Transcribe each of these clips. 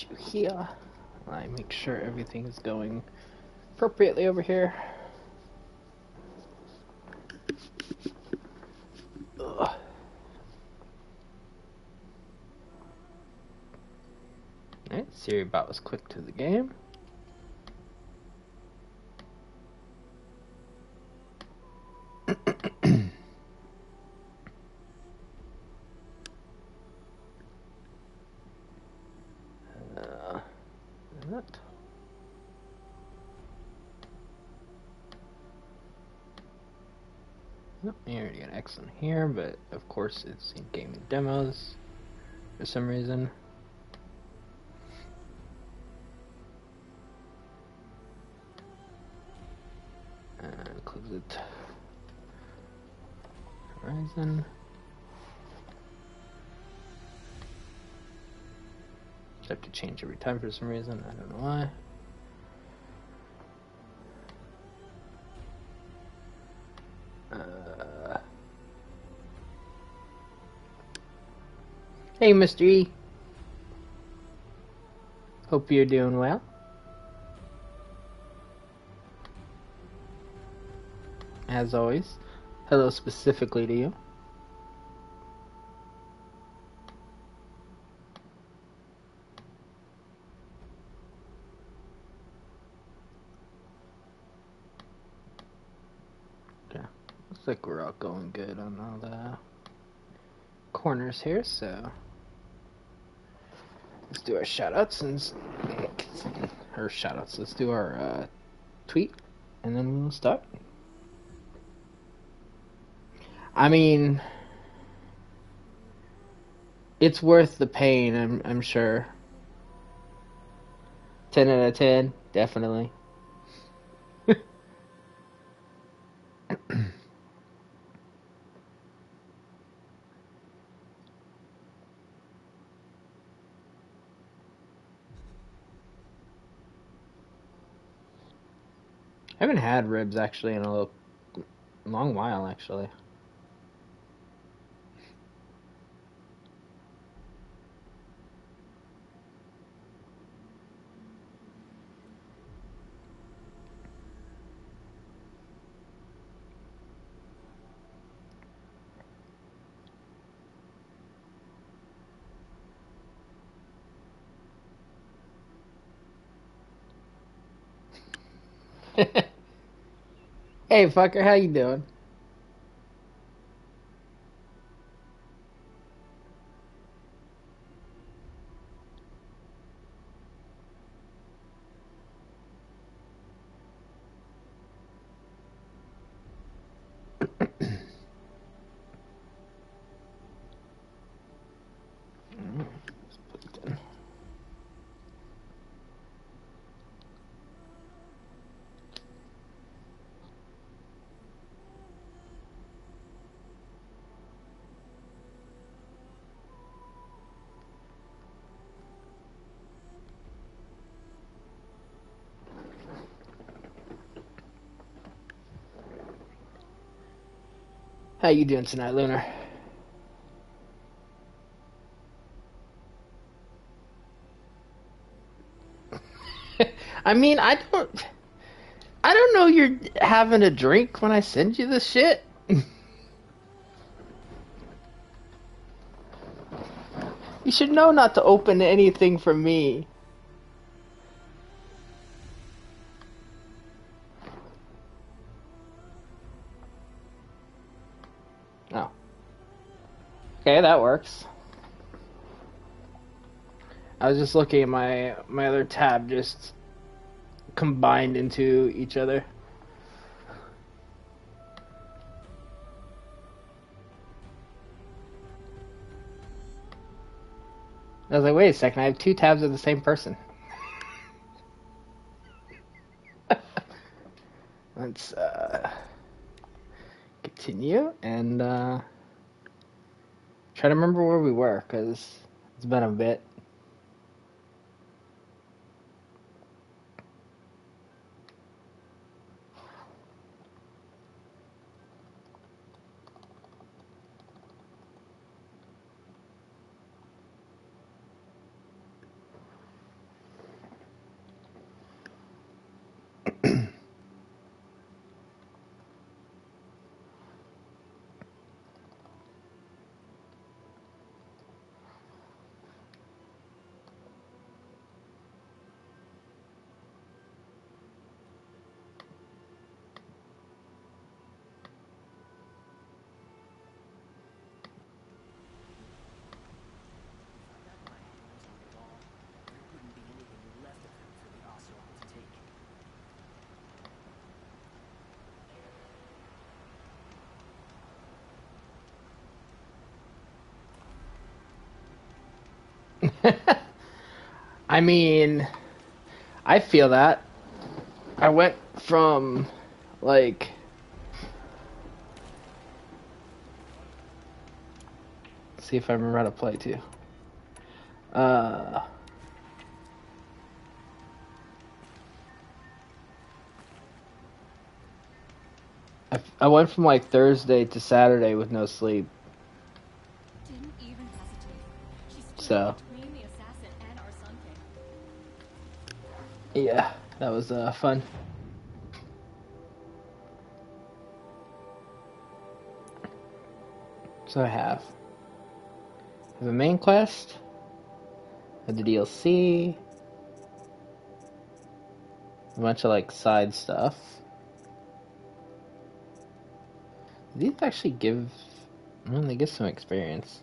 put you here. I make sure everything is going appropriately over here. Ugh. Alright, Siri bot was quick to the game. That. Nope, you already got X on here, but of course it's in gaming demos for some reason. And close it. Horizon. Just have to change every time for some reason. I don't know why. Hey, Mr. E. Hope you're doing well. As always, hello specifically to you. Okay, looks like we're all going good on all the corners here, so let's do our shoutouts let's do our tweet, and then we'll start. I mean, it's worth the pain, I'm sure. 10 out of 10, definitely. I haven't had ribs actually in a long while, actually. Hey, fucker, how you doing? How you doing tonight, Lunar? I mean, I don't know you're having a drink when I send you this shit. You should know not to open anything from me. Oh. Okay, that works. I was just looking at my other tab just combined into each other. I was like, wait a second, I have two tabs of the same person. Let's continue and try to remember where we were, because it's been a bit. I mean, I feel that. I went from, like, see if I remember how to play too. Uh, I went from like Thursday to Saturday with no sleep. Didn't even hesitate. She stood So, between the assassin and our Sun King. yeah, that was fun. So I have a main quest, have the DLC, a bunch of like side stuff. These actually give, well, they give some experience.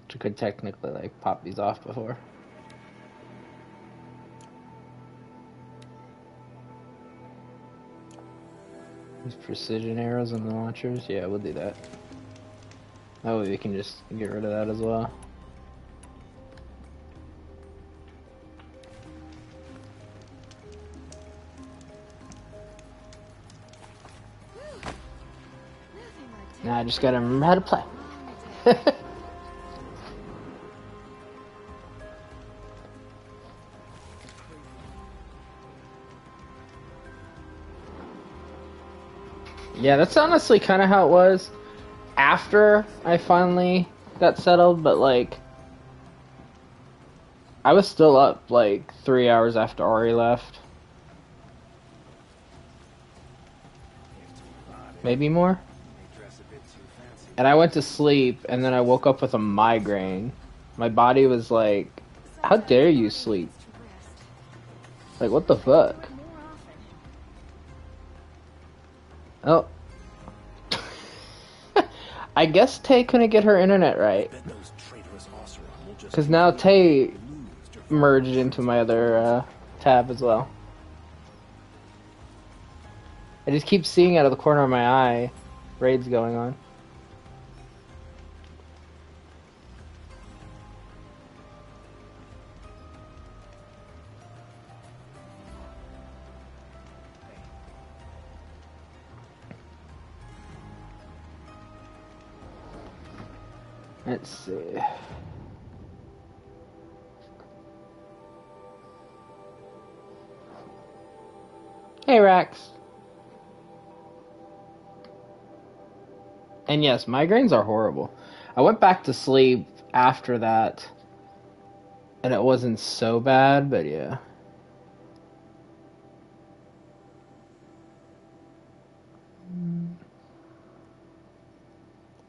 Which I could technically like pop these off before. These precision arrows and the launchers, yeah, we'll do that. That way we can just get rid of that as well. Now I just gotta remember how to play. Yeah, that's honestly kind of how it was after I finally got settled, but like, I was still up like 3 hours after Ari left. Maybe more. And I went to sleep, and then I woke up with a migraine. My body was like, how dare you sleep? Like, what the fuck? Oh. I guess Tay couldn't get her internet right. Because now Tay merged into my other tab as well. I just keep seeing out of the corner of my eye raids going on. Let's see. Hey, Rax. And yes, migraines are horrible. I went back to sleep after that, and it wasn't so bad, but yeah.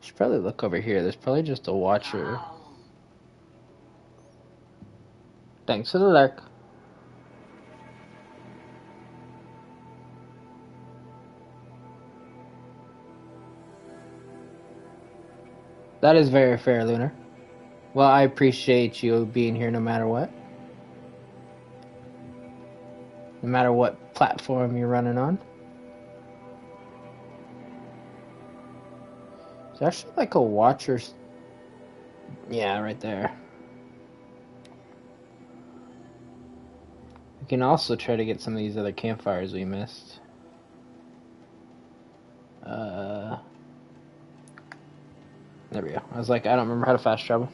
Should probably look over here. There's probably just a watcher. Thanks for the lurk. That is very fair, Lunar. Well, I appreciate you being here no matter what. No matter what platform you're running on. It's actually like a watcher's... Yeah, right there. We can also try to get some of these other campfires we missed. There we go. I was like, I don't remember how to fast travel.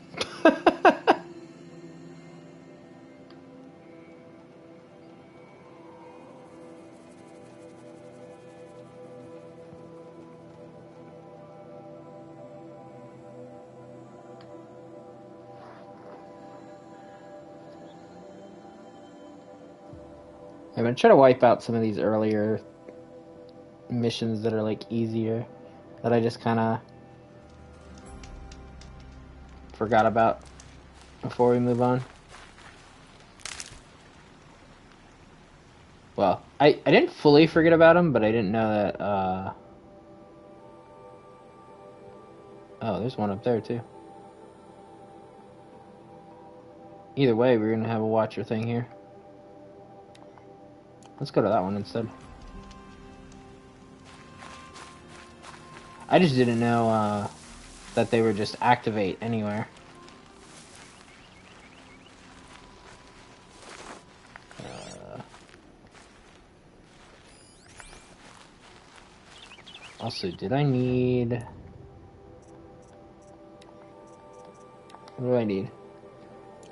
I'm gonna try to wipe out some of these earlier missions that are like easier, that I just kind of forgot about before we move on. Well, I didn't fully forget about them, but I didn't know that, oh, there's one up there too. Either way, we're gonna have a watcher thing here. Let's go to that one instead. I just didn't know that they would just activate anywhere. Also, did I need... What do I need?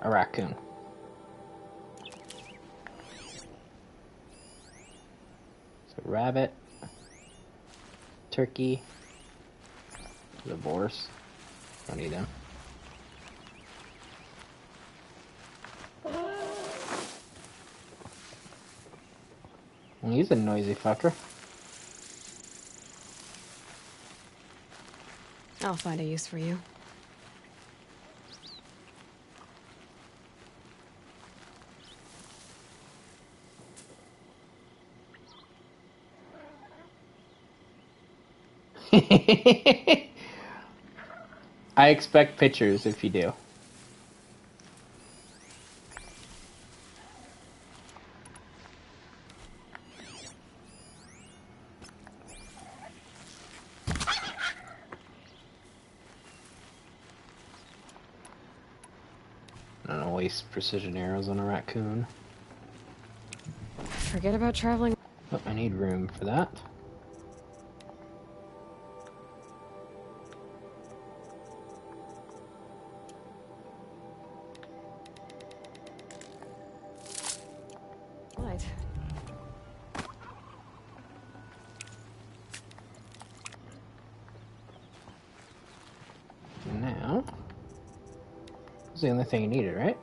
A raccoon. So rabbit, turkey, the boars. Don't need them. Well, he's a noisy fucker. I'll find a use for you. I expect pictures if you do. I don't waste precision arrows on a raccoon. Forget about traveling. Oh, I need room for that. What? Now, that's the only thing you needed, right?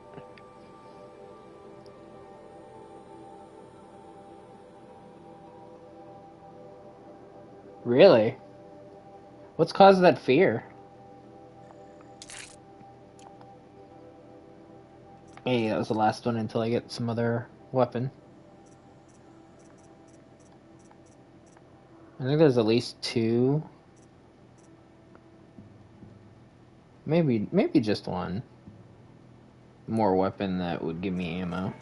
Really? What's caused that fear? Hey, that was the last one until I get some other weapon. I think there's at least 2. Maybe just 1 more weapon that would give me ammo.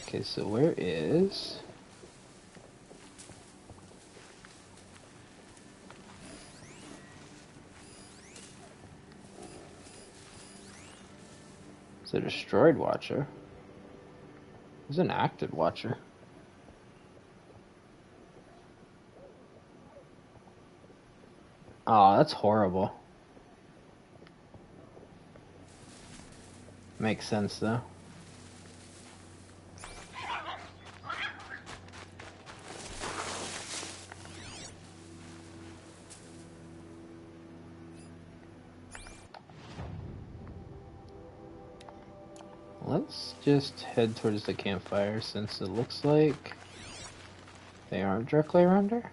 Okay, so where is... It's a destroyed watcher. There's an active watcher. Oh, that's horrible. Makes sense, though. Let's just head towards the campfire since it looks like they aren't directly around her.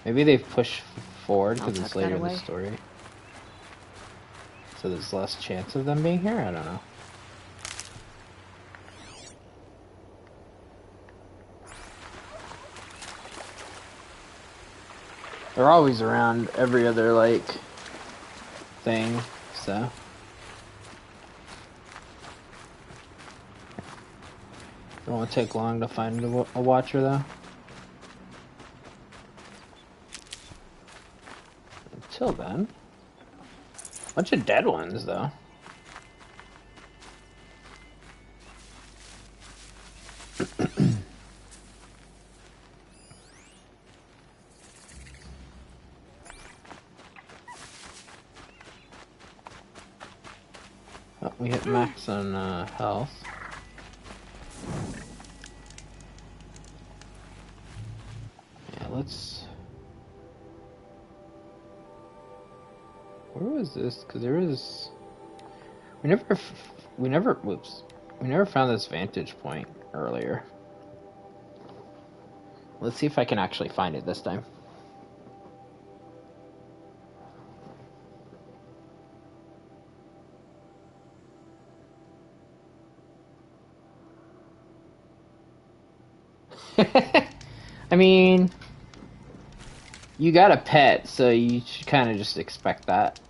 Maybe they've pushed forward because it's later in the story. So there's less chance of them being here? I don't know. They're always around every other, like, thing, so. Don't want to take long to find a watcher, though. Until then. Bunch of dead ones, though. Oh, we hit max on health. Yeah, let's... Where was this? Because there was... We never found this vantage point earlier. Let's see if I can actually find it this time. I mean, you got a pet, so you should kind of just expect that.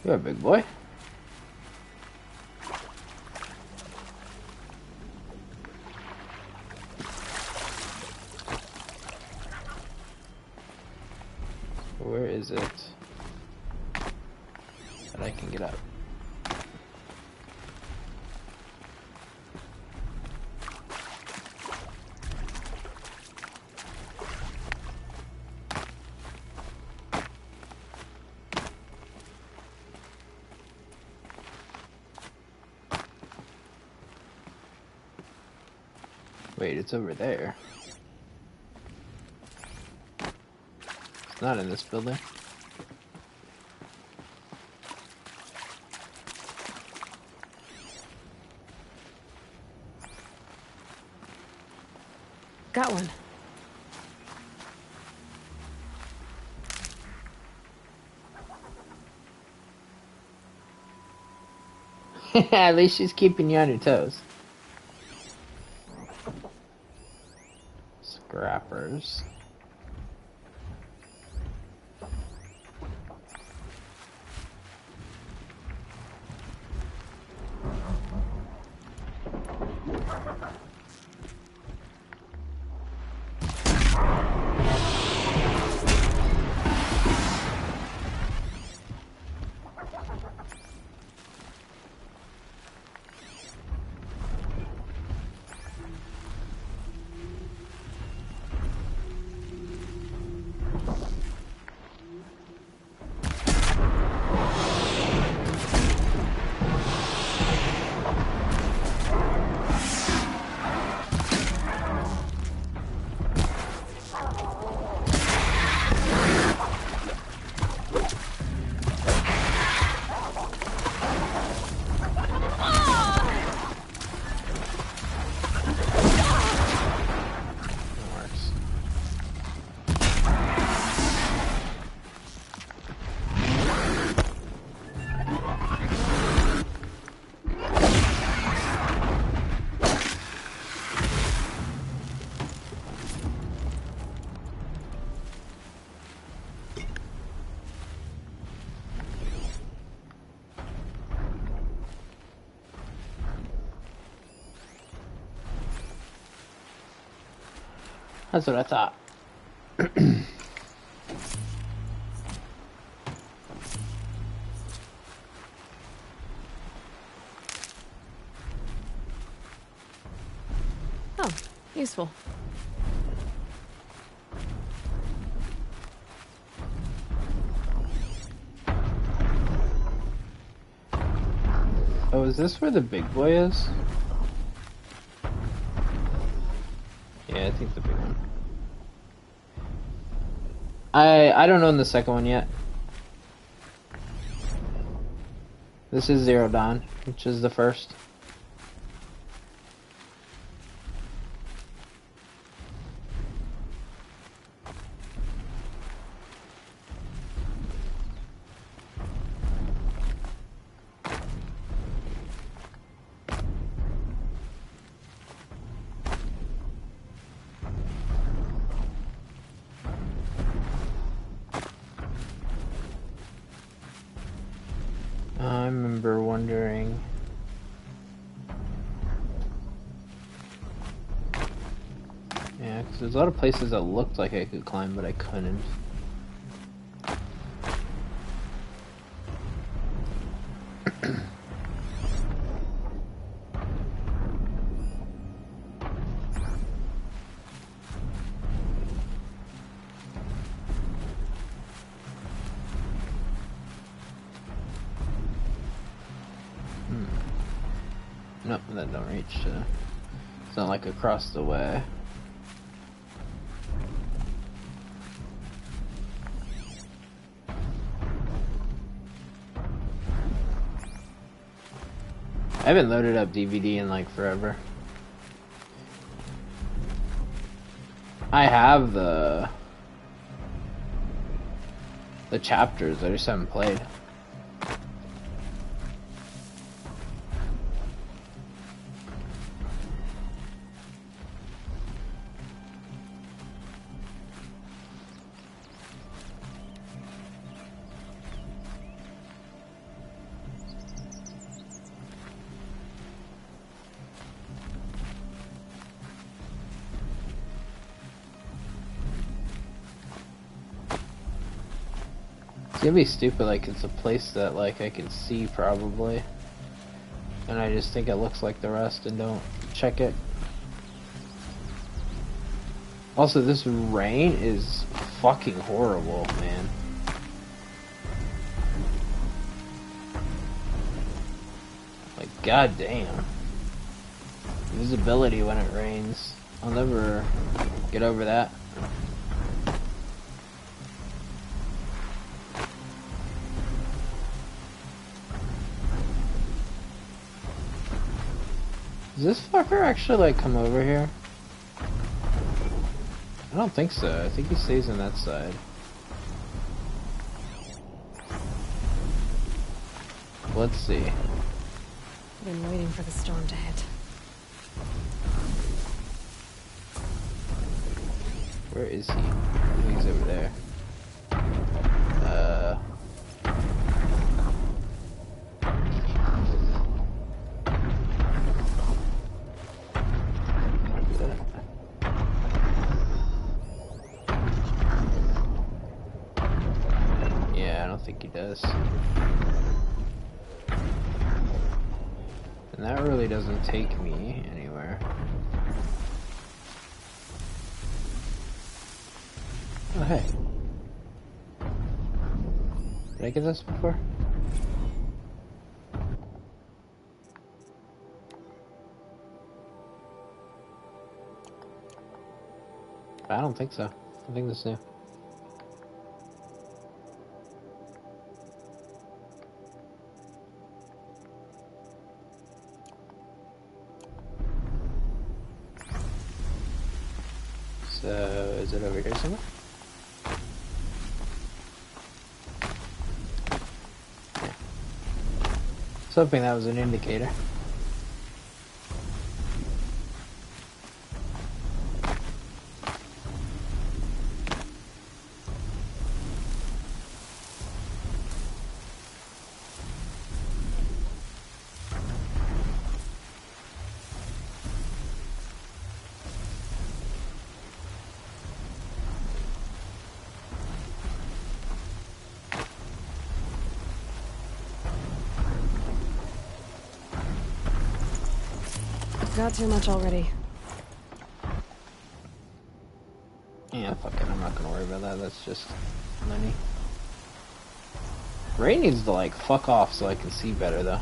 You're a big boy. Where is it that I can get up? Wait, it's over there. It's not in this building. Got one. At least she's keeping you on your toes. Scrappers. That's what I thought. Oh, useful. Oh, is this where the big boy is? Yeah, I think the big one. I don't own the second one yet. This is Zero Dawn, which is the first. I remember wondering. Yeah, because there's a lot of places that looked like I could climb, but I couldn't. Nope, that don't reach. It's not like across the way. I haven't loaded up DVD in like forever. I have the chapters, I just haven't played. gonna be stupid, like it's a place that like I can see probably. And I just think it looks like the rest and don't check it. Also, this rain is fucking horrible, man. Like, goddamn. Visibility when it rains. I'll never get over that. Does this fucker actually, like, come over here? I don't think so. I think he stays on that side. Let's see. I've been waiting for the storm to hit. Where is he? Oh, he's over there. Yeah, I don't think he does. And that really doesn't take me anywhere. Oh, hey. Did I get this before? I don't think so. I think this is new. So, is it over here somewhere? Yeah. I was hoping that was an indicator. Got too much already. Yeah, fuck it. I'm not gonna worry about that. That's just money. Ray needs to, like, fuck off so I can see better, though.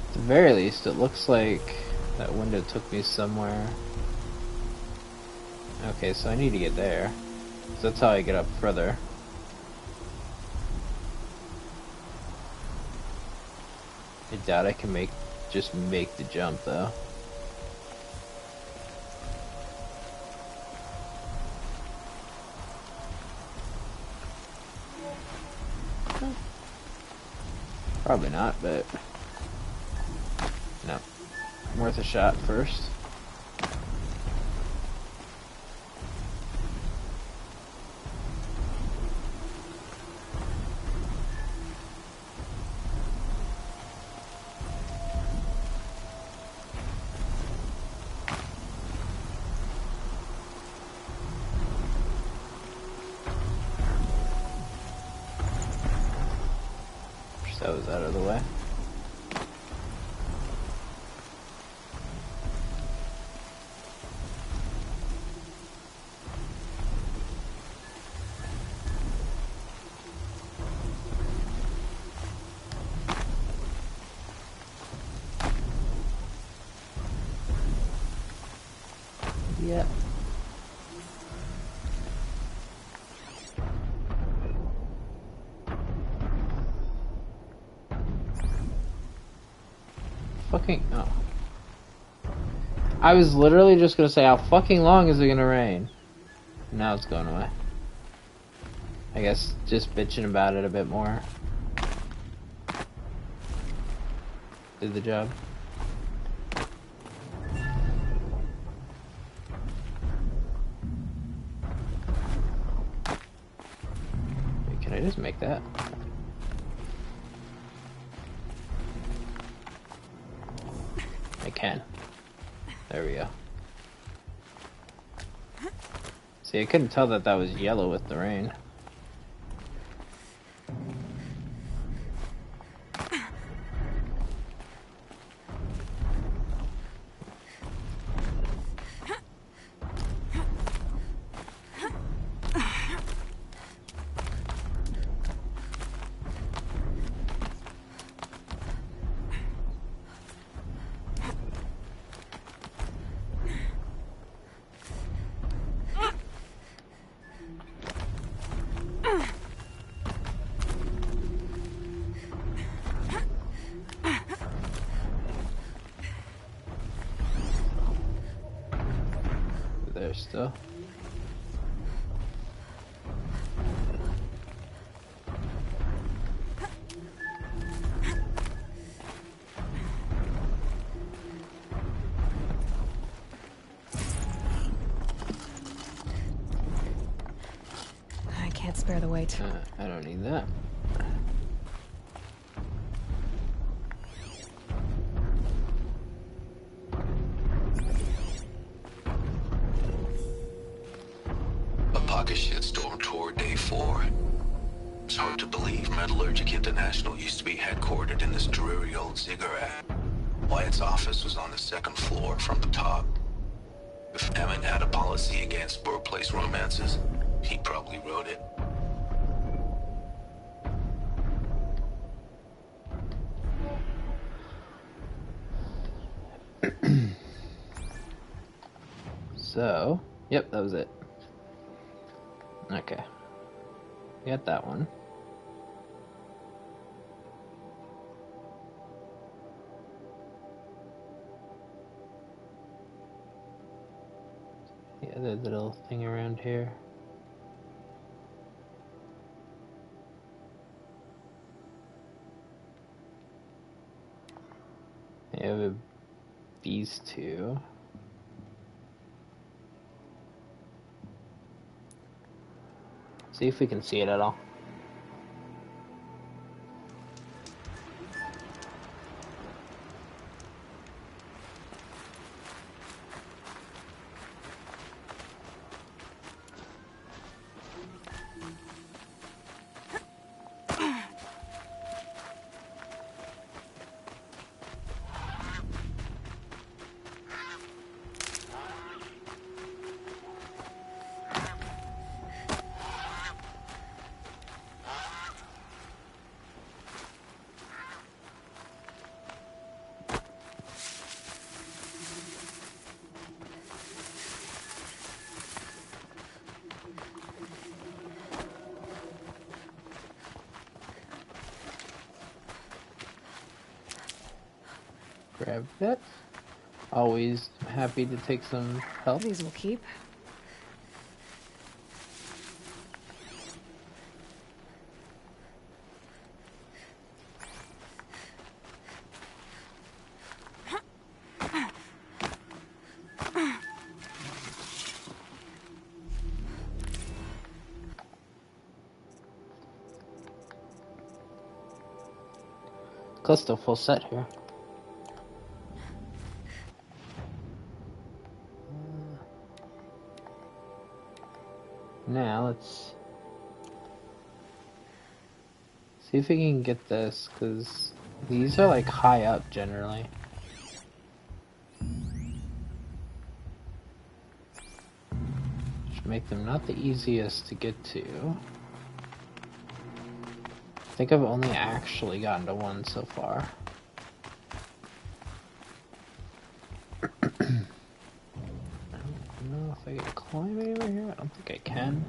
At the very least, it looks like that window took me somewhere. Okay, so I need to get there. So that's how I get up further. I doubt I can just make the jump, though. Probably not, but no. Worth a shot first. That was out of the way. Yep. Fucking, oh. I was literally just gonna say, how fucking long is it gonna rain? Now it's going away. I guess just bitching about it a bit more did the job. Wait, can I just make that? I can. There we go. See, I couldn't tell that that was yellow with the rain. There still. I can't spare the weight. I don't need that. A pocket shitstorm toward day 4. It's hard to believe Metallurgic International used to be headquartered in this dreary old ziggurat. Wyatt's office was on the 2nd floor from the top. If Emmett had a policy against workplace romances, he probably wrote it. So, yep, that was it. Okay. Got that one. The other little thing around here. I have these two. See if we can see it at all. Grab that. Always happy to take some help. These will keep. Close to full set here. Now let's see if we can get this, because these are like high up generally. Which make them not the easiest to get to. I think I've only actually gotten to one so far. I don't know if I can climb anywhere here. I don't think I can.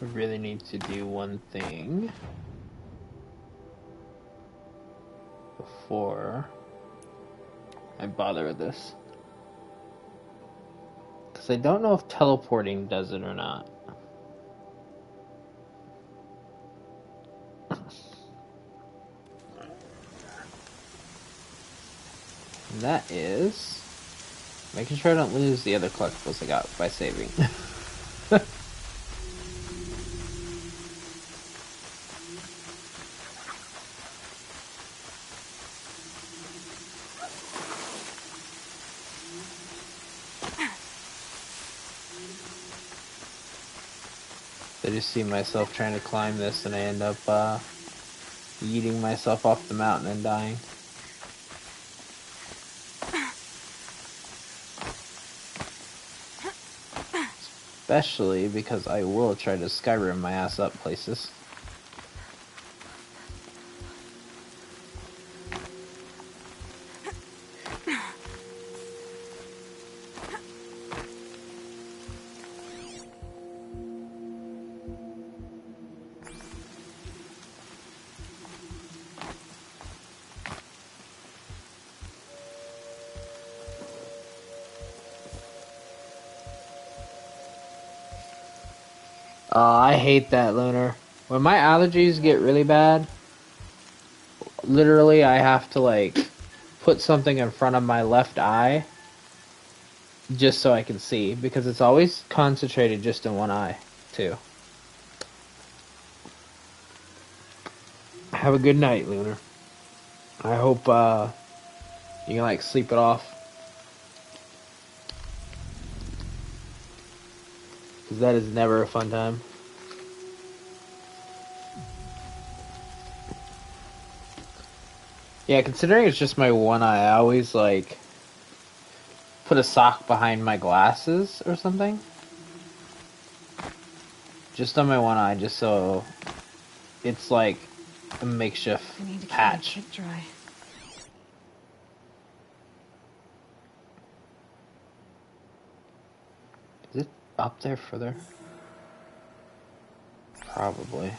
I really need to do one thing before I bother with this. Because I don't know if teleporting does it or not. And that is making sure I don't lose the other collectibles I got by saving. I just see myself trying to climb this and I end up yeeting myself off the mountain and dying. Especially because I will try to Skyrim my ass up places. I hate that, Lunar. When my allergies get really bad, literally I have to like put something in front of my left eye just so I can see, because it's always concentrated just in one eye, too. Have a good night, Lunar. I hope you can like sleep it off. Because that is never a fun time. Yeah, considering it's just my one eye, I always like put a sock behind my glasses or something. Just on my one eye, just so it's like a makeshift patch. Keep it dry. Is it up there further? Probably.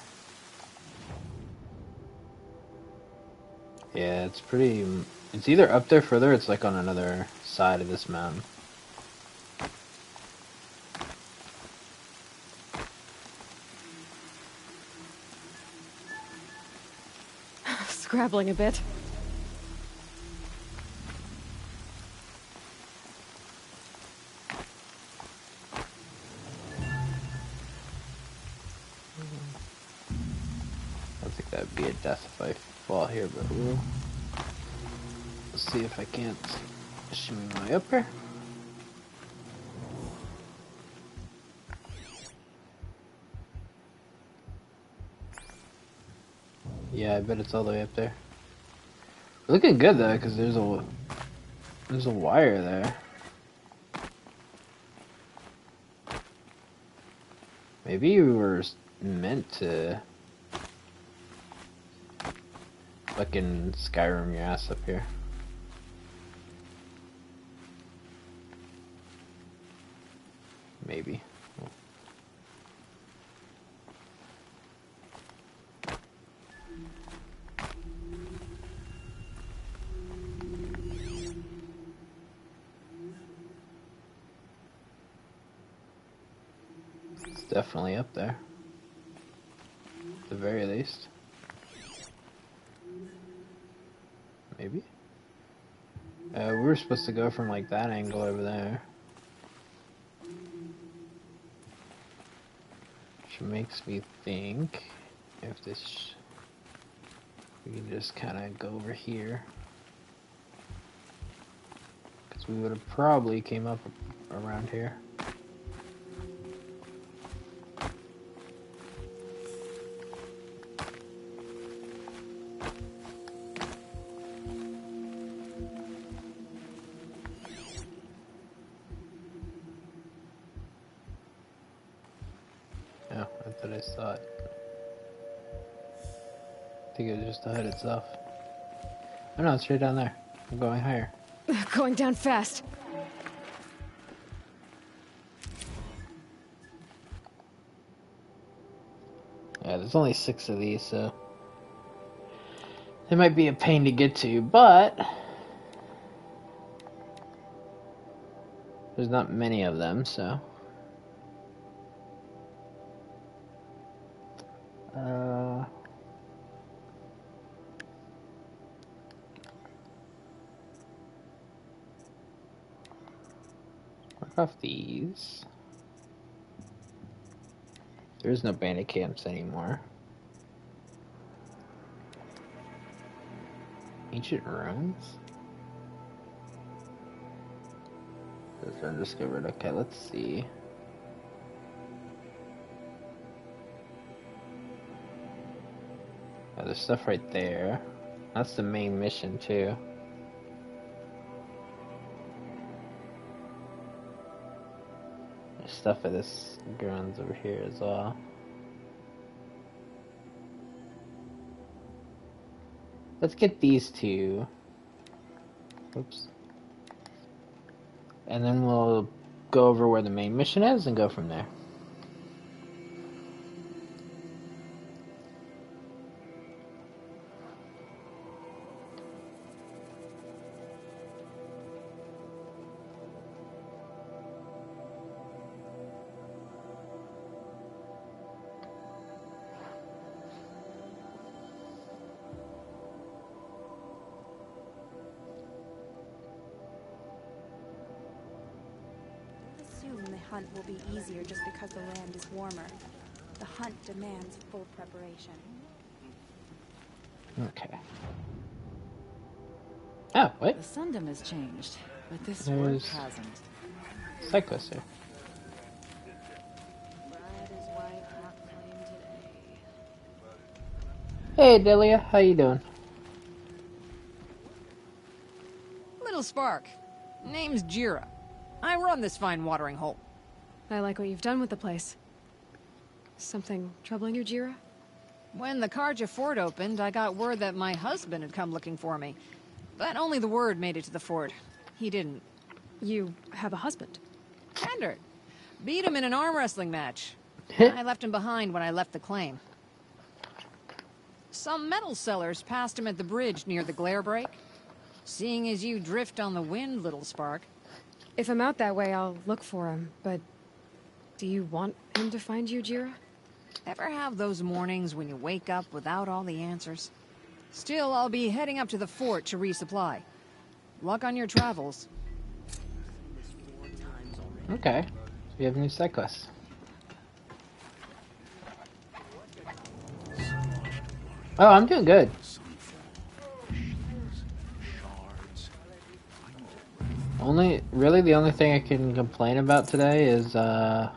Yeah, it's pretty... It's either up there further or it's like on another side of this mountain. Scrabbling a bit. I don't think that'd be a death if I fall here, but we'll see if I can't shimmy my way up here. Yeah, I bet it's all the way up there. Looking good though, because there's a wire there. Maybe you were meant to fucking Skyrim your ass up here. Maybe. It's definitely up there. At the very least. Maybe? We were supposed to go from like that angle over there. Which makes me think if this... we can just kind of go over here. Because we would have probably came up around here. Yeah, I thought I saw it. I think it was just the hood itself. Oh no, it's right down there. I'm going higher. Going down fast. there's only 6 of these, so they might be a pain to get to, but there's not many of them, so. Mark off these. There's no bandit camps anymore. Ancient ruins? That's undiscovered. Okay, let's see. Oh, there's stuff right there. That's the main mission, too. There's stuff at this grounds over here as well. Let's get these two. Oops. And then we'll go over where the main mission is and go from there. The hunt will be easier just because the land is warmer. The hunt demands full preparation. Okay. Oh, wait. The Sundom has changed, but this There's work hasn't. Cyclist here. Bride is white, hot flame today. Hey, Delia. How you doing? Little Spark. Name's Jira. I run this fine watering hole. I like what you've done with the place. Something troubling you, Jira? When the Karja fort opened, I got word that my husband had come looking for me. But only the word made it to the fort. He didn't. You have a husband. Tender. Beat him in an arm wrestling match. I left him behind when I left the claim. Some metal sellers passed him at the bridge near the glare break. Seeing as you drift on the wind, Little Spark. If I'm out that way, I'll look for him, but do you want him to find you, Jira? Ever have those mornings when you wake up without all the answers? Still, I'll be heading up to the fort to resupply. Luck on your travels. Okay. So we have new cyclists. Oh, I'm doing good. Really the only thing I can complain about today is, I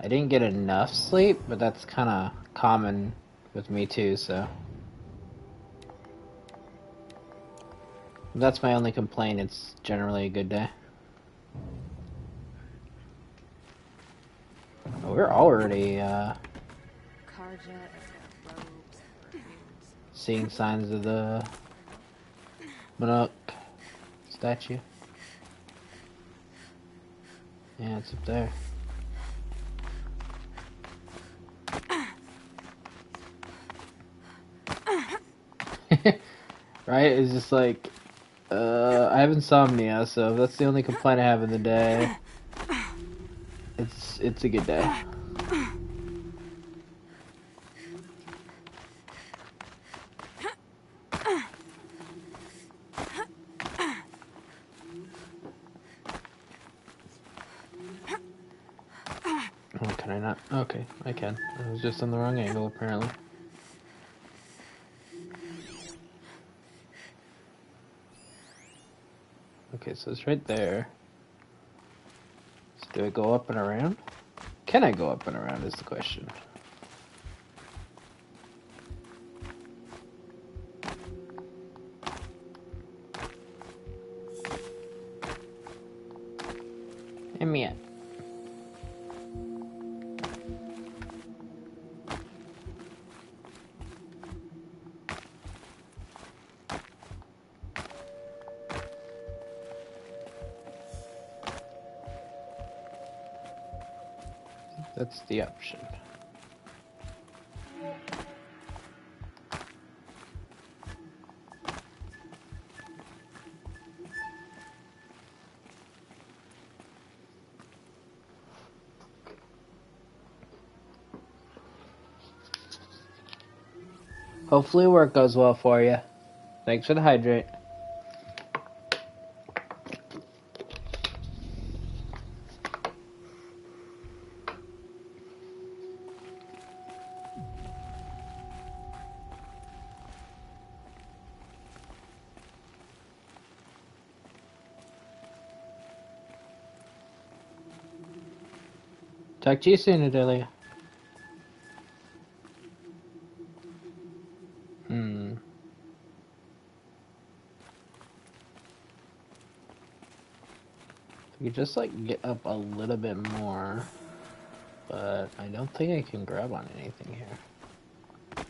didn't get enough sleep, but that's kind of common with me too, so. That's my only complaint. It's generally a good day. Oh, we're already, seeing signs of the Monarch statue. Yeah, it's up there. Right? It's just like, I have insomnia, so that's the only complaint I have in the day. It's a good day. Oh, can I not? Okay, I can. I was just on the wrong angle, apparently. Okay, so it's right there. So do I go up and around? Can I go up and around is the question. And me up. That's the option. Hopefully work goes well for you. Thanks for the hydrate. Talk to you soon, Adelia. If you just like get up a little bit more, but I don't think I can grab on anything here.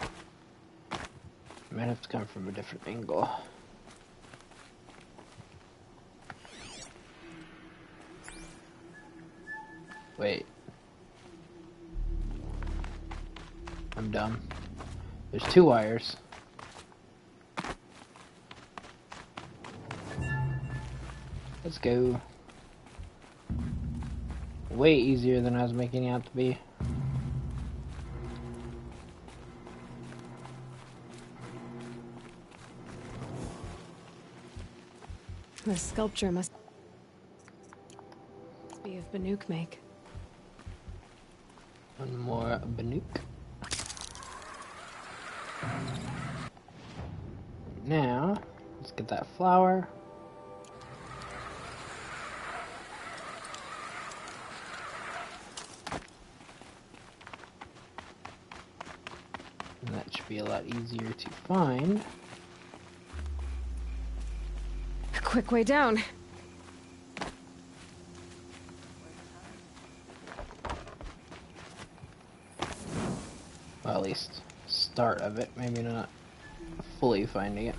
I might have to come from a different angle. Wait. I'm dumb. There's 2 wires. Let's go. Way easier than I was making it out to be. The sculpture must be of Banuk make. One more Banuk. Now, let's get that flower. And that should be a lot easier to find. A quick way down. Well, at least start of it, maybe not fully finding it.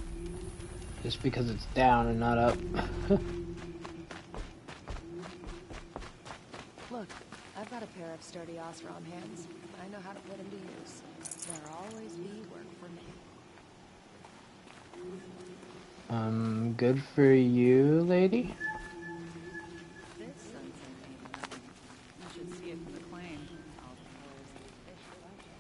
Just because it's down and not up. Look, I've got a pair of sturdy Osram hands. I know how to put them to use. There'll always be work for me. Good for you, lady. This sunset, you should see it from the claim. All the boys and fish like it.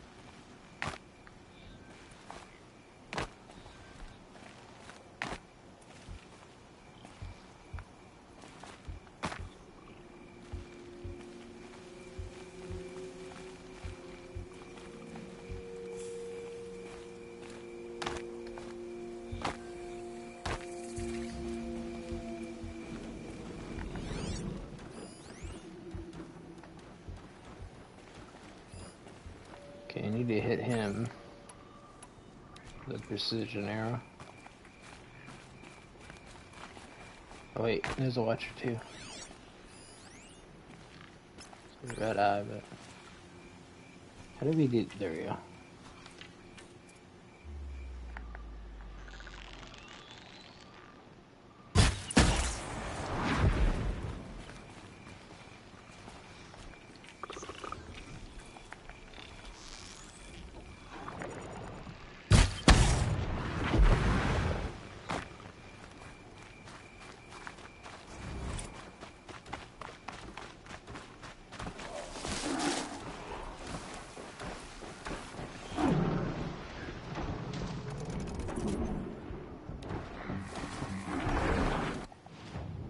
Okay, I need to hit him with a precision arrow. Oh wait, there's a watcher too. It's a red eye, but how do we do? There we go.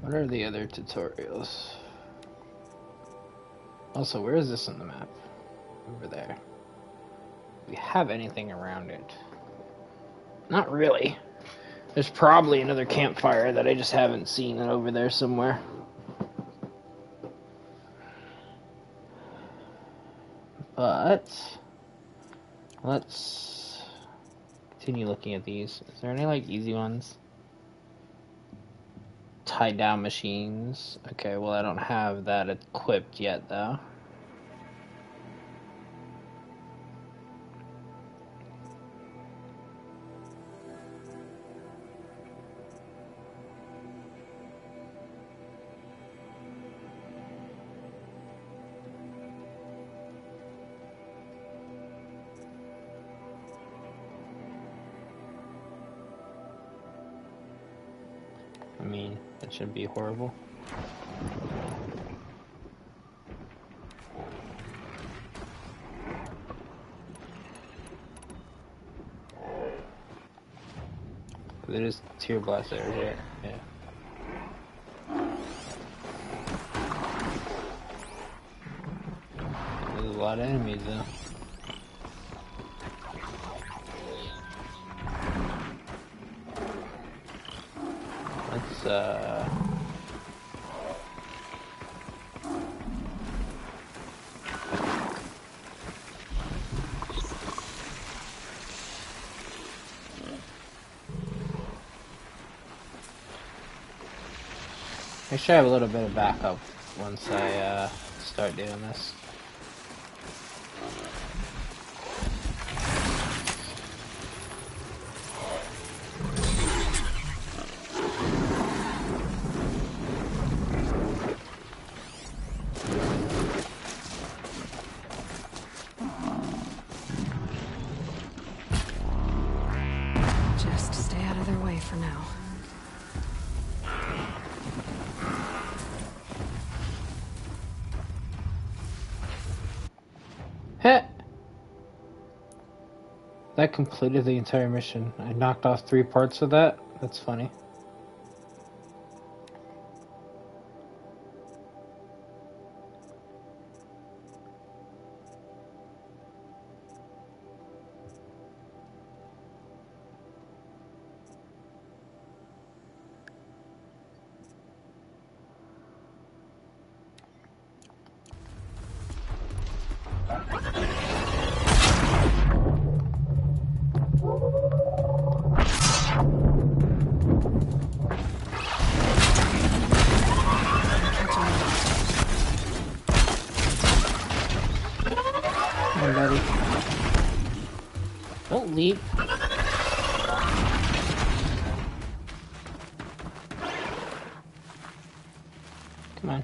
What are the other tutorials? Also, where is this on the map? Over there. Do we have anything around it? Not really. There's probably another campfire that I just haven't seen over there somewhere. But let's continue looking at these. Is there any like easy ones? Tie down machines. Okay, well I don't have that equipped yet though. I mean, that shouldn't be horrible. There is tear blast there, right? Yeah. There's a lot of enemies though. Let's make sure I have a little bit of backup once I start doing this. Just stay out of their way for now. Heh! That completed the entire mission. I knocked off 3 parts of that. That's funny. Come on, buddy. Don't leap. Come on.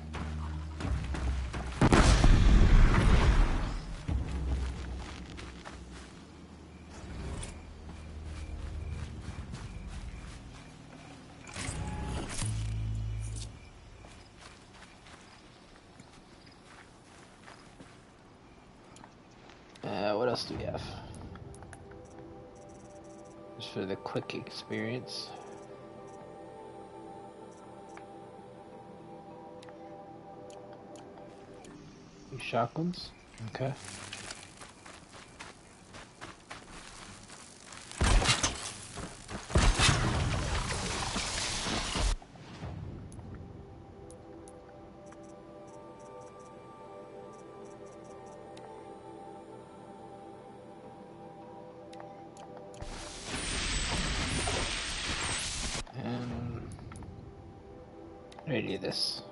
What else do we have? Just for the quick experience. These shotguns? Okay. Ready this.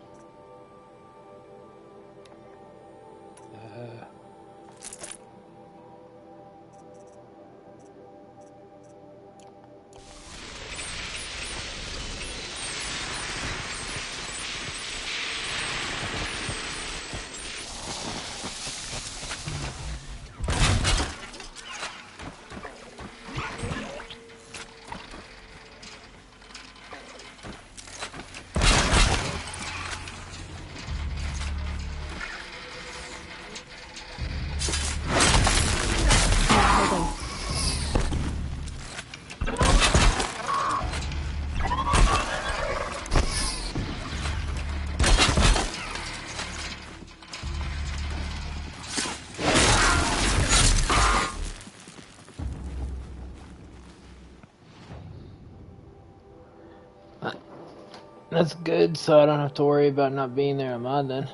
That's good, so I don't have to worry about not being there on mod then.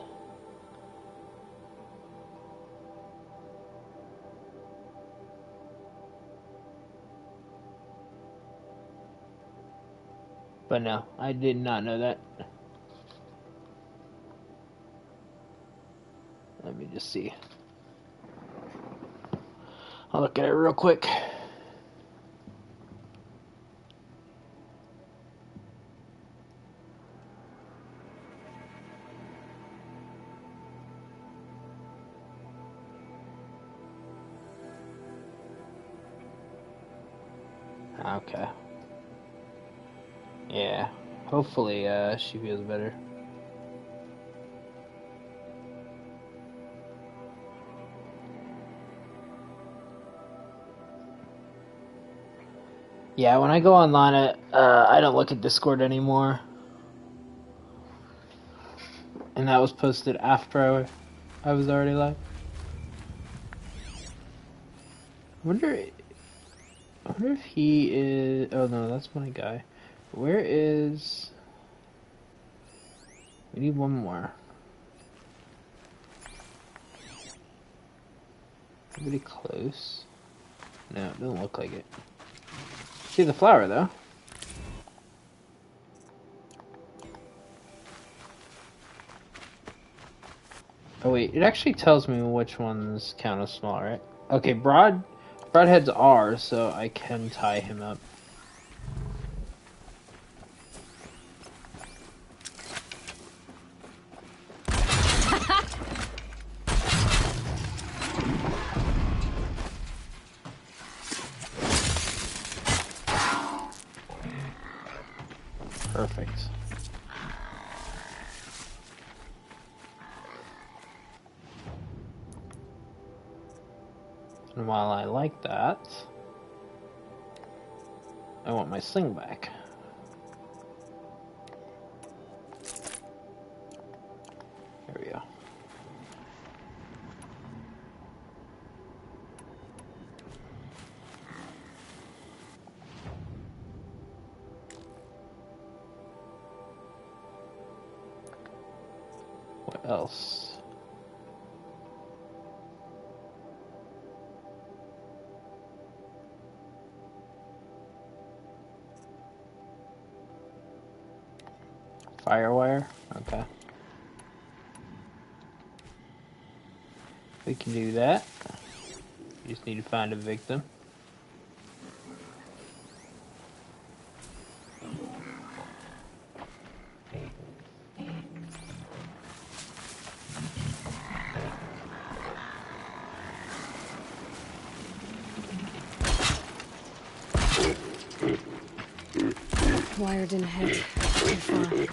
But no, I did not know that. Let me just see. I'll look at it real quick. Okay. Yeah. Hopefully, she feels better. Yeah, when I go online, I don't look at Discord anymore. And that was posted after I was already live. I wonder if he is... Oh no, that's my guy. Where is... We need one more. Anybody close? No, it doesn't look like it. See the flower though. Oh wait, it actually tells me which ones count as small, right? Okay, broadheads are, so I can tie him up. Perfect. And while I like that, I want my sling back. There we go. What else? Firewire? Okay. We can do that. You just need to find a victim. Wire didn't hit too far.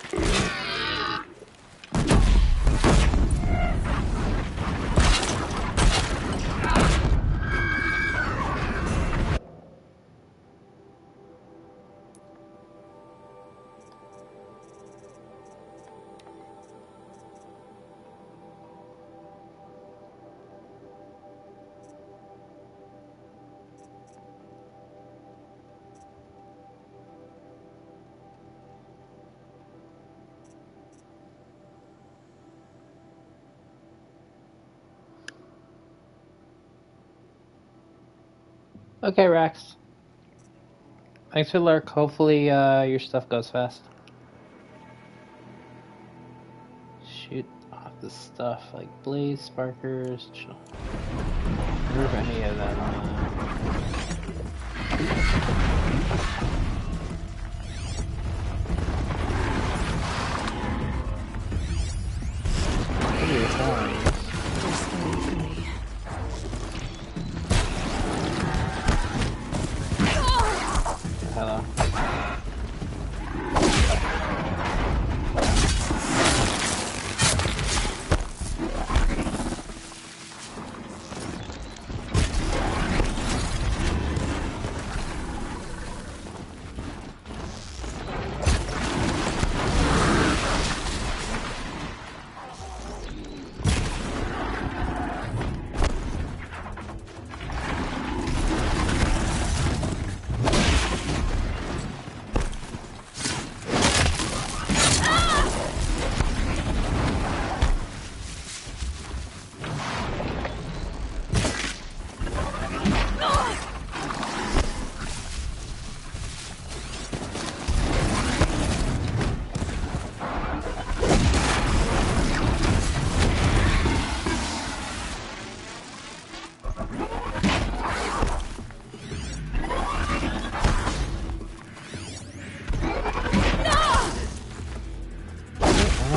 Okay, Rax. Thanks for lurk. Hopefully, your stuff goes fast. Shoot off the stuff like blaze, sparkers, chill. I wonder if any of them. What are your thorns? They're scary for me. Hello.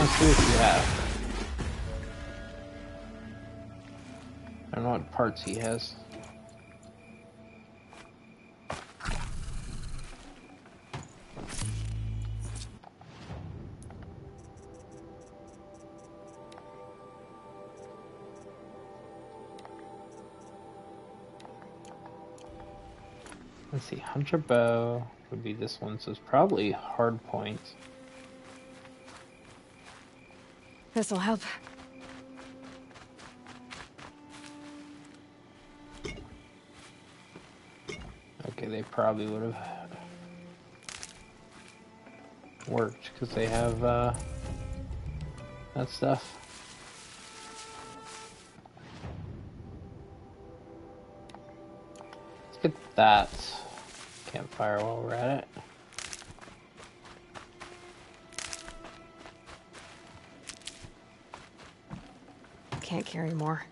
See what you have. I don't know what parts he has. Let's see, Hunter Bow would be this one, so it's probably hard point. This'll help. Okay, they probably would have worked because they have that stuff. Let's get that campfire while we're at it. Can't carry more.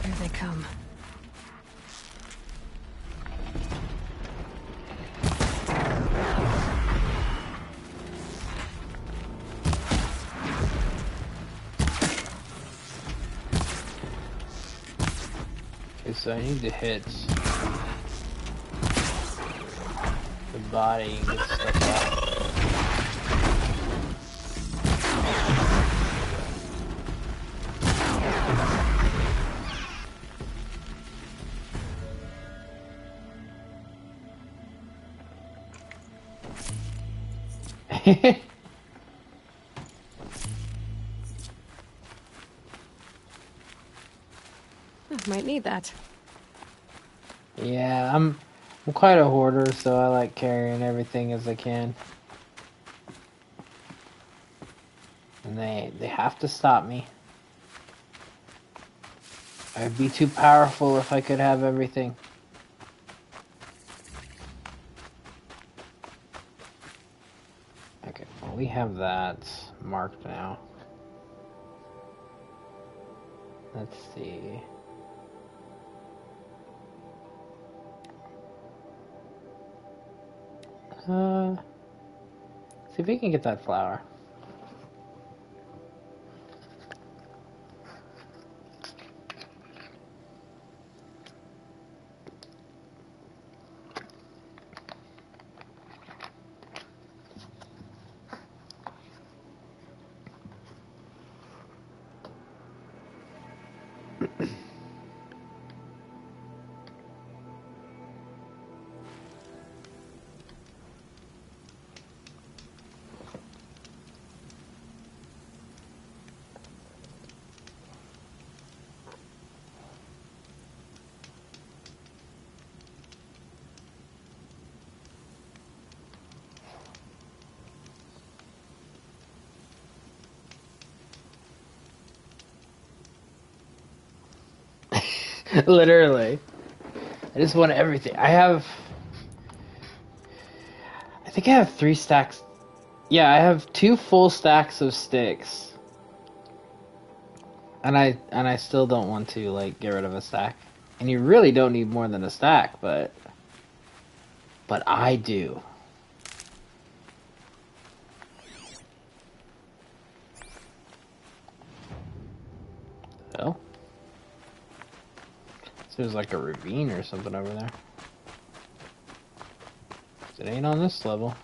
Here they come. Okay, so I need to hit the body and get stuff out. Might need that. Yeah, I'm quite a hoarder, so I like carrying everything as I can. And they have to stop me. I'd be too powerful if I could have everything. Okay, well, we have that marked now. Let's see. See if we can get that flower. Literally. I just want everything. I think I have 3 stacks. Yeah, I have 2 full stacks of sticks. And I still don't want to, like, get rid of a stack. And you really don't need more than a stack, but I do. So there's like a ravine or something over there. It ain't on this level.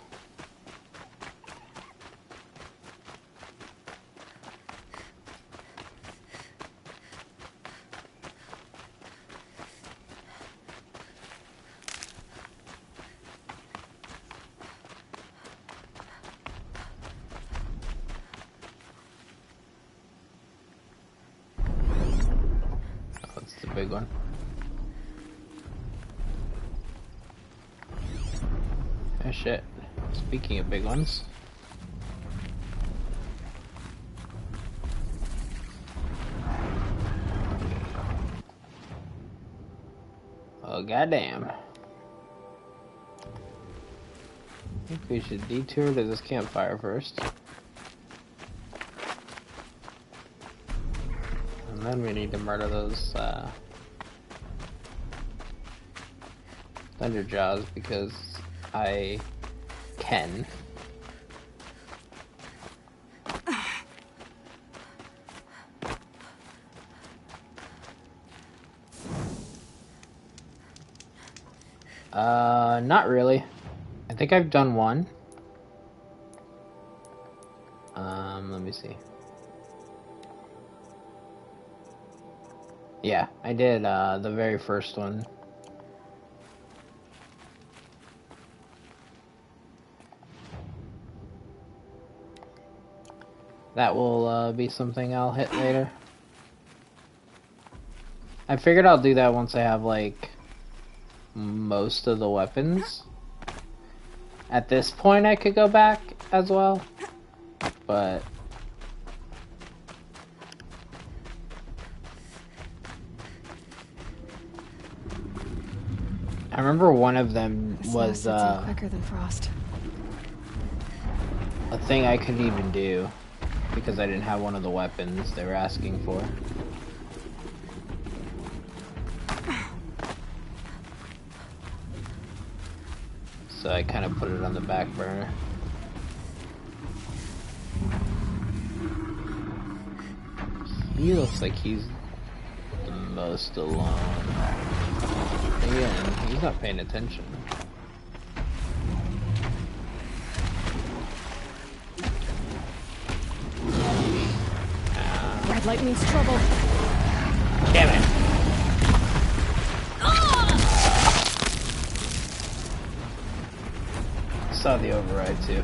Oh, it's the big one. Oh shit. Speaking of big ones. Oh goddamn. I think we should detour to this campfire first. And then we need to murder those Thunder Jaws because I can. Not really. I think I've done one. Let me see. Yeah, I did, the very first one. That will, be something I'll hit later. I figured I'll do that once I have, like, most of the weapons. At this point, I could go back as well, but... I remember one of them was, quicker than Frost. a thing I couldn't even do because I didn't have one of the weapons they were asking for. So I kind of put it on the back burner. He looks like he's the most alone. Again, he's not paying attention. Red light means trouble. Damn it! Saw the override too.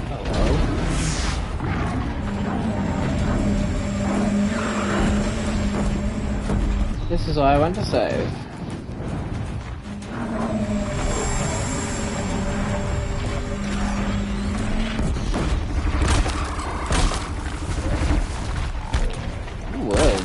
Hello. This is why I went to save. Who would?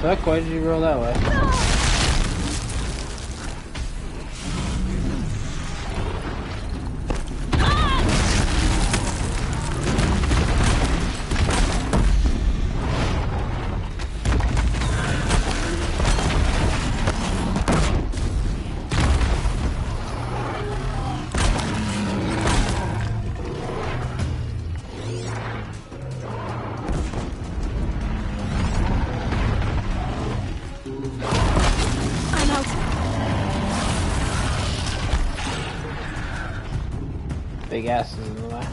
fuck? Why did you roll that way? Big asses in the way.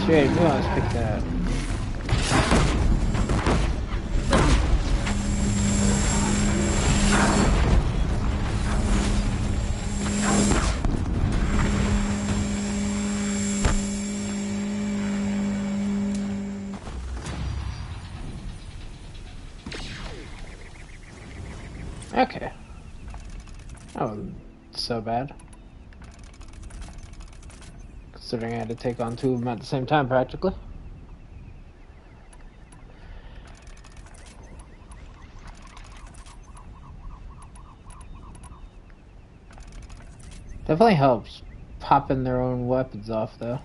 Straight, who else picked that up? Okay. That wasn't so bad. Considering I had to take on two of them at the same time, practically. Definitely helps popping their own weapons off, though.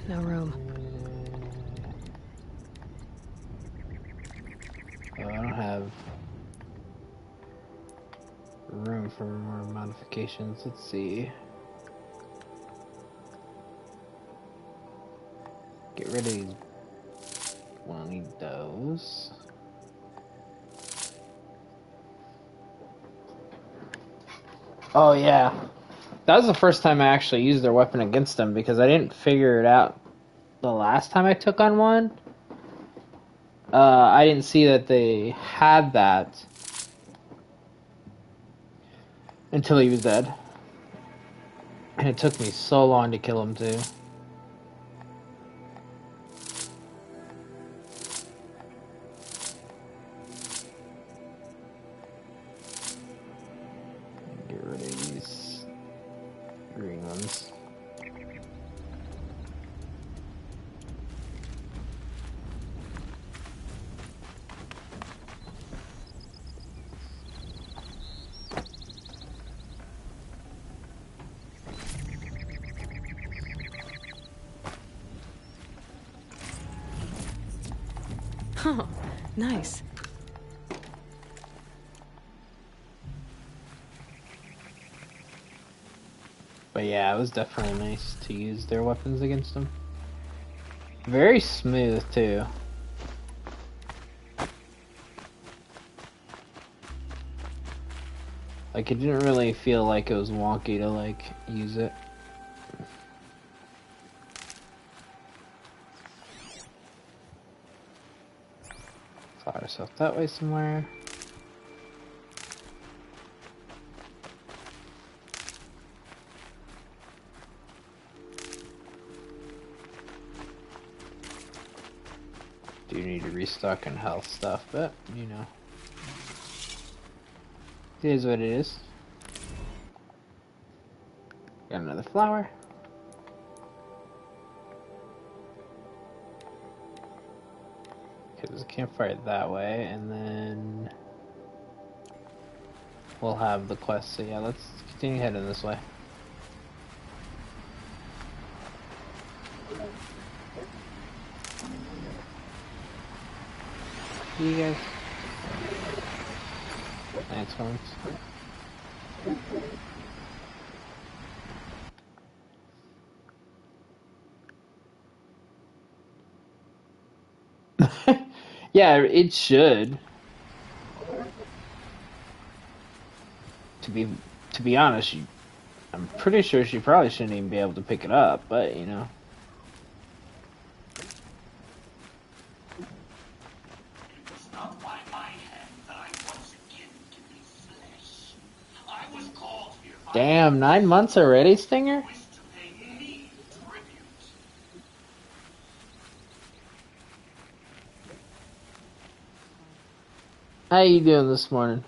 No room. Oh, I don't have room for more modifications. Let's see. Get rid of these. We'll need those. Oh yeah. That was the first time I actually used their weapon against them because I didn't figure it out the last time I took on one. I didn't see that they had that until he was dead. And it took me so long to kill him too. Get rid of these green ones. Oh, nice. But yeah, it was definitely nice to use their weapons against them. Very smooth too. Like, it didn't really feel like it was wonky to, like, use it. Fire yourself that way somewhere. Do need to restock and health stuff, but, you know. It is what it is. Got another flower. Because there's a campfire that way, and then we'll have the quest. So yeah, let's continue heading this way. See you guys. Thanks, folks. Yeah, it should. To be honest, I'm pretty sure she probably shouldn't even be able to pick it up, but you know. It's not by my hand that I once again to be flesh. I was called here by Damn, 9 months already, Stinger? wish to pay me tribute. How you doing this morning?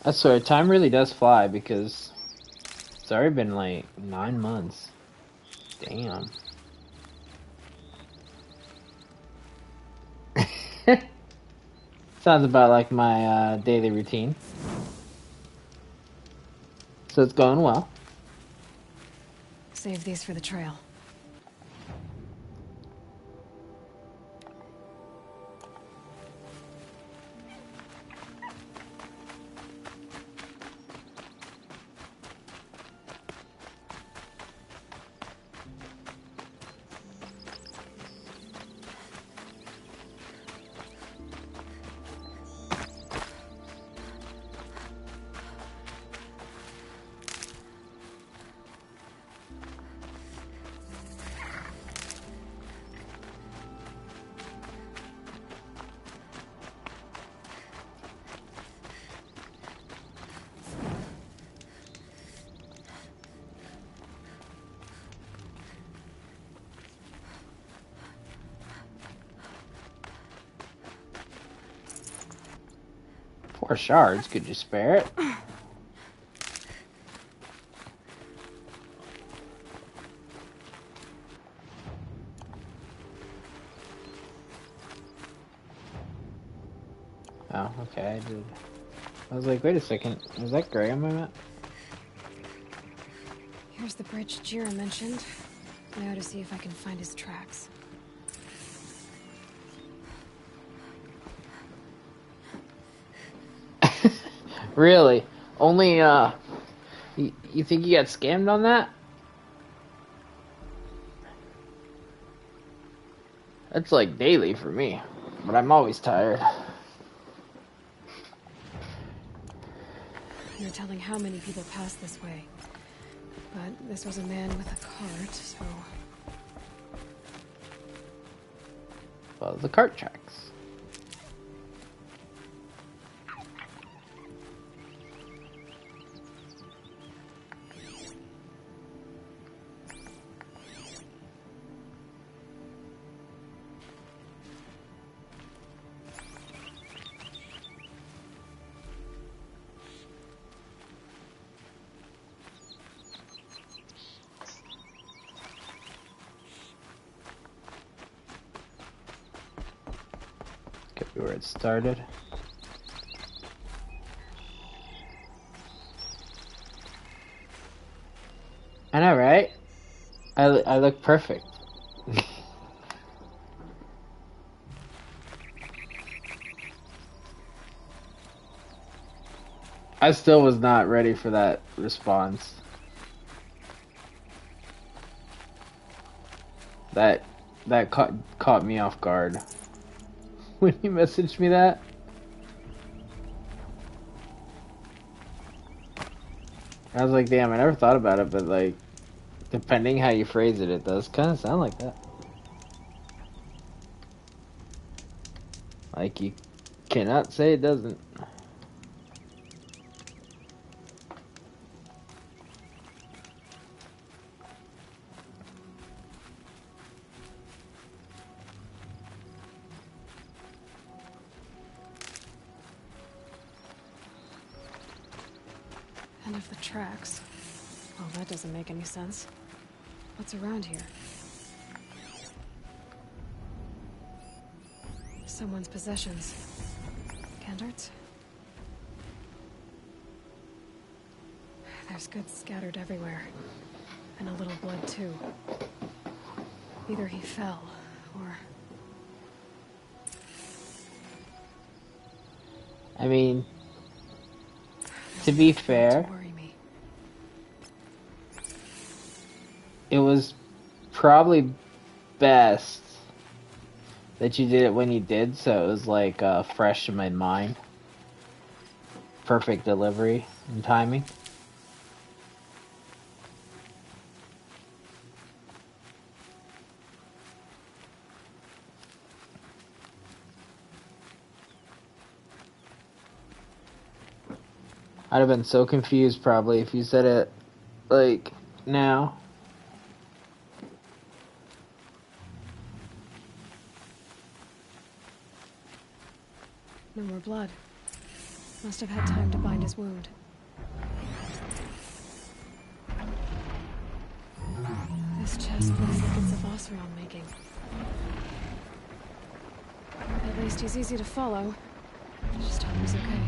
I swear, time really does fly because it's already been like 9 months. Damn. Sounds about like my daily routine. So it's going well. Save these for the trail. Four shards, could you spare it? Oh, okay, I did. I was like, wait a second, is that Gray on my map? Here's the bridge Jira mentioned. Now to see if I can find his tracks. Really? Only, you think you got scammed on that? That's like daily for me, but I'm always tired. No telling how many people pass this way. But this was a man with a cart, so... Well, the cart tracks. Could be where it started. I know, right? I look perfect. I still was not ready for that response. That caught me off guard. When you messaged me that. I was like, damn, I never thought about it, but like, depending how you phrase it, it does kind of sound like that. Like, you cannot say it doesn't. One of the tracks. Well, that doesn't make any sense. What's around here? Someone's possessions. Kendert's? There's goods scattered everywhere. And a little blood, too. Either he fell, or... I mean, to be fair, To worry me. it was probably best that you did it when you did, so it was like fresh in my mind. Perfect delivery and timing. I'd have been so confused probably if you said it like now. No more blood. Must have had time to bind his wound. This chest looks like it's of Osrion making. At least he's easy to follow. Just hope he's okay.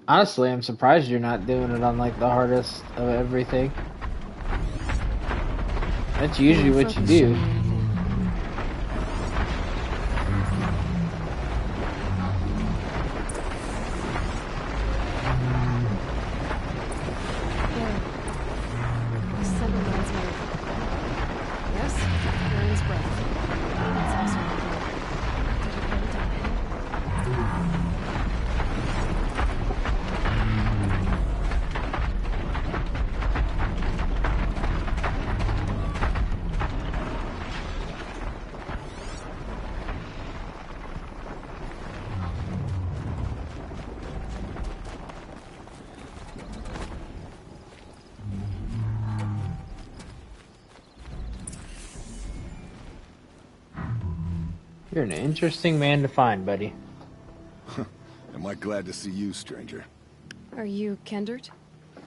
Honestly, I'm surprised you're not doing it on like the hardest of everything. That's usually what you do. You're an interesting man to find, buddy. Am I glad to see you, stranger? Are you Kendert?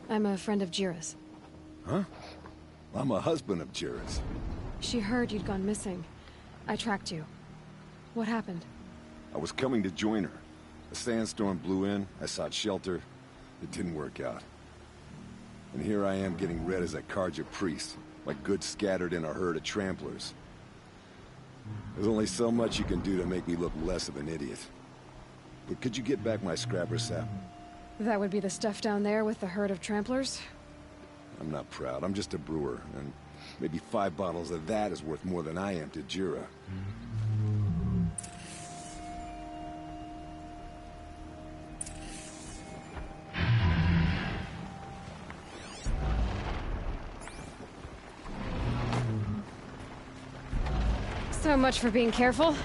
I'm a friend of Jira's. Huh? I'm a husband of Jira's. She heard you'd gone missing. I tracked you. What happened? I was coming to join her. A sandstorm blew in, I sought shelter. It didn't work out. And here I am getting read as a Karja priest, my goods scattered in a herd of tramplers. There's only so much you can do to make me look less of an idiot. But could you get back my scrapper sap? That would be the stuff down there with the herd of tramplers? I'm not proud, I'm just a brewer, and maybe 5 bottles of that is worth more than I am to Jira. So much for being careful.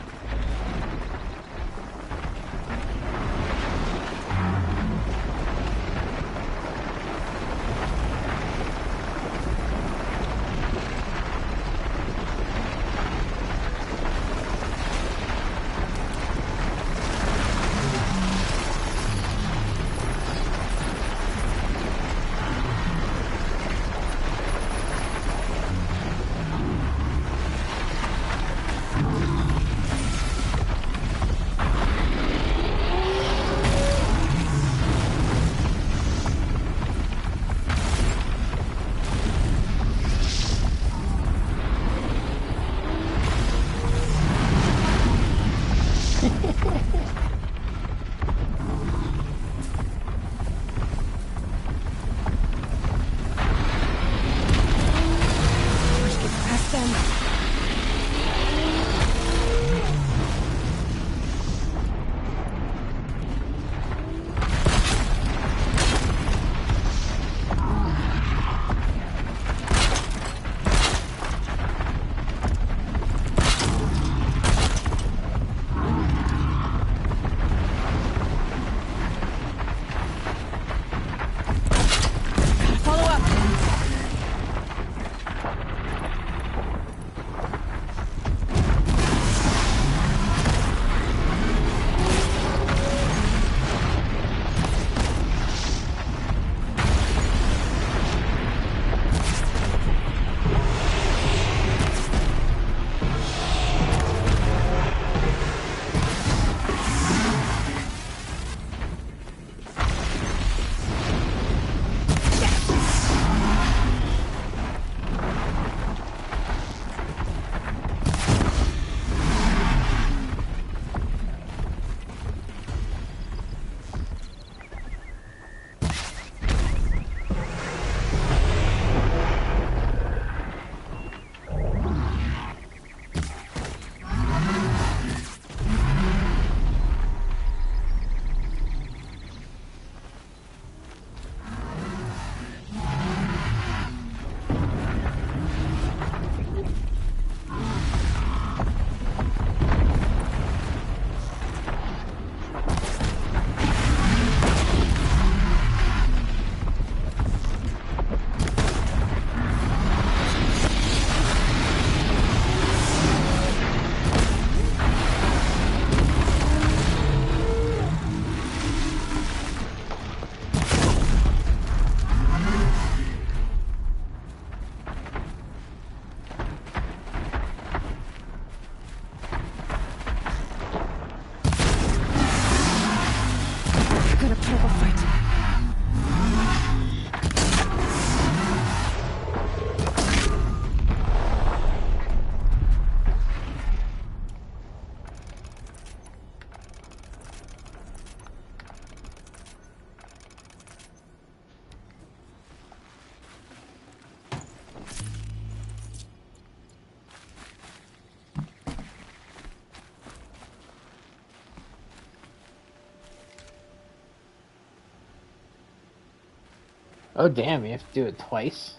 Oh damn, you have to do it twice?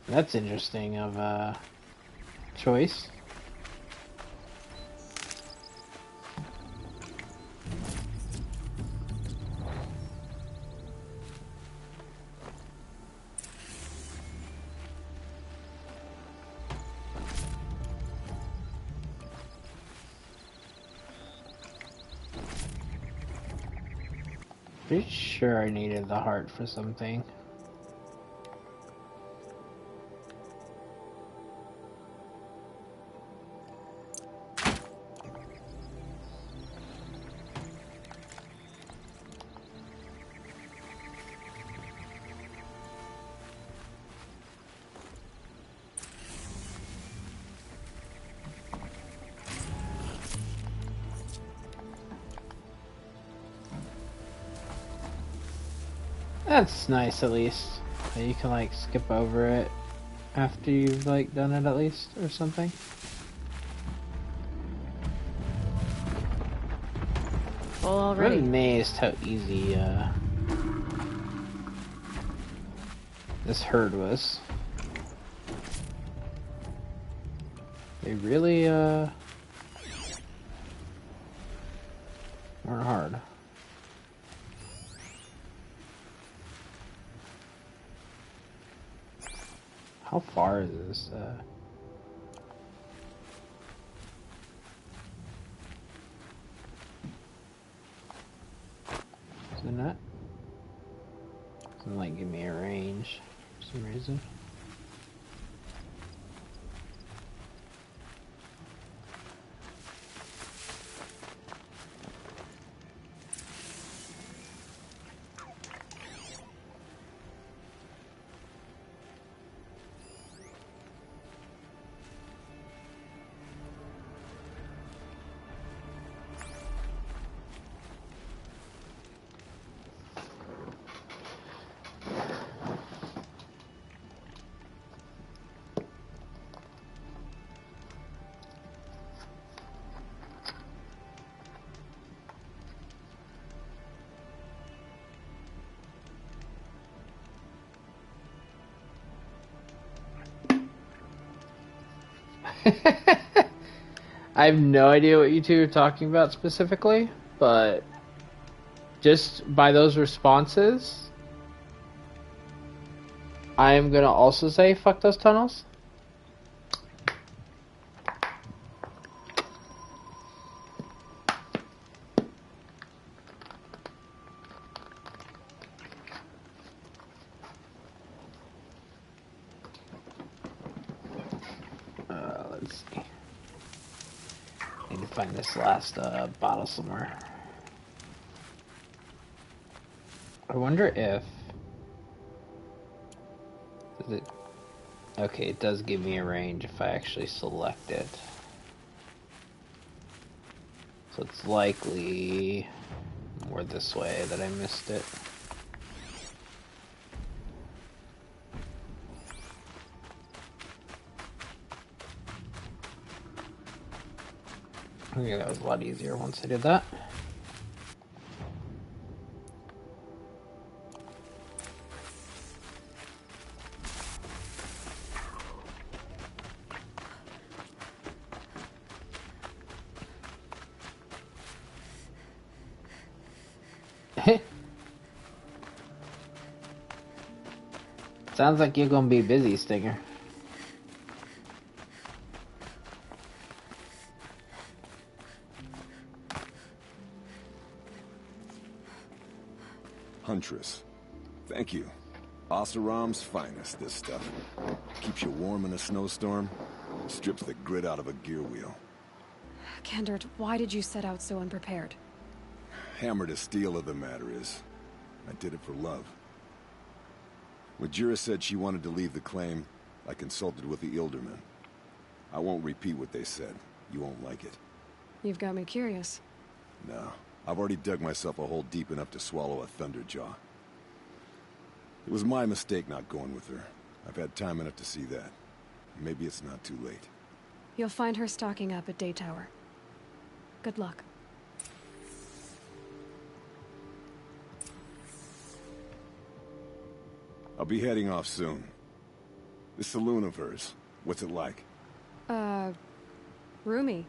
That's interesting of choice. Pretty sure I needed the heart for something. That's nice, at least. That you can, like, skip over it after you've, like, done it, at least, or something. Full already. I'm amazed how easy, this herd was. They really, weren't hard. How far is this? Is it not? Doesn't like give me a range for some reason. I have no idea what you two are talking about specifically, but just by those responses, I am gonna also say fuck those tunnels. Let's see. Need to find this last bottle somewhere. I wonder if... Does it... Okay, it does give me a range if I actually select it. So it's likely more this way that I missed it. Okay, that was a lot easier once I did that. Sounds like you're gonna be busy, Stinger. Huntress. Thank you. Oseram's finest, this stuff. Keeps you warm in a snowstorm, strips the grit out of a gear wheel. Kendert, why did you set out so unprepared? Hammer to steel of the matter is, I did it for love. When Jira said she wanted to leave the claim, I consulted with the Ilderman. I won't repeat what they said. You won't like it. You've got me curious. No, I've already dug myself a hole deep enough to swallow a Thunderjaw. It was my mistake not going with her. I've had time enough to see that. Maybe it's not too late. You'll find her stocking up at Day Tower. Good luck. I'll be heading off soon. This saloon of hers, what's it like? Roomy.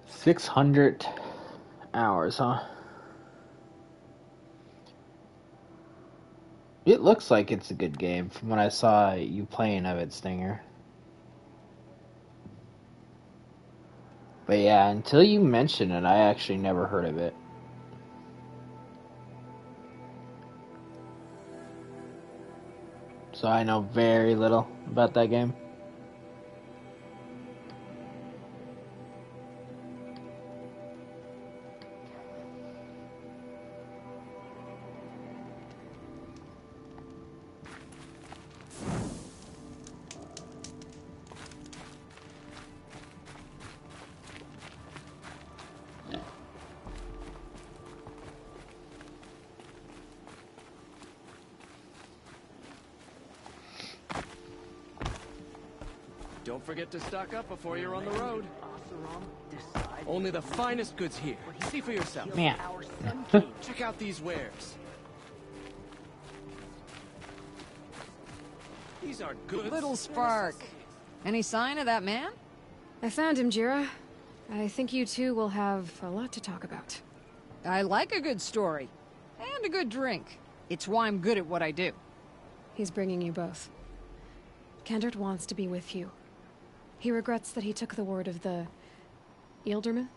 600 hours, huh? It looks like it's a good game from what I saw you playing of it, Stinger. But yeah, until you mention it, I actually never heard of it. So I know very little about that game. Don't forget to stock up before you're on the road. Only the finest goods here. See for yourself. Man. Check out these wares. These are good. Little Spark. Any sign of that man? I found him, Jira. I think you two will have a lot to talk about. I like a good story. And a good drink. It's why I'm good at what I do. He's bringing you both. Kendrick wants to be with you. He regrets that he took the word of the... Ealdorman?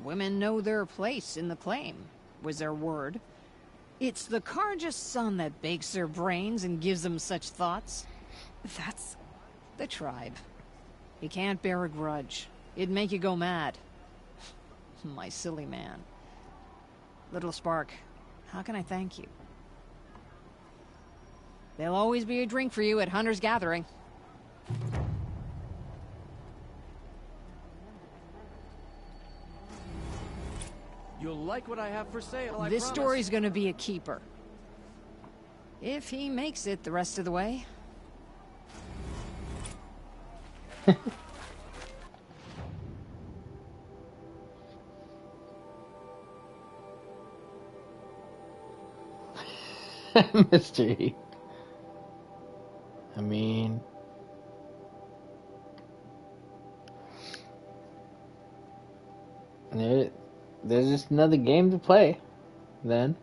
Women know their place in the claim, was their word. It's the Carja's son that bakes their brains and gives them such thoughts. That's... The tribe. You can't bear a grudge. It'd make you go mad. My silly man. Little Spark, how can I thank you? There'll always be a drink for you at Hunter's Gathering. You'll like what I have for sale, I This promise. story's gonna be a keeper. If he makes it the rest of the way. Mystery. I mean... There's just another game to play, then.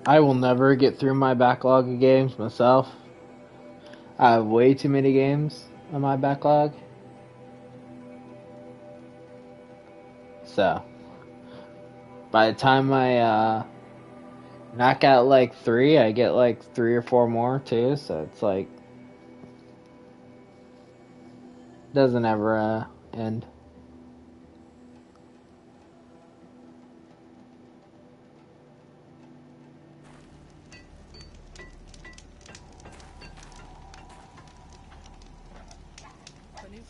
I will never get through my backlog of games myself. I have way too many games on my backlog. So, by the time I knock out like 3, I get like 3 or 4 more too, so it's like, doesn't ever end.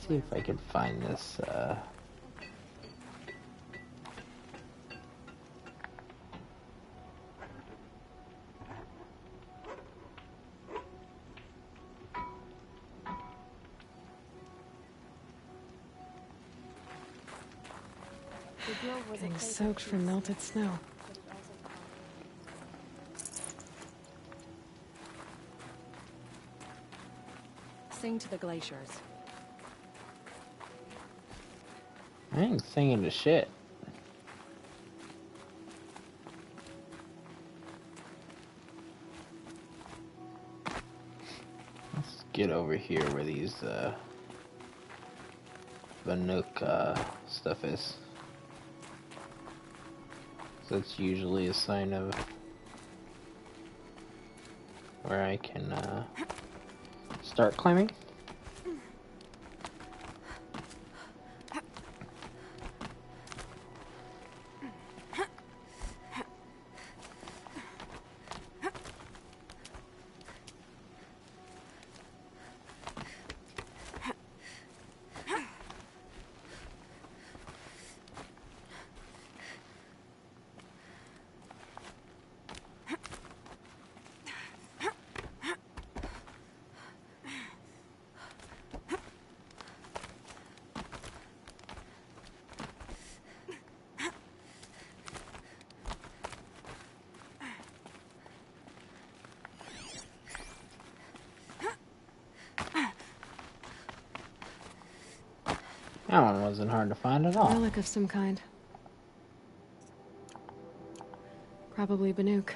See if I can find this, Getting soaked from melted snow. Sing to the glaciers. I ain't singing to shit. Let's get over here where these, Vanook, stuff is. So that's usually a sign of where I can, start climbing. That one wasn't hard to find at A all. relic of some kind. Probably Banuk.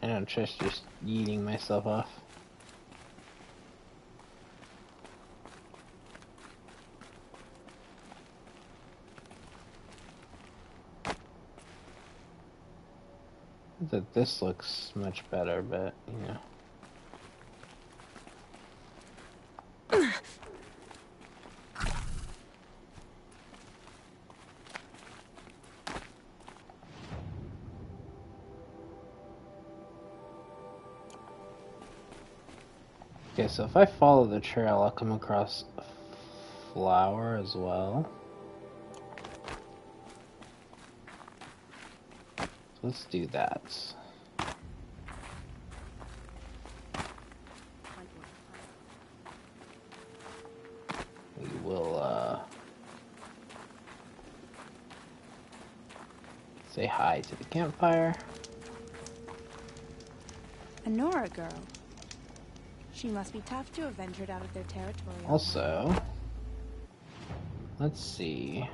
I know Trish just yeeting myself off. That this looks much better, but you know. Okay, so if I follow the trail, I'll come across a flower as well. So let's do that. We will, say hi to the campfire. A Nora girl. She must be tough to have ventured out of their territory. Also, let's see.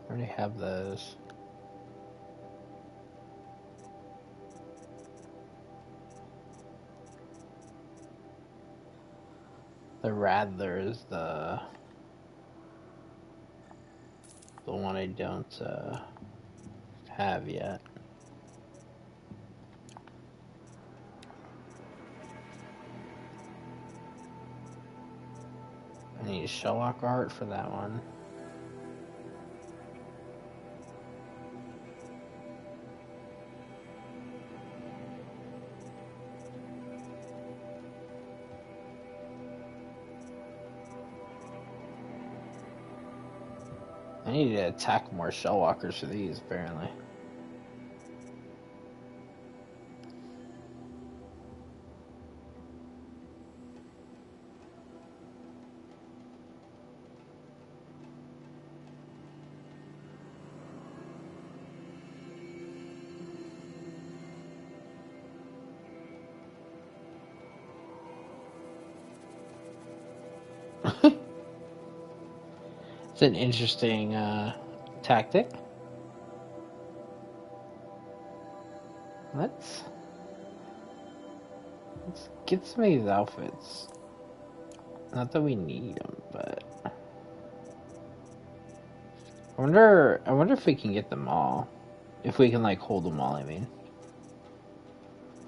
I already have those. The Rattler is the one I don't have yet. I need a Shelllock art for that one. I need to attack more Shellwalkers for these, apparently. It's an interesting tactic. Let's get some of these outfits. Not that we need them, but I wonder if we can get them all. If we can like hold them all, I mean.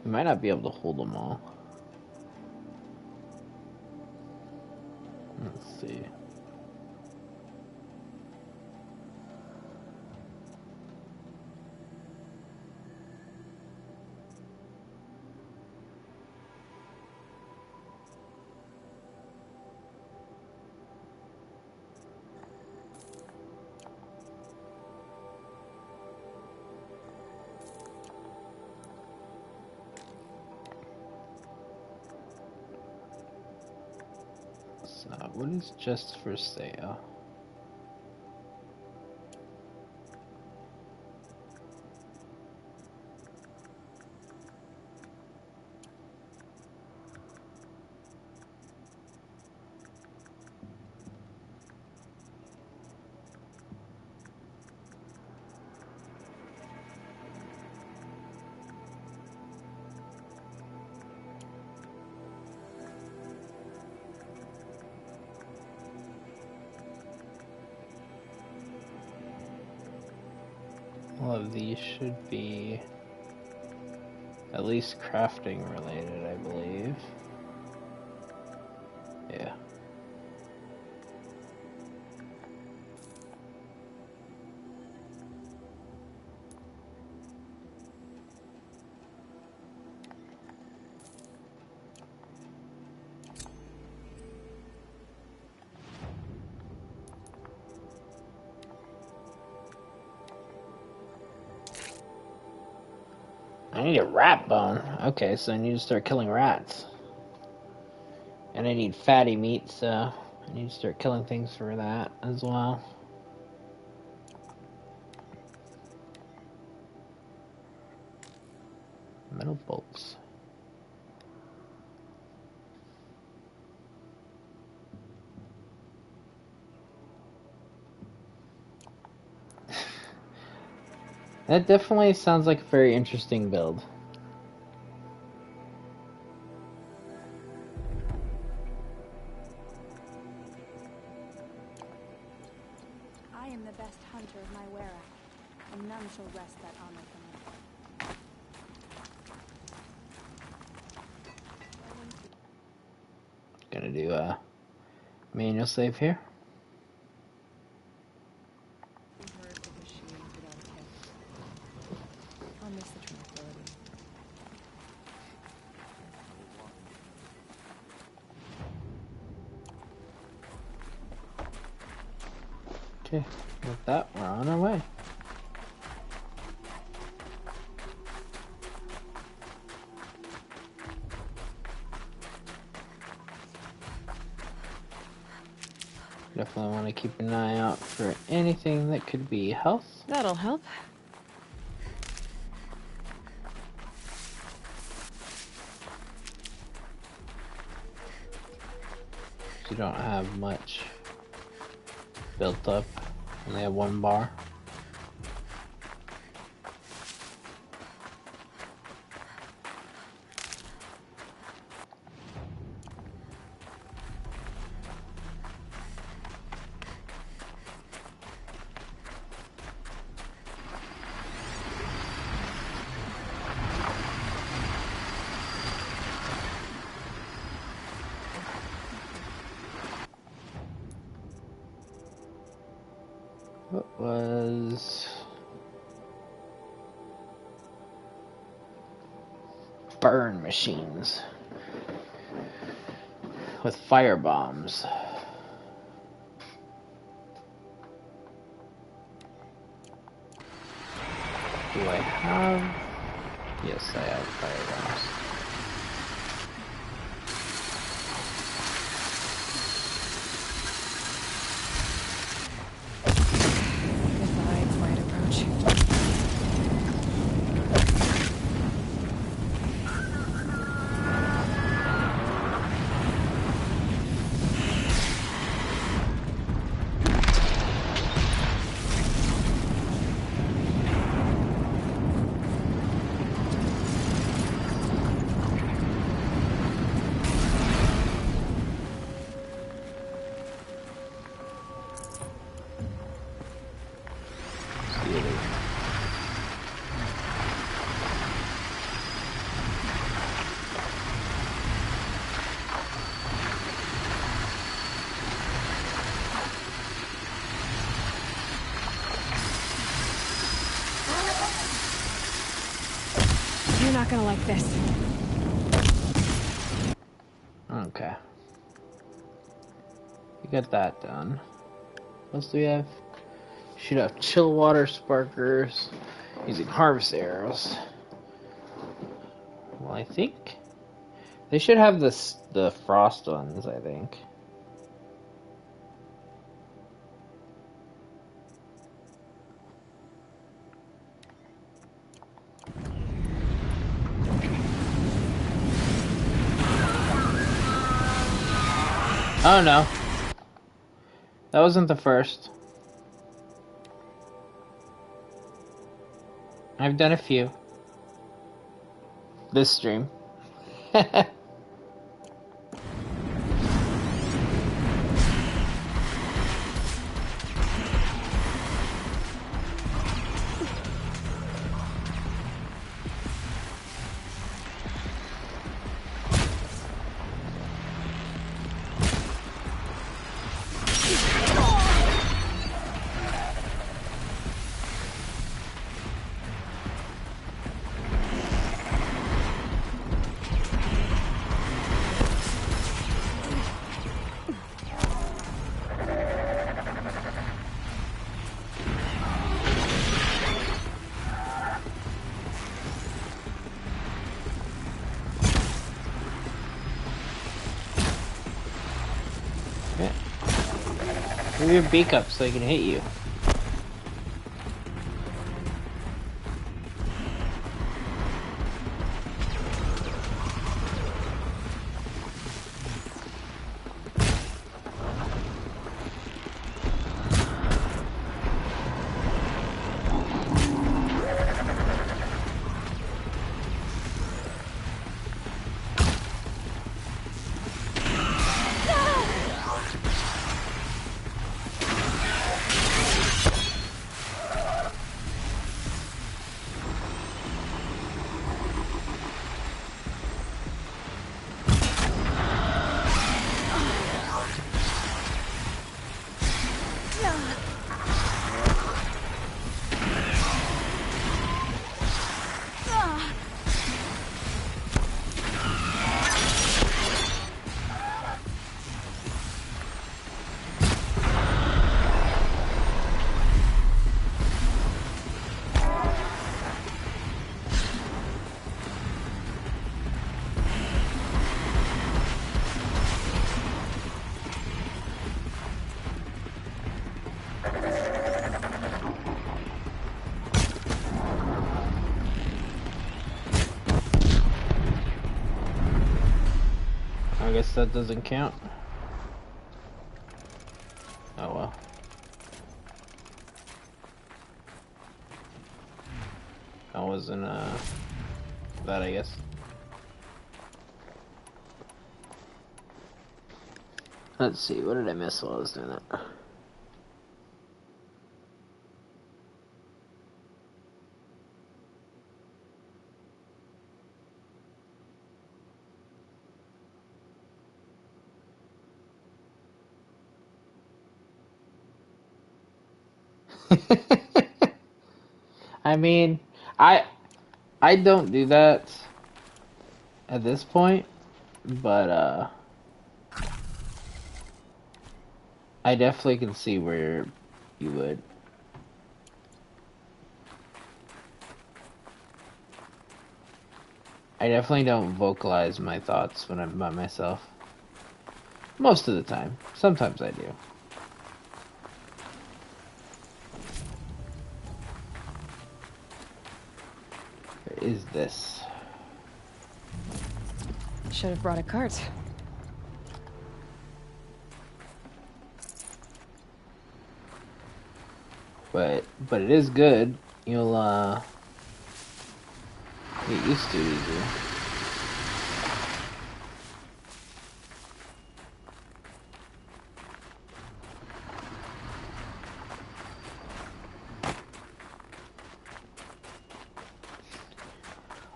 We might not be able to hold them all. Let's see. So, what is just for sale? All of these should be at least crafting related, I believe. Yeah. I need a rat bone. Okay, so I need to start killing rats. And I need fatty meat, so I need to start killing things for that as well. Metal bolts. That definitely sounds like a very interesting build. I am the best hunter of my Wera, and none shall wrest that honor from me. Gonna do a manual save here. I'll miss the tranquility. Okay, with that, we're on our way. Definitely want to keep an eye out for anything that could be health. That'll help. You don't have much built up. Only have one bar. What was burn machines with fire bombs? Do I have? Yes, I have fire bombs. You're not gonna like this. Okay. We got that done. What else do we have? Shoot out chill water sparkers using harvest arrows. Well, I think they should have the frost ones, I think. Oh no. That wasn't the first. I've done a few. This stream. Move your beak up so he can hit you. I guess that doesn't count. Oh well. That wasn't that, I guess. Let's see, what did I miss while I was doing that? I mean, I don't do that at this point, but I definitely can see where you would. I definitely don't vocalize my thoughts when I'm by myself. Most of the time. Sometimes I do. Where is this? Should have brought a cart. But it is good. You'll get used to it easier.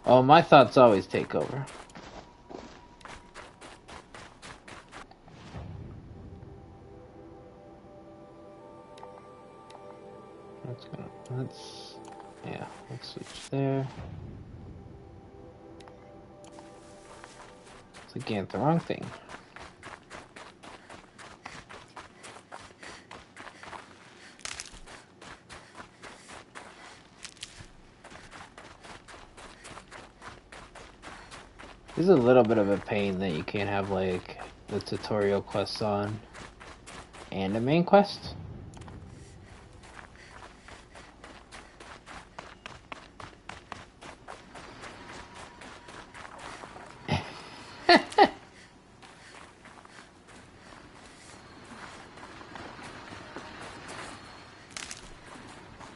Oh, my thoughts always take over. Let's switch there. It's again the wrong thing. This is a little bit of a pain that you can't have like the tutorial quests on and a main quest.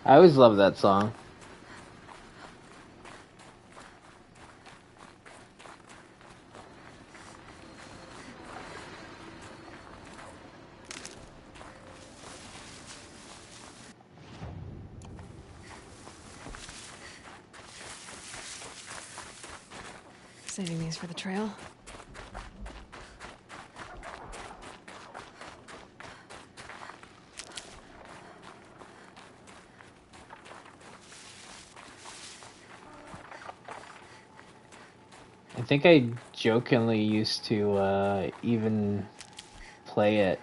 I always love that song. Saving these for the trail. I think I jokingly used to even play it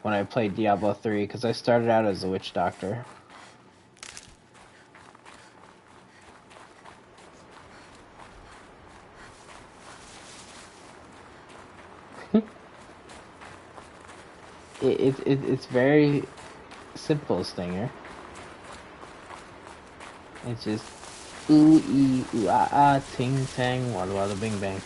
when I played Diablo 3 because I started out as a witch doctor. It's very simple, Stinger. It's just ooh ee ooh ah ah ting tang walla walla bing bang.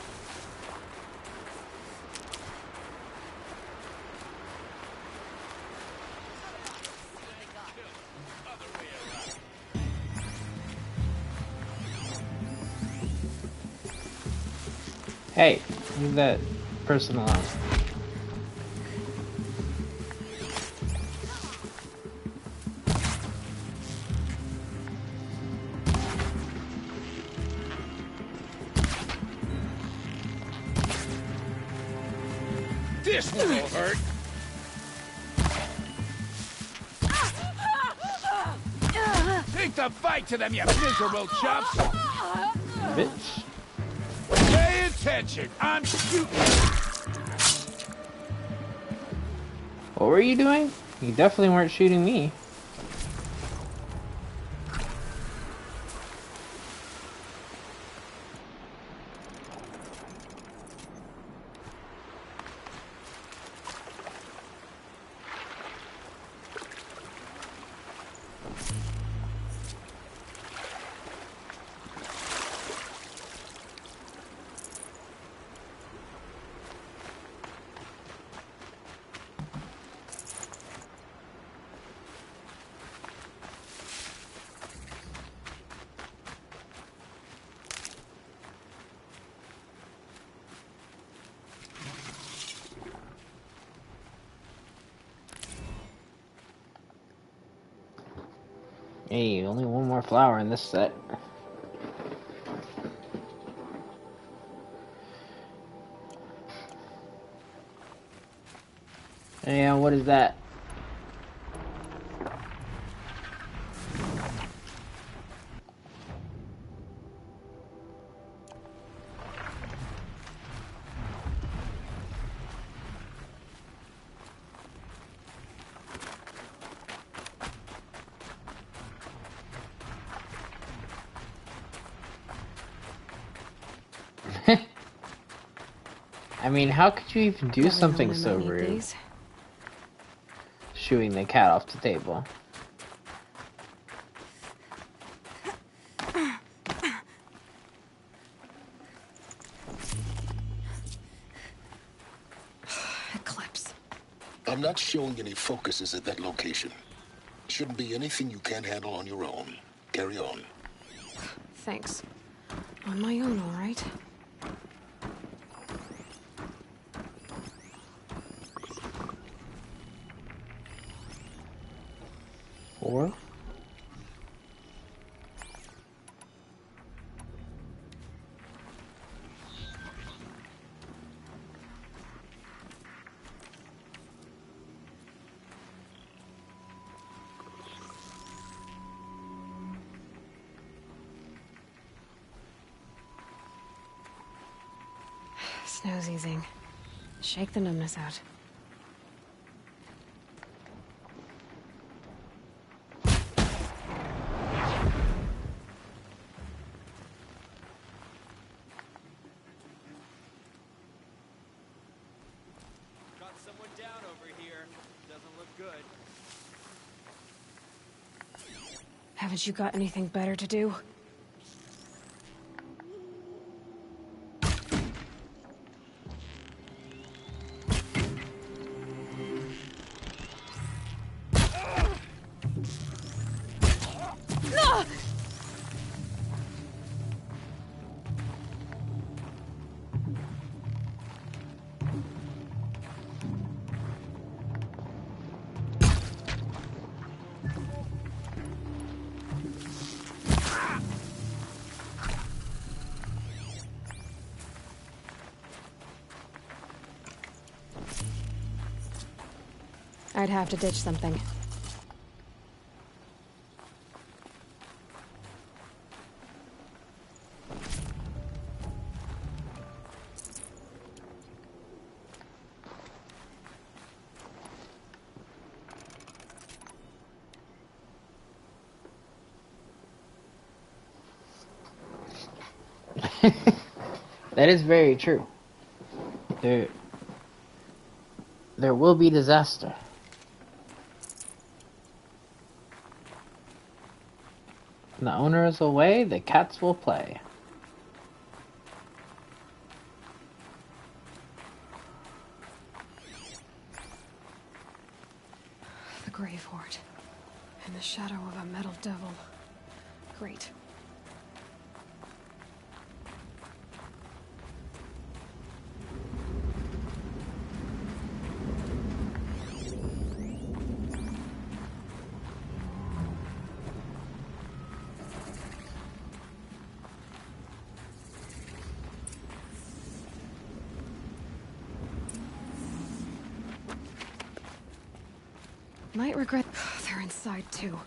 Hey, leave that person alone. This will hurt. Take the fight to them, you miserable chumps. Bitch. Pay attention. I'm shooting. What were you doing? You definitely weren't shooting me. Hey, only one more flower in this set. Hey, what is that? I mean, how could you even do something so rude? Shooing the cat off the table. Eclipse. I'm not showing any focuses at that location. Shouldn't be anything you can't handle on your own. Carry on. Thanks. On my own, all right. Or Snow's easing. Shake the numbness out. Got someone down over here. Doesn't look good. Haven't you got anything better to do? I'd have to ditch something. that is very true. There will be disaster. When the owner is away, the cats will play. The Grave Horde. In the shadow of a metal devil. Great. Might regret they're inside too.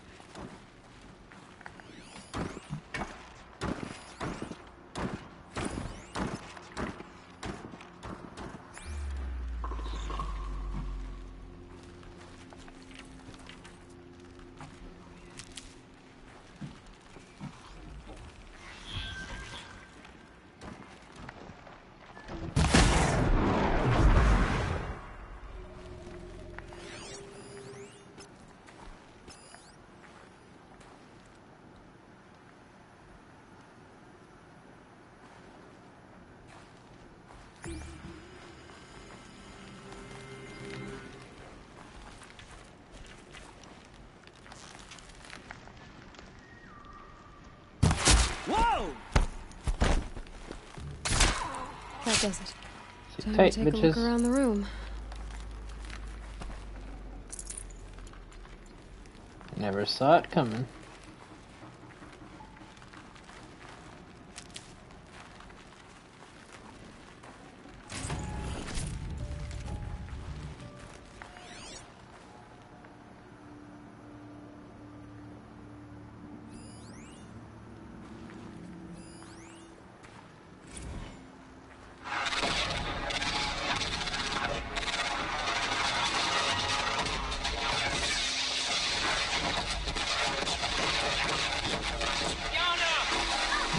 Whoa! That does it. Time Tight, to take a look around the room. Never saw it coming.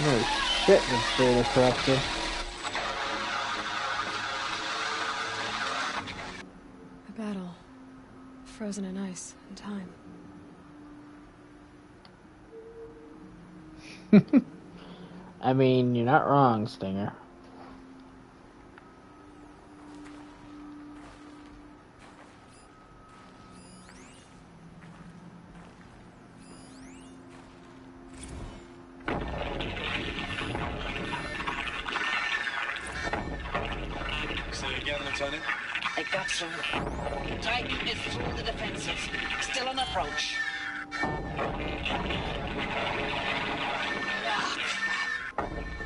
No shit, this data corrupted. A battle. Frozen in ice and time. I mean, you're not wrong, Stinger. Lieutenant? I got some. Titan is through the defenses. Still on approach.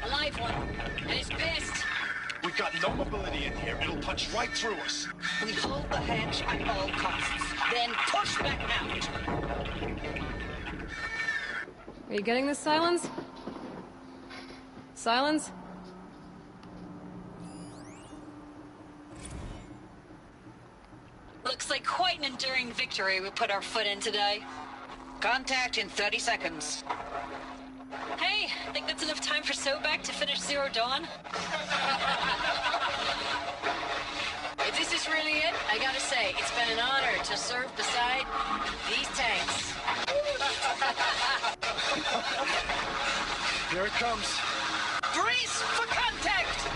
A live one. And he's pissed. We've got no mobility in here. It'll punch right through us. We hold the hedge at all costs. Then push back out. Are you getting this, Sylens? Sylens? Looks like quite an enduring victory we put our foot in today. Contact in 30 seconds. Hey, think that's enough time for Sobek to finish Zero Dawn? If this is really it, I gotta say, it's been an honor to serve beside these tanks. Here it comes. Brace for contact!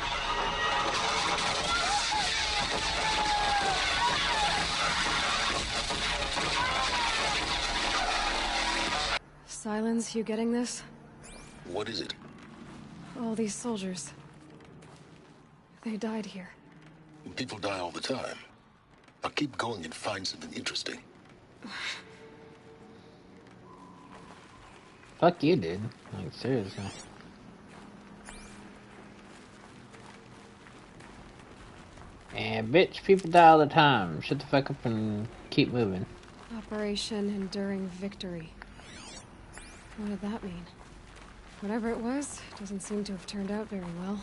Sylens, you getting this? What is it? All these soldiers. They died here. People die all the time. I'll keep going and find something interesting. Fuck you, dude. Like, seriously. And bitch, people die all the time. Shut the fuck up and keep moving. Operation Enduring Victory. What did that mean? Whatever it was, doesn't seem to have turned out very well.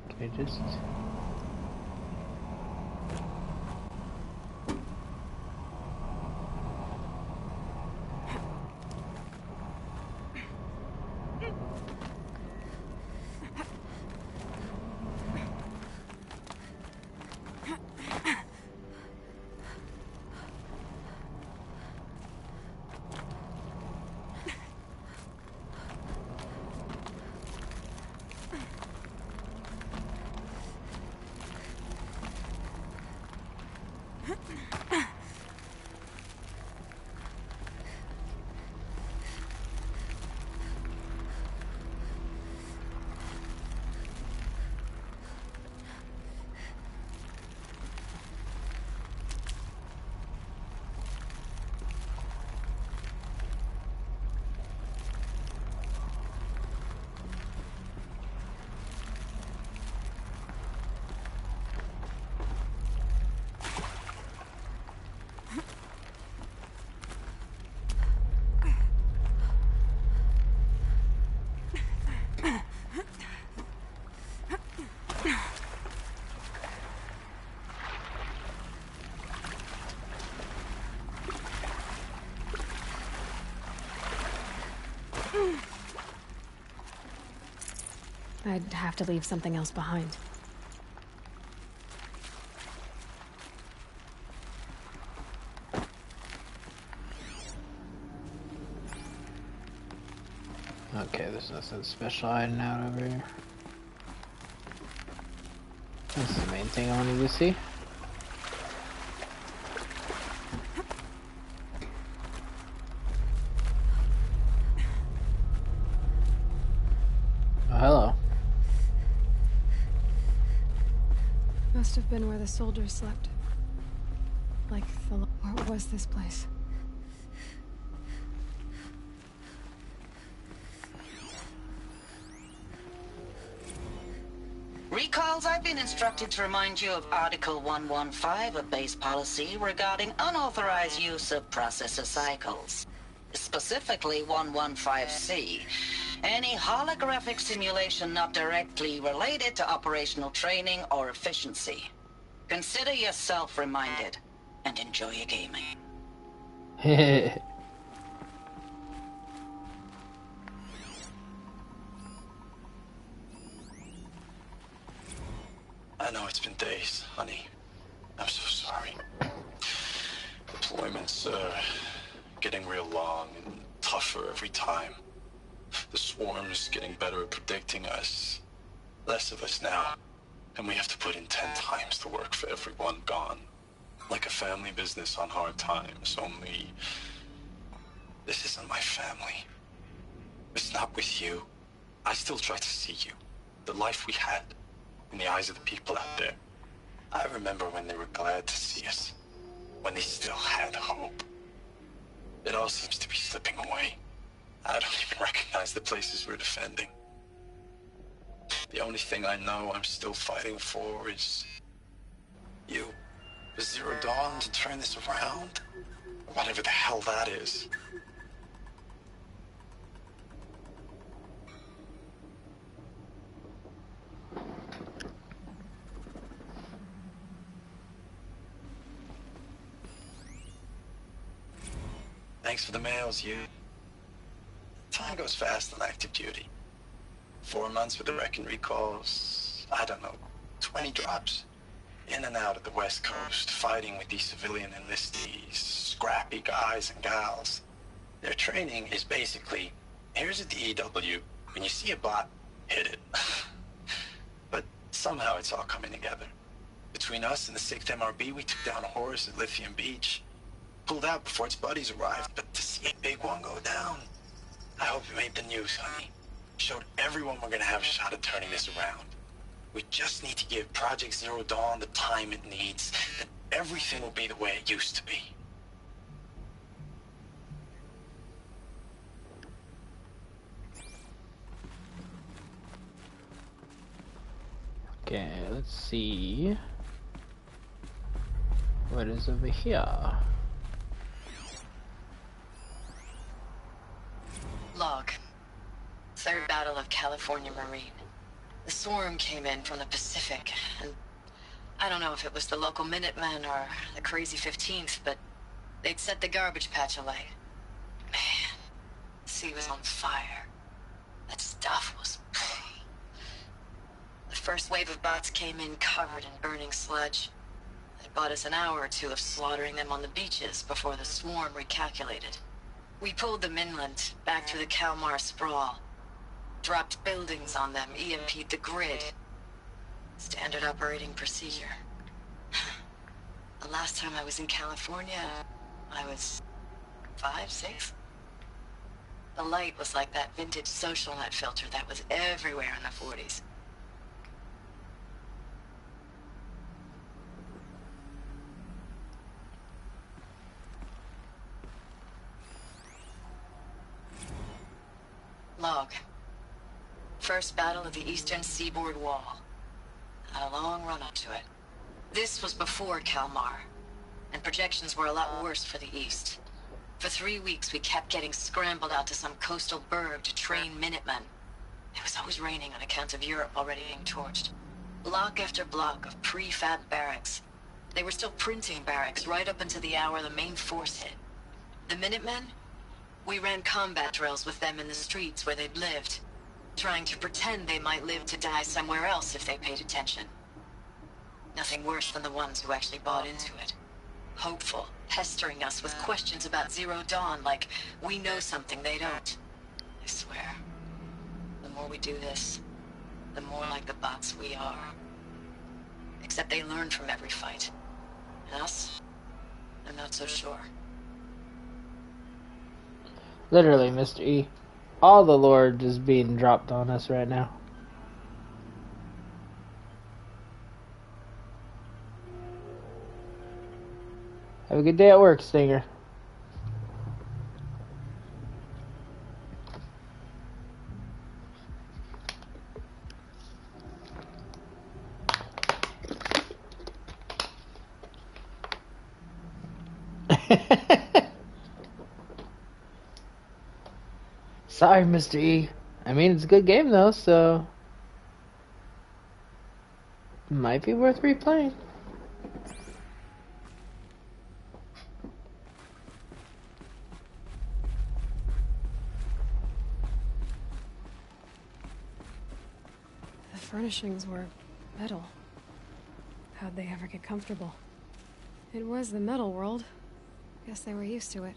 Can I just... I'd have to leave something else behind. Okay, there's nothing special hiding out over here. That's the main thing I wanted to see. Oh, hello. Must have been where the soldiers slept. Like the... What was this place? Recalls, I've been instructed to remind you of Article 115 of base policy regarding unauthorized use of processor cycles. Specifically 115C. Any holographic simulation not directly related to operational training or efficiency. Consider yourself reminded, and enjoy your gaming. I know it's been days, honey. I'm so sorry. Deployments are getting real long and tougher every time. The swarm's getting better at predicting us. Less of us now. And we have to put in 10 times the work for everyone gone. Like a family business on hard times, only... This isn't my family. It's not with you. I still try to see you. The life we had. In the eyes of the people out there. I remember when they were glad to see us. When they still had hope. It all seems to be slipping away. I don't even recognize the places we're defending. The only thing I know I'm still fighting for is... you. The Zero Dawn to turn this around? Whatever the hell that is. Thanks for the mails, you. Time goes fast on active duty. 4 months with the Reckon recalls, I don't know, 20 drops. In and out of the West Coast, fighting with these civilian enlistees, scrappy guys and gals. Their training is basically, here's a DEW, when you see a bot, hit it. But somehow it's all coming together. Between us and the 6th MRB, we took down a horse at Lithium Beach. Pulled out before its buddies arrived, but to see a big one go down, I hope it made the news, honey. Showed everyone we're gonna have a shot at turning this around. We just need to give Project Zero Dawn the time it needs, then everything will be the way it used to be. Okay, let's see. What is over here? Log. Third Battle of California Marine. The swarm came in from the Pacific, and I don't know if it was the local Minutemen or the crazy 15th, but they'd set the garbage patch alight. Man, the sea was on fire. That stuff was... The first wave of bots came in covered in burning sludge. It bought us an hour or two of slaughtering them on the beaches before the swarm recalculated. We pulled them inland, back through the Kalmar sprawl. Dropped buildings on them, EMP'd the grid. Standard operating procedure. The last time I was in California, I was 5, 6? The light was like that vintage social net filter that was everywhere in the 40s. Log. First battle of the eastern seaboard wall. Had a long run up to it. This was before Kalmar, and projections were a lot worse for the east. For 3 weeks we kept getting scrambled out to some coastal burg to train Minutemen. It was always raining on account of Europe already being torched. Block after block of prefab barracks. They were still printing barracks right up until the hour the main force hit. The Minutemen? We ran combat drills with them in the streets where they'd lived, trying to pretend they might live to die somewhere else if they paid attention. Nothing worse than the ones who actually bought into it. Hopeful, pestering us with questions about Zero Dawn like we know something they don't. I swear, the more we do this, the more like the bots we are. Except they learn from every fight. And us? I'm not so sure. Literally, Mr. E. All the lore just being dropped on us right now. Have a good day at work, Stinger. Sorry, Mr. E. I mean, it's a good game, though, so... might be worth replaying. The furnishings were metal. How'd they ever get comfortable? It was the metal world. Guess they were used to it.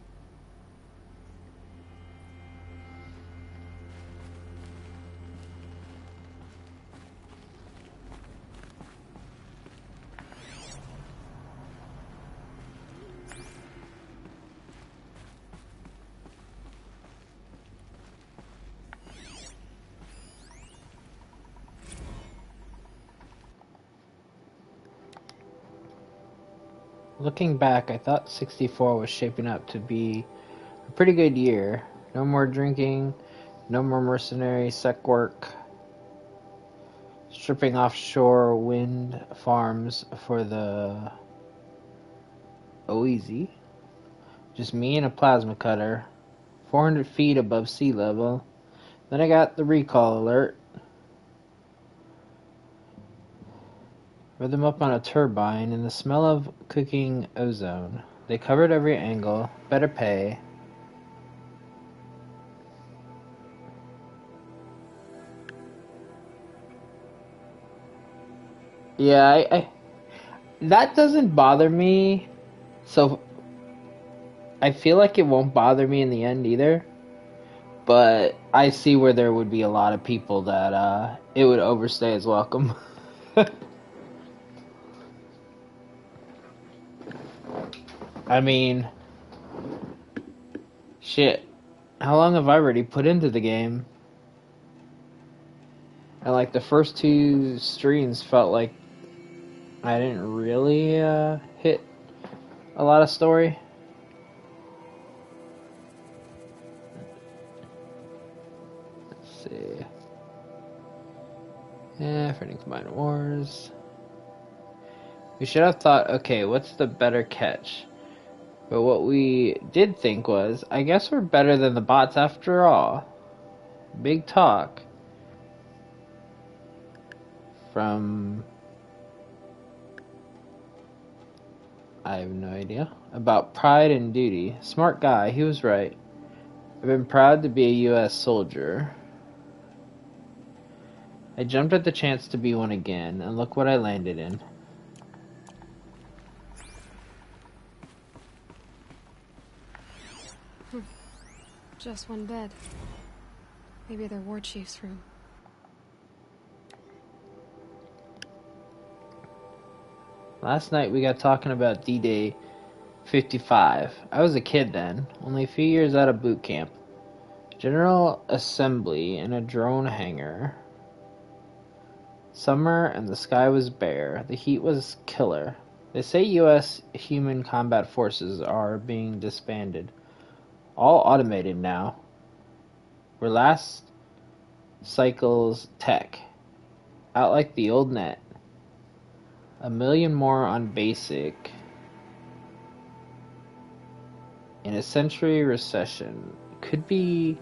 Looking back, I thought 64 was shaping up to be a pretty good year. No more drinking, no more mercenary sec work, stripping offshore wind farms for the OEZ. Just me and a plasma cutter, 400 feet above sea level. Then I got the recall alert. Rhythm up on a turbine and the smell of cooking ozone. They covered every angle. Better pay. Yeah, I that doesn't bother me. So I feel like it won't bother me in the end either. But I see where there would be a lot of people that it would overstay its welcome. I mean, shit. How long have I already put into the game? And like the first two streams felt like I didn't really hit a lot of story. Let's see. Fighting Combined Wars. We should have thought, okay, what's the better catch? But what we did think was, I guess we're better than the bots after all. Big talk. From... I have no idea. About pride and duty. Smart guy, he was right. I've been proud to be a U.S. soldier. I jumped at the chance to be one again, and look what I landed in. Just one bed. Maybe their war chief's room. Last night we got talking about D-Day 55. I was a kid then, only a few years out of boot camp. General Assembly in a drone hangar. Summer and the sky was bare. The heat was killer. They say U.S. human combat forces are being disbanded. All automated now. We're last cycle's tech. Out like the old net. 1 million more on basic. In a century recession. Could be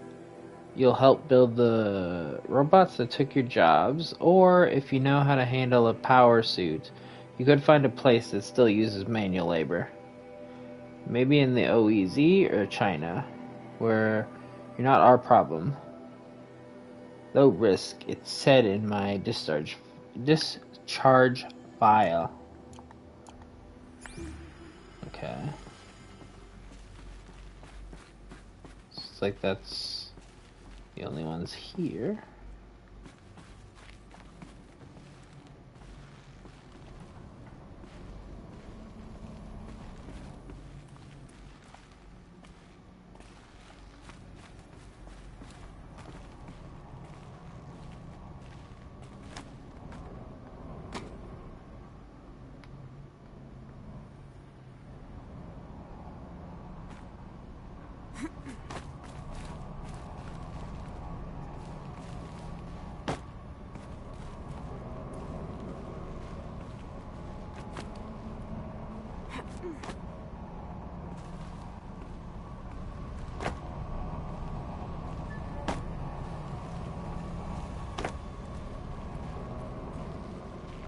you'll help build the robots that took your jobs, or if you know how to handle a power suit, you could find a place that still uses manual labor. Maybe in the OEZ or China, where you're not our problem. Low risk, it's said in my discharge file. Okay. Looks like that's the only ones here.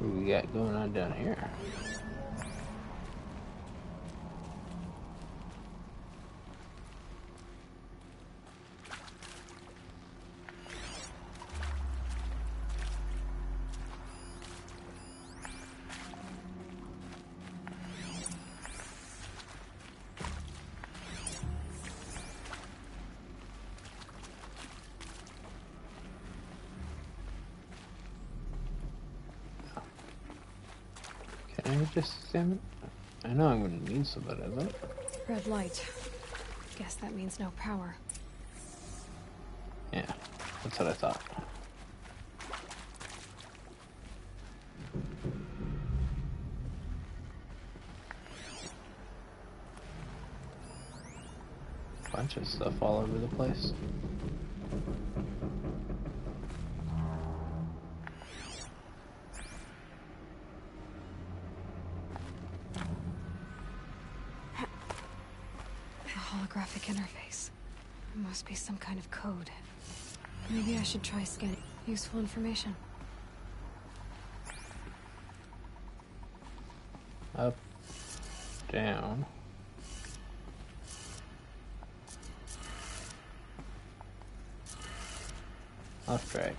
What do we got going on down here? Can I just examine? I know I'm gonna need somebody, though. Red light. Guess that means no power. Yeah, that's what I thought. Bunch of stuff all over the place. Holographic interface. It must be some kind of code. Maybe I should try scanning. Useful information. Up, down. Left, right.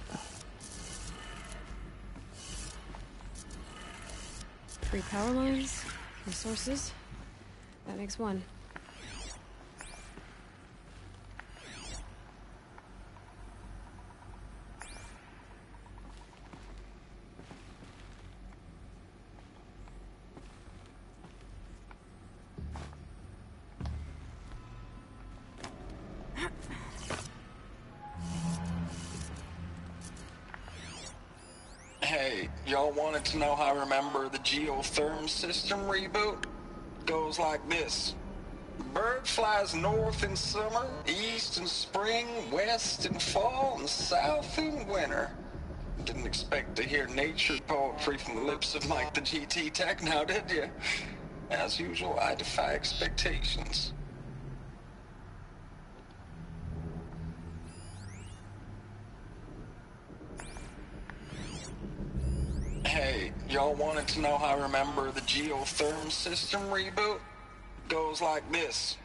3 power lines, resources. That makes 1. Hey, y'all wanted to know how I remember the geotherm system reboot? Goes like this. Bird flies north in summer, east in spring, west in fall, and south in winter. Didn't expect to hear nature poetry from the lips of Mike the GT Tech now, did you? As usual, I defy expectations. Hey, y'all wanted to know how I remember the geotherm system reboot? Goes like this.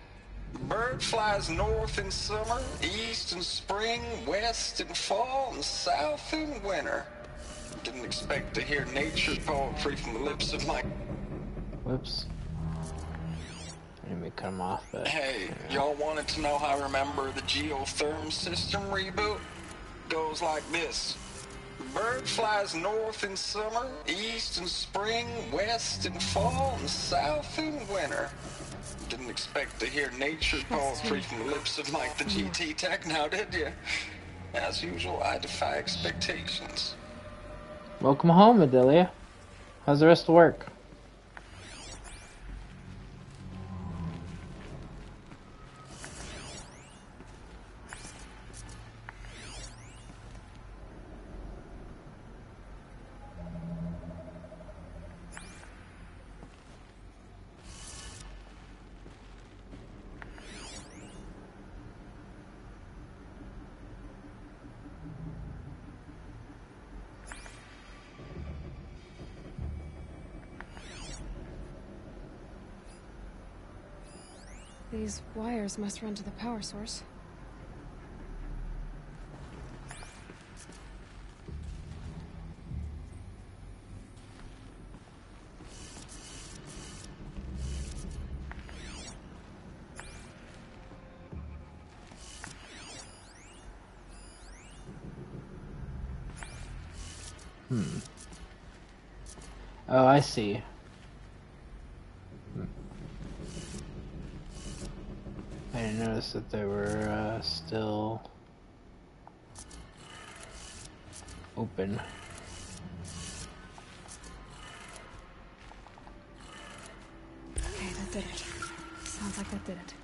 Bird flies north in summer, east in spring, west in fall, and south in winter. Didn't expect to hear nature poetry from the lips of my... Whoops. Let me cut him off. But hey, y'all wanted to know how I remember the geotherm system reboot? Goes like this. Bird flies north in summer, east in spring, west in fall, and south in winter. Didn't expect to hear nature poetry from the lips of Mike the GT Tech now, did you? As usual, I defy expectations. Welcome home, Adelia. How's the rest of the work? These wires must run to the power source. Oh, I see. I didn't notice that they were still open. Okay, that did it. Sounds like that did it.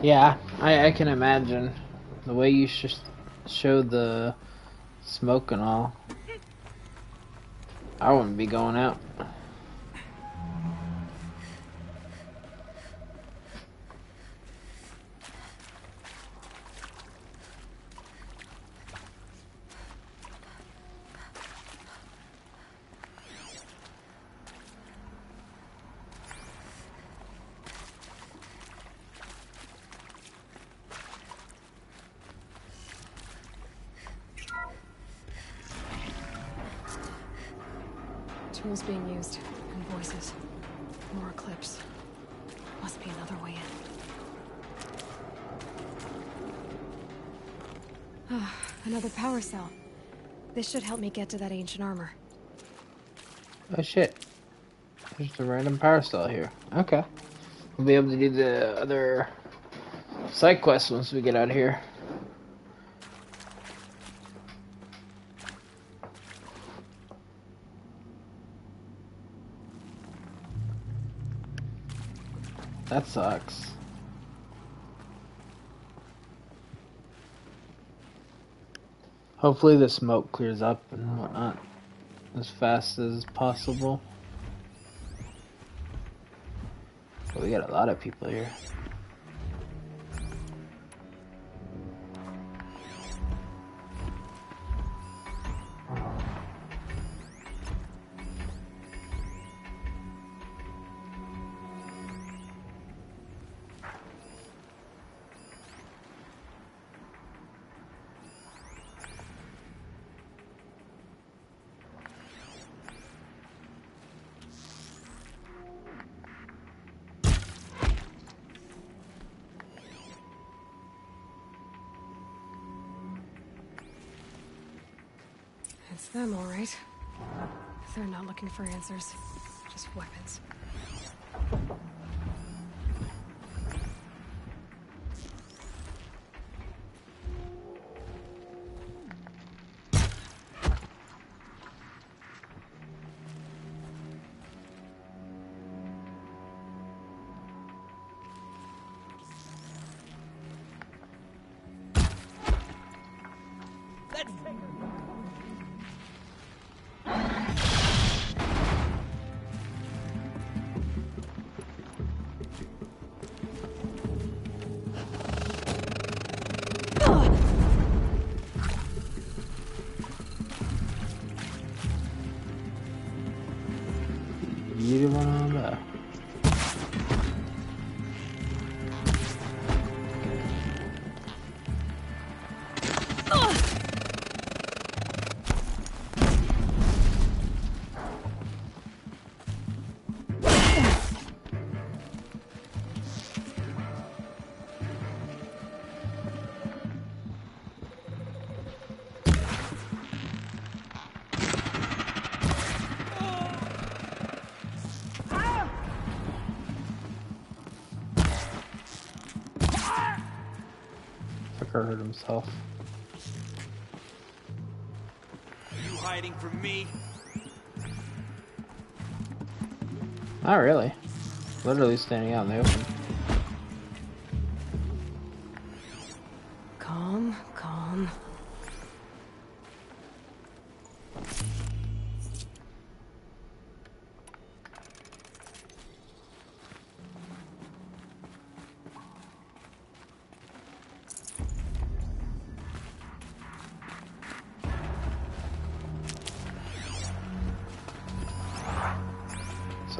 Yeah, I can imagine the way you showed the smoke and all. I wouldn't be going out. Tools being used, and voices. More clips. Must be another way in. Another power cell. This should help me get to that ancient armor. Oh shit. There's a random power cell here. Okay. We'll be able to do the other side quests once we get out of here. That sucks. Hopefully the smoke clears up and whatnot as fast as possible. But we got a lot of people here. It's them, all right. They're not looking for answers, just weapons. You want on that? Hurt himself. You hiding from me? Not really. Literally standing out in the open. Calm, calm.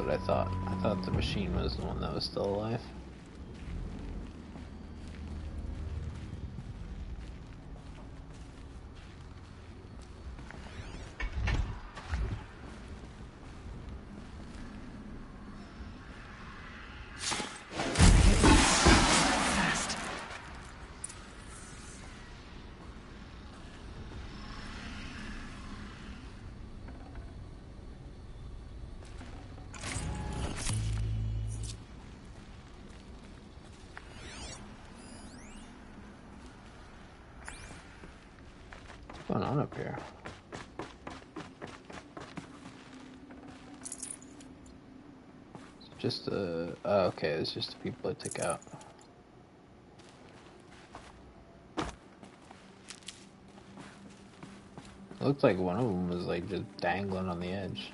what I thought. I thought the machine was the one that was still alive. What's going on up here? It's just oh, okay, it's just the people I took out. It looked like one of them was like just dangling on the edge.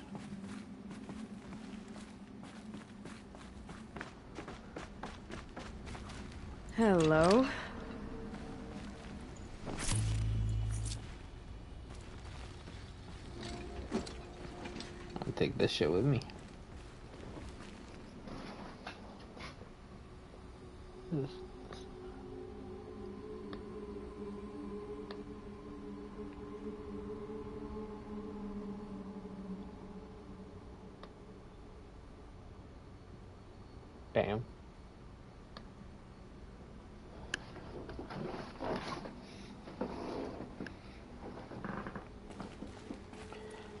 Hello. I'll take this shit with me. Bam.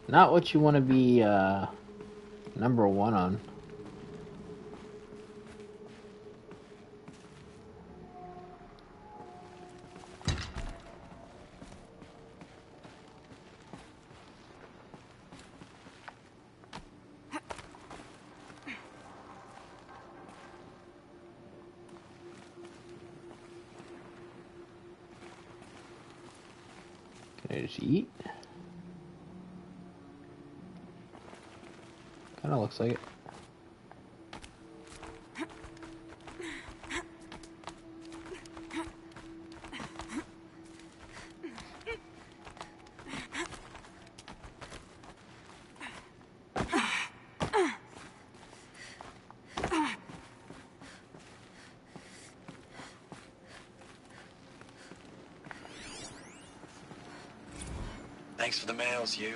Not what you want to be number one on. Can I just eat? Kinda looks like it. Thanks for the mails, you.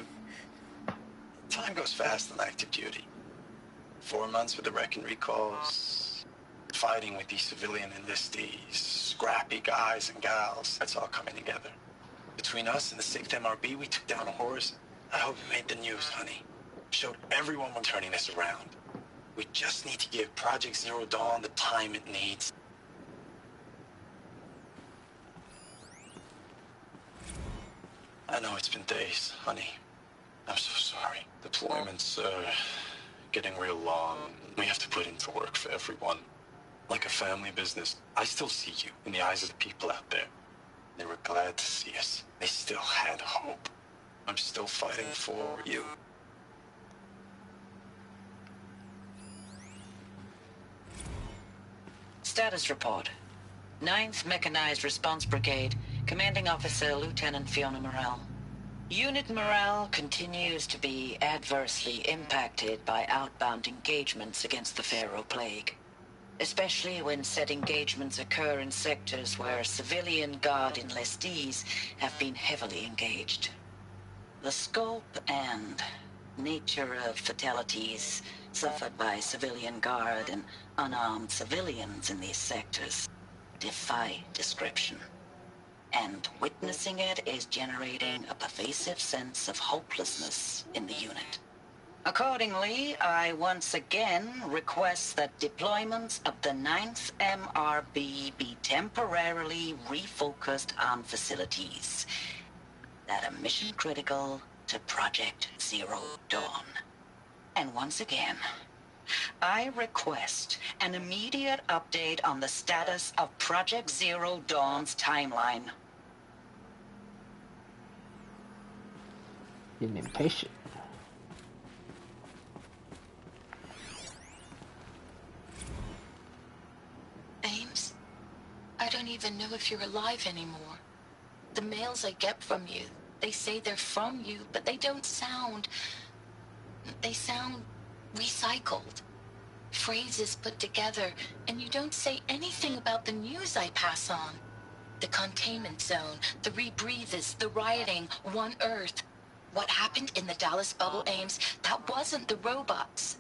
Time goes fast on active duty. 4 months with the wreck and recalls, fighting with these civilian enlistees, scrappy guys and gals. That's all coming together. Between us and the 6th MRB, we took down a horse. I hope it made the news, honey. Showed everyone we're turning this around. We just need to give Project Zero Dawn the time it needs. I know it's been days, honey. I'm so sorry. Deployments are getting real long. We have to put into work for everyone. Like a family business. I still see you in the eyes of the people out there. They were glad to see us. They still had hope. I'm still fighting for you. Status report. 9th Mechanized Response Brigade, Commanding Officer Lieutenant Fiona Morrell. Unit morale continues to be adversely impacted by outbound engagements against the Pharaoh Plague, especially when said engagements occur in sectors where civilian guard enlistees have been heavily engaged. The scope and nature of fatalities suffered by civilian guard and unarmed civilians in these sectors defy description. And witnessing it is generating a pervasive sense of hopelessness in the unit. Accordingly, I once again request that deployments of the 9th MRB be temporarily refocused on facilities that are mission critical to Project Zero Dawn. And once again, I request an immediate update on the status of Project Zero Dawn's timeline. Getting impatient. Ames, I don't even know if you're alive anymore. The mails I get from you, they say they're from you, but they don't sound... They sound Recycled. Phrases put together, and you don't say anything about the news I pass on. The containment zone, the rebreathers, the rioting, one Earth. What happened in the Dallas bubble, Ames, that wasn't the robots.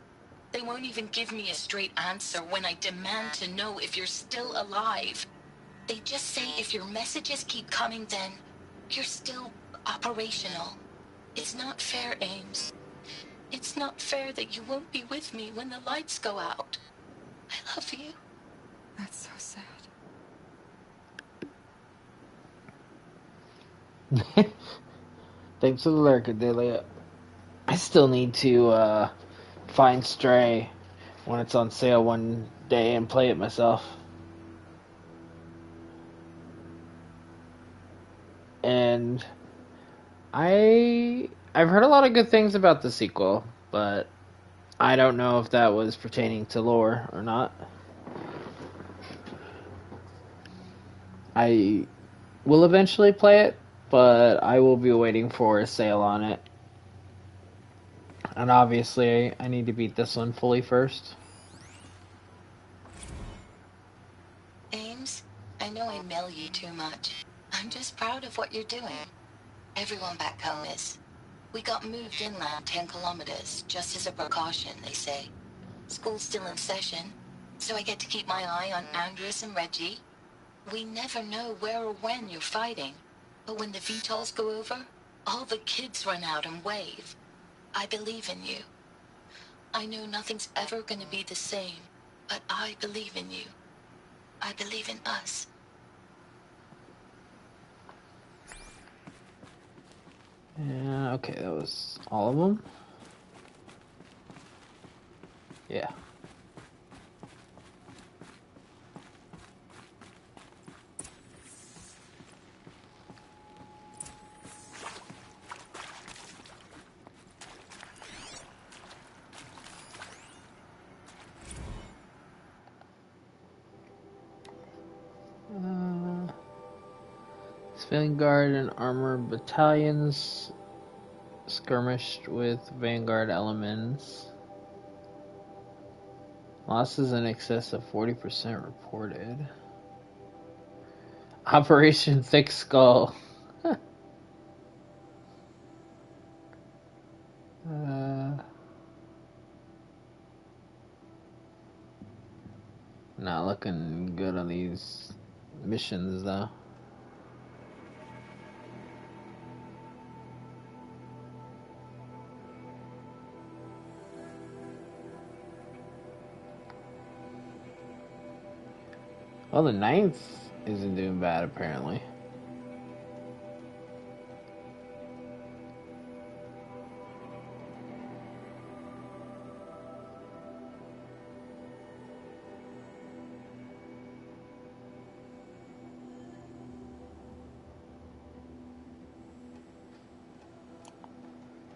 They won't even give me a straight answer when I demand to know if you're still alive. They just say if your messages keep coming, then you're still operational. It's not fair, Ames. It's not fair that you won't be with me when the lights go out. I love you. That's so sad. Thanks for the lurk, Adelia. I still need to find Stray when it's on sale one day and play it myself. And I've heard a lot of good things about the sequel, but I don't know if that was pertaining to lore or not. I will eventually play it, but I will be waiting for a sale on it. And obviously, I need to beat this one fully first. Ames, I know I mail you too much. I'm just proud of what you're doing. Everyone back home is. We got moved inland 10 kilometers, just as a precaution, they say. School's still in session, so I get to keep my eye on Andres and Reggie. We never know where or when you're fighting, but when the VTOLs go over, all the kids run out and wave. I believe in you. I know nothing's ever gonna be the same, but I believe in you. I believe in us. Yeah, okay, that was all of them? Yeah. Vanguard and armored battalions skirmished with Vanguard elements. Losses in excess of 40% reported. Operation Thick Skull. Not looking good on these missions though. Well, the 9th isn't doing bad, apparently.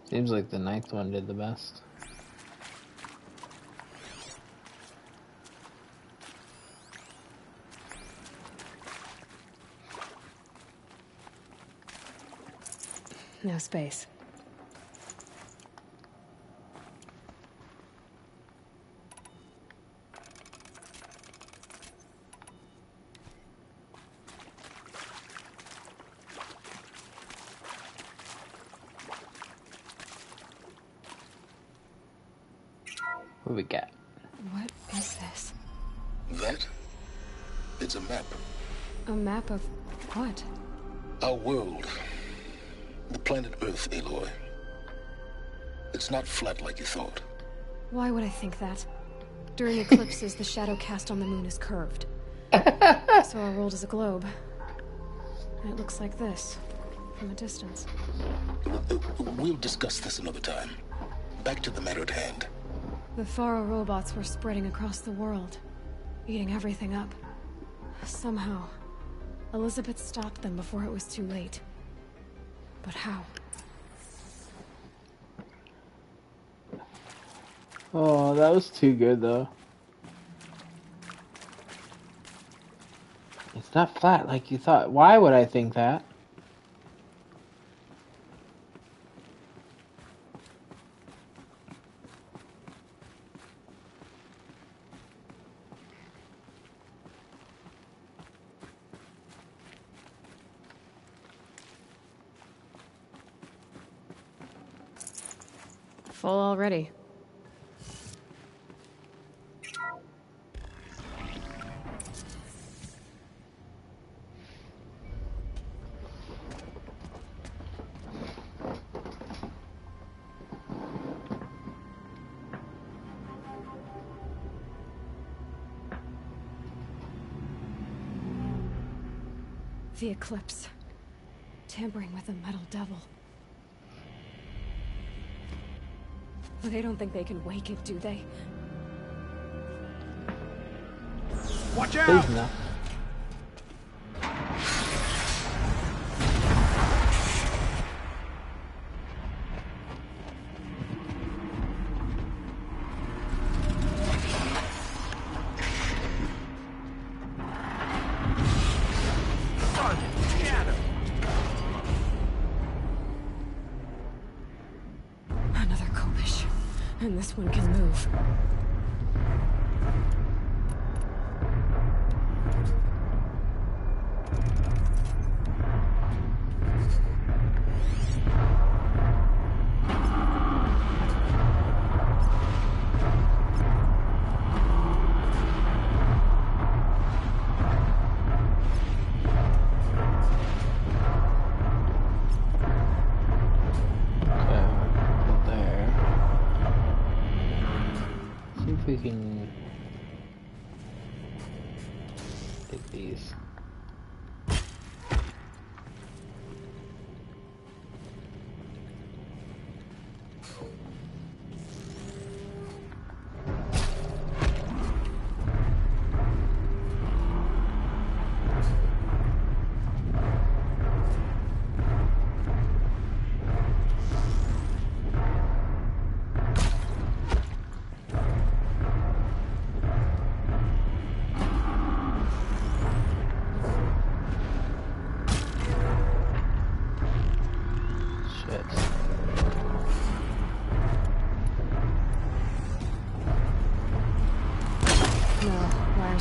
Seems like the 9th one did the best. No space. What we got? What is this? That? It's a map. A map of what? Our world. The planet Earth, Aloy. It's not flat like you thought. Why would I think that? During eclipses, the shadow cast on the moon is curved. So our world is a globe. And it looks like this, from a distance. We'll discuss this another time. Back to the matter at hand. The Faro robots were spreading across the world, eating everything up. Somehow, Elizabeth stopped them before it was too late. But how? Oh, that was too good, though. It's not flat like you thought. Why would I think that? Full already. The eclipse. Tampering with the metal devil. But they don't think they can wake it, do they? Watch out! Please no. Another Kobish. And this one can move. We can get these.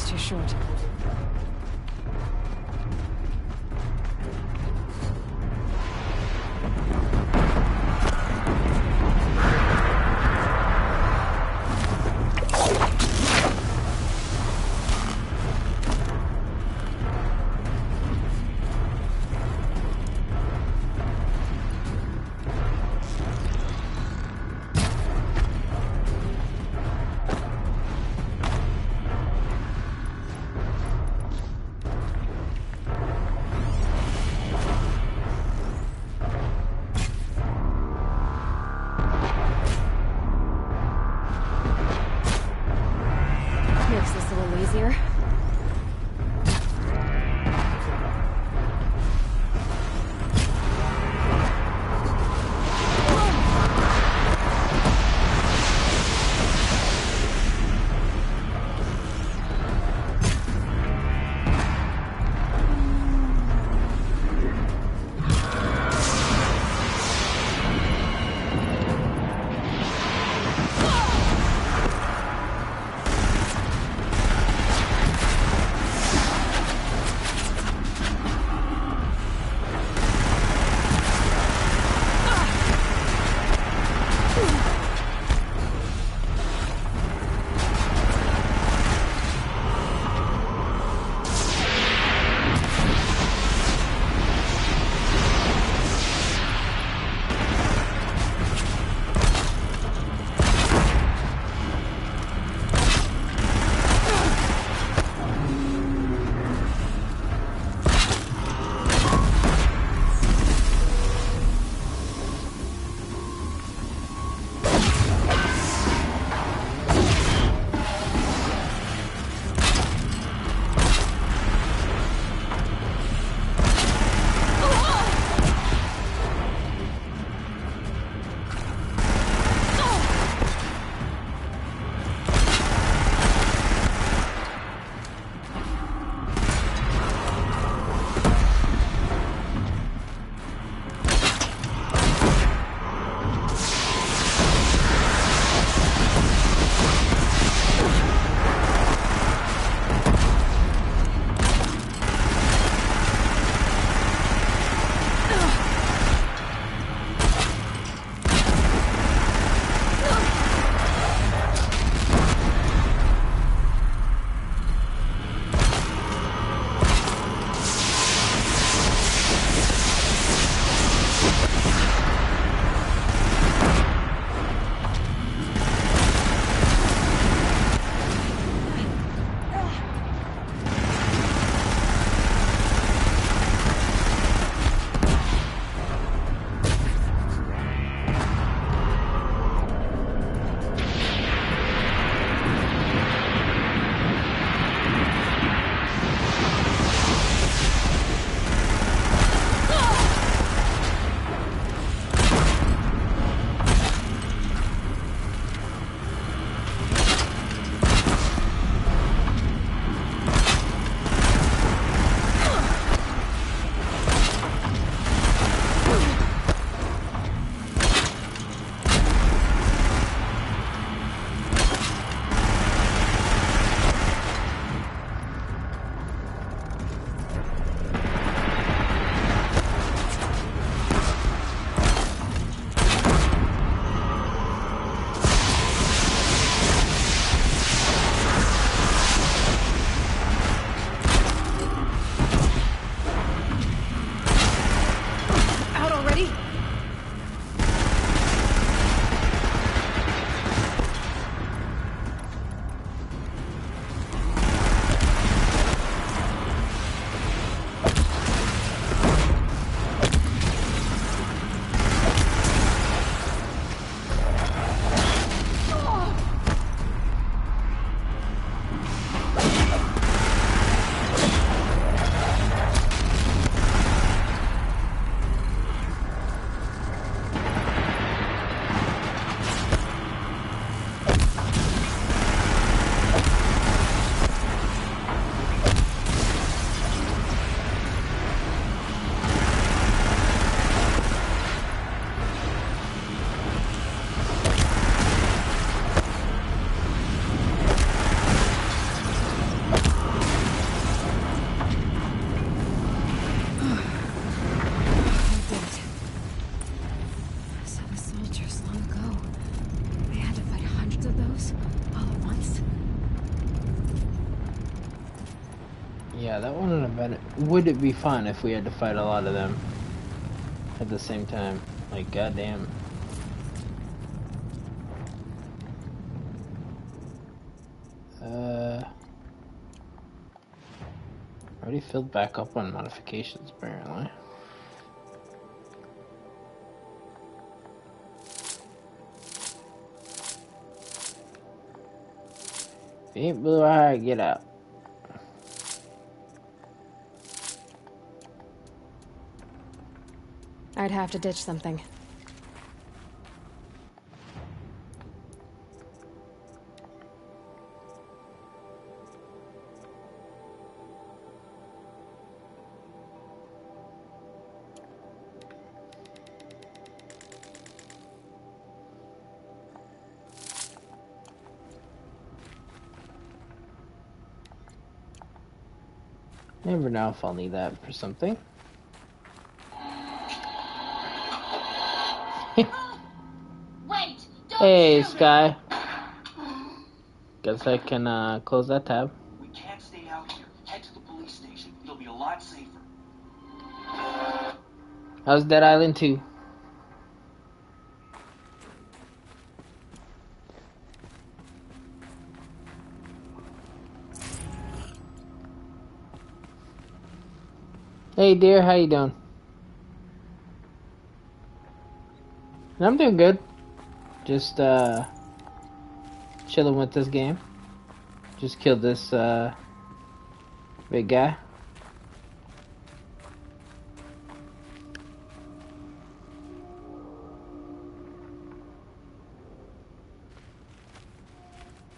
Too short. that wouldn't have been... Would it be fun if we had to fight a lot of them at the same time? Like, goddamn. Already filled back up on modifications, apparently. If you ain't blue eye, get out. I'd have to ditch something. Never know if I'll need that for something. Wait! Hey, Sky. Guess I can close that tab. We can't stay out here. Head to the police station. It'll be a lot safer. How's Dead Island 2? Hey dear, how you doing? I'm doing good. Just chilling with this game. Just killed this big guy.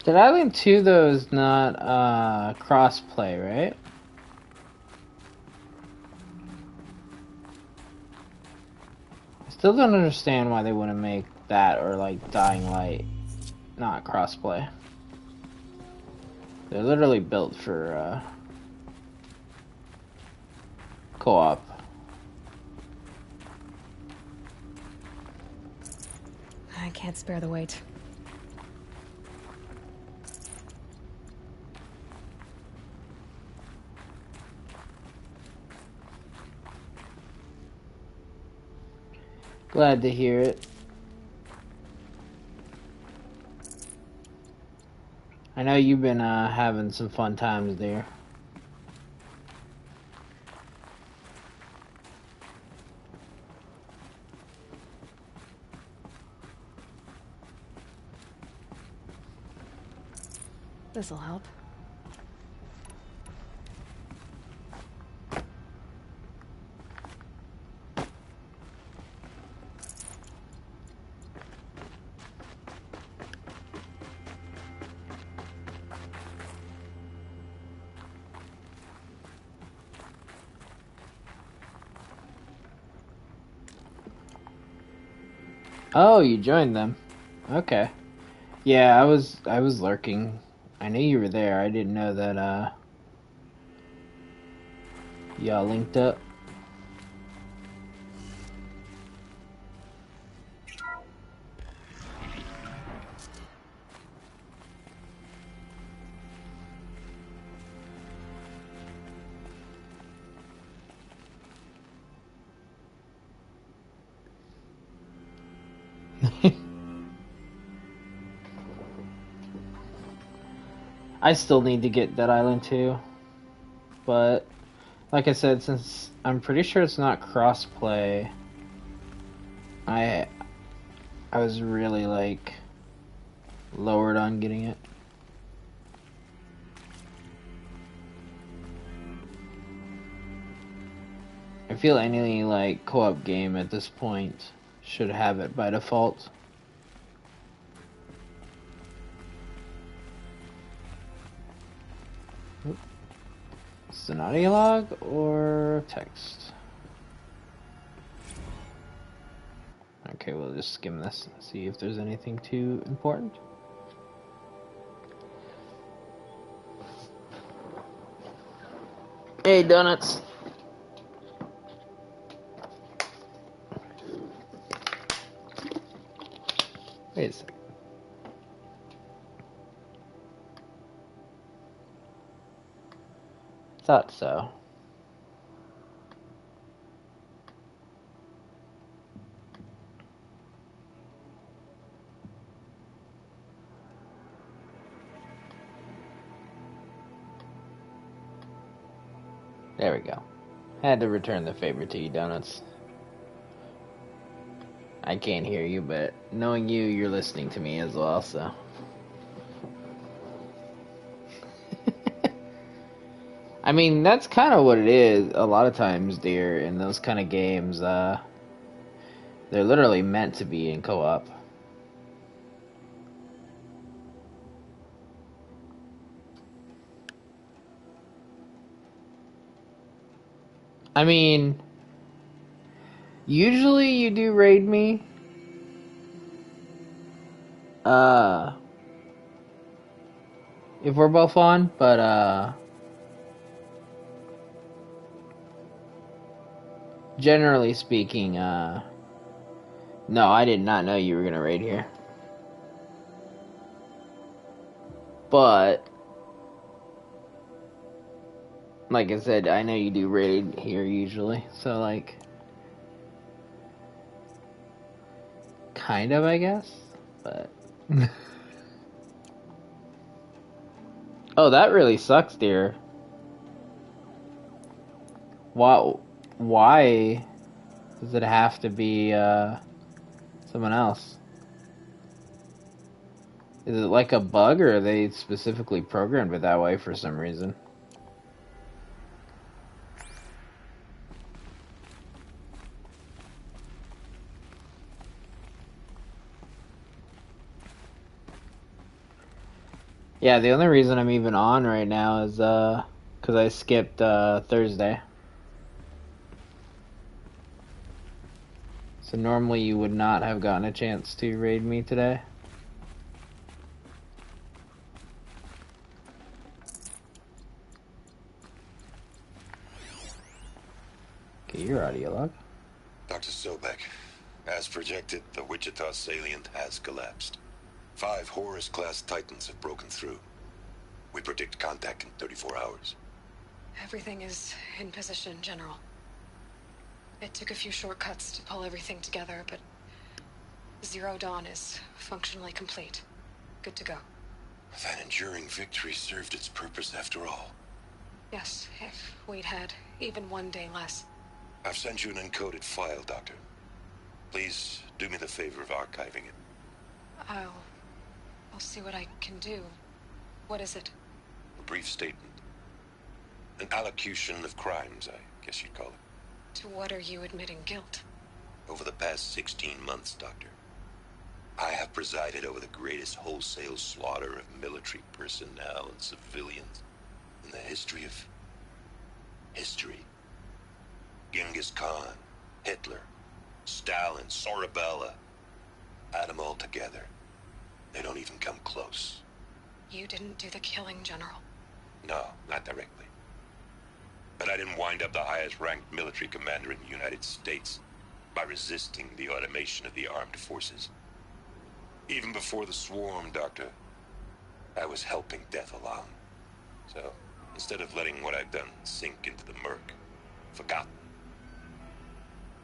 Dead Island 2 though is not cross-play, right? I still don't understand why they wouldn't make that or like Dying Light not cross-play. They're literally built for co-op. I can't spare the wait. Glad to hear it. I know you've been having some fun times there. This'll help. Oh, you joined them. Okay. Yeah, I was lurking. I knew you were there. I didn't know that y'all linked up. I still need to get Dead Island 2, but like I said, since I'm pretty sure it's not cross-play, I was really like lowered on getting it. I feel any like co-op game at this point should have it by default. Is it an audio log or text? Okay, we'll just skim this and see if there's anything too important. Hey, donuts. Wait a second. Thought so. There we go. Had to return the favor to you, Donuts. I can't hear you, but knowing you, you're listening to me as well, so. I mean, that's kind of what it is a lot of times, dear, in those kind of games. They're literally meant to be in co-op. I mean, usually you do raid me. If we're both on, but generally speaking, no, I did not know you were gonna raid here. But like I said, I know you do raid here usually, so like kind of, I guess, but oh, that really sucks, dear. Why does it have to be someone else? Is it like a bug, or are they specifically programmed it that way for some reason? Yeah, the only reason I'm even on right now is because I skipped Thursday. So normally you would not have gotten a chance to raid me today. Okay, your audio log. Dr. Sobek, as projected, the Wichita salient has collapsed. 5 Horus-class Titans have broken through. We predict contact in 34 hours. Everything is in position, General. It took a few shortcuts to pull everything together, but Zero Dawn is functionally complete. Good to go. That enduring victory served its purpose after all. Yes, if we'd had even one day less. I've sent you an encoded file, Doctor. Please do me the favor of archiving it. I'll see what I can do. What is it? A brief statement. An allocution of crimes, I guess you'd call it. To what are you admitting guilt? Over the past 16 months, Doctor, I have presided over the greatest wholesale slaughter of military personnel and civilians in the history of history. Genghis Khan, Hitler, Stalin, Sorabella, add them all together. They don't even come close. You didn't do the killing, General. No, not directly. But I didn't wind up the highest-ranked military commander in the United States by resisting the automation of the armed forces. Even before the swarm, Doctor, I was helping death along. So, instead of letting what I've done sink into the murk, forgotten,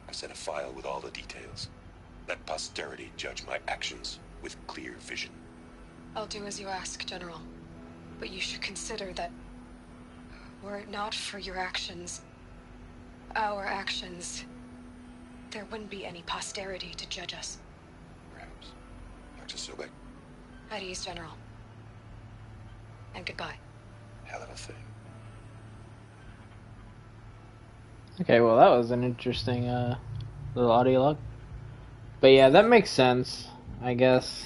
I sent a file with all the details. Let posterity judge my actions with clear vision. I'll do as you ask, General. But you should consider that were it not for your actions, our actions, there wouldn't be any posterity to judge us. Perhaps. Dr. Sobek. At ease, General. And goodbye. Hell of a thing. Okay, well that was an interesting little audio log. But yeah, that makes sense, I guess.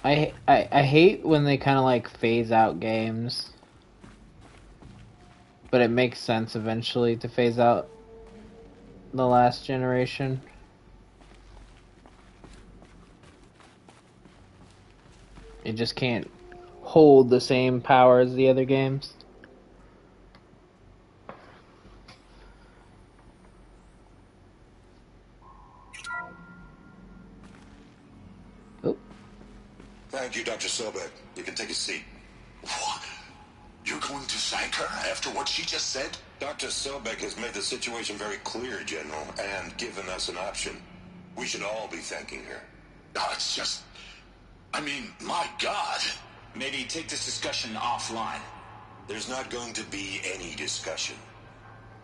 I hate when they kind of like phase out games. But it makes sense eventually to phase out the last generation. It just can't hold the same power as the other games. Thank you, Dr. Sobek. You can take a seat. going to thank her after what she just said? Dr. Sobek has made the situation very clear, General, and given us an option. We should all be thanking her. Oh, it's just... I mean, my God. Maybe take this discussion offline. There's not going to be any discussion.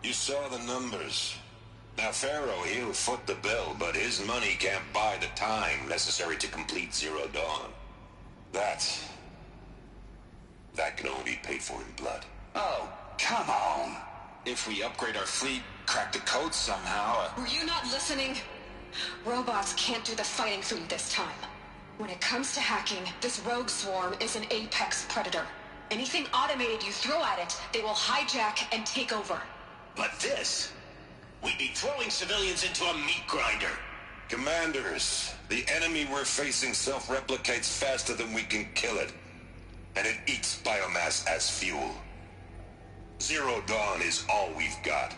You saw the numbers. Now, Pharaoh, he'll foot the bill, but his money can't buy the time necessary to complete Zero Dawn. That can only be paid for in blood. Oh, come on. If we upgrade our fleet, crack the code somehow... Were you not listening? Robots can't do the fighting for you this time. When it comes to hacking, this rogue swarm is an apex predator. Anything automated you throw at it, they will hijack and take over. But this... We'd be throwing civilians into a meat grinder. Commanders, the enemy we're facing self-replicates faster than we can kill it. And it eats biomass as fuel. Zero Dawn is all we've got.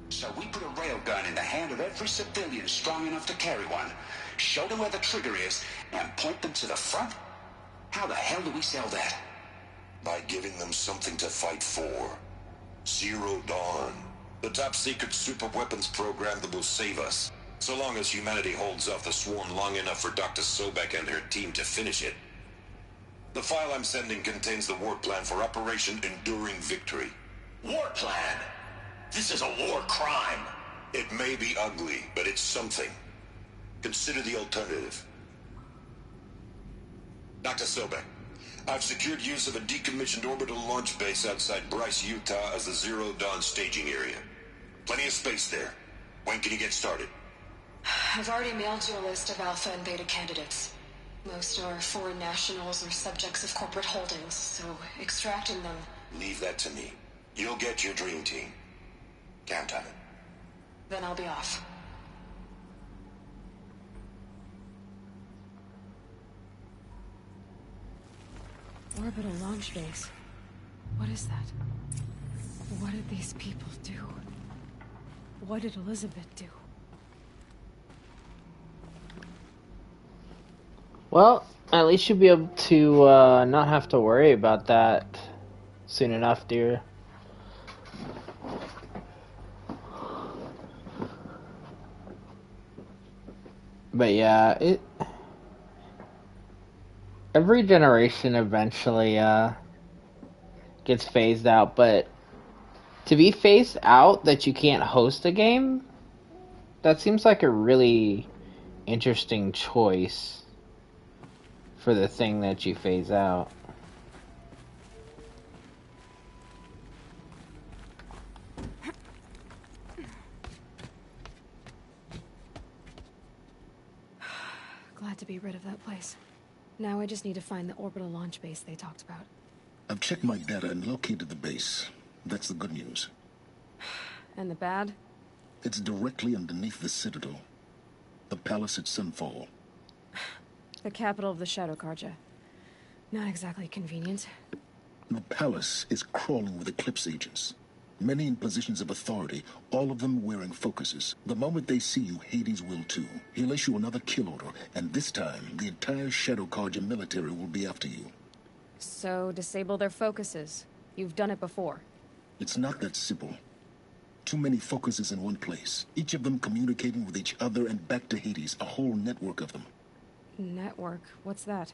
So we put a railgun in the hand of every civilian strong enough to carry one, show them where the trigger is, and point them to the front? How the hell do we sell that? By giving them something to fight for. Zero Dawn. The top-secret super-weapons program that will save us. So long as humanity holds off the swarm long enough for Dr. Sobek and her team to finish it. The file I'm sending contains the war plan for Operation Enduring Victory. War plan? This is a war crime. It may be ugly, but it's something. Consider the alternative. Dr. Sobek, I've secured use of a decommissioned orbital launch base outside Bryce, Utah as the Zero Dawn staging area. Plenty of space there. When can you get started? I've already mailed you a list of alpha and beta candidates. Most are foreign nationals or subjects of corporate holdings, so extracting them... Leave that to me. You'll get your dream team. Count on it. Then I'll be off. Orbital launch base. What is that? What did these people do? What did Elizabeth do? Well, at least you'll be able to not have to worry about that soon enough, dear. But yeah, every generation eventually gets phased out, but to be phased out that you can't host a game, that seems like a really interesting choice for the thing that you phase out. Glad to be rid of that place. Now I just need to find the orbital launch base they talked about. I've checked my data and located the base. That's the good news. And the bad? It's directly underneath the Citadel. The palace at Sunfall. The capital of the Shadow Carja. Not exactly convenient. The palace is crawling with Eclipse agents. Many in positions of authority, all of them wearing focuses. The moment they see you, Hades will too. He'll issue another kill order, and this time, the entire Shadow Carja military will be after you. So, disable their focuses. You've done it before. It's not that simple. Too many focuses in one place, each of them communicating with each other and back to Hades, a whole network of them. Network? What's that?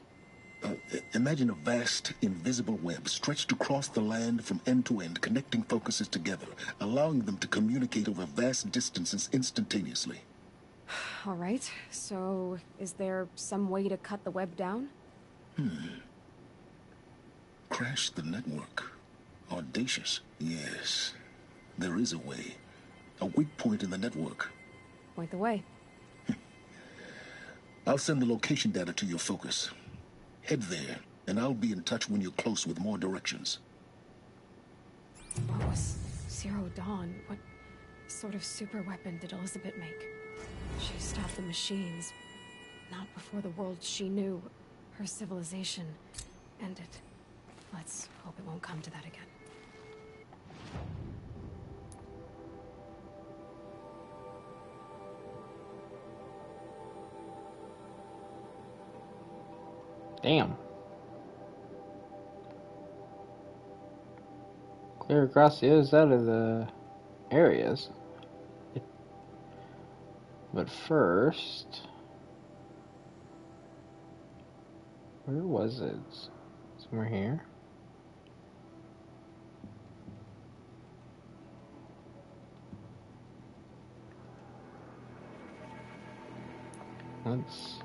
Imagine a vast, invisible web stretched across the land from end to end, connecting focuses together, allowing them to communicate over vast distances instantaneously. All right, so is there some way to cut the web down? Crash the network. Audacious. Yes, there is a way. A weak point in the network. Point the way. I'll send the location data to your focus. Head there, and I'll be in touch when you're close with more directions. What was Zero Dawn? What sort of super weapon did Elizabeth make? She stopped the machines. Not before the world she knew, her civilization, ended. Let's hope it won't come to that again. Damn. Clear across the other side of the areas. But first... Where was it? Somewhere here? Let's...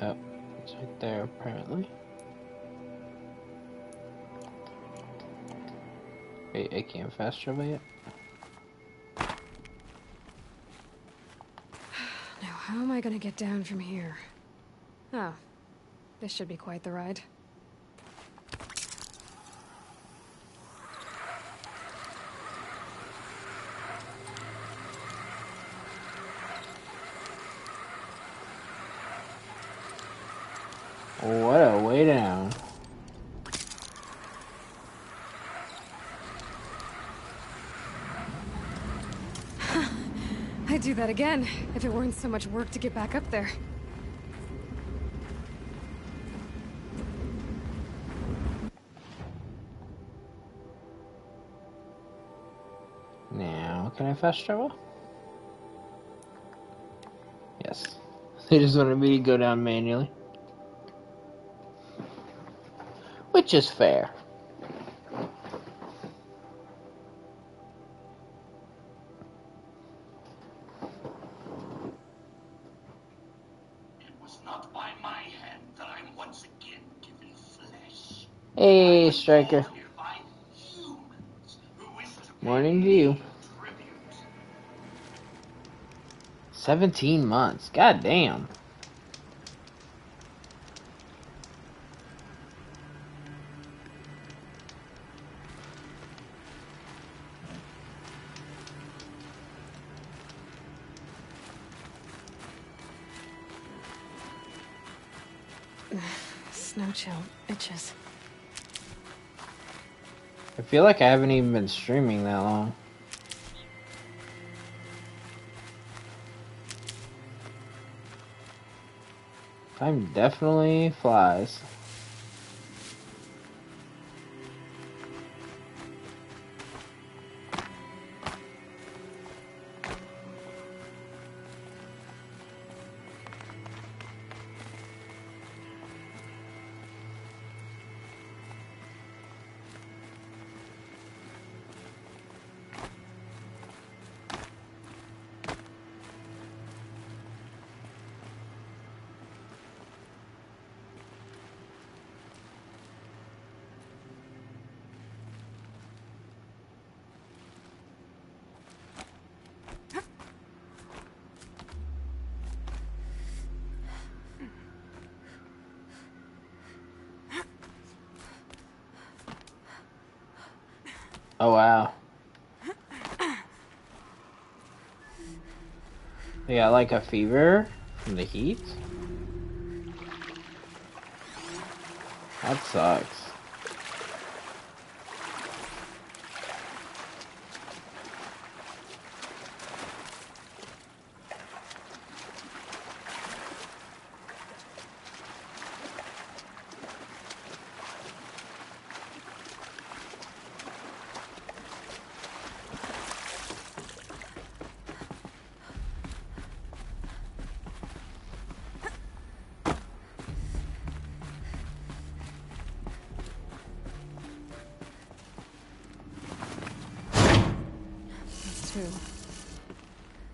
Oh, it's right there apparently. Wait, I can't fast travel yet? Now, how am I gonna get down from here? Oh, this should be quite the ride. What a way down. I'd do that again, if it weren't so much work to get back up there. Now, can I fast travel? Yes. They just wanted me to go down manually. Which is fair. It was not by my hand that I'm once again given flesh. Hey, Striker. Morning view. 17 months. God damn. Snow chill itches. I feel like I haven't even been streaming that long. Time definitely flies. Oh wow. They got like a fever from the heat? That sucks.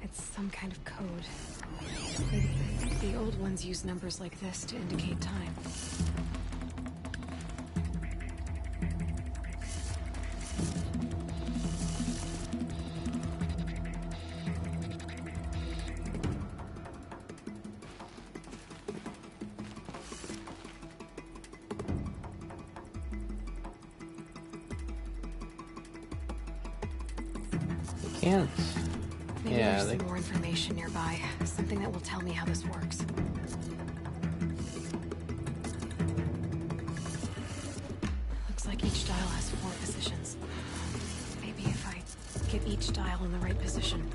It's some kind of code. The old ones use numbers like this to indicate time. Can't. Maybe Yeah, there's some more information nearby. Something that will tell me how this works. Looks like each dial has 4 positions. Maybe if I get each dial in the right position.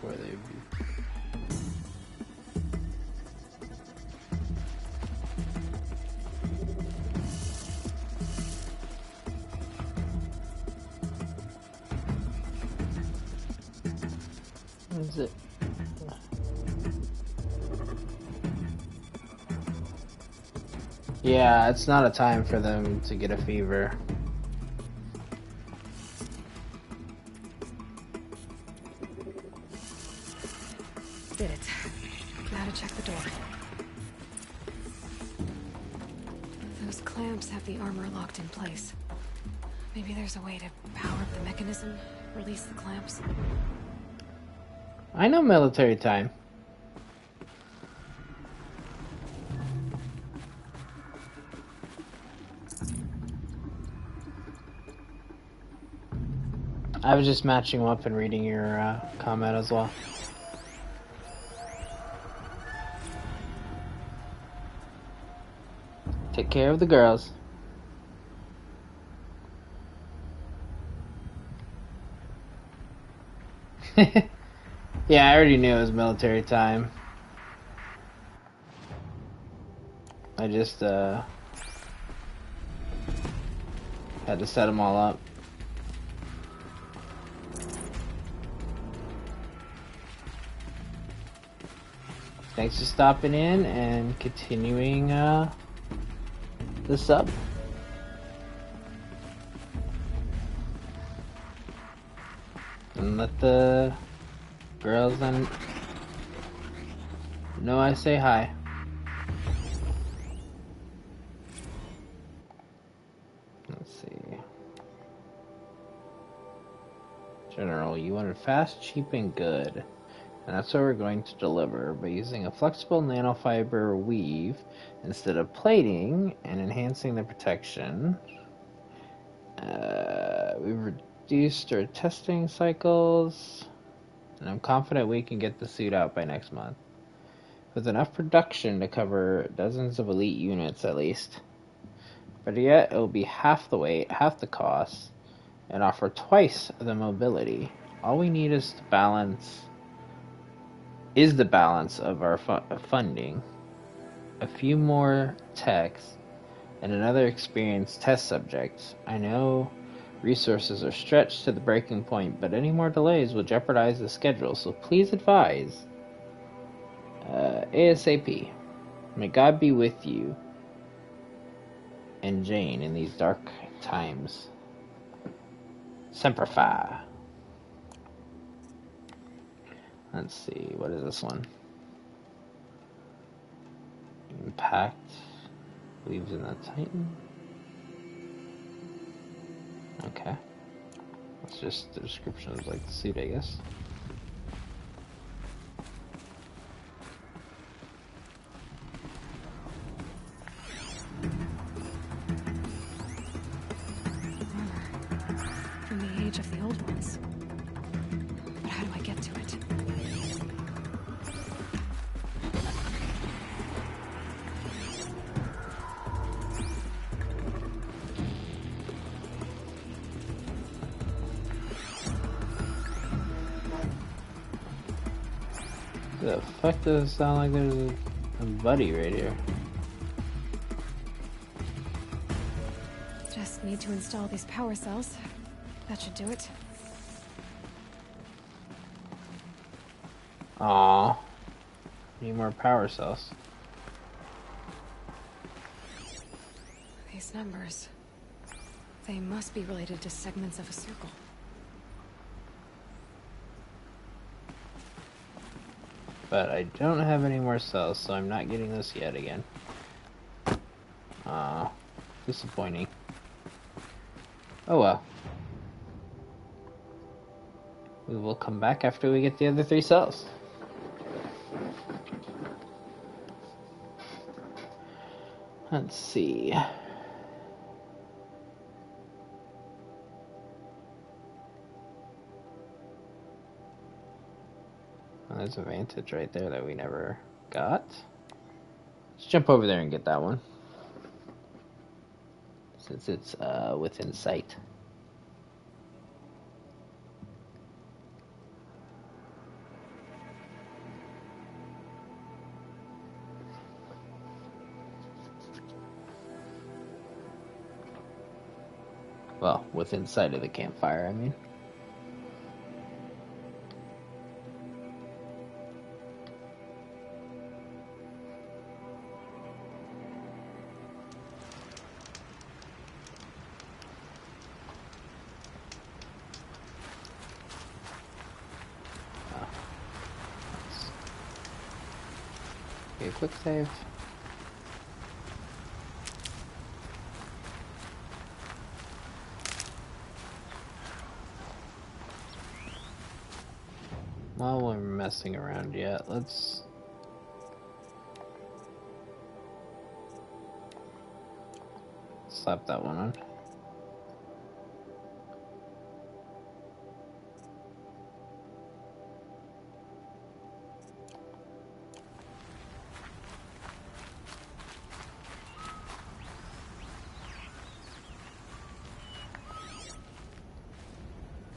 Where they be. What is it? Yeah, it's not a time for them to get a fever. Did it. Now to check the door. Those clamps have the armor locked in place. Maybe there's a way to power up the mechanism, release the clamps. I know military time. I was just matching up and reading your comment as well. Take care of the girls. Yeah, I already knew it was military time. I just had to set them all up. Thanks for stopping in and continuing the sub. And let the girls then know I say hi. Let's see. General, you wanted fast, cheap, and good. And that's what we're going to deliver by using a flexible nanofiber weave instead of plating and enhancing the protection. We've reduced our testing cycles, and I'm confident we can get the suit out by next month. With enough production to cover dozens of elite units at least. But yet, it will be half the weight, half the cost, and offer twice the mobility. All we need is the balance of our funding, a few more techs, and another experienced test subject. I know resources are stretched to the breaking point, but any more delays will jeopardize the schedule, so please advise ASAP. May God be with you and Jane in these dark times. Semper Fi. Let's see, what is this one? Impact. Leaves in the Titan. Okay. That's just the description of like the suit, I guess. From the age of the old ones. But how do I get to it? The fuck does it sound like there's a buddy right here? Just need to install these power cells. That should do it. Aww. Need more power cells. These numbers. They must be related to segments of a circle. But I don't have any more cells, so I'm not getting this yet again. Disappointing. Oh well. We will come back after we get the other 3 cells. Let's see. Oh, there's a Vantage right there that we never got. Let's jump over there and get that one. Since it's within sight. Well, within sight of the campfire, I mean. Okay, quick save. While we're messing around yet, let's slap that one on.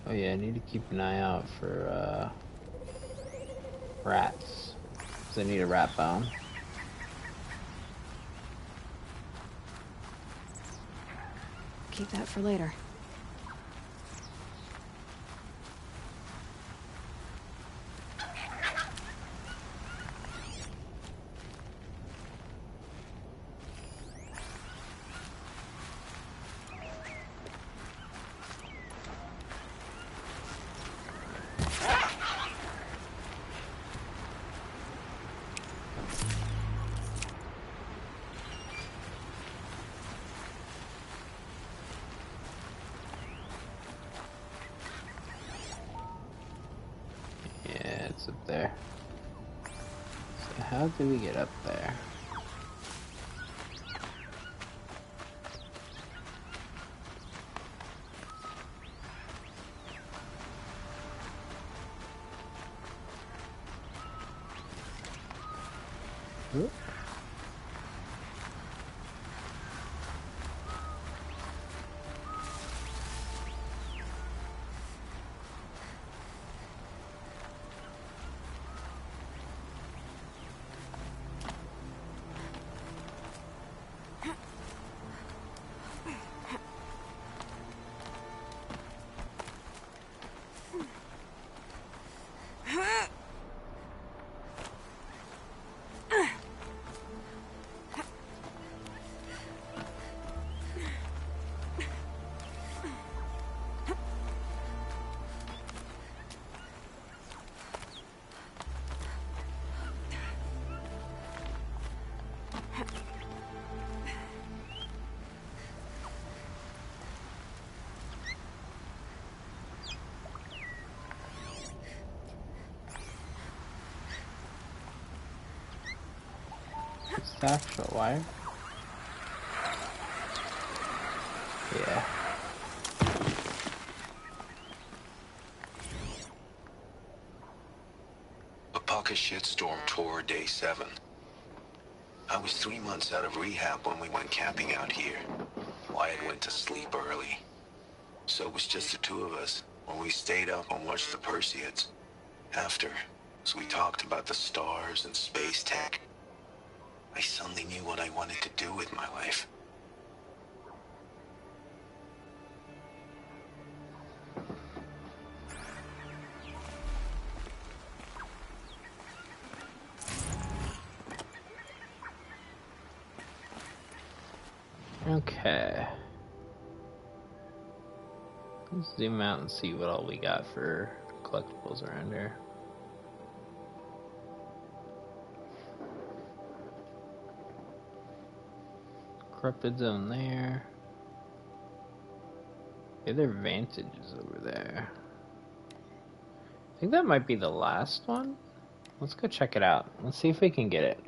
Oh yeah, I need to keep an eye out for rats. Because I need a rat bomb. Keep that for later. Up there. So how do we get up there? Ooh. Staff short wire. Yeah. A pocket shitstorm tore day 7. I was 3 months out of rehab when we went camping out here. Wyatt went to sleep early. So it was just the two of us when we stayed up and watched the Perseids. After, as we talked about the stars and space tech, I suddenly knew what I wanted to do with my life. Okay. Let's zoom out and see what all we got for collectibles around here. Corrupted zone there. Okay, there are Vantages over there. I think that might be the last one. Let's go check it out. Let's see if we can get it.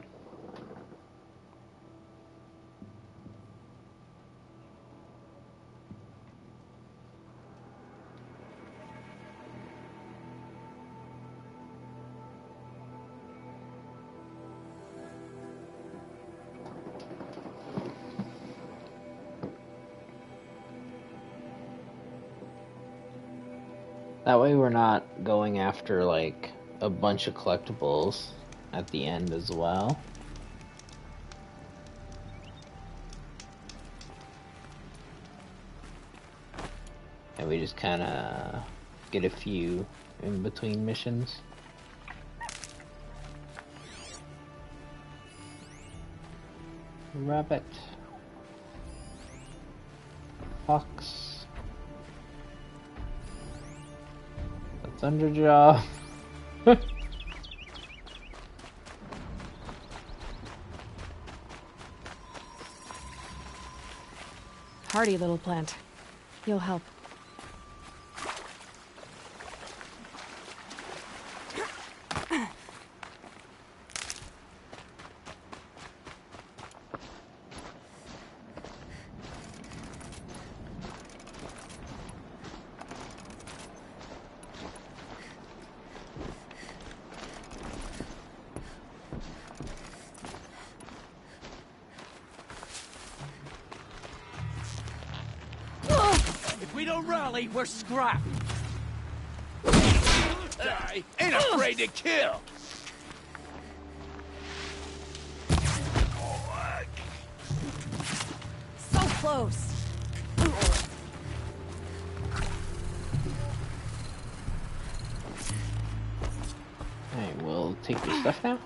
That way we're not going after, like, a bunch of collectibles at the end as well. And we just kind of get a few in between missions. Rabbit. Fox. The Thunderjaw. Hardy little plant. You'll help. If we don't rally, we're scrapped. Die. Ain't afraid to kill. So close. Alright, we'll take your stuff now.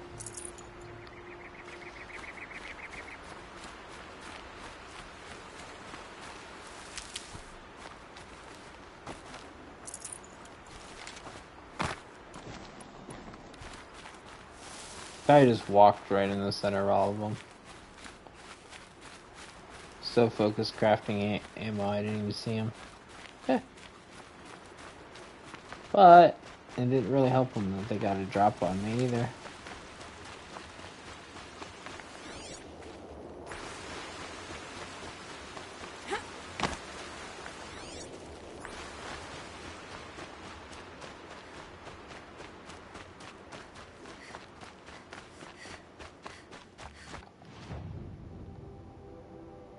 Guy just walked right in the center of all of them. So focused crafting ammo, I didn't even see him. Yeah. But it didn't really help them that they got a drop on me either.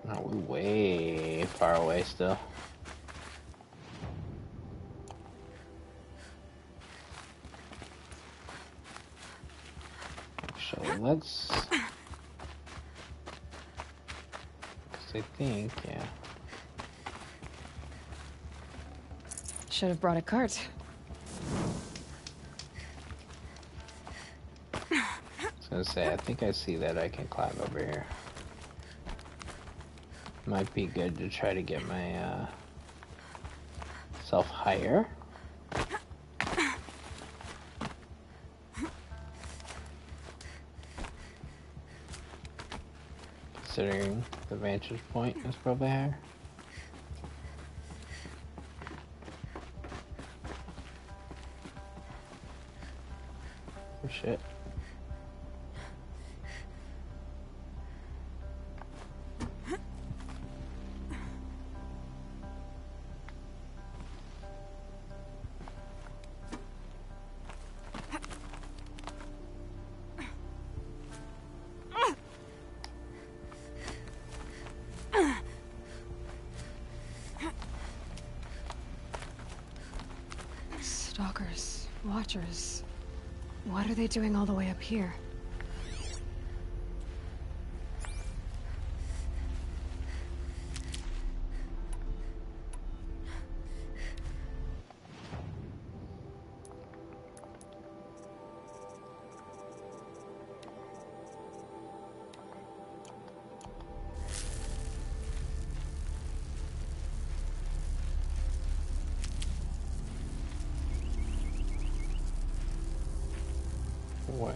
Oh, we're way far away still. So let's... Because I think, yeah. Should have brought a cart. I was gonna say, I think I see that I can climb over here. Might be good to try to get my self higher. Considering the vantage point is probably higher. Oh shit. Stalkers, watchers. What are they doing all the way up here? Where?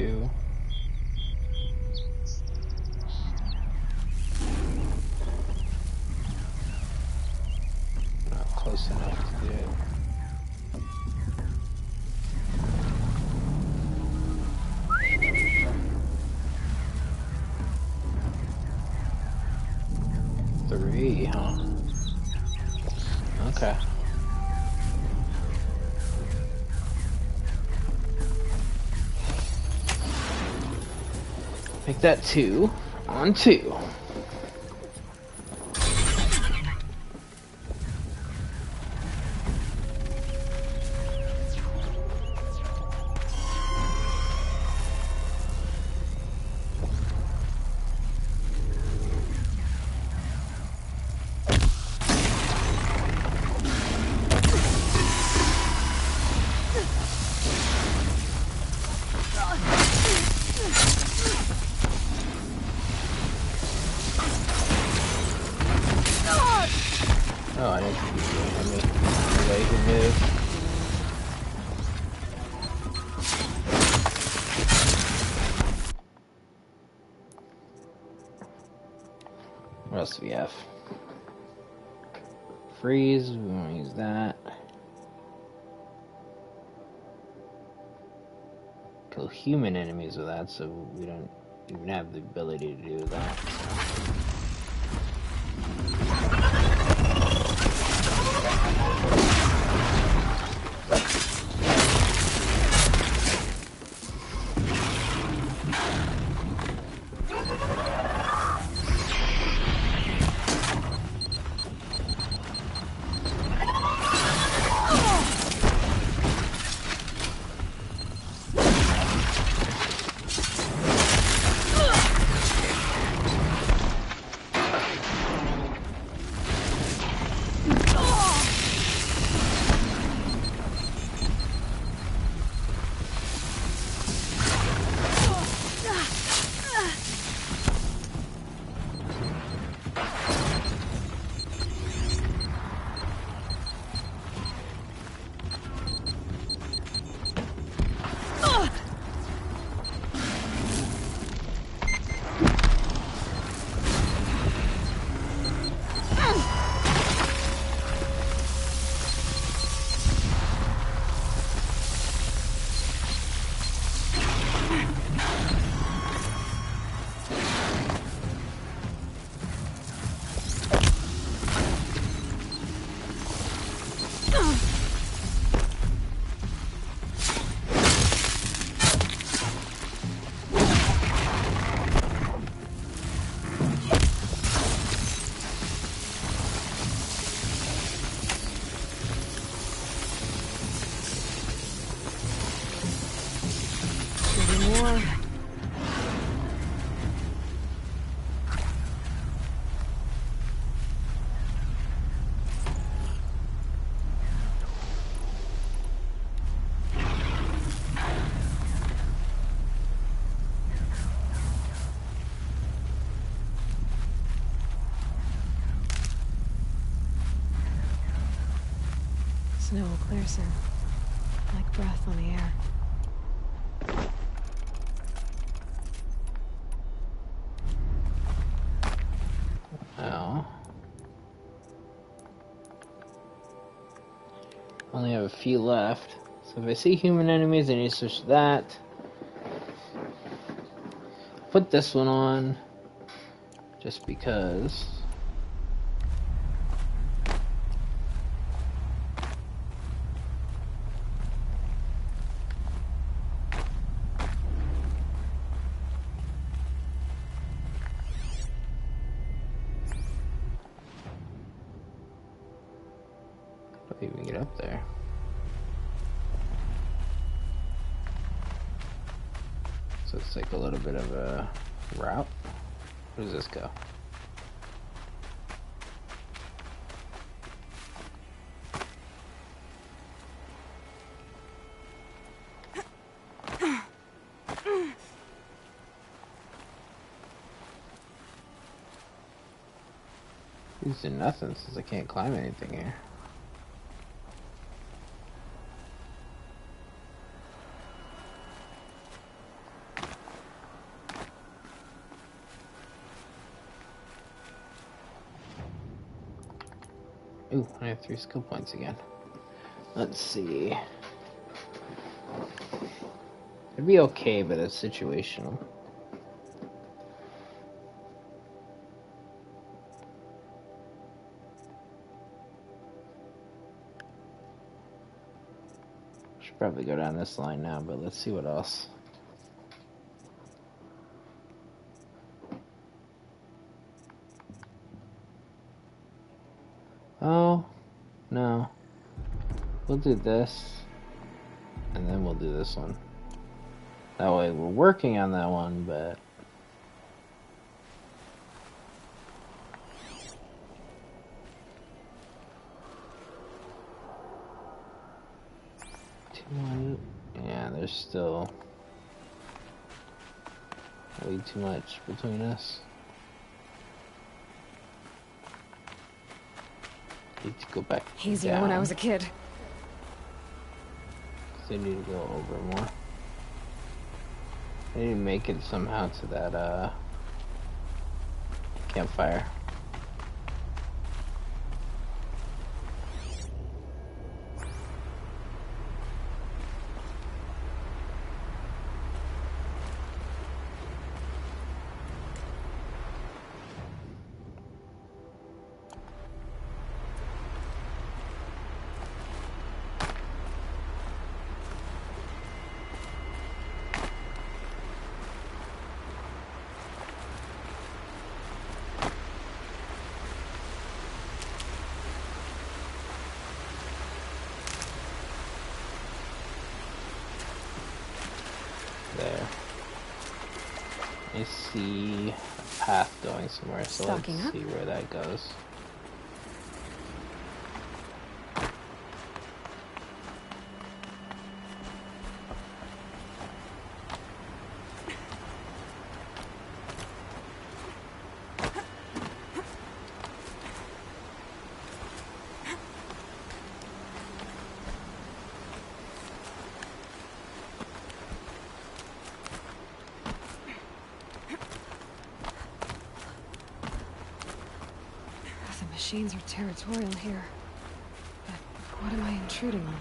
2. Not close enough to do it. Three, huh? Okay. Make that 2 on 2. Oh, I didn't think you were doing me. The way he moved. What else do we have? Freeze, we won't use that. Kill human enemies with that, so we don't even have the ability to do that. Snow will clear soon, like breath on the air. Oh. Only have a few left. So if I see human enemies, I need to switch to that. Put this one on. Just because. Even get up there. So it's like a little bit of a route. Where does this go? These do nothing since I can't climb anything here. Ooh, I have 3 skill points again. Let's see. It'd be okay, but it's situational. Should probably go down this line now, but let's see what else. Oh, no. We'll do this, and then we'll do this one. That way we're working on that one, but... Yeah, there's still way too much between us. Need to go back Easier down. when I was a kid. They need to go over more. They need to make it somehow to that campfire. There. I see a path going somewhere, so let's see where that goes. Machines are territorial here. But what am I intruding on?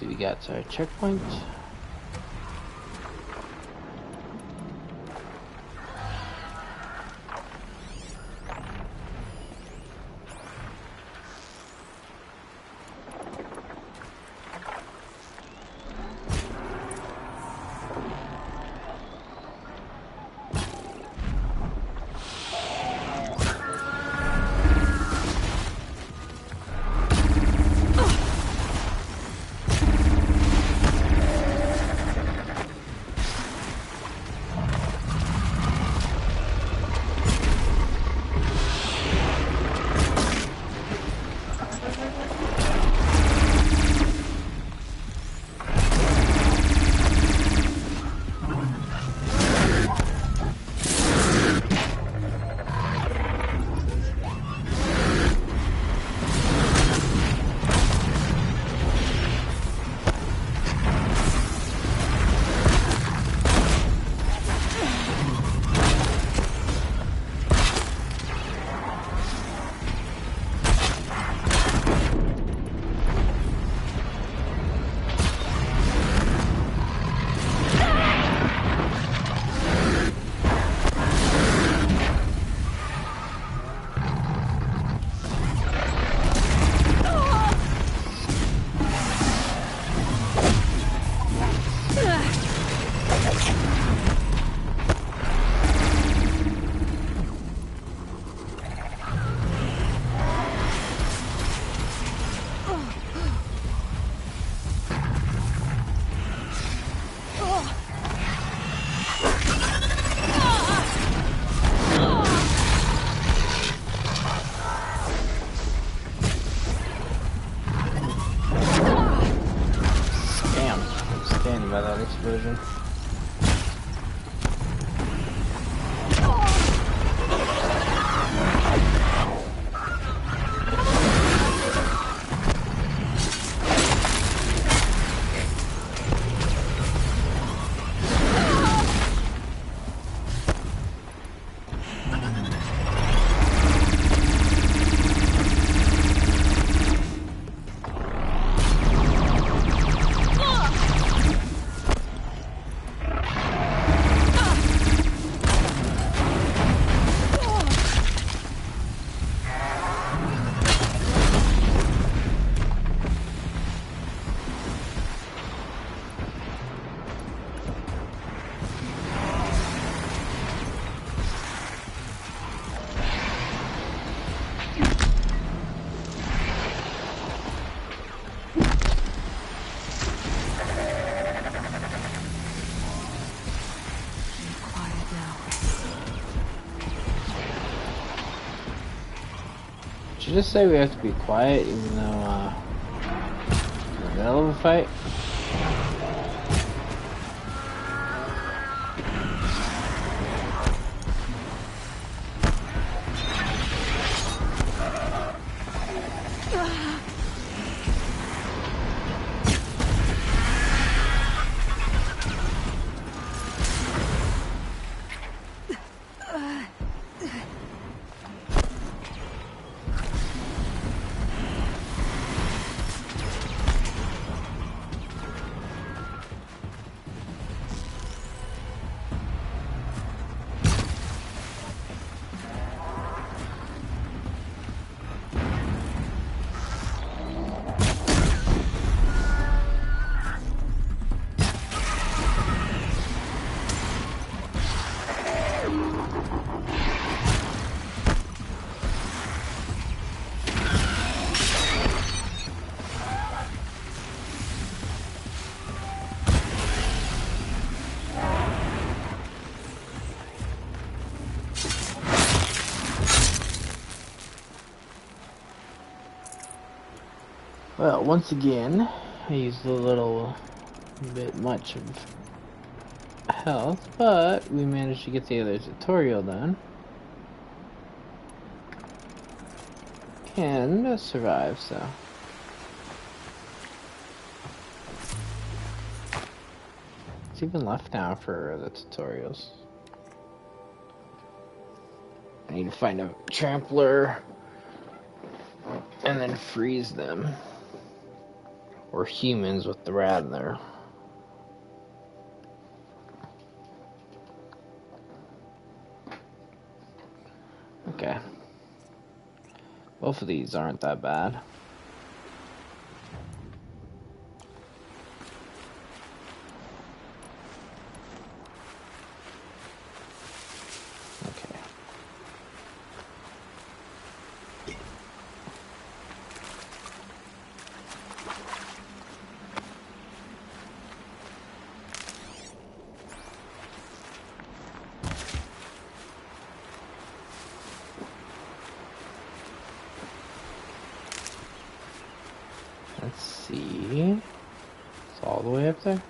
We got our checkpoint. version. Did you just say we have to be quiet even though, we're in the middle of a fight? Well, once again, I used a little bit much of health, but we managed to get the other tutorial done. And survive, so. What's even left now for the tutorials? I need to find a trampler and then freeze them. Or humans with the rat in there. Okay. Both of these aren't that bad. Okay. Let's see. It's all the way up there. How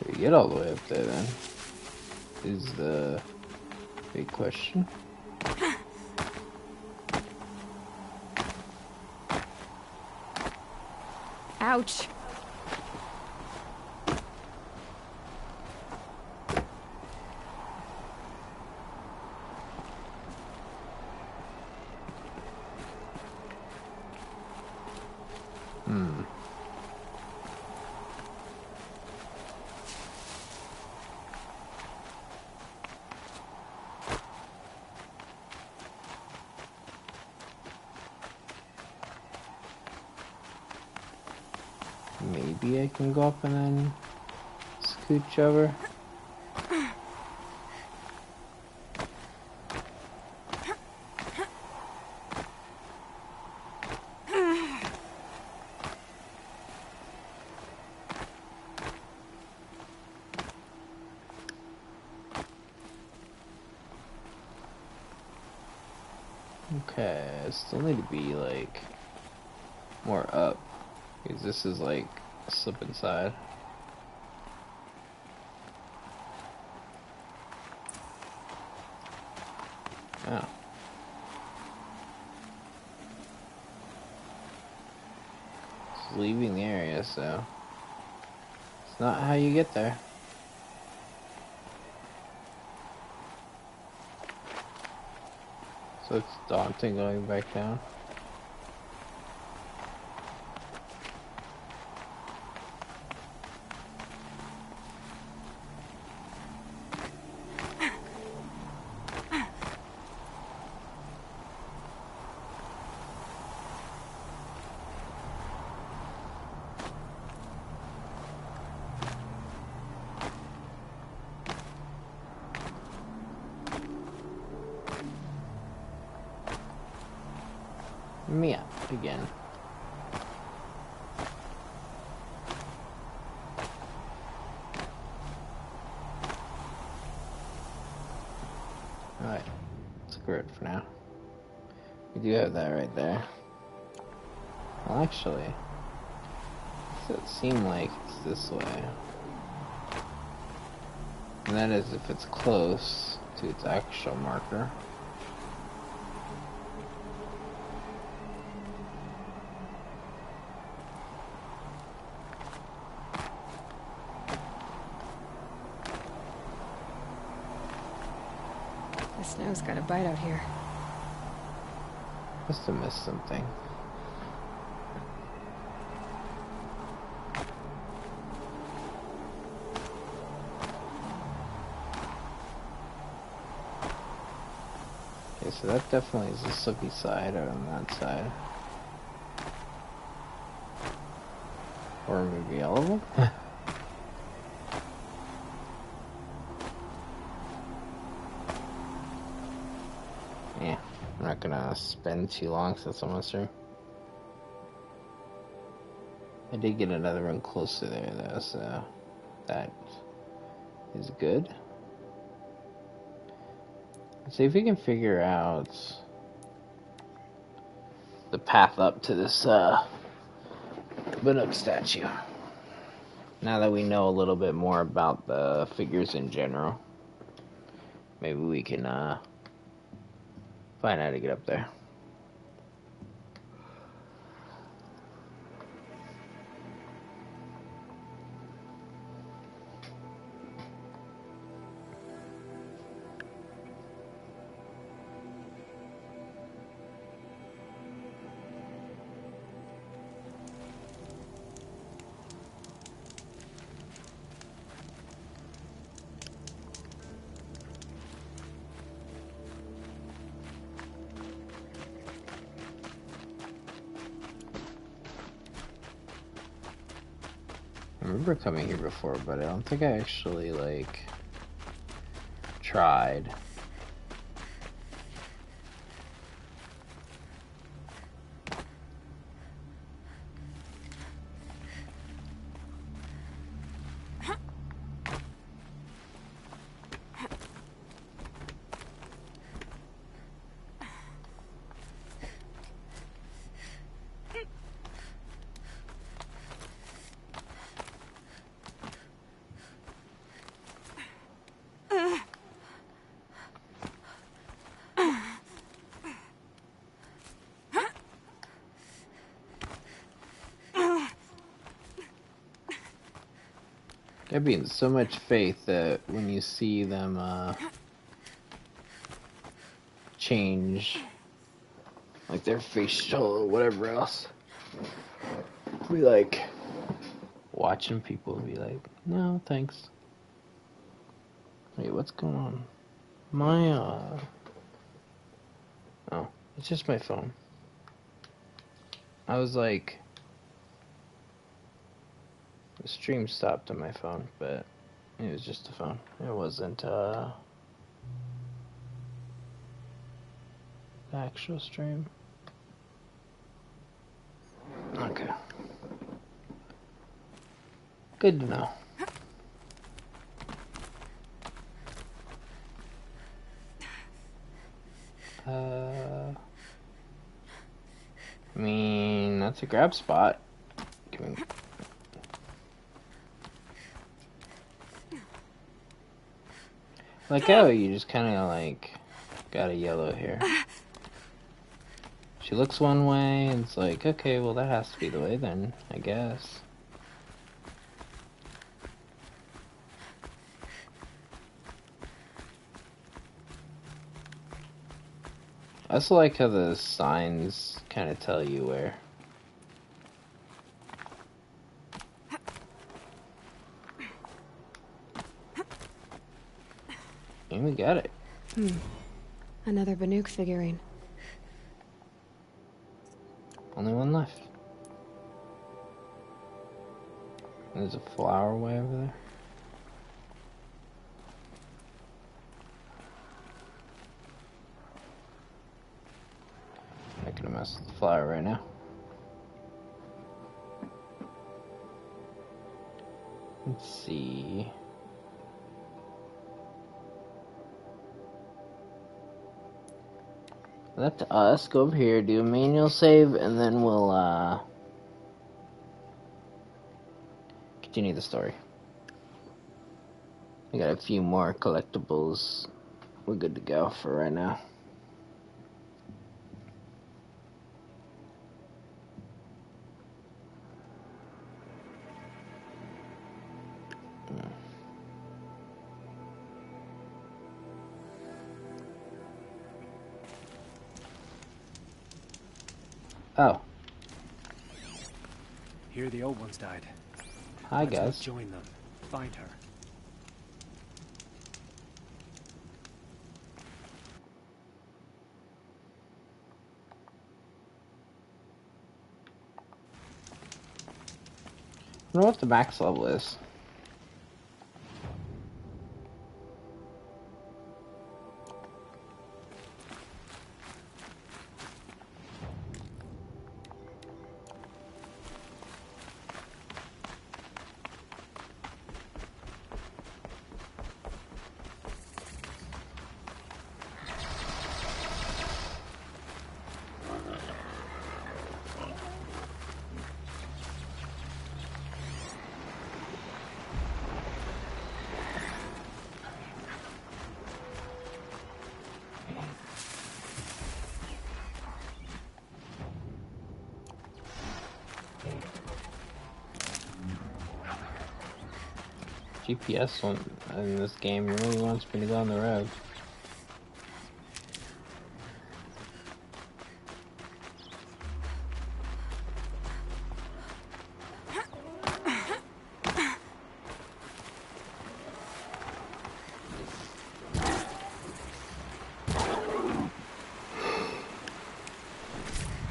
do we get all the way up there then? Is the big question. Ouch. Maybe I can go up and then scooch over. Okay, I still need to be like more up. Because this is like a slip inside. Oh. It's leaving the area, so it's not how you get there. So it's daunting going back down. Me up again. Alright, let's go it for now. We do have that right there. Well, actually, does it seem like it's this way? And that is if it's close to its actual marker. The snow's got a bite out here. Must have missed something. Okay, so that definitely is the slippy side on that side. Or maybe all of them? Yeah, I'm not gonna spend too long since I'm almost through. I did get another one closer there though, so that is good. Let's see if we can figure out the path up to this Behemoth statue. Now that we know a little bit more about the figures in general, maybe we can find out how to get up there. I remember coming here before, but I don't think I actually, like, tried. Gotta be in so much faith that when you see them change, like their facial or whatever else, be like watching people be like, no thanks. Wait, what's going on? My oh, it's just my phone. I was like, the stream stopped on my phone, but it was just a phone. It wasn't the actual stream. Okay. Good to know. I mean, that's a grab spot. You can Like, oh, you just kind of, like, got a yellow here. She looks one way, and it's like, okay, well, that has to be the way then, I guess. I also like how the signs kind of tell you where. And we got it. Another Banuk figurine. Only one left. There's a flower way over there. I'm not gonna mess with the flower right now. Let's see. Let us go over here, do a manual save, and then we'll continue the story. We got a few more collectibles. We're good to go for right now. Oh. Here the old ones died. Hi, Let's guys. go join them. Find her. I wonder what the max level is. GPS in this game really wants me to go on the road.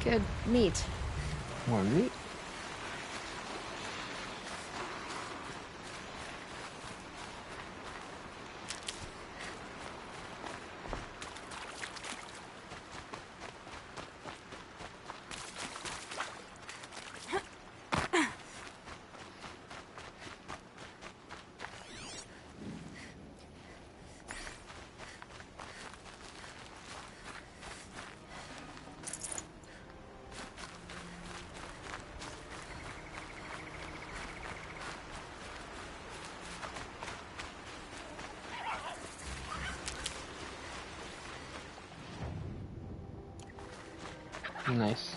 Good meat. More meat? Nice.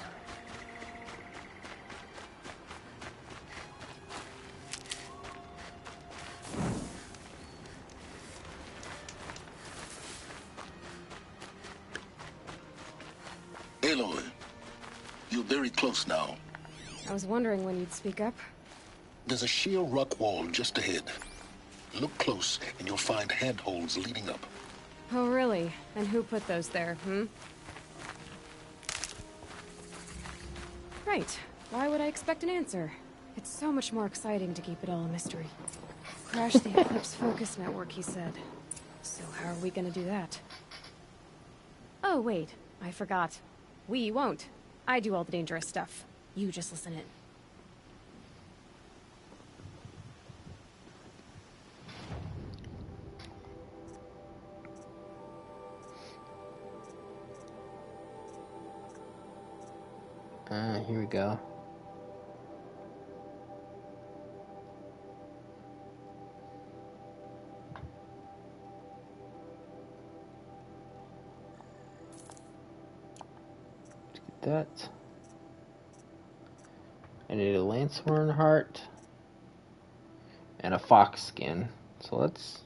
Aloy, you're very close now. I was wondering when you'd speak up. There's a sheer rock wall just ahead. Look close, and you'll find handholds leading up. Oh, really? And who put those there, Right. Why would I expect an answer? It's so much more exciting to keep it all a mystery. Crash the Eclipse Focus Network, he said. So how are we gonna do that? Oh, wait. I forgot. We won't. I do all the dangerous stuff. You just listen in. Here we go. that. I need a Lancehorn heart and a fox skin. So let's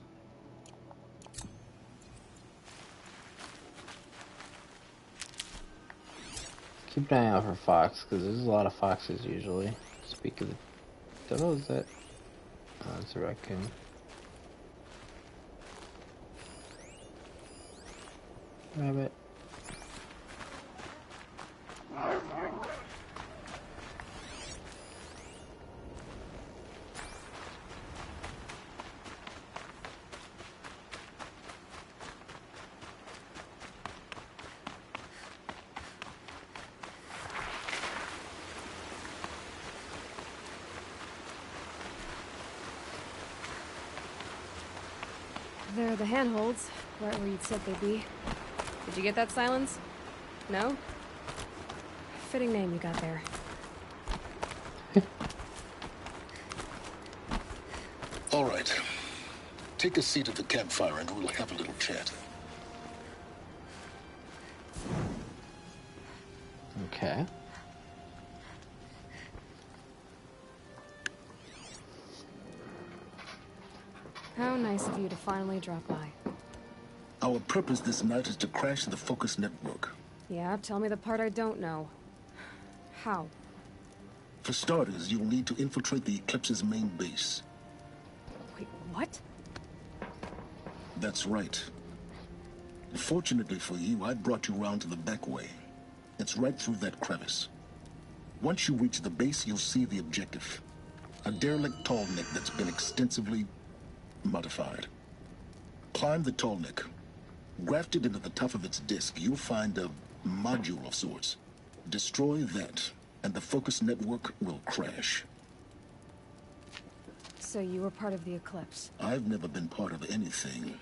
keep an eye out for fox, because there's a lot of foxes usually. Speak of the devil, is that? Oh, it's a raccoon. Rabbit. There are the handholds, right where you'd said they'd be. Did you get that, Sylens? No? Fitting name you got there. All right. Take a seat at the campfire and we'll have a little chat. Okay. How nice of you to finally drop by. Our purpose this night is to crash the Focus network. Yeah, tell me the part I don't know. How? For starters, you'll need to infiltrate the Eclipse's main base. Wait, what? That's right. Fortunately for you, I brought you round to the back way. It's right through that crevice. Once you reach the base, you'll see the objective. A derelict tall neck that's been extensively modified. Climb the tall neck. Grafted into the top of its disk, you'll find a module of sorts. Destroy that, and the Focus network will crash. So you were part of the Eclipse? I've never been part of anything.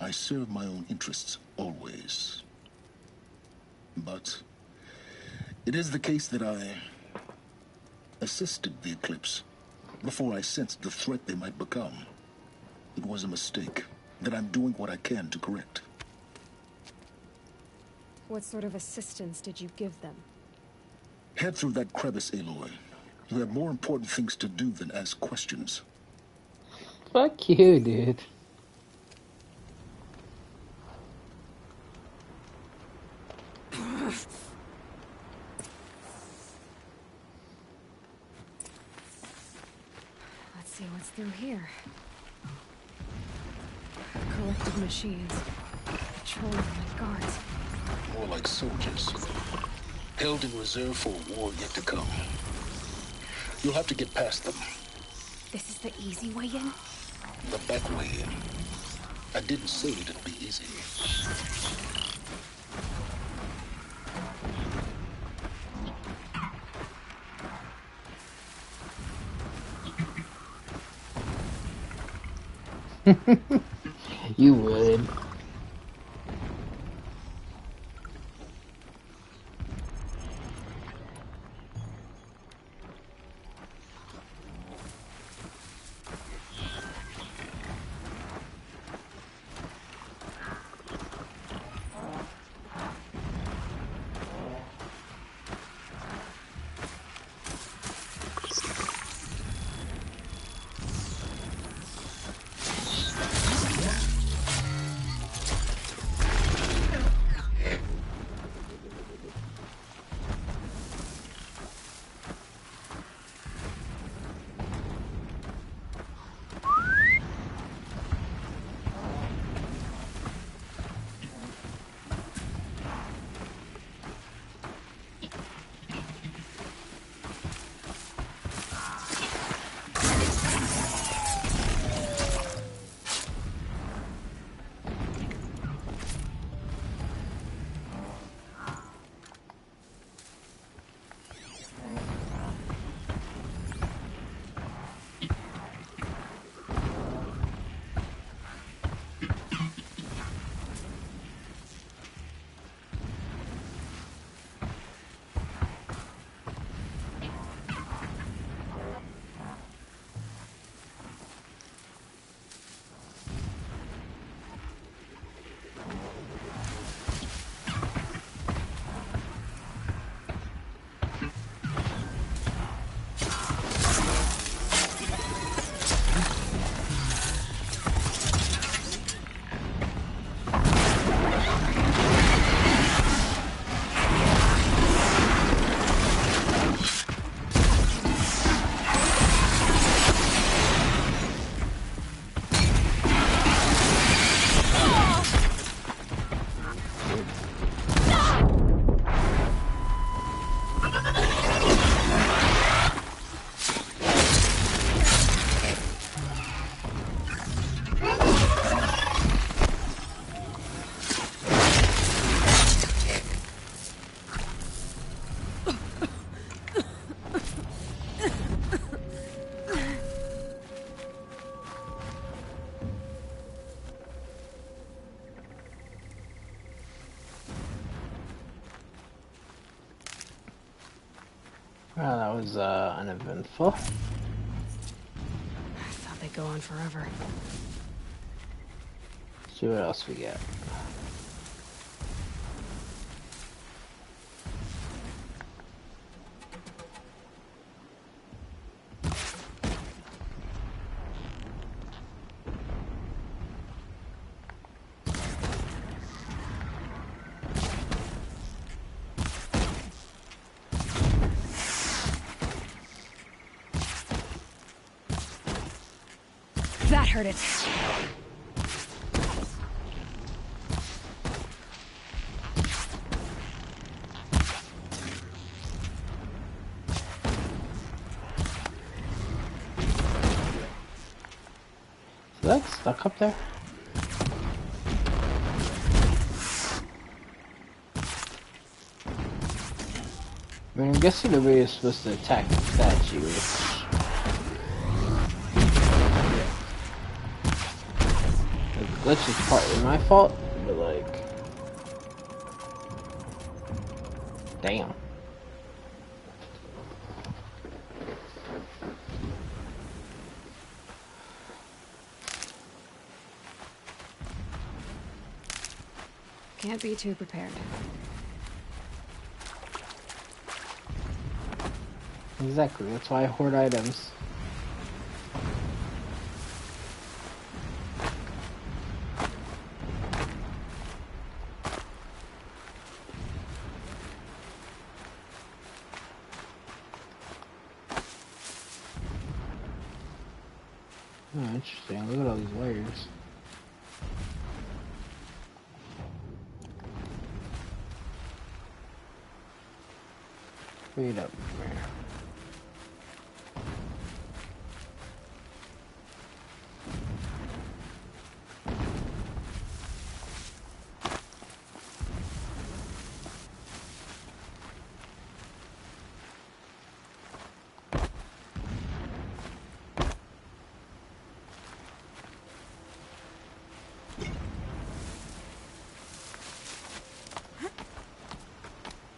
I serve my own interests, always. But it is the case that I assisted the Eclipse before I sensed the threat they might become. It was a mistake that I'm doing what I can to correct. What sort of assistance did you give them? Head through that crevice, Aloy. You have more important things to do than ask questions. Fuck you, dude. Let's see what's through here. Collective machines. Patrolling like guards. More like soldiers. Held in reserve for a war yet to come. You'll have to get past them. This is the easy way in? The back way in. I didn't say it'd be easy. You would. Well, that was uneventful. I thought they'd go on forever. Let's see what else we get. That hurt it. Is that stuck up there? I mean, I'm guessing nobody is supposed to attack the statue. The glitch is partly my fault, but like... Damn. Can't be too prepared. Exactly, that's why I hoard items. Oh, interesting. Look at all these wires. Wait up there.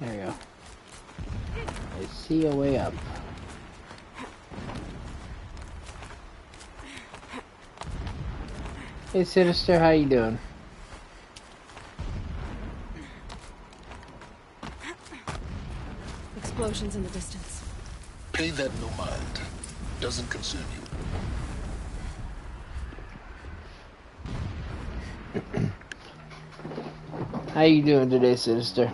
There we go. I see a way up. Hey Sinister, how you doing? Explosions in the distance. Pay that no mind. Doesn't concern you. How you doing today, Sinister?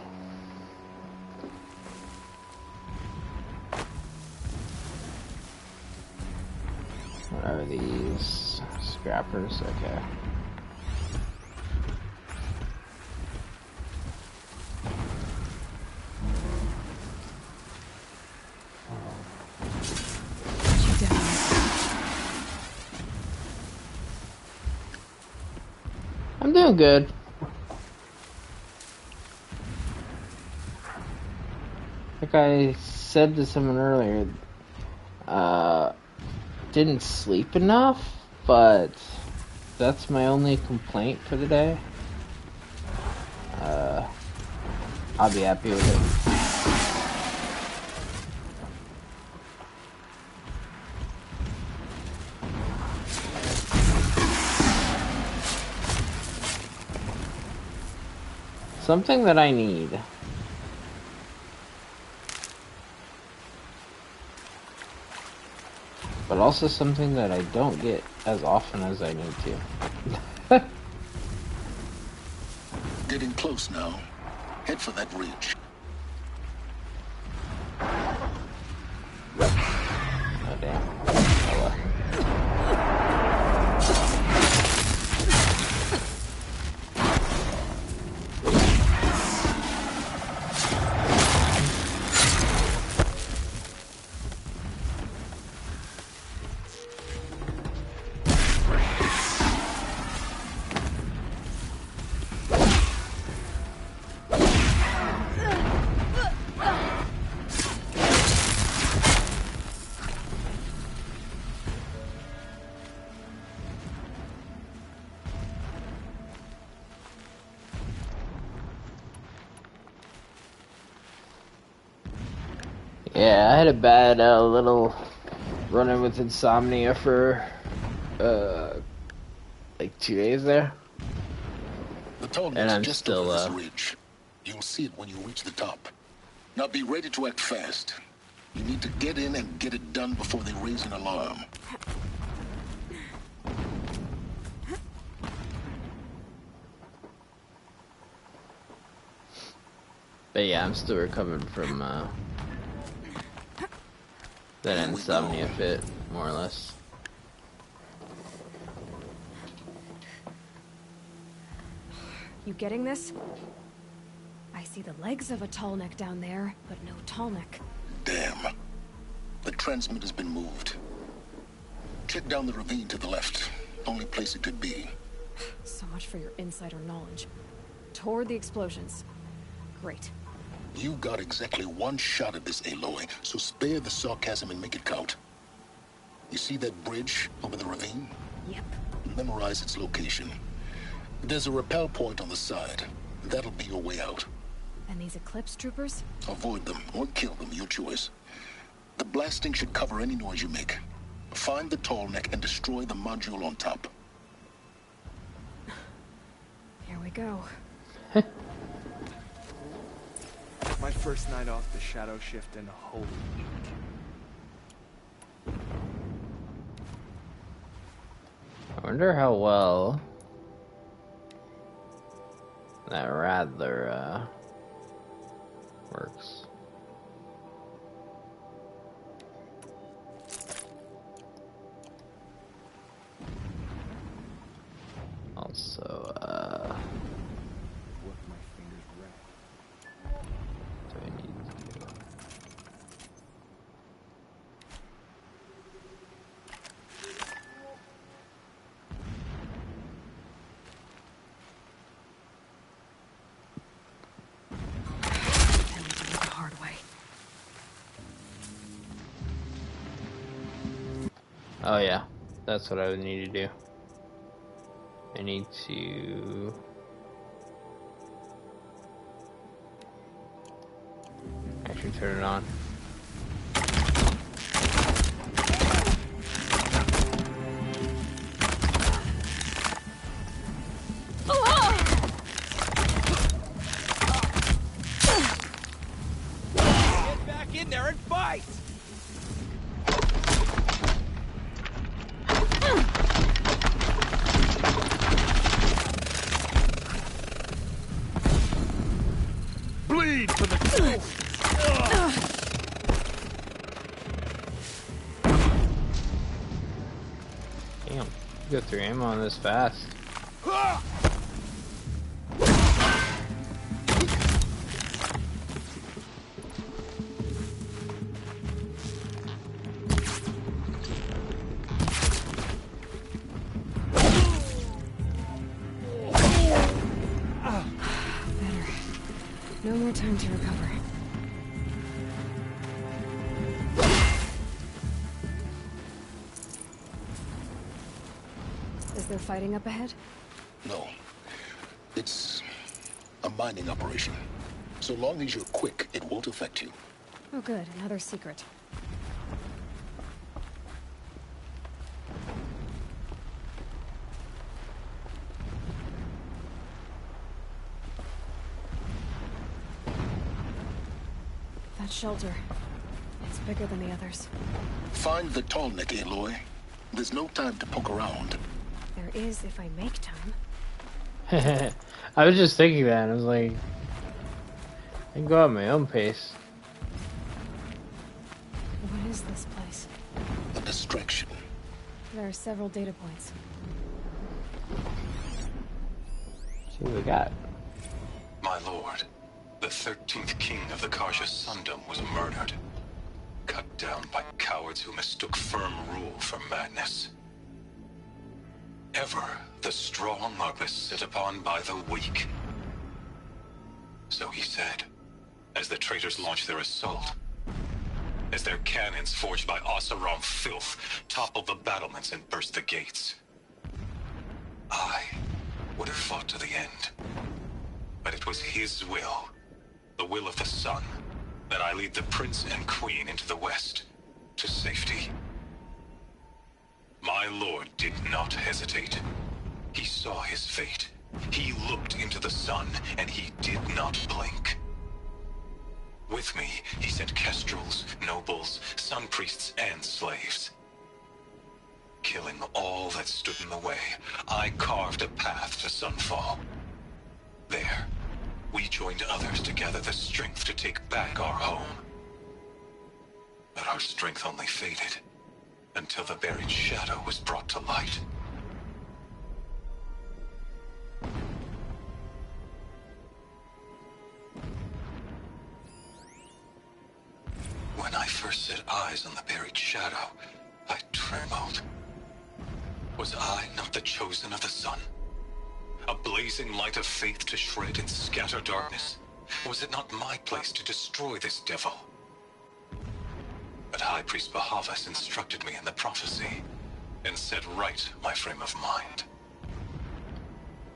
What are these? Scrappers? Okay. I'm doing good. Like I said to someone earlier, didn't sleep enough, but that's my only complaint for the day. I'll be happy with it. Something that I need. But also something that I don't get as often as I need to. Getting close now. Head for that ridge. Oh damn. Oh well. Yeah, I had a bad little run-in with insomnia for like 2 days there. The tunnel And is I'm just still over this ridge. You'll see it when you reach the top. Now be ready to act fast. You need to get in and get it done before they raise an alarm. But yeah, I'm still recovering from that insomnia fit, more or less. You getting this? I see the legs of a tall neck down there, but no tall neck. Damn. The transmitter's been moved. Check down the ravine to the left. Only place it could be. So much for your insider knowledge. Toward the explosions. Great. You got exactly one shot at this, Aloy, so spare the sarcasm and make it count. You see that bridge over the ravine? Yep. Memorize its location. There's a rappel point on the side. That'll be your way out. And these Eclipse troopers? Avoid them or kill them, your choice. The blasting should cover any noise you make. Find the tall neck and destroy the module on top. Here we go. My first night off the shadow shift in a whole week. I wonder how well that Rattler works. Also, oh yeah, that's what I would need to do. I need to actually turn it on. Get back in there and fight! Bleed for the truth! Damn, you go through ammo on this fast. No more time to recover. Is there fighting up ahead? No. It's a mining operation. So long as you're quick, it won't affect you. Oh good, another secret. That shelter. It's bigger than the others. Find the tall neck, Aloy. There's no time to poke around. There is if I make time. I was just thinking that. I was like, I can go at my own pace. What is this place? A distraction. There are several data points. See what we got. My lord, the 13th king of the Karja Sundom was murdered. Cut down by cowards who mistook firm rule for madness. Ever the strong are beset upon by the weak. So he said, as the traitors launched their assault, as their cannons forged by Oseram filth toppled the battlements and burst the gates. I would have fought to the end. But it was his will, the will of the sun, Then I lead the Prince and Queen into the west, to safety. My lord did not hesitate. He saw his fate. He looked into the sun, and he did not blink. With me, he sent kestrels, nobles, sun priests, and slaves. Killing all that stood in the way, I carved a path to Sunfall. There, we joined others to gather the strength to take back our home. But our strength only faded, until the buried shadow was brought to light. When I first set eyes on the buried shadow, I trembled. Was I not the chosen of the sun? A blazing light of faith to shred and scatter darkness? Was it not my place to destroy this devil? But High Priest Behemoth instructed me in the prophecy, and set right my frame of mind.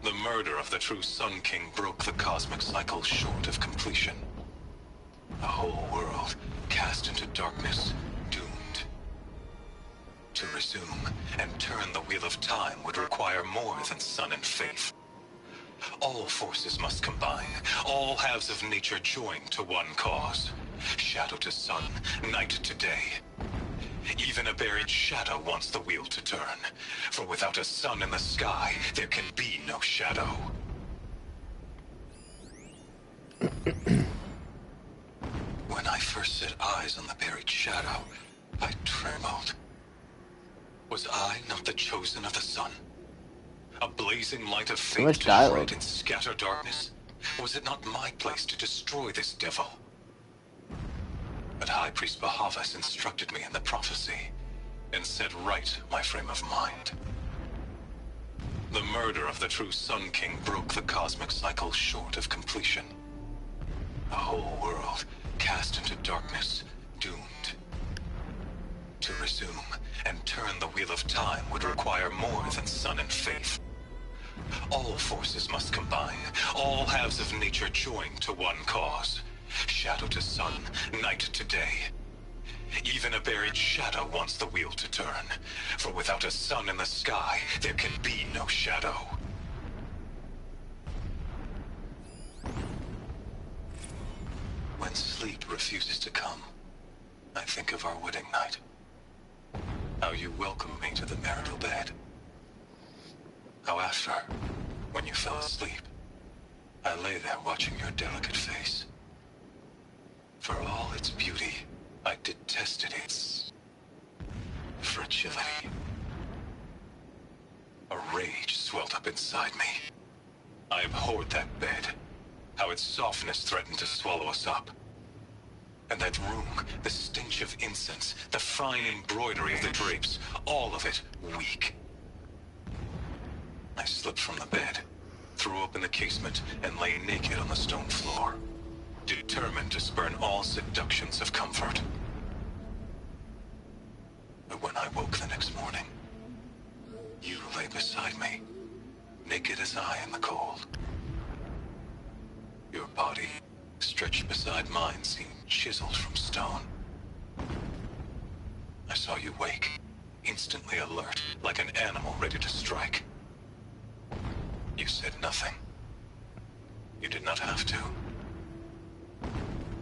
The murder of the true Sun King broke the cosmic cycle short of completion. The whole world cast into darkness, doomed. To resume and turn the wheel of time would require more than sun and faith. All forces must combine, all halves of nature join to one cause. Shadow to sun, night to day. Even a buried shadow wants the wheel to turn, for without a sun in the sky, there can be no shadow. When I first set eyes on the buried shadow, I trembled. Was I not the chosen of the sun? A blazing light of faith to shred and scatter darkness? Was it not my place to destroy this devil? But High Priest Behemoth instructed me in the prophecy, and set right my frame of mind. The murder of the true Sun King broke the cosmic cycle short of completion. The whole world cast into darkness, doomed. To resume and turn the wheel of time would require more than sun and faith. All forces must combine, all halves of nature join to one cause. Shadow to sun, night to day. Even a buried shadow wants the wheel to turn, for without a sun in the sky, there can be no shadow. When sleep refuses to come, I think of our wedding night. How you welcomed me to the marital bed. How after, when you fell asleep, I lay there watching your delicate face. For all its beauty, I detested its fragility. A rage swelled up inside me. I abhorred that bed, how its softness threatened to swallow us up. And that room, the stench of incense, the fine embroidery of the drapes, all of it weak. I slipped from the bed, threw open the casement, and lay naked on the stone floor, determined to spurn all seductions of comfort. But when I woke the next morning, you lay beside me, naked as I in the cold. Your body, stretched beside mine, seemed chiseled from stone. I saw you wake, instantly alert, like an animal ready to strike. You said nothing. You did not have to.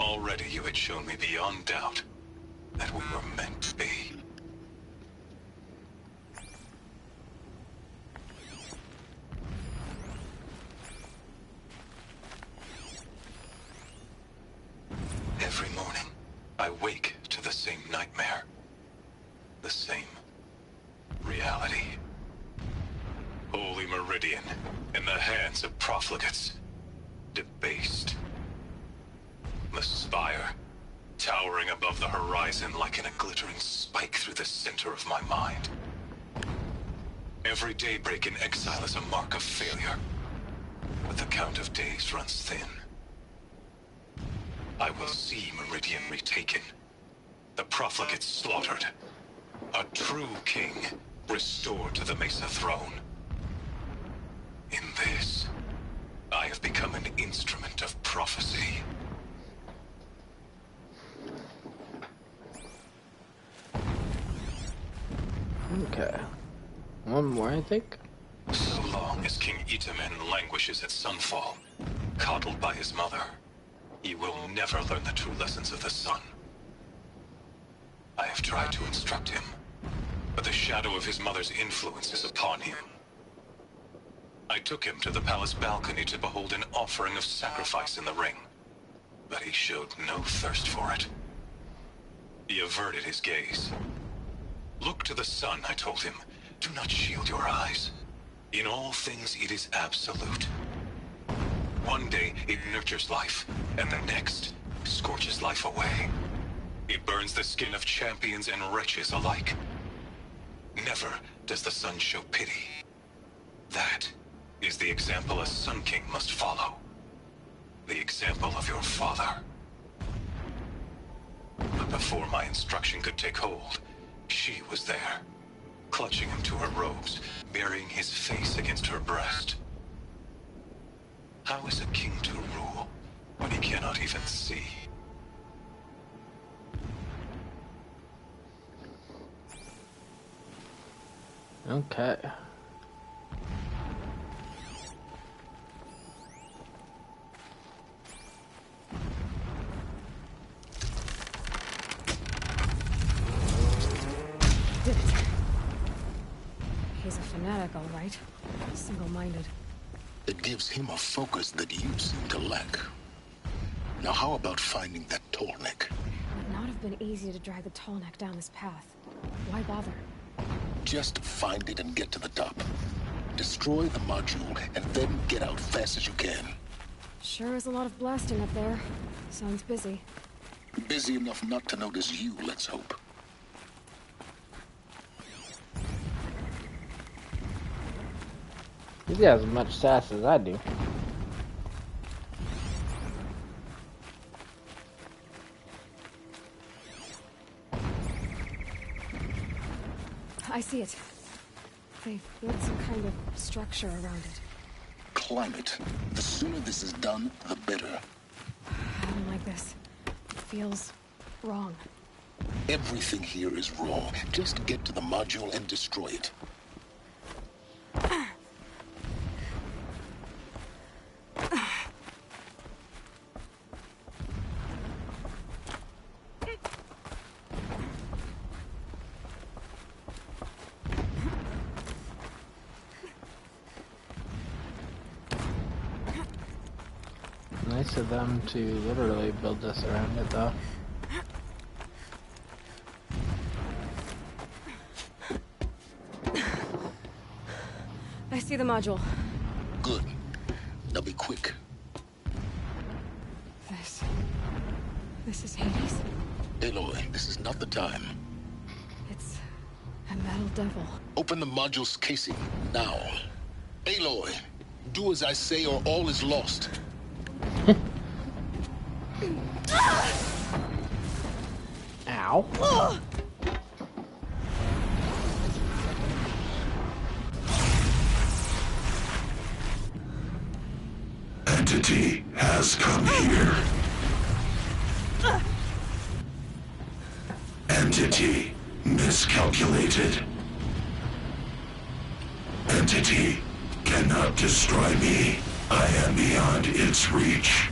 Already you had shown me beyond doubt that we were meant to be. Every morning, I wake to the same nightmare. The same reality. Holy Meridian, in the hands of profligates. Debased. The spire, towering above the horizon like a glittering spike through the center of my mind. Every daybreak in exile is a mark of failure, but the count of days runs thin. I will see Meridian retaken, the profligates slaughtered, a true king restored to the Mesa throne. In this, I have become an instrument of prophecy. one more, I think. So long as King Itamen languishes at Sunfall, coddled by his mother, he will never learn the true lessons of the sun. I have tried to instruct him, but the shadow of his mother's influence is upon him. I took him to the palace balcony to behold an offering of sacrifice in the ring, but he showed no thirst for it. He averted his gaze. Look to the sun, I told him. Do not shield your eyes. In all things, it is absolute. One day, it nurtures life, and the next, scorches life away. It burns the skin of champions and wretches alike. Never does the sun show pity. That is the example a Sun King must follow. The example of your father. But before my instruction could take hold, she was there, clutching him to her robes, burying his face against her breast. How is a king to rule when he cannot even see? Okay. Did it. He's a fanatic, all right. Single-minded. It gives him a focus that you seem to lack. Now how about finding that tall neck? It would not have been easy to drag the tall neck down this path. Why bother? Just find it and get to the top. Destroy the module and then get out fast as you can. Sure is a lot of blasting up there. Sounds busy. Busy enough not to notice you, let's hope. He has as much sass as I do. I see it. They've built some kind of structure around it. Climb it. The sooner this is done, the better. I don't like this. It feels wrong. Everything here is wrong. Just get to the module and destroy it. Nice of them to literally build this around it, though. I see the module. Good. Now be quick. This is Hades? Aloy, this is not the time. It's a metal devil. Open the module's casing, now. Aloy, do as I say or all is lost. Ow. Entity has come here. Entity miscalculated. Entity cannot destroy me. I am beyond its reach.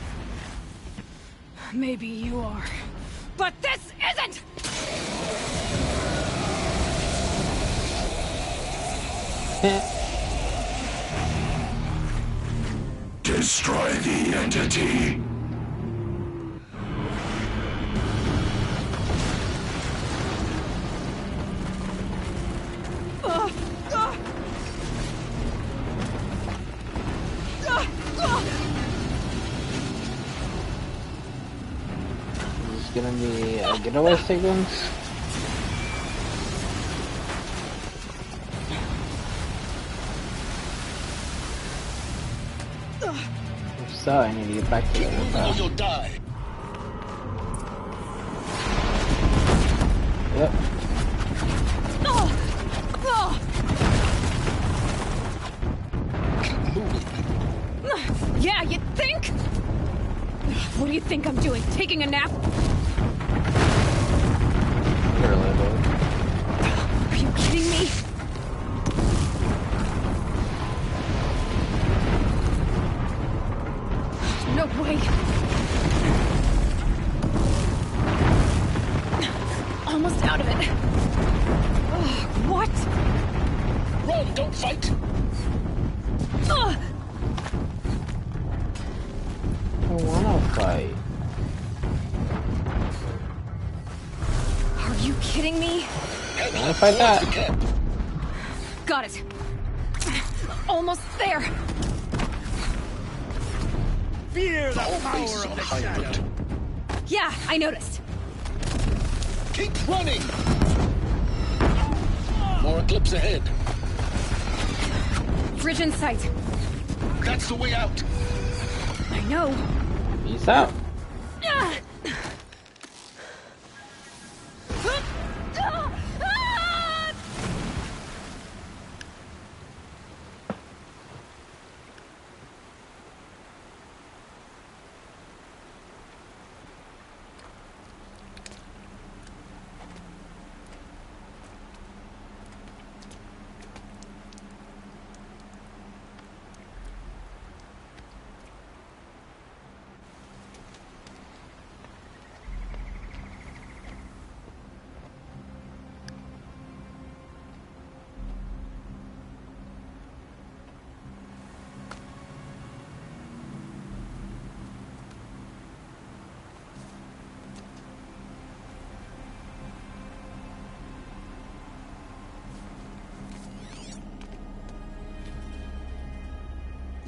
Maybe you are. But this isn't! Destroy the entity. Is this gonna be a getaway sequence? If so, I need to get back to it. Or you'll die. Yep. Keep moving. Yeah, you think? What do you think I'm doing? Taking a nap? Literally, Are you kidding me? way. Almost out of it. Ugh, what? Run, don't fight! I wanna fight. Are you kidding me? I wanna fight that. Got it. Almost there. Fear the power of the shadow. Yeah, I noticed. Keep running! More eclipse ahead. Bridge in sight. That's the way out. I know. Peace out.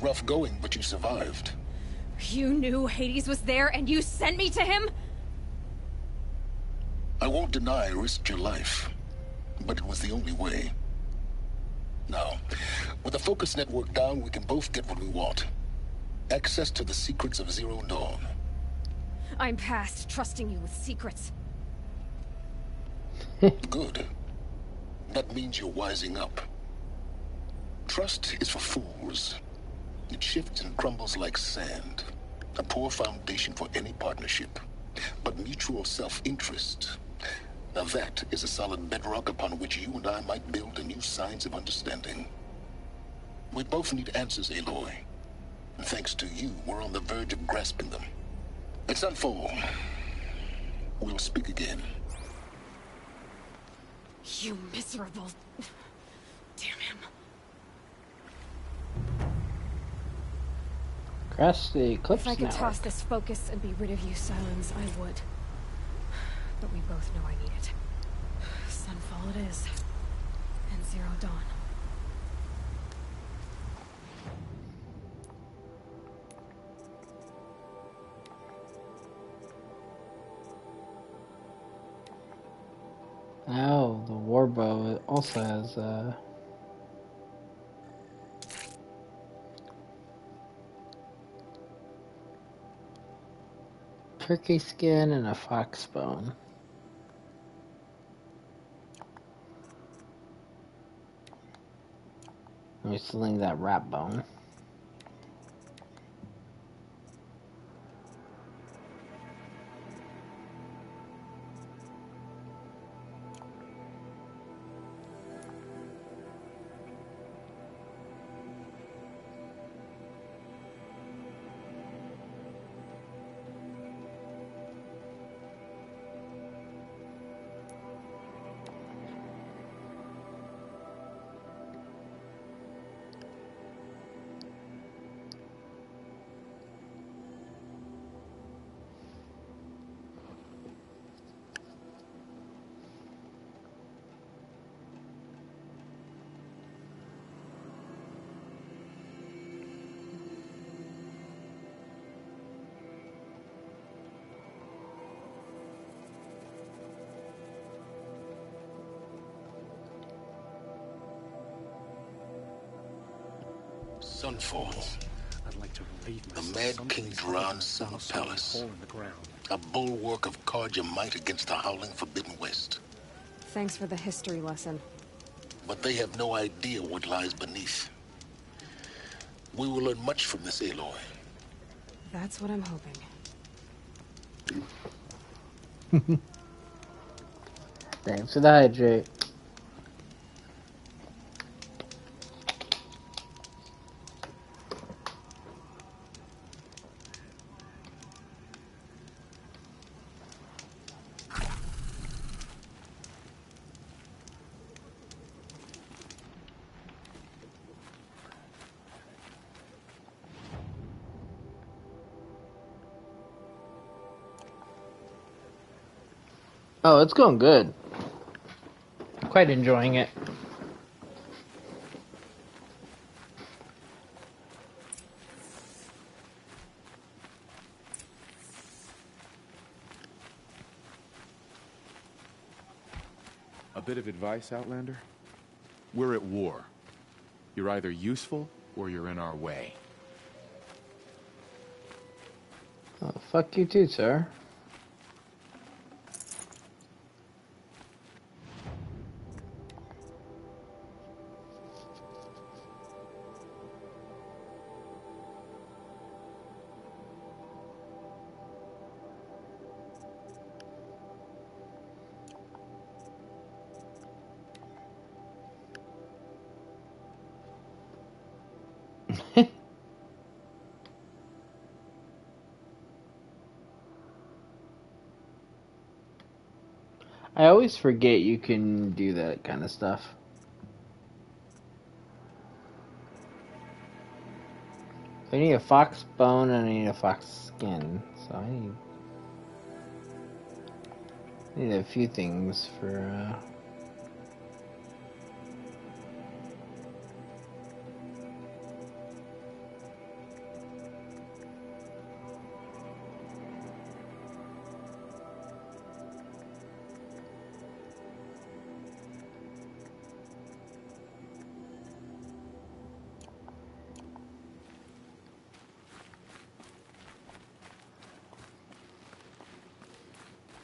Rough going, but you survived. You knew Hades was there and you sent me to him? I won't deny I risked your life, but it was the only way. Now, with the focus network down, we can both get what we want. Access to the secrets of Zero Dawn. I'm past trusting you with secrets. Good. That means you're wising up. Trust is for fools. It shifts and crumbles like sand. A poor foundation for any partnership. But mutual self-interest, now that is a solid bedrock upon which you and I might build a new science of understanding. We both need answers, Aloy. And thanks to you, we're on the verge of grasping them. It's unfold. We'll speak again. You miserable... Damn him. Crash the eclipse If I could network. toss this focus and be rid of you, Sylens, I would. But we both know I need it. Sunfall it is. And Zero Dawn. Oh, the warbow also has turkey skin and a fox bone. Let me sling that rat bone. Sunfall. I'd like to relieve The myself Mad King Dran's summer palace. A bulwark of Carja might against the howling Forbidden West. Thanks for the history lesson. But they have no idea what lies beneath. We will learn much from this, Aloy. That's what I'm hoping. Thanks for the hydrate. Oh, it's going good. Quite enjoying it. A bit of advice, Outlander? We're at war. You're either useful, or you're in our way. Oh, fuck you too, sir. I always forget you can do that kind of stuff. I need a fox bone and I need a fox skin, so I need a few things for,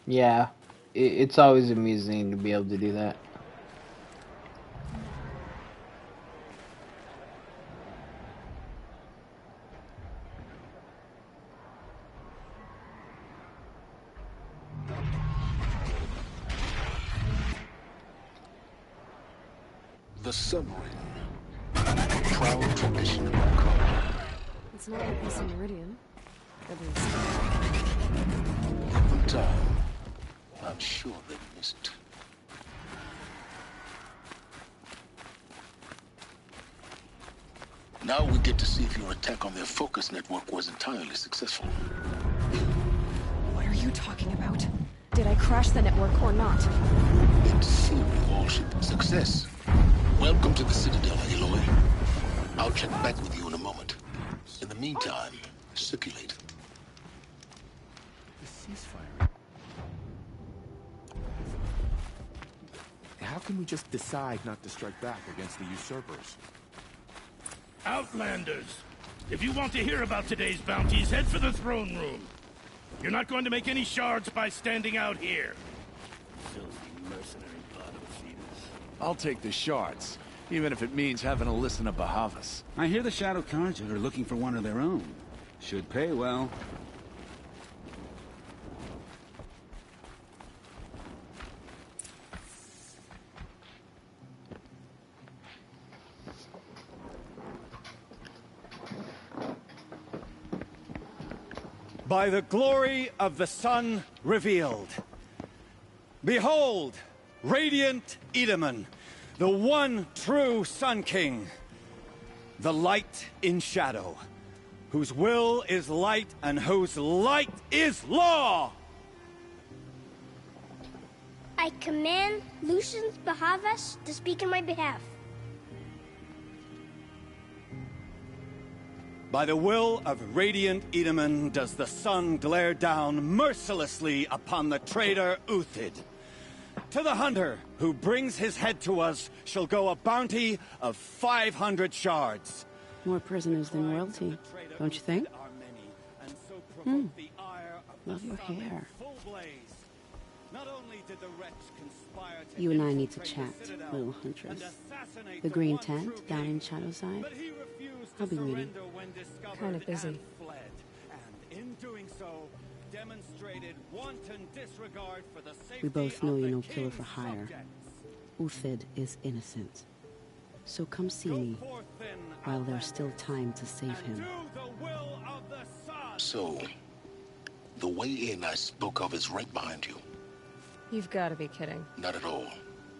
yeah, it's always amusing to be able to do that. The submarine. Proud tradition of our colony. It's not like this in Meridian. At least. Given time, I'm sure they missed. Now we get to see if your attack on their focus network was entirely successful. What are you talking about? Did I crash the network or not? In theory, all should be success. Welcome to the Citadel, Aloy. I'll check back with you in a moment. In the meantime, circulate. The ceasefire. How can we just decide not to strike back against the usurpers? Outlanders! If you want to hear about today's bounties, head for the throne room. You're not going to make any shards by standing out here. Filthy mercenary bottom feeders. I'll take the shards, even if it means having to listen to Behemoth. I hear the Shadow Carja are looking for one of their own. Should pay well. By the glory of the sun revealed. Behold, radiant Edaman, the one true Sun King. The light in shadow, whose will is light and whose light is law! I command Lucian's Behemoth to speak in my behalf. By the will of radiant Edaman does the sun glare down mercilessly upon the traitor Uthid. To the hunter who brings his head to us shall go a bounty of 500 shards. More prisoners than royalty, don't you think? Love your hair. You and I need to chat, little huntress. The green tent down in Shadowside. I'll be waiting. Kind of busy. We both know you're no killer for hire. Uthid is innocent. So come see me while there's still time to save him. So, the way in I spoke of is right behind you. You've got to be kidding. Not at all.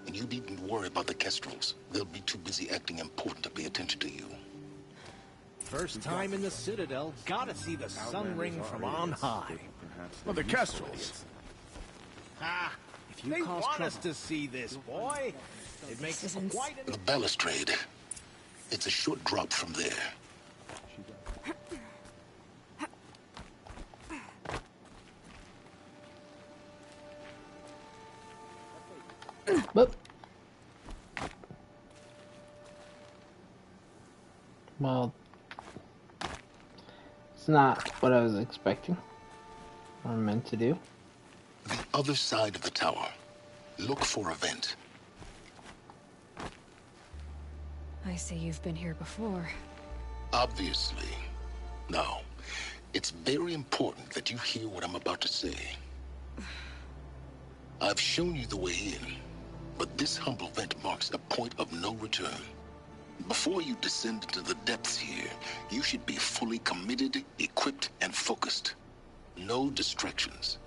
And you needn't worry about the Kestrels. They'll be too busy acting important to pay attention to you. First time in the Citadel, gotta see the sun ring from on high. Well, the Kestrels. Ah, They want us to see this, boy. It makes it quite The balustrade. It's a short drop from there. Whoop. Well, it's not what I was expecting or meant to do. The other side of the tower. Look for a vent. I see you've been here before. Obviously. Now, it's very important that you hear what I'm about to say. I've shown you the way in, but this humble vent marks a point of no return. Before you descend into the depths here, you should be fully committed, equipped, and focused. No distractions.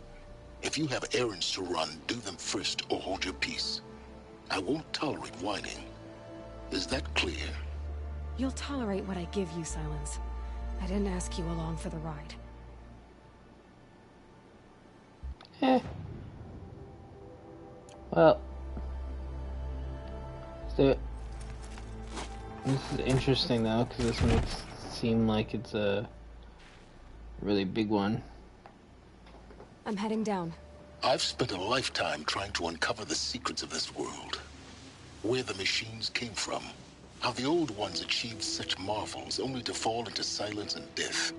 If you have errands to run, do them first or hold your peace. I won't tolerate whining. Is that clear? You'll tolerate what I give you, Sylens. I didn't ask you along for the ride. Well, let's do it. This is interesting though, because this makes it seem like it's a really big one. I'm heading down. I've spent a lifetime trying to uncover the secrets of this world. Where the machines came from. How the old ones achieved such marvels only to fall into silence and death.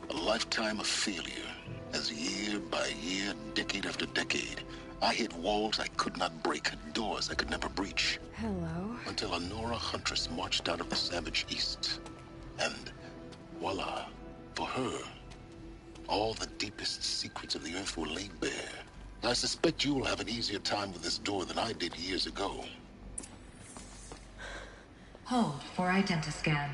A lifetime of failure, as year by year, decade after decade, I hit walls I could not break, doors I could never breach. Hello. Until a Nora huntress marched out of the savage east. And voila, for her, all the deepest secrets of the earth were laid bare. I suspect you will have an easier time with this door than I did years ago. Hold for identiscan.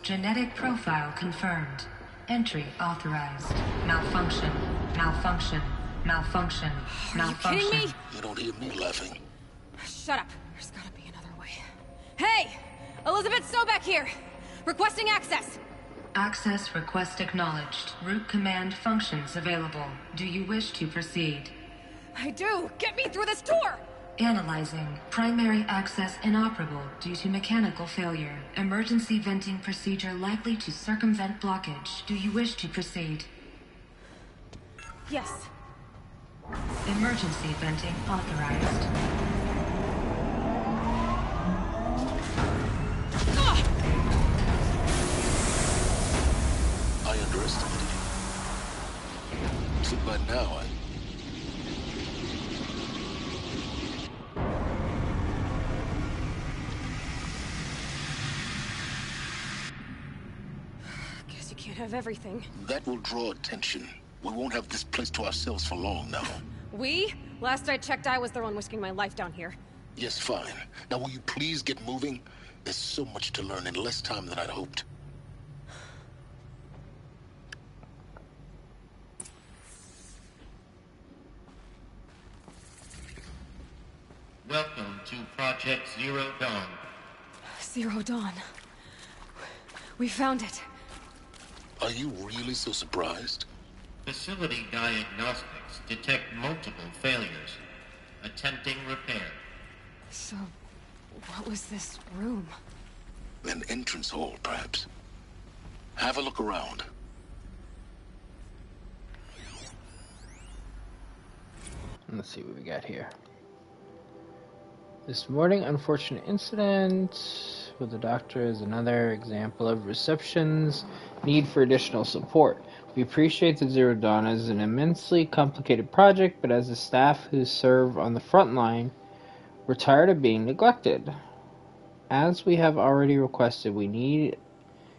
Genetic profile confirmed. Entry authorized. Malfunction. Malfunction. Malfunction. Malfunction. Are you kidding me? You don't hear me laughing. Shut up. There's gotta be another way. Hey! Elizabeth Sobek here! Requesting access! Access request acknowledged. Root command functions available. Do you wish to proceed? I do! Get me through this door! Analyzing. Primary access inoperable due to mechanical failure. Emergency venting procedure likely to circumvent blockage. Do you wish to proceed? Yes. Emergency venting authorized. I underestimated you. So by now, Guess you can't have everything. that will draw attention. We won't have this place to ourselves for long now. We? Last I checked, I was the one risking my life down here. Yes, fine. Now will you please get moving? There's so much to learn in less time than I'd hoped. Welcome to Project Zero Dawn. Zero Dawn. We found it. Are you really so surprised? Facility diagnostics detect multiple failures. Attempting repair. So, what was this room? An entrance hall, perhaps. Have a look around. Let's see what we got here. This morning, unfortunate incident with the doctor is another example of reception's need for additional support. We appreciate that Zero Dawn is an immensely complicated project, but as the staff who serve on the front line, we're tired of being neglected. As we have already requested, we need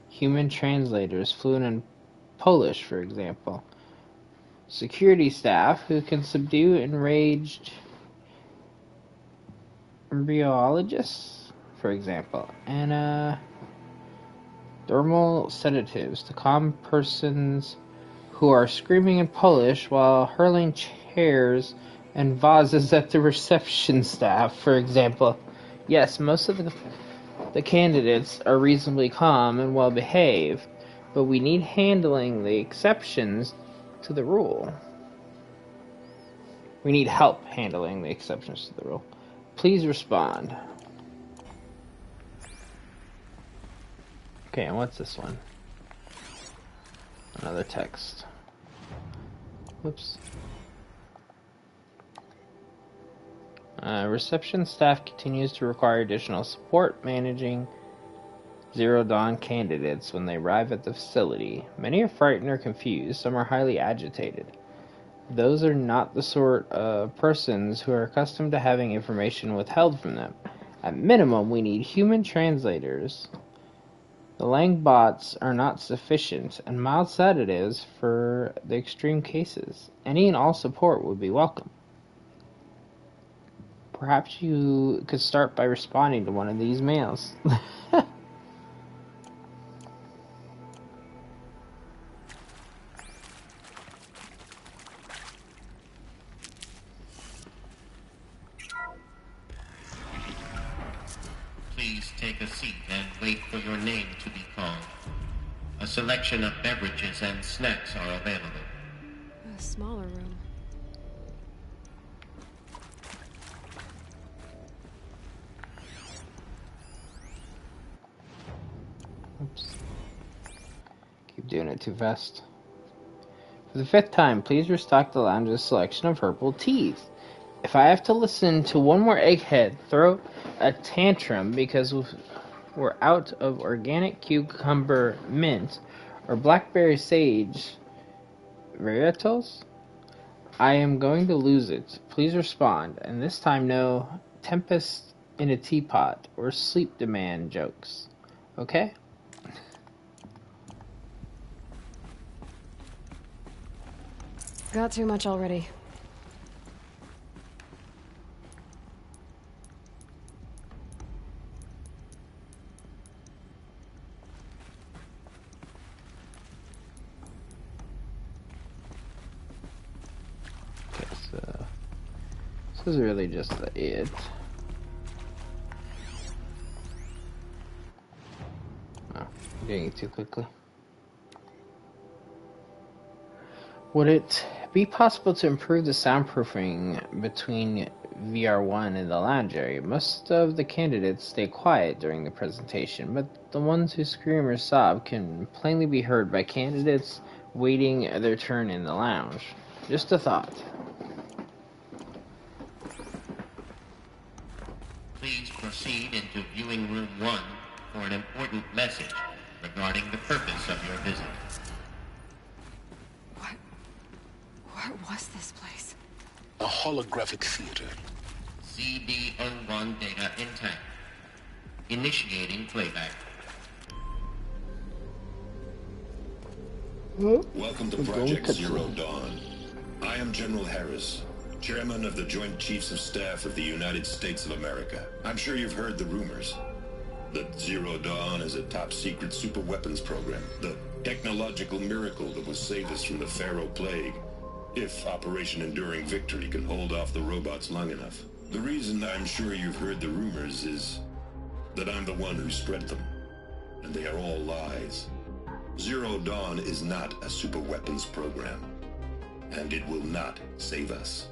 human translators fluent in Polish, for example. Security staff who can subdue enraged embryologists, for example, and thermal sedatives to calm persons who are screaming in Polish while hurling chairs and vases at the reception staff, for example. Yes, most of the candidates are reasonably calm and well behaved, but we need handling the exceptions to the rule. We need help handling the exceptions to the rule. Please respond. Okay, and what's this one? Another text. Whoops. Reception staff continues to require additional support managing Zero Dawn candidates when they arrive at the facility. Many are frightened or confused. Some are highly agitated. Those are not the sort of persons who are accustomed to having information withheld from them. At minimum, we need human translators. The Lang bots are not sufficient, and mild sedatives for the extreme cases. Any and all support would be welcome. Perhaps you could start by responding to one of these mails. Please take a seat and wait for your name to be called. A selection of beverages and snacks are available. A smaller room. Oops. Keep doing it too fast. For the 5th time, please restock the lounge's selection of herbal teas. If I have to listen to one more egghead throw a tantrum because we're out of organic cucumber mint or blackberry sage varieties, I am going to lose it. Please respond, and this time no tempest in a teapot or sleep demand jokes. Okay? Got too much already. Okay, so this is really just the it. Oh, I'm doing it too quickly. Would it be possible to improve the soundproofing between VR1 and the lounge area? Most of the candidates stay quiet during the presentation, but the ones who scream or sob can plainly be heard by candidates waiting their turn in the lounge. Just a thought. Please proceed into viewing room 1 for an important message regarding the purpose of your visit. What was this place? A holographic theater. CB01 data intact. Initiating playback. Welcome to Project Zero Dawn. I am General Harris, Chairman of the Joint Chiefs of Staff of the United States of America. I'm sure you've heard the rumors that Zero Dawn is a top-secret superweapons program, the technological miracle that will save us from the Pharaoh Plague, if Operation Enduring Victory can hold off the robots long enough. The reason I'm sure you've heard the rumors is that I'm the one who spread them, and they are all lies. Zero Dawn is not a superweapons program, and it will not save us.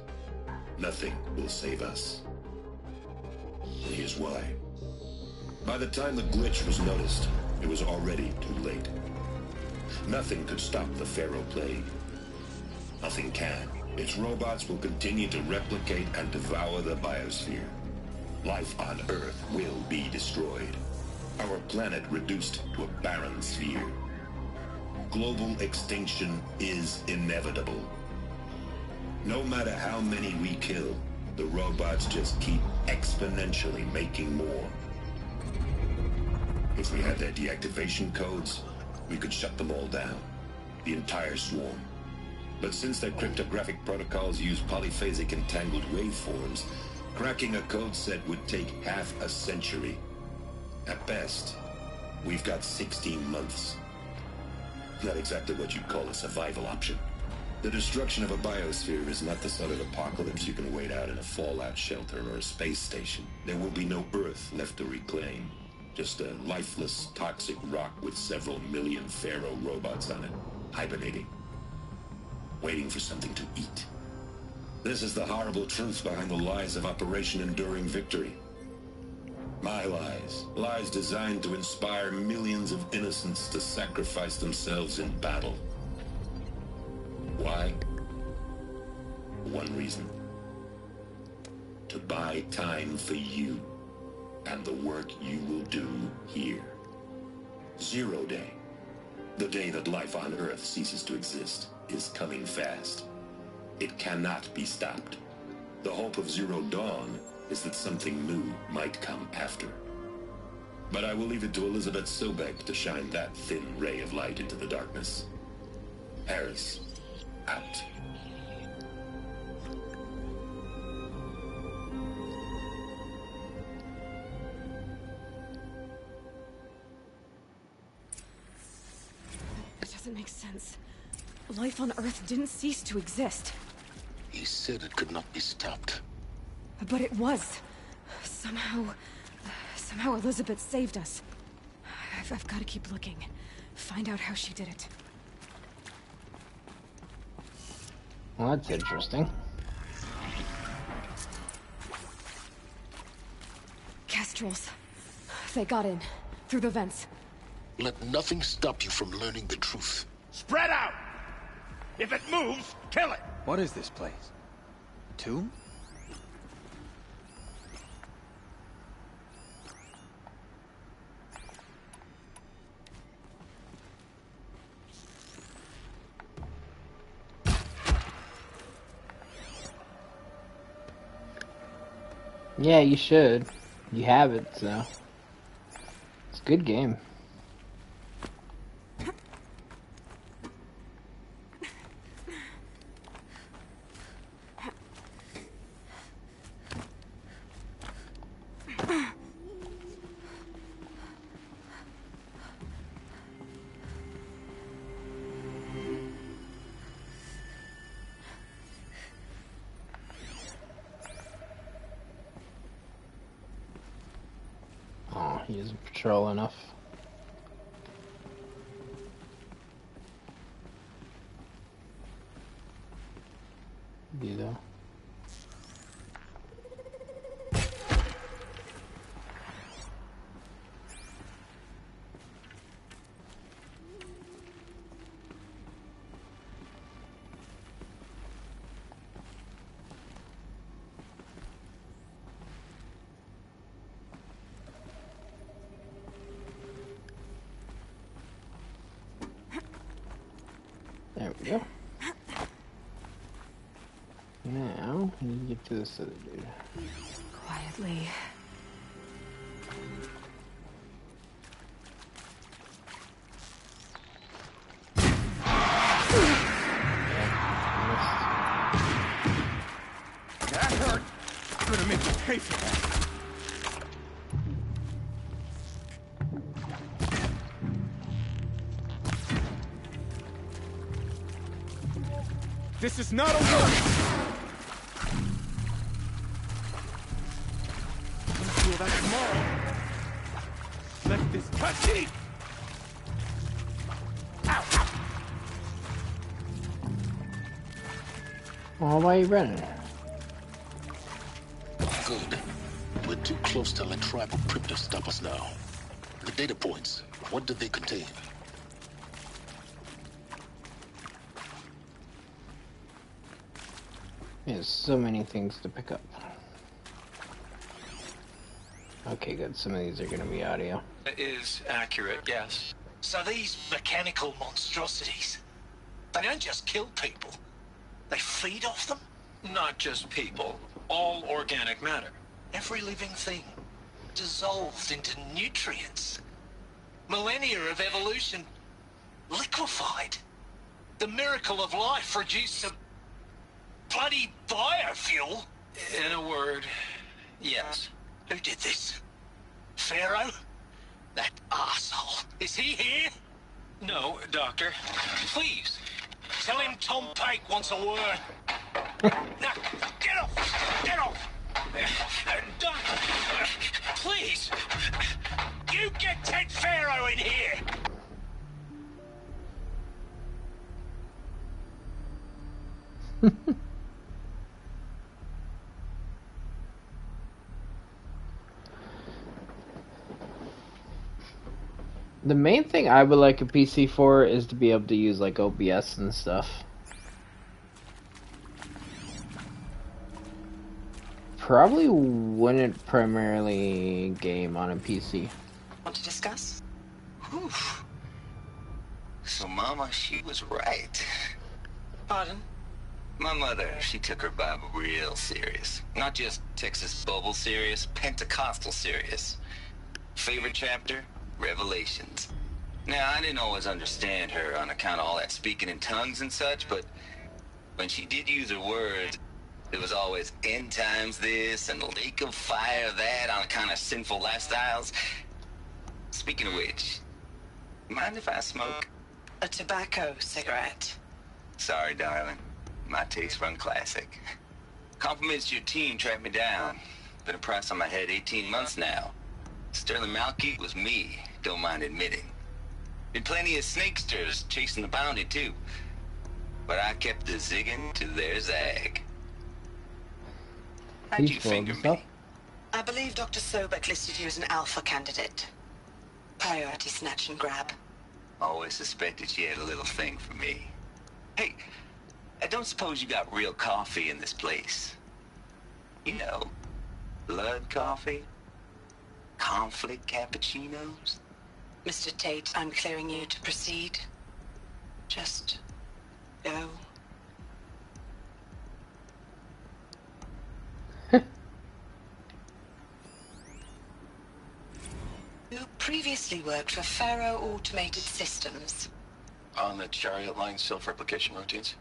Nothing will save us. And here's why. By the time the glitch was noticed, it was already too late. Nothing could stop the Pharaoh Plague. Nothing can. Its robots will continue to replicate and devour the biosphere. Life on Earth will be destroyed. Our planet reduced to a barren sphere. Global extinction is inevitable. No matter how many we kill, the robots just keep exponentially making more. If we had their deactivation codes, we could shut them all down. The entire swarm. But since their cryptographic protocols use polyphasic entangled waveforms, cracking a code set would take half a century. At best, we've got 16 months. Not exactly what you'd call a survival option. The destruction of a biosphere is not the sort of apocalypse you can wait out in a fallout shelter or a space station. There will be no Earth left to reclaim. Just a lifeless, toxic rock with several million Pharaoh robots on it, hibernating, waiting for something to eat. This is the horrible truth behind the lies of Operation Enduring Victory. My lies. Lies designed to inspire millions of innocents to sacrifice themselves in battle. Why? One reason. To buy time for you and the work you will do here. 0 Day, the day that life on Earth ceases to exist, is coming fast. It cannot be stopped. The hope of Zero Dawn is that something new might come after. But I will leave it to Elizabeth Sobek to shine that thin ray of light into the darkness. Harris, out. It doesn't make sense. Life on Earth didn't cease to exist. He said it could not be stopped. But it was. Somehow Elizabeth saved us. I've got to keep looking. Find out how she did it. Well, that's interesting. Kestrels. They got in. Through the vents. Let nothing stop you from learning the truth. Spread out! If it moves, kill it! What is this place? A tomb? Yeah, you should. You have it, so. It's a good game. Oh, he isn't patrol enough. Do though. There we go. Now, you get to this other dude. Quietly. That hurt! I'm gonna make you pay for that. This is not a work! I'll feel that tomorrow. Let this touch it! Ow! Oh, why are you running? Good. We're too close to let tribal crypto stop us now. The data points, what do they contain? There's so many things to pick up. Okay, good. Some of these are going to be audio. Is accurate, yes. So these mechanical monstrosities, they don't just kill people, they feed off them? Not just people. All organic matter. Every living thing, dissolved into nutrients. Millennia of evolution, liquefied. The miracle of life reduced to bloody biofuel. In a word, yes. Who did this? Pharaoh? That arsehole. Is he here? No, Doctor. Please, tell him Tom Pake wants a word. Now, get off! Get off! Doctor, please! You you get Ted Pharaoh in here? The main thing I would like a PC for is to be able to use like OBS and stuff. Probably wouldn't primarily game on a PC. Want to discuss? Whew. So Mama, she was right. Pardon? My mother, she took her Bible real serious. Not just Texas Bible serious, Pentecostal serious. Favorite chapter? Revelations. Now, I didn't always understand her on account of all that speaking in tongues and such, but when she did use her words, it was always end times this and lake of fire that on account of sinful lifestyles. Speaking of which, mind if I smoke? A tobacco cigarette. Sorry, darling. My taste run classic. Compliments to your team tracked me down. Been a price on my head 18 months now. Sterling Malkeet was me, don't mind admitting. Been plenty of snakesters chasing the bounty, too. But I kept the zigging to their zag. How'd you finger me? I believe Dr. Sobek listed you as an alpha candidate. Priority snatch and grab. Always suspected she had a little thing for me. Hey, I don't suppose you got real coffee in this place. You know, blood coffee? Conflict cappuccinos? Mr. Tate, I'm clearing you to proceed. Just go. You previously worked for Pharaoh Automated Systems. On the Chariot Line self-replication routines?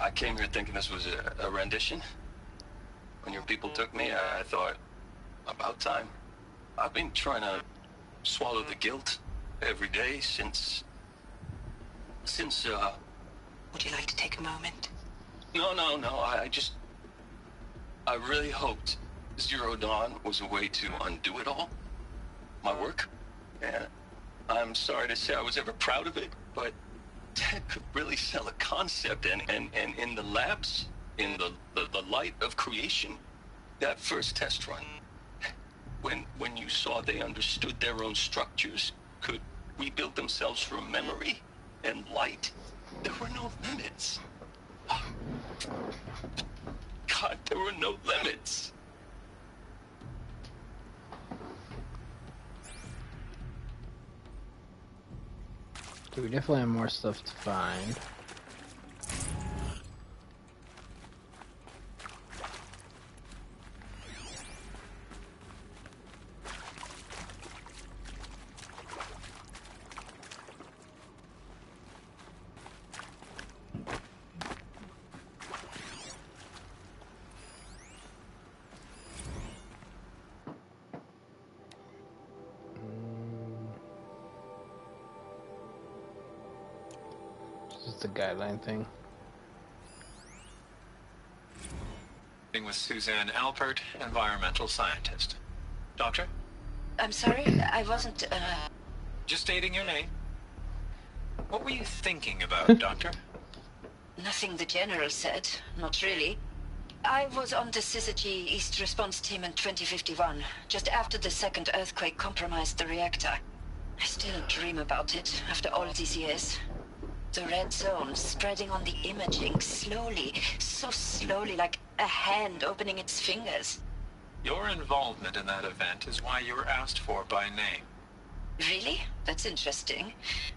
I came here thinking this was a rendition. When your people took me, I thought, about time. I've been trying to swallow the guilt every day since... Would you like to take a moment? No, I really hoped Zero Dawn was a way to undo it all. My work. And I'm sorry to say I was ever proud of it, but Ted could really sell a concept, and in the labs, in the light of creation, that first test run, when you saw they understood their own structures, could rebuild themselves from memory and light, there were no limits. God, there were no limits. We definitely have more stuff to find. Just a guideline thing. With Suzanne Alpert, environmental scientist. Doctor? I'm sorry, I wasn't, Just stating your name. What were you thinking about, Doctor? Nothing the General said, not really. I was on the Syzygy East Response Team in 2051, just after the second earthquake compromised the reactor. I still dream about it, after all these years. The red zone spreading on the imaging, slowly, so slowly, like a hand opening its fingers. Your involvement in that event is why you were asked for by name. Really? That's interesting.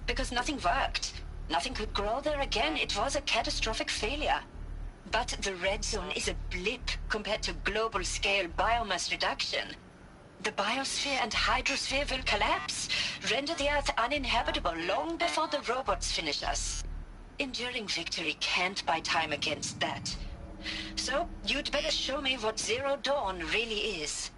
Because nothing worked. Nothing could grow there again. It was a catastrophic failure. But the red zone is a blip compared to global-scale biomass reduction. The biosphere and hydrosphere will collapse, render the Earth uninhabitable long before the robots finish us. Enduring victory can't buy time against that. So, you'd better show me what Zero Dawn really is.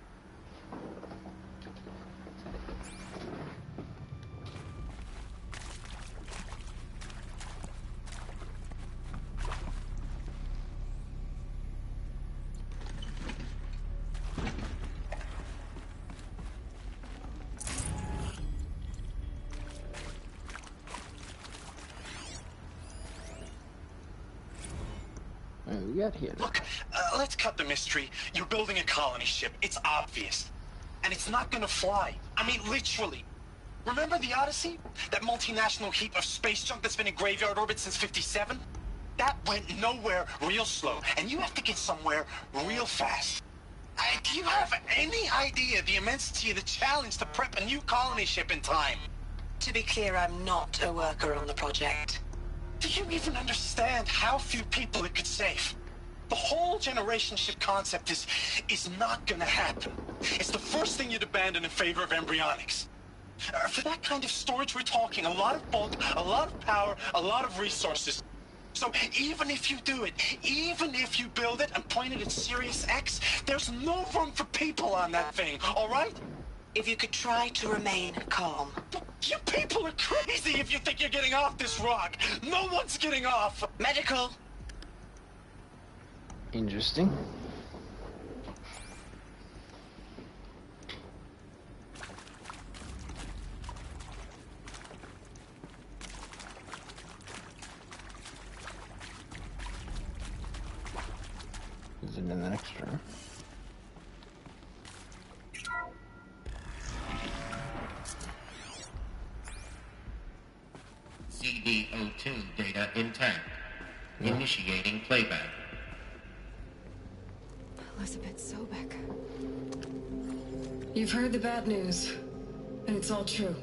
we got here? Look, let's cut the mystery. You're building a colony ship. It's obvious. And it's not gonna fly. I mean, literally. Remember the Odyssey? That multinational heap of space junk that's been in graveyard orbit since '57? That went nowhere real slow. And you have to get somewhere real fast. Do you have any idea the immensity of the challenge to prep a new colony ship in time? To be clear, I'm not a worker on the project. Do you even understand how few people it could save? The whole generation ship concept is not gonna happen. It's the first thing you'd abandon in favor of embryonics. For that kind of storage, we're talking a lot of bulk, a lot of power, a lot of resources. So even if you do it, even if you build it and point it at Sirius X, there's no room for people on that thing, all right? If you could try to remain calm. You people are crazy if you think you're getting off this rock. No one's getting off. Medical. Interesting. Is it an extra? CD02 data intact. Initiating playback. Elizabeth Sobek. You've heard the bad news, and it's all true.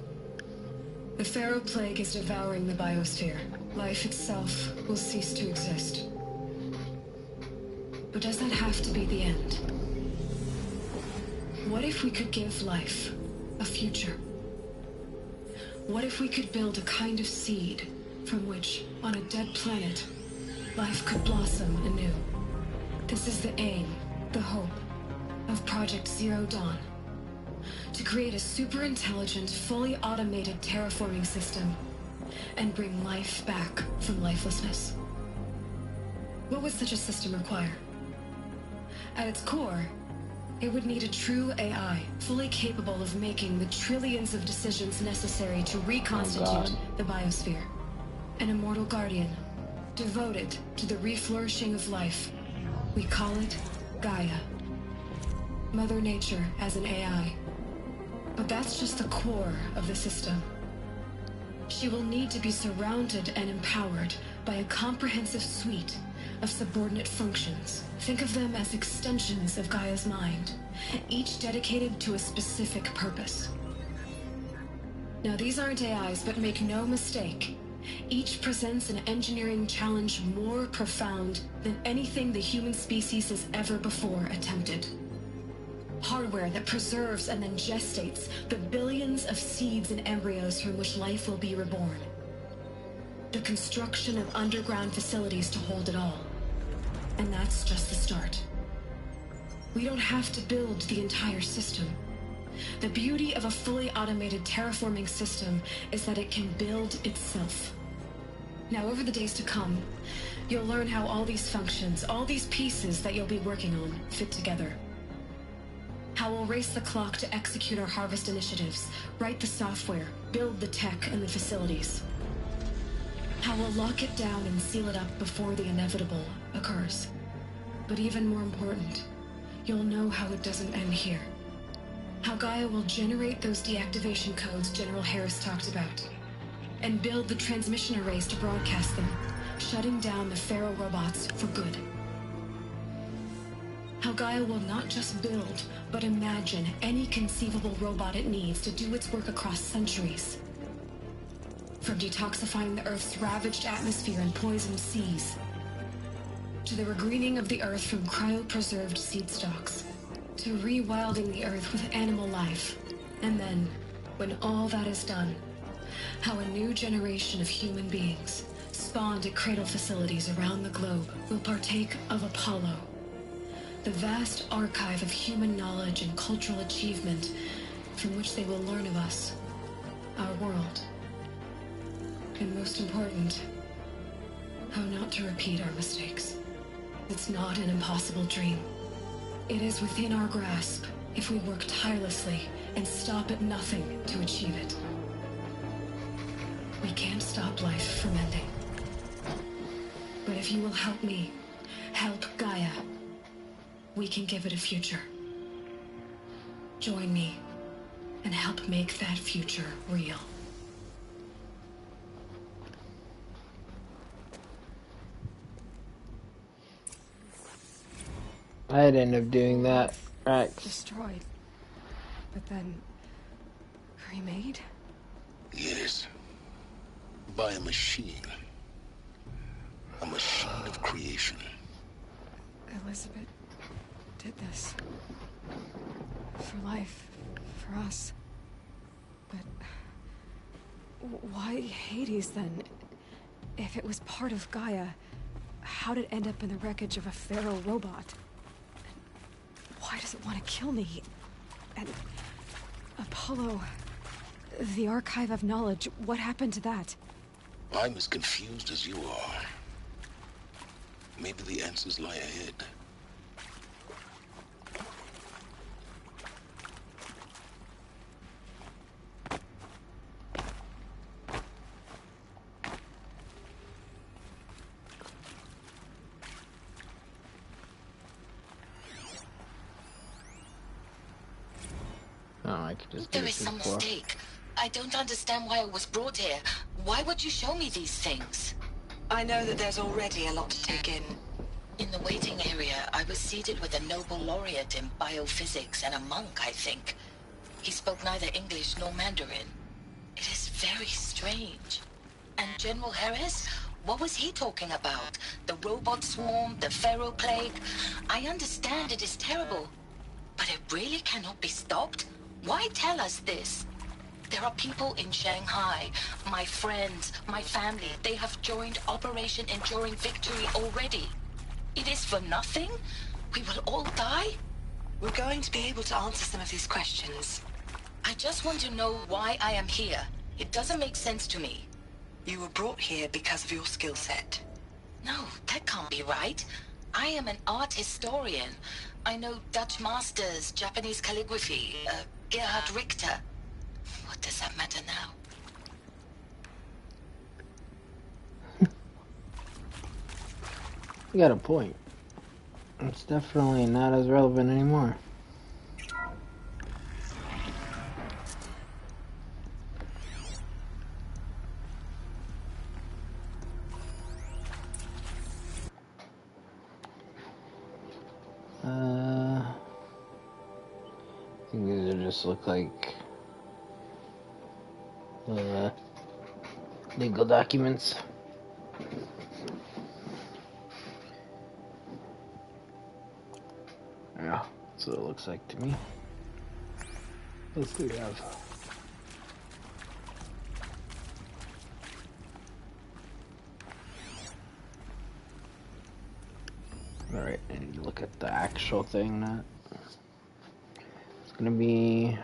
The Pharaoh Plague is devouring the biosphere. Life itself will cease to exist. But does that have to be the end? What if we could give life a future? What if we could build a kind of seed from which, on a dead planet, life could blossom anew? This is the aim, the hope, of Project Zero Dawn. To create a super-intelligent, fully automated terraforming system and bring life back from lifelessness. What would such a system require? At its core, it would need a true AI, fully capable of making the trillions of decisions necessary to reconstitute the biosphere. An immortal guardian, devoted to the reflourishing of life. We call it Gaia. Mother Nature as an AI. But that's just the core of the system. She will need to be surrounded and empowered by a comprehensive suite of subordinate functions. Think of them as extensions of Gaia's mind, each dedicated to a specific purpose. Now, these aren't AIs, but make no mistake, each presents an engineering challenge more profound than anything the human species has ever before attempted. Hardware that preserves and then gestates the billions of seeds and embryos from which life will be reborn. The construction of underground facilities to hold it all. And that's just the start. We don't have to build the entire system. The beauty of a fully automated terraforming system is that it can build itself. Now, over the days to come, you'll learn how all these functions, all these pieces that you'll be working on, fit together. How we'll race the clock to execute our harvest initiatives, write the software, build the tech and the facilities. How we'll lock it down and seal it up before the inevitable occurs. But even more important, you'll know how it doesn't end here. How Gaia will generate those deactivation codes General Harris talked about, and build the transmission arrays to broadcast them, shutting down the Pharaoh robots for good. How Gaia will not just build, but imagine any conceivable robot it needs to do its work across centuries. From detoxifying the Earth's ravaged atmosphere and poisoned seas, to the regreening of the Earth from cryopreserved seed stalks, to rewilding the Earth with animal life. And then, when all that is done, how a new generation of human beings, spawned at cradle facilities around the globe, will partake of Apollo, the vast archive of human knowledge and cultural achievement from which they will learn of us, our world. And most important, how not to repeat our mistakes. It's not an impossible dream. It is within our grasp if we work tirelessly and stop at nothing to achieve it. We can't stop life from ending. But if you will help me, Help Gaia. We can give it a future. Join me and help make that future real. I'd end up doing that. Right. Destroyed. But then... remade? Yes. By a machine. A machine of creation. Elizabeth did this. For life. For us. But... why Hades, then? If it was part of Gaia, how did it end up in the wreckage of a feral robot? And why does it want to kill me? And... Apollo... the Archive of Knowledge, what happened to that? I'm as confused as you are. Maybe the answers lie ahead. Oh, I could just There is some mistake. I don't understand why I was brought here. Why would you show me these things? I know that there's already a lot to take in. In the waiting area, I was seated with a Nobel laureate in biophysics and a monk, I think. He spoke neither English nor Mandarin. It is very strange. And General Harris? What was he talking about? The robot swarm, the feral plague? I understand it is terrible. But it really cannot be stopped? Why tell us this? There are people in Shanghai, my friends, my family. They have joined Operation Enduring Victory already. It is for nothing? We will all die? We're going to be able to answer some of these questions. I just want to know why I am here. It doesn't make sense to me. You were brought here because of your skill set. No, that can't be right. I am an art historian. I know Dutch masters, Japanese calligraphy, Gerhard Richter. What does that matter now? You got a point. It's definitely not as relevant anymore. I think these are just look like legal documents. Yeah, that's what it looks like to me. What else do we have? Alright, I need to look at the actual thing that it's gonna be.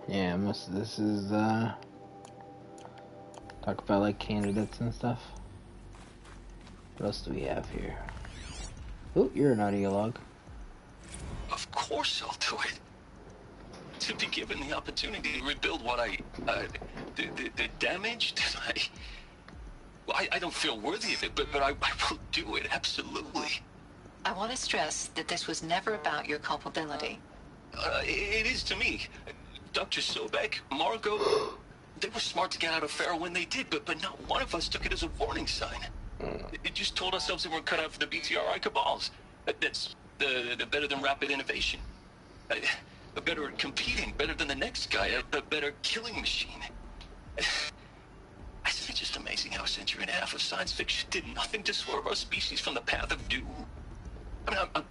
Yeah, most of this is talk about like candidates and stuff. What else do we have here? Oh, you're an audio log. Of course I'll do it. To be given the opportunity to rebuild what the damage that I don't feel worthy of it, but I will do it, absolutely. I want to stress that this was never about your culpability. It is to me. Dr. Sobek, Margot, they were smart to get out of Pharaoh when they did, but not one of us took it as a warning sign. It just told ourselves they weren't cut out for the BTRI cabals. That's the better than rapid innovation. Better at competing, better than the next guy, a better killing machine. It's just amazing how a century and a half of science fiction did nothing to swerve our species from the path of doom. I mean,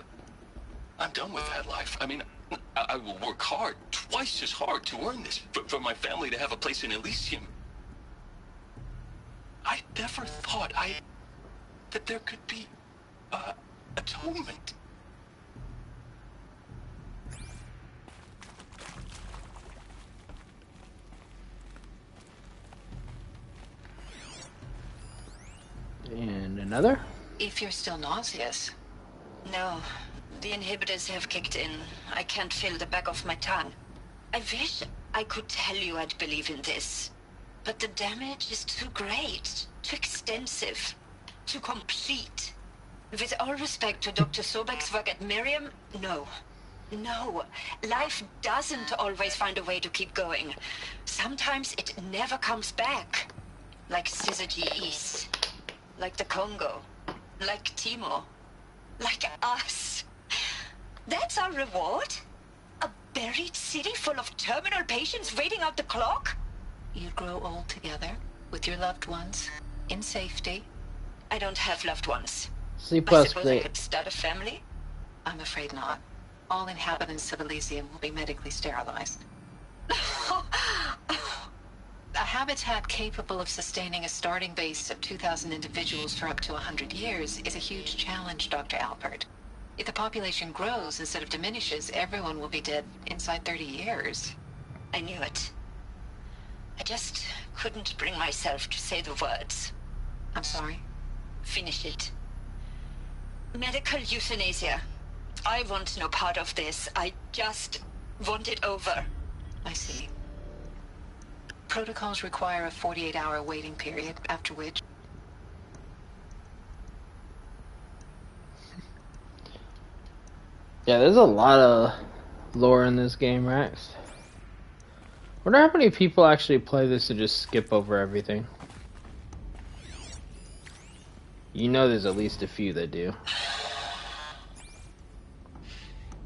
I'm done with that life. I mean, I will work hard, twice as hard to earn this, for my family to have a place in Elysium. I never thought that there could be, atonement. And another? If you're still nauseous. No, the inhibitors have kicked in. I can't feel the back of my tongue. I wish I could tell you I'd believe in this, but the damage is too great, too extensive, too complete. With all respect to Dr. Sobek's work at Miriam, no. No. Life doesn't always find a way to keep going. Sometimes it never comes back. Like Syzygy East. Like the Congo. Like Timo. Like us. That's our reward? A buried city full of terminal patients waiting out the clock? You grow old together, with your loved ones, in safety. I don't have loved ones. C++. I suppose I could start a family? I'm afraid not. All inhabitants of Elysium will be medically sterilized. A habitat capable of sustaining a starting base of 2,000 individuals for up to 100 years is a huge challenge, Dr. Alpert. If the population grows instead of diminishes, everyone will be dead inside 30 years. I knew it. I just couldn't bring myself to say the words. I'm sorry? Finish it. Medical euthanasia. I want no part of this. I just want it over. I see. Protocols require a 48-hour waiting period, after which... Yeah, there's a lot of lore in this game, right? Wonder how many people actually play this and just skip over everything. You know there's at least a few that do.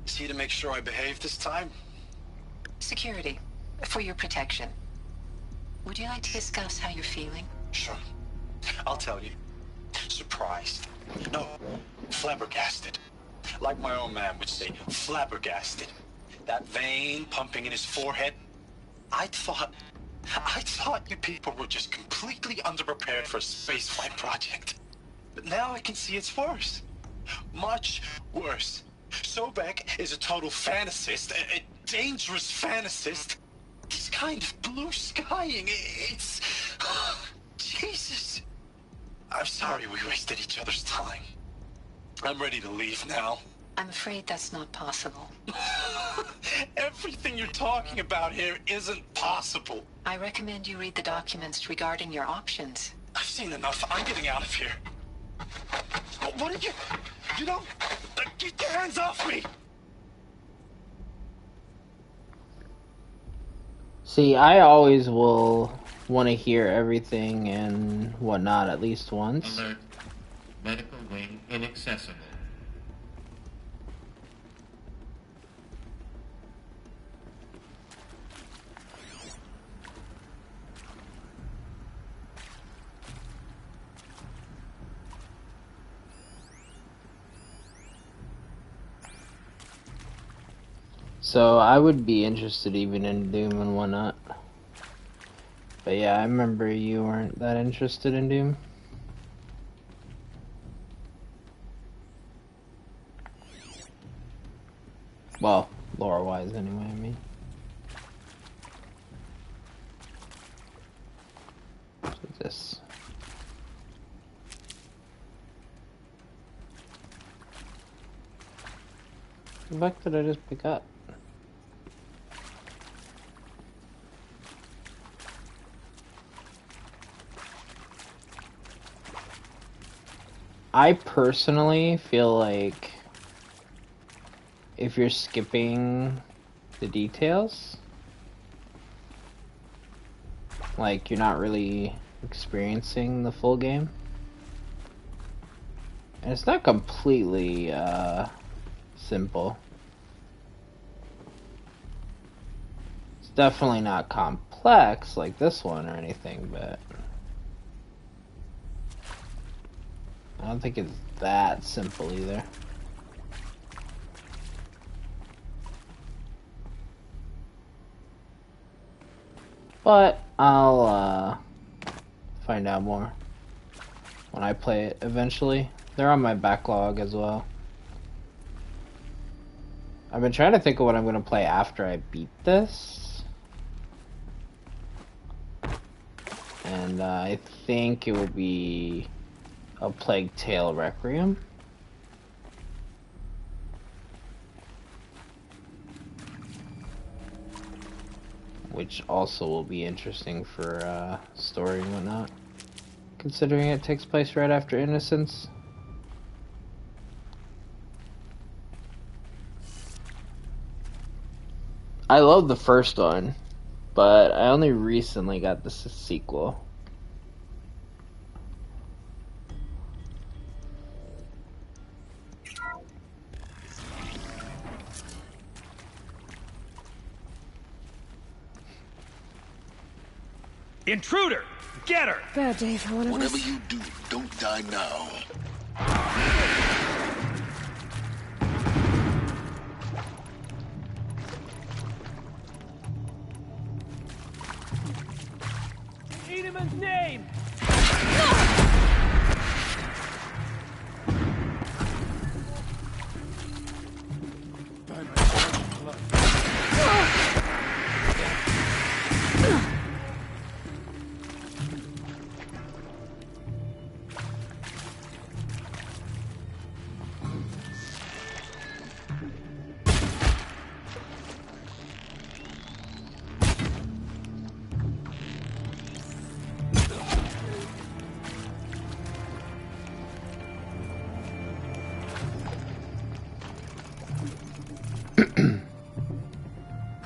Is he to make sure I behave this time? Security. For your protection. Would you like to discuss how you're feeling? Sure. I'll tell you. Surprised. No, flabbergasted. Like my own man would say, flabbergasted. That vein pumping in his forehead. I thought you people were just completely underprepared for a spaceflight project. But now I can see it's worse. Much worse. Sobek is a total fantasist, a dangerous fantasist. He's kind of blue skying. It's... Jesus. I'm sorry we wasted each other's time. I'm ready to leave now. I'm afraid that's not possible. Everything you're talking about here isn't possible. I recommend you read the documents regarding your options. I've seen enough. I'm getting out of here. What did you... You don't... Get your hands off me! See, I always will want to hear everything and whatnot at least once. Alert. Medical wing inaccessible. So I would be interested even in Doom and whatnot. But yeah, I remember you weren't that interested in Doom. Well, lore-wise anyway, I mean. What's this? What the fuck did I just pick up? I personally feel like if you're skipping the details, like you're not really experiencing the full game. And it's not completely simple. It's definitely not complex like this one or anything, but I don't think it's that simple either. But I'll find out more when I play it eventually. They're on my backlog as well. I've been trying to think of what I'm going to play after I beat this. And I think it will be A Plague Tale Requiem. which also will be interesting for story and whatnot, considering it takes place right after Innocence. I love the first one, but I only recently got this sequel. Intruder! Get her! Bad day for one of us. Whatever you do, don't die now. Edemon's name!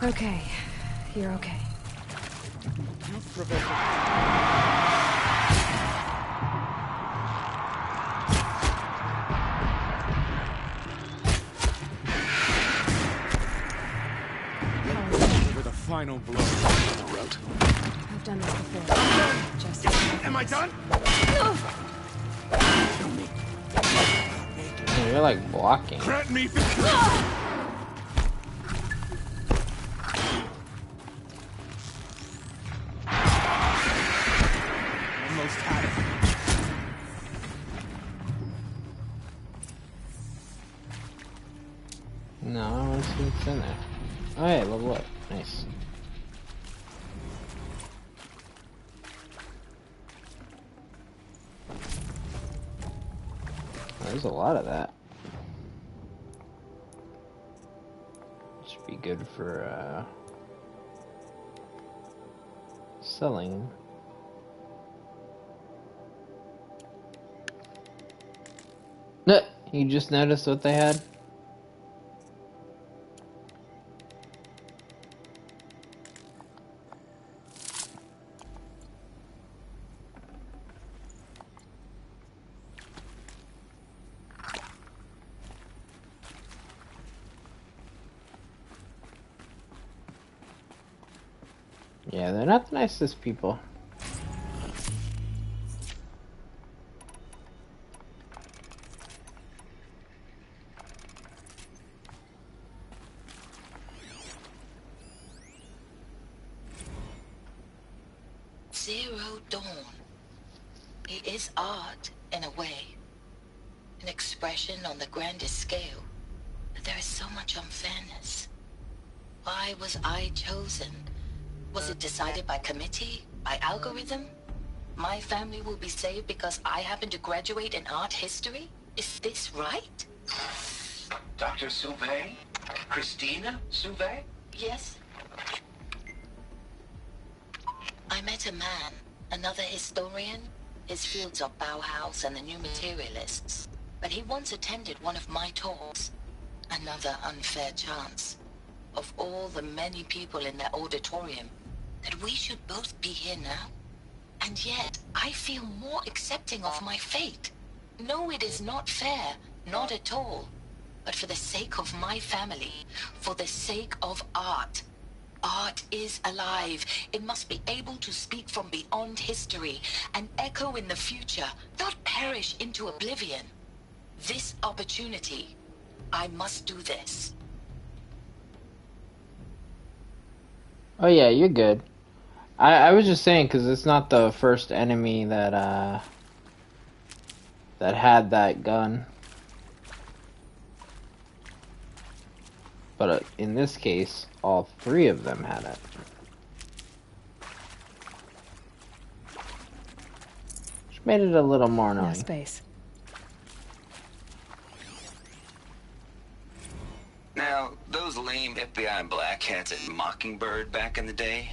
Okay, you're okay. With a final blow. I've done this before. Just Am I done? Oh, you're like blocking. Grant me. Almost had it. No, I want to see what's in there. Oh yeah, level up. Nice. There's a lot of that. Should be good for selling. No, you just noticed what they had? Yeah, they're not the nicest people. Zero Dawn. It is art, in a way. An expression on the grandest scale. But there is so much unfairness. Why was I chosen? Was it decided by committee? By algorithm? My family will be saved because I happen to graduate in art history? Is this right? Dr. Sauvé? Christina Sauvé? Yes. I met a man, another historian. His fields are Bauhaus and the New Materialists. But he once attended one of my talks. Another unfair chance. Of all the many people in that auditorium, that we should both be here now. And yet, I feel more accepting of my fate. No, it is not fair, not at all. But for the sake of my family, for the sake of art. Art is alive. It must be able to speak from beyond history and echo in the future, not perish into oblivion. This opportunity, I must do this. Oh yeah, you're good. I was just saying because it's not the first enemy that that had that gun. But in this case, all three of them had it. Which made it a little more annoying. No space. Now, Now, those lame FBI black hats at Mockingbird back in the day,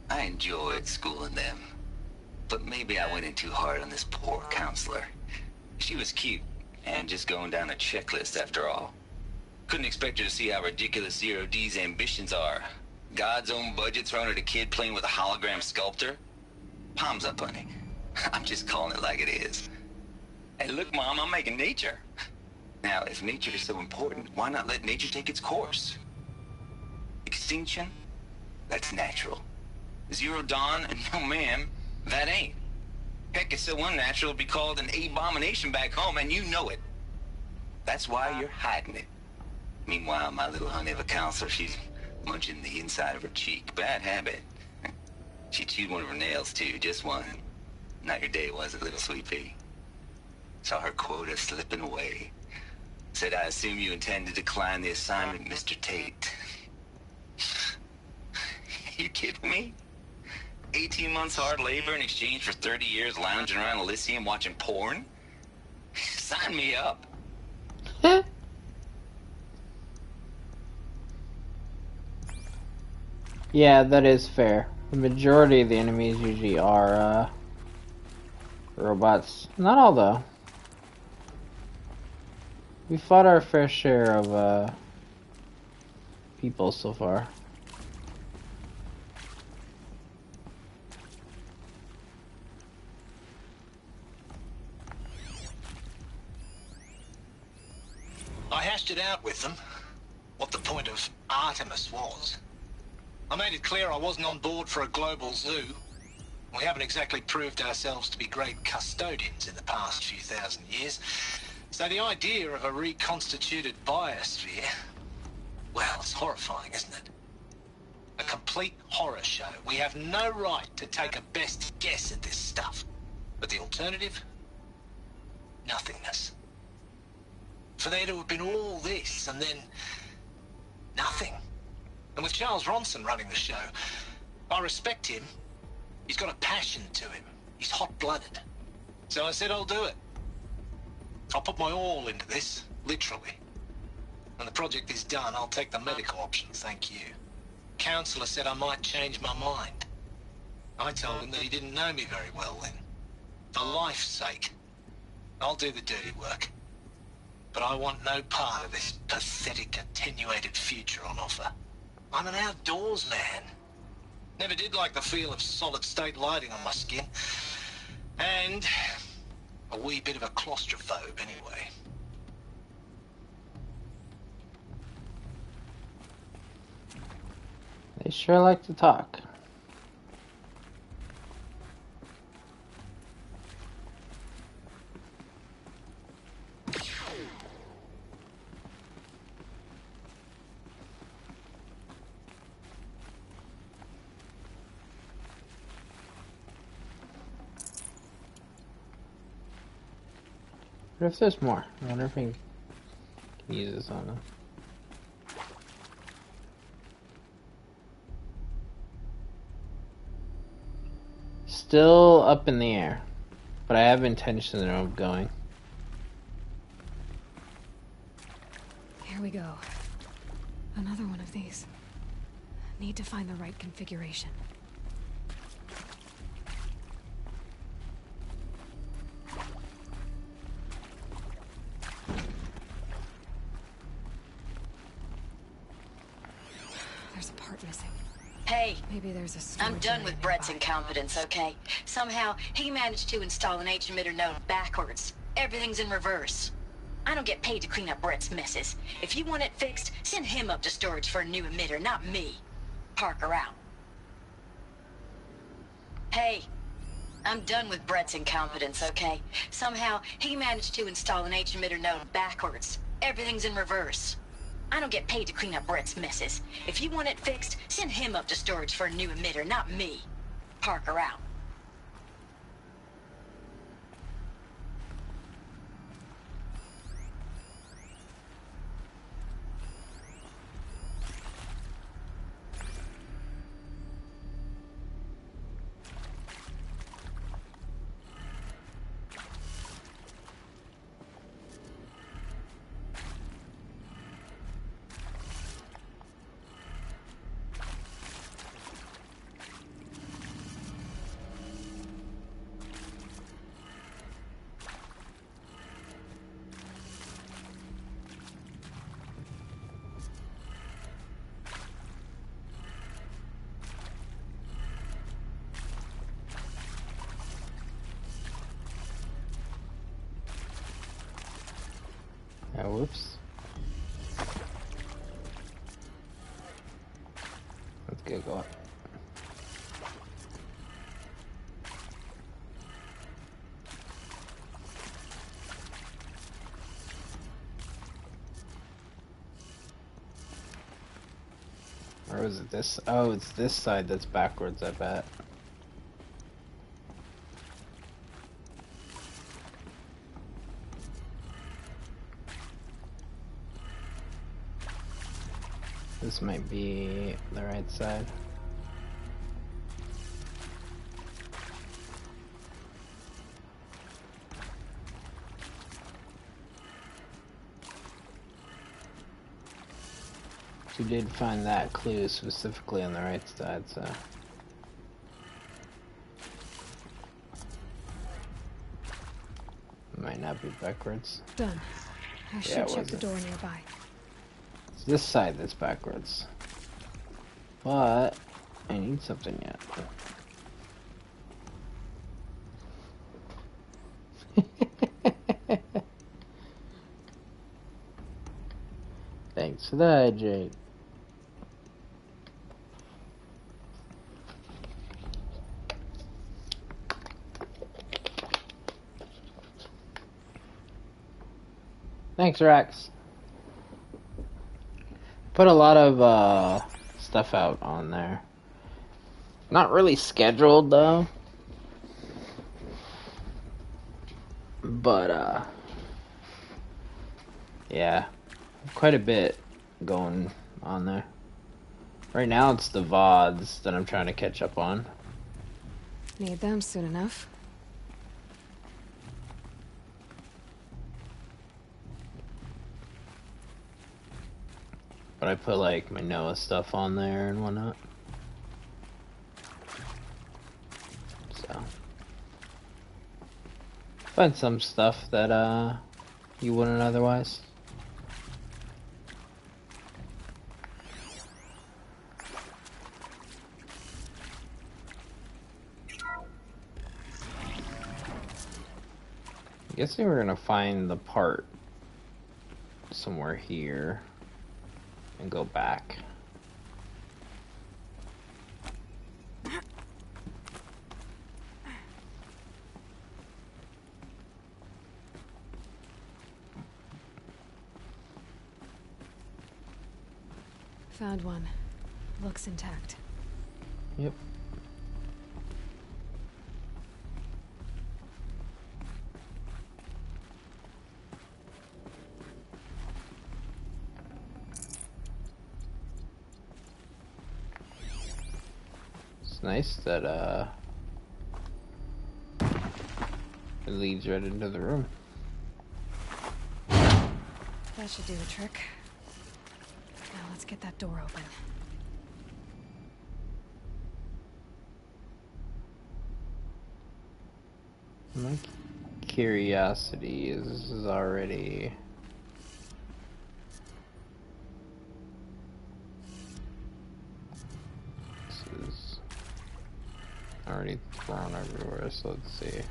I enjoyed schooling them. But maybe I went in too hard on this poor counselor. She was cute, and just going down a checklist after all. Couldn't expect her to see how ridiculous Zero D's ambitions are. God's own budget thrown at a kid playing with a hologram sculptor? Palms up, honey. I'm just calling it like it is. Hey, look, Mom, I'm making nature. Now, if nature is so important, why not let nature take its course? Extinction? That's natural. Zero Dawn? No, ma'am, that ain't. Heck, it's so unnatural to be called an abomination back home, and you know it. That's why you're hiding it. Meanwhile, my little honey of a counselor, she's munching the inside of her cheek. Bad habit. She chewed one of her nails, too, just one. Not your day, was it, little sweet pea? Saw her quota slipping away. Said, I assume you intend to decline the assignment, Mr. Tate. You kidding me? 18 months hard labor in exchange for 30 years lounging around Elysium watching porn? Sign me up. Yeah, that is fair. The majority of the enemies usually are, robots. Not all, though. We fought our fair share of, people so far. I hashed it out with them, what the point of Artemis was. I made it clear I wasn't on board for a global zoo. We haven't exactly proved ourselves to be great custodians in the past few thousand years. So the idea of a reconstituted biosphere, well, it's horrifying, isn't it? A complete horror show. We have no right to take a best guess at this stuff. But the alternative? Nothingness. For there to have been all this and then nothing. And with Charles Ronson running the show, I respect him. He's got a passion to him. He's hot-blooded. So I said I'll do it. I'll put my all into this, literally. When the project is done, I'll take the medical option, thank you. Counselor said I might change my mind. I told him that he didn't know me very well then. For life's sake, I'll do the dirty work. But I want no part of this pathetic, attenuated future on offer. I'm an outdoors man. Never did like the feel of solid-state lighting on my skin. And a wee bit of a claustrophobe, anyway. They sure like to talk. What if there's more? I wonder if we can use this on them. Still up in the air, but I have intention of going. Here we go. Another one of these. Need to find the right configuration. There's a part missing. Hey, maybe there's a I'm done with Brett's incompetence, okay? Somehow, he managed to install an H-emitter node backwards. Everything's in reverse. I don't get paid to clean up Brett's messes. If you want it fixed, send him up to storage for a new emitter, not me. Parker out. Hey, I'm done with Brett's incompetence, okay? Somehow, he managed to install an H-emitter node backwards. Everything's in reverse. I don't get paid to clean up Brett's messes. If you want it fixed, send him up to storage for a new emitter, not me. Parker out. Oh, whoops. Let's get going. Or is it this? Oh, it's this side that's backwards, I bet. This might be the right side. We did find that clue specifically on the right side, so. Might not be backwards. Done. I should check the door nearby. It's this side that's backwards. But I need something yet. Thanks for that, Jake. Thanks, Rex. Put a lot of stuff out on there. Not really scheduled though. But yeah, quite a bit going on there. Right now it's the VODs that I'm trying to catch up on. Need them soon enough. But I put like my Noah stuff on there and whatnot. So find some stuff that you wouldn't otherwise. I'm guessing we're gonna find the part somewhere here. And go back. Found one. Looks intact. Yep. It's nice that it leads right into the room. That should do the trick. Now let's get that door open. My curiosity is already... This is already thrown everywhere, so let's see.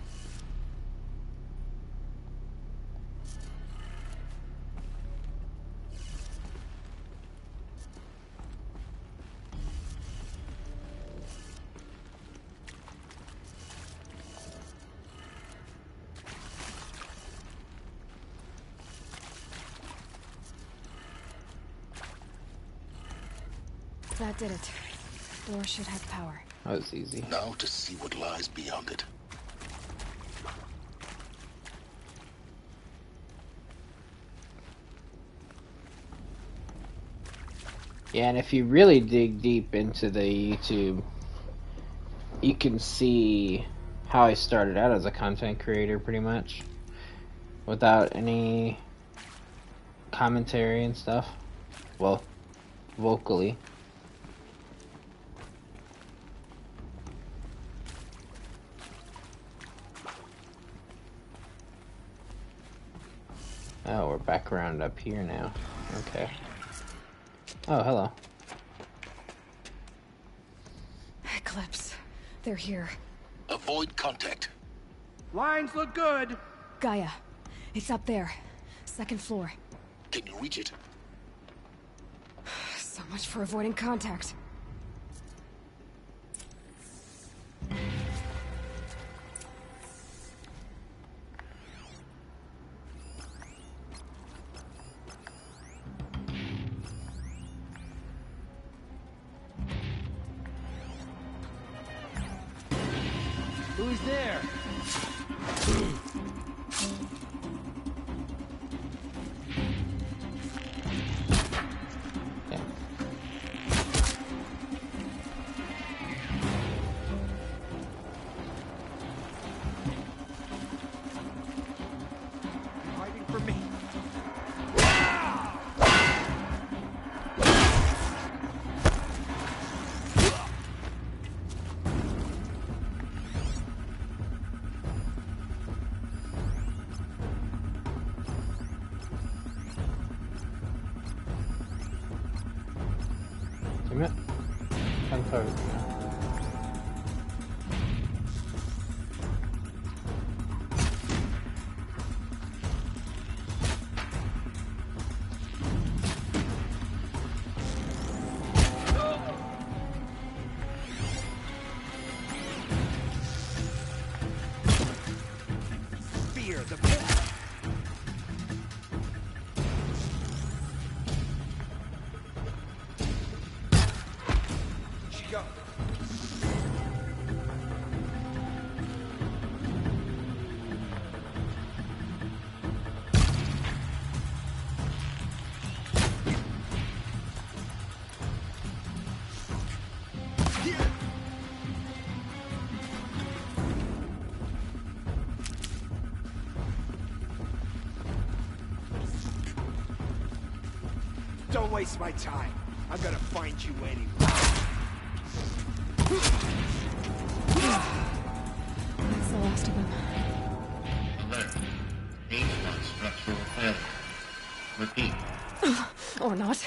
That did it. Door should have power. That was easy. Now to see what lies beyond it. Yeah, and if you really dig deep into the YouTube, you can see how I started out as a content creator, pretty much. Without any commentary and stuff. Well, vocally. Oh, we're back around up here now. Okay. Oh, hello. Eclipse. They're here. Avoid contact. Lines look good. Gaia. It's up there. Second floor. Can you reach it? So much for avoiding contact. Who's there? Hiding from me. Damn it. I'm sorry. Fear the pit. She go. Don't waste my time. I'm gonna find you anyway. That's the last of them. Alert. H1 structural failure. Repeat. Or not.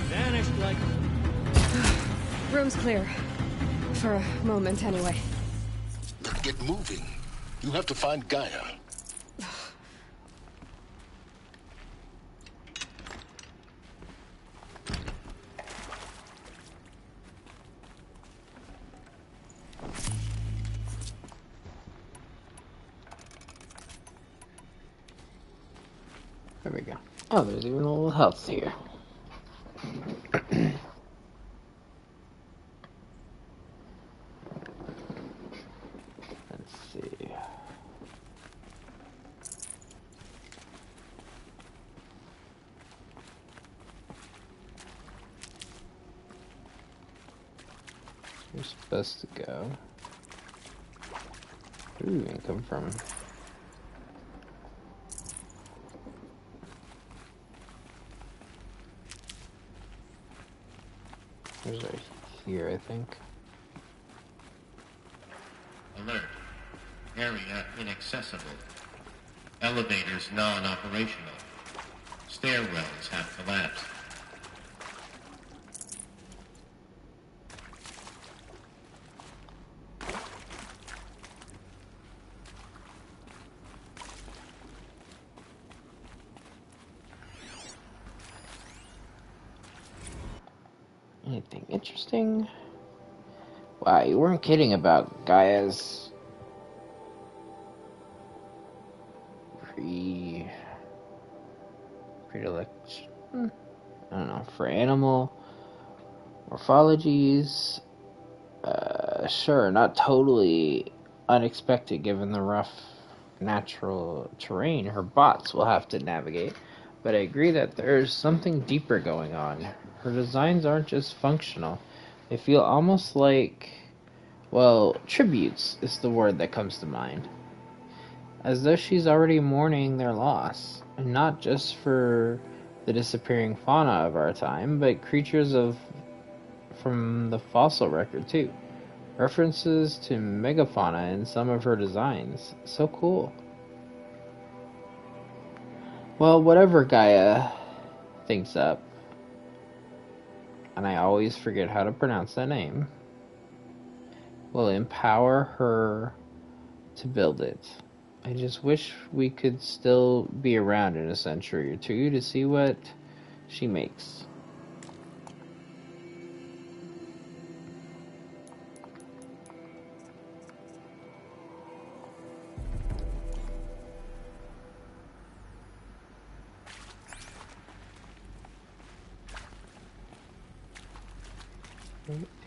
Vanished like... Room's clear. For a moment, anyway. Then get moving. You have to find Gaia. There we go. Oh, there's even a little health here. Let's see. You're supposed to go. Where do you even come from? There's right here, I think. Alert. Area inaccessible. Elevators non-operational. Stairwells have collapsed. Anything interesting? Wow, you weren't kidding about Gaia's predilection. I don't know, for animal morphologies. Sure, not totally unexpected given the rough natural terrain her bots will have to navigate, but I agree that there's something deeper going on. Her designs aren't just functional. They feel almost like, well, tributes is the word that comes to mind. As though she's already mourning their loss, and not just for the disappearing fauna of our time, but creatures from the fossil record too. References to megafauna in some of her designs. So cool. Well, whatever Gaia thinks up, and I always forget how to pronounce that name, will empower her to build it. I just wish we could still be around in a century or two to see what she makes.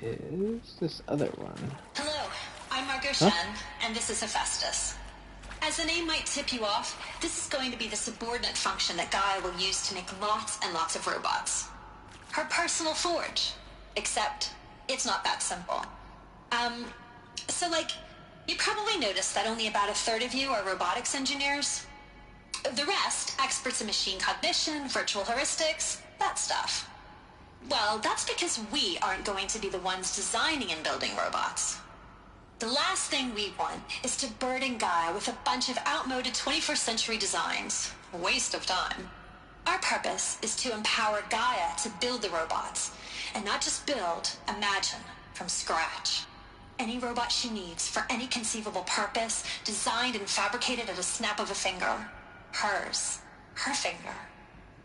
Who is this other one? Hello, I'm Margot Shen, and this is Hephaestus. As the name might tip you off, this is going to be the subordinate function that Gaia will use to make lots and lots of robots. Her personal forge. Except, it's not that simple. So you probably noticed that only about a third of you are robotics engineers. The rest, experts in machine cognition, virtual heuristics, that stuff. Well, that's because we aren't going to be the ones designing and building robots. The last thing we want is to burden Gaia with a bunch of outmoded 21st century designs. A waste of time. Our purpose is to empower Gaia to build the robots, and not just build, imagine, from scratch. Any robot she needs for any conceivable purpose, designed and fabricated at a snap of a finger. Hers. Her finger.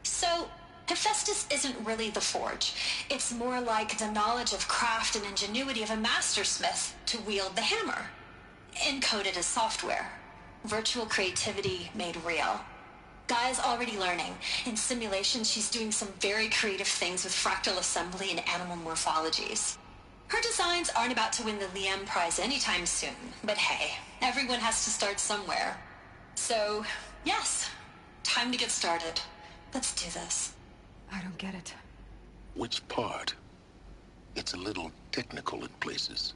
So, Hephaestus isn't really the forge. It's more like the knowledge of craft and ingenuity of a mastersmith to wield the hammer. Encoded as software. Virtual creativity made real. Gaia's already learning. In simulation, she's doing some very creative things with fractal assembly and animal morphologies. Her designs aren't about to win the Liam Prize anytime soon, but hey, everyone has to start somewhere. So, yes, time to get started. Let's do this. I don't get it. Which part? It's a little technical in places.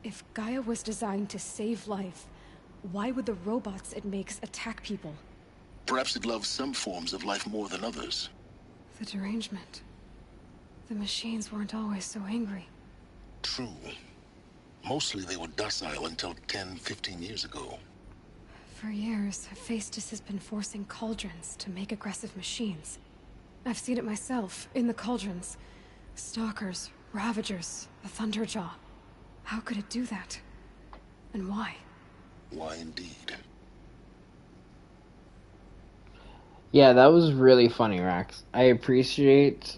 If Gaia was designed to save life, why would the robots it makes attack people? Perhaps it loves some forms of life more than others. The derangement. The machines weren't always so angry. True. Mostly they were docile until 10, 15 years ago. For years, Hephaestus has been forcing cauldrons to make aggressive machines. I've seen it myself, in the cauldrons. Stalkers, Ravagers, the Thunderjaw. How could it do that? And why? Why indeed? Yeah, that was really funny, Rax. I appreciate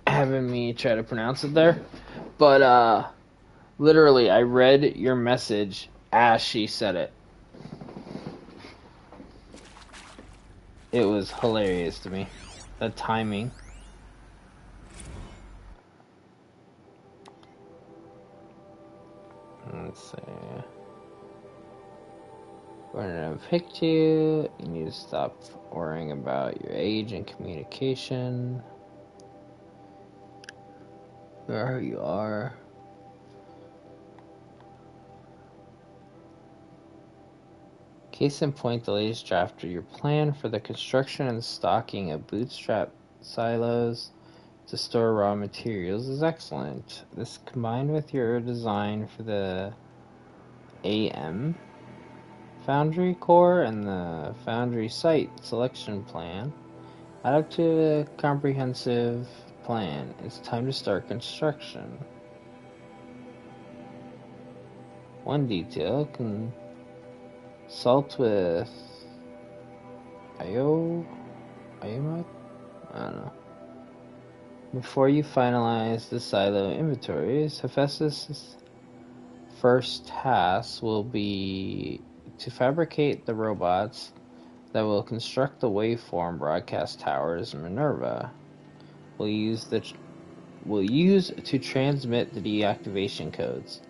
having me try to pronounce it there. But, literally, I read your message as she said it. It was hilarious to me. The timing. Let's see. When I picked you, you need to stop worrying about your age and communication. Where you are. Case in point, the latest draft of your plan for the construction and stocking of bootstrap silos to store raw materials is excellent. This, combined with your design for the AM Foundry core and the Foundry site selection plan, add up to a comprehensive plan. It's time to start construction. One detail can consult with Iomat? I don't know. Before you finalize the silo inventories, Hephaestus' first task will be to fabricate the robots that will construct the waveform broadcast towers Minerva will use to transmit the deactivation codes.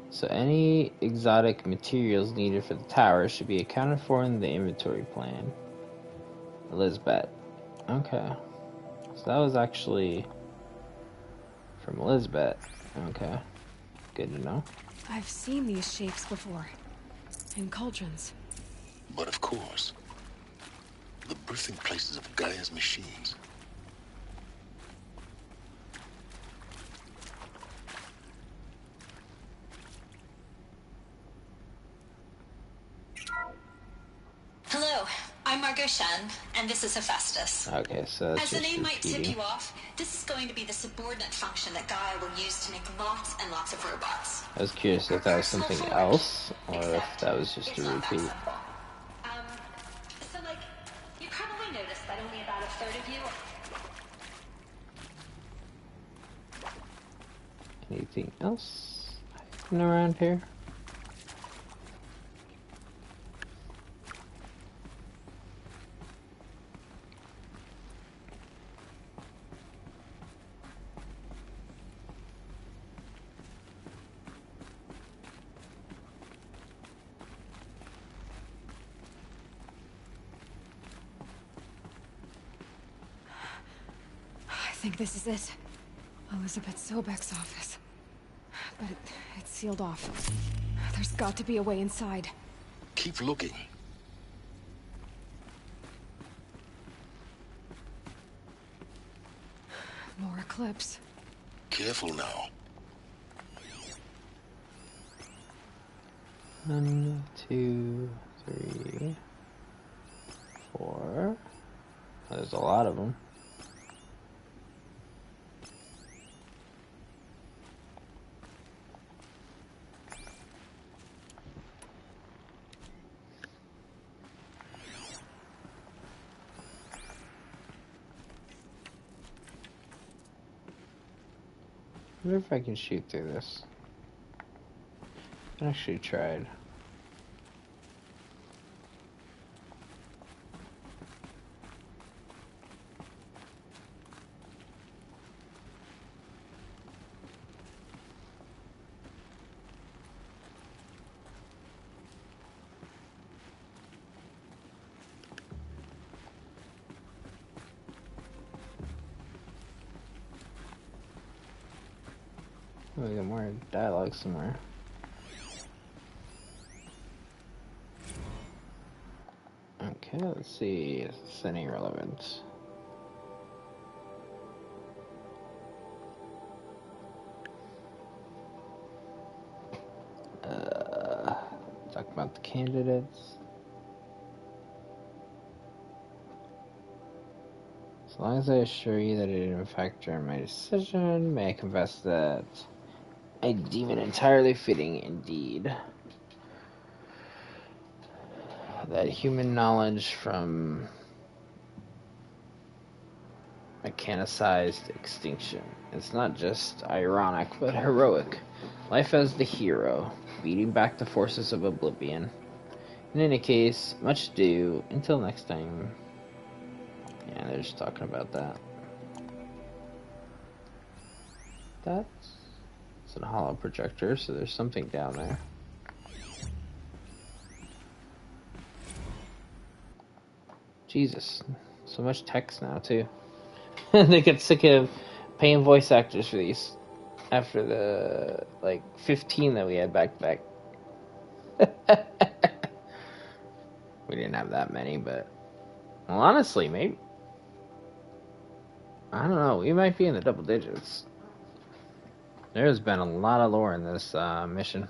So any exotic materials needed for the tower should be accounted for in the inventory plan. Elizabeth. Okay. So that was actually from Elizabeth. Okay. Good to know. I've seen these shapes before. In cauldrons. But of course, the birthing places of Gaia's machines. Hello, I'm Margot Shen, and this is Hephaestus. Okay, so that's As the just name might tip repeating. you off, this is going to be the subordinate function that Gaia will use to make lots and lots of robots. I was curious if that was something else, or if that was just a repeat. So, like, you probably noticed that only about a third of you... Anything else happening around here? I think this is it. Elizabeth Sobek's office. But it's sealed off. There's got to be a way inside. Keep looking. More Eclipse. Careful now. 1, 2, 3, 4. There's a lot of them. I wonder if I can shoot through this. I actually tried. We got more dialogue somewhere. Okay, let's see. Is this any relevant? Talk about the candidates. As long as I assure you that it didn't factor in my decision, may I confess that I deem it entirely fitting indeed that human knowledge from mechanicized extinction is not just ironic but heroic. Life as the hero, beating back the forces of oblivion. In any case, much ado. Until next time. Yeah, they're just talking about that. It's a hollow projector, so there's something down there. Jesus, so much text now too. They get sick of paying voice actors for these after the like 15 that we had back to back. We didn't have that many, but well, honestly, maybe I don't know. We might be in the double digits. There's been a lot of lore in this mission.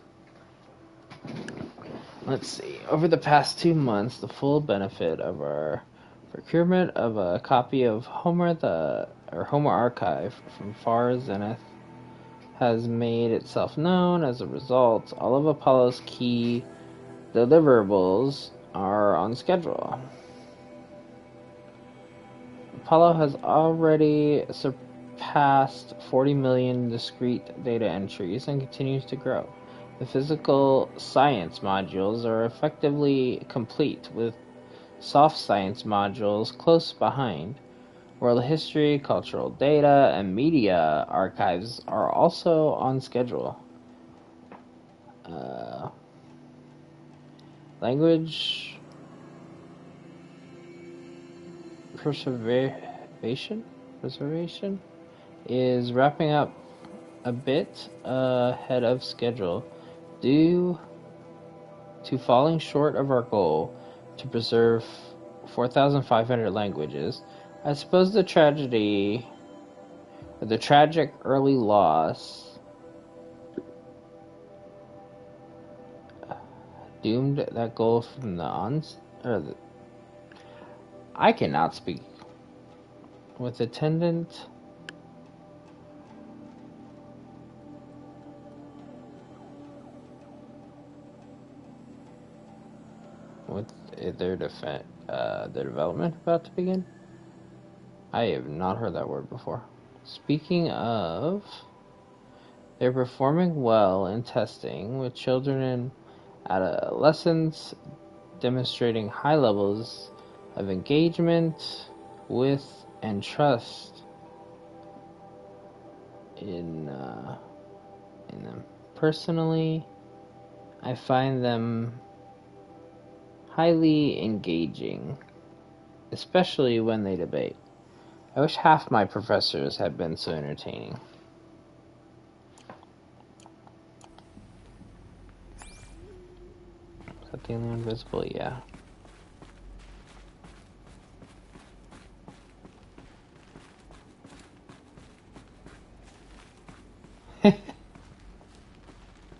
Let's see. Over the past 2 months, the full benefit of our procurement of a copy of Homer Archive from Far Zenith has made itself known. As a result, all of Apollo's key deliverables are on schedule. Apollo has already surpassed 40 million discrete data entries and continues to grow. The physical science modules are effectively complete, with soft science modules close behind. World history, cultural data, and media archives are also on schedule. Language preservation? preservation is wrapping up a bit ahead of schedule due to falling short of our goal to preserve 4,500 languages. I suppose the tragic early loss doomed that goal from the onset. I cannot speak. With attendant with their development about to begin. I have not heard that word before. Speaking of, they're performing well in testing with children and adolescents, demonstrating high levels of engagement with and trust in them. Personally, I find them highly engaging, especially when they debate. I wish half my professors had been so entertaining. Is that the only invisible? Yeah.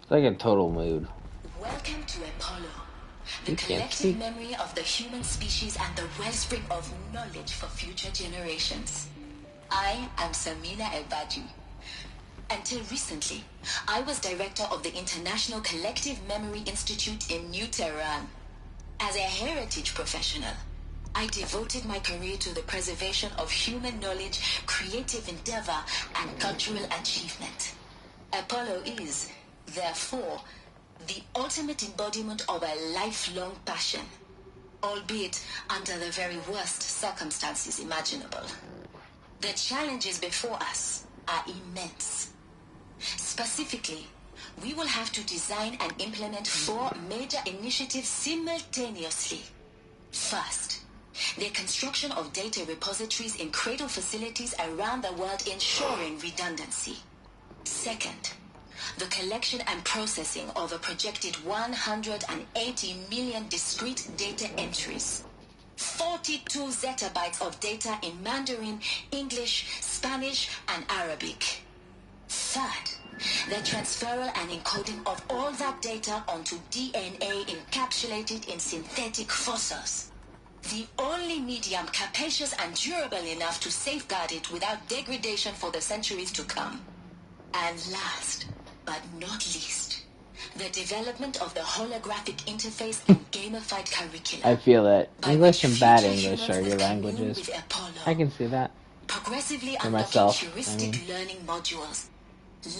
It's like a total mood. Welcome to Apollo, the collective memory of the human species and the wellspring of knowledge for future generations. I am Samina El-Badji. Until recently, I was director of the International Collective Memory Institute in New Tehran. As a heritage professional, I devoted my career to the preservation of human knowledge, creative endeavor, and cultural achievement. Apollo is, therefore, the ultimate embodiment of a lifelong passion, albeit under the very worst circumstances imaginable. The challenges before us are immense. Specifically, we will have to design and implement 4 major initiatives simultaneously. First, the construction of data repositories in cradle facilities around the world, ensuring redundancy. Second, the collection and processing of a projected 180 million discrete data entries. 42 zettabytes of data in Mandarin, English, Spanish, and Arabic. Third, the transferal and encoding of all that data onto DNA encapsulated in synthetic fossils. The only medium capacious and durable enough to safeguard it without degradation for the centuries to come. And last, but not least, the development of the holographic interface and gamified curriculum. I feel that English and bad English are your languages. I can see that. Progressively for unlocking myself. heuristic learning modules,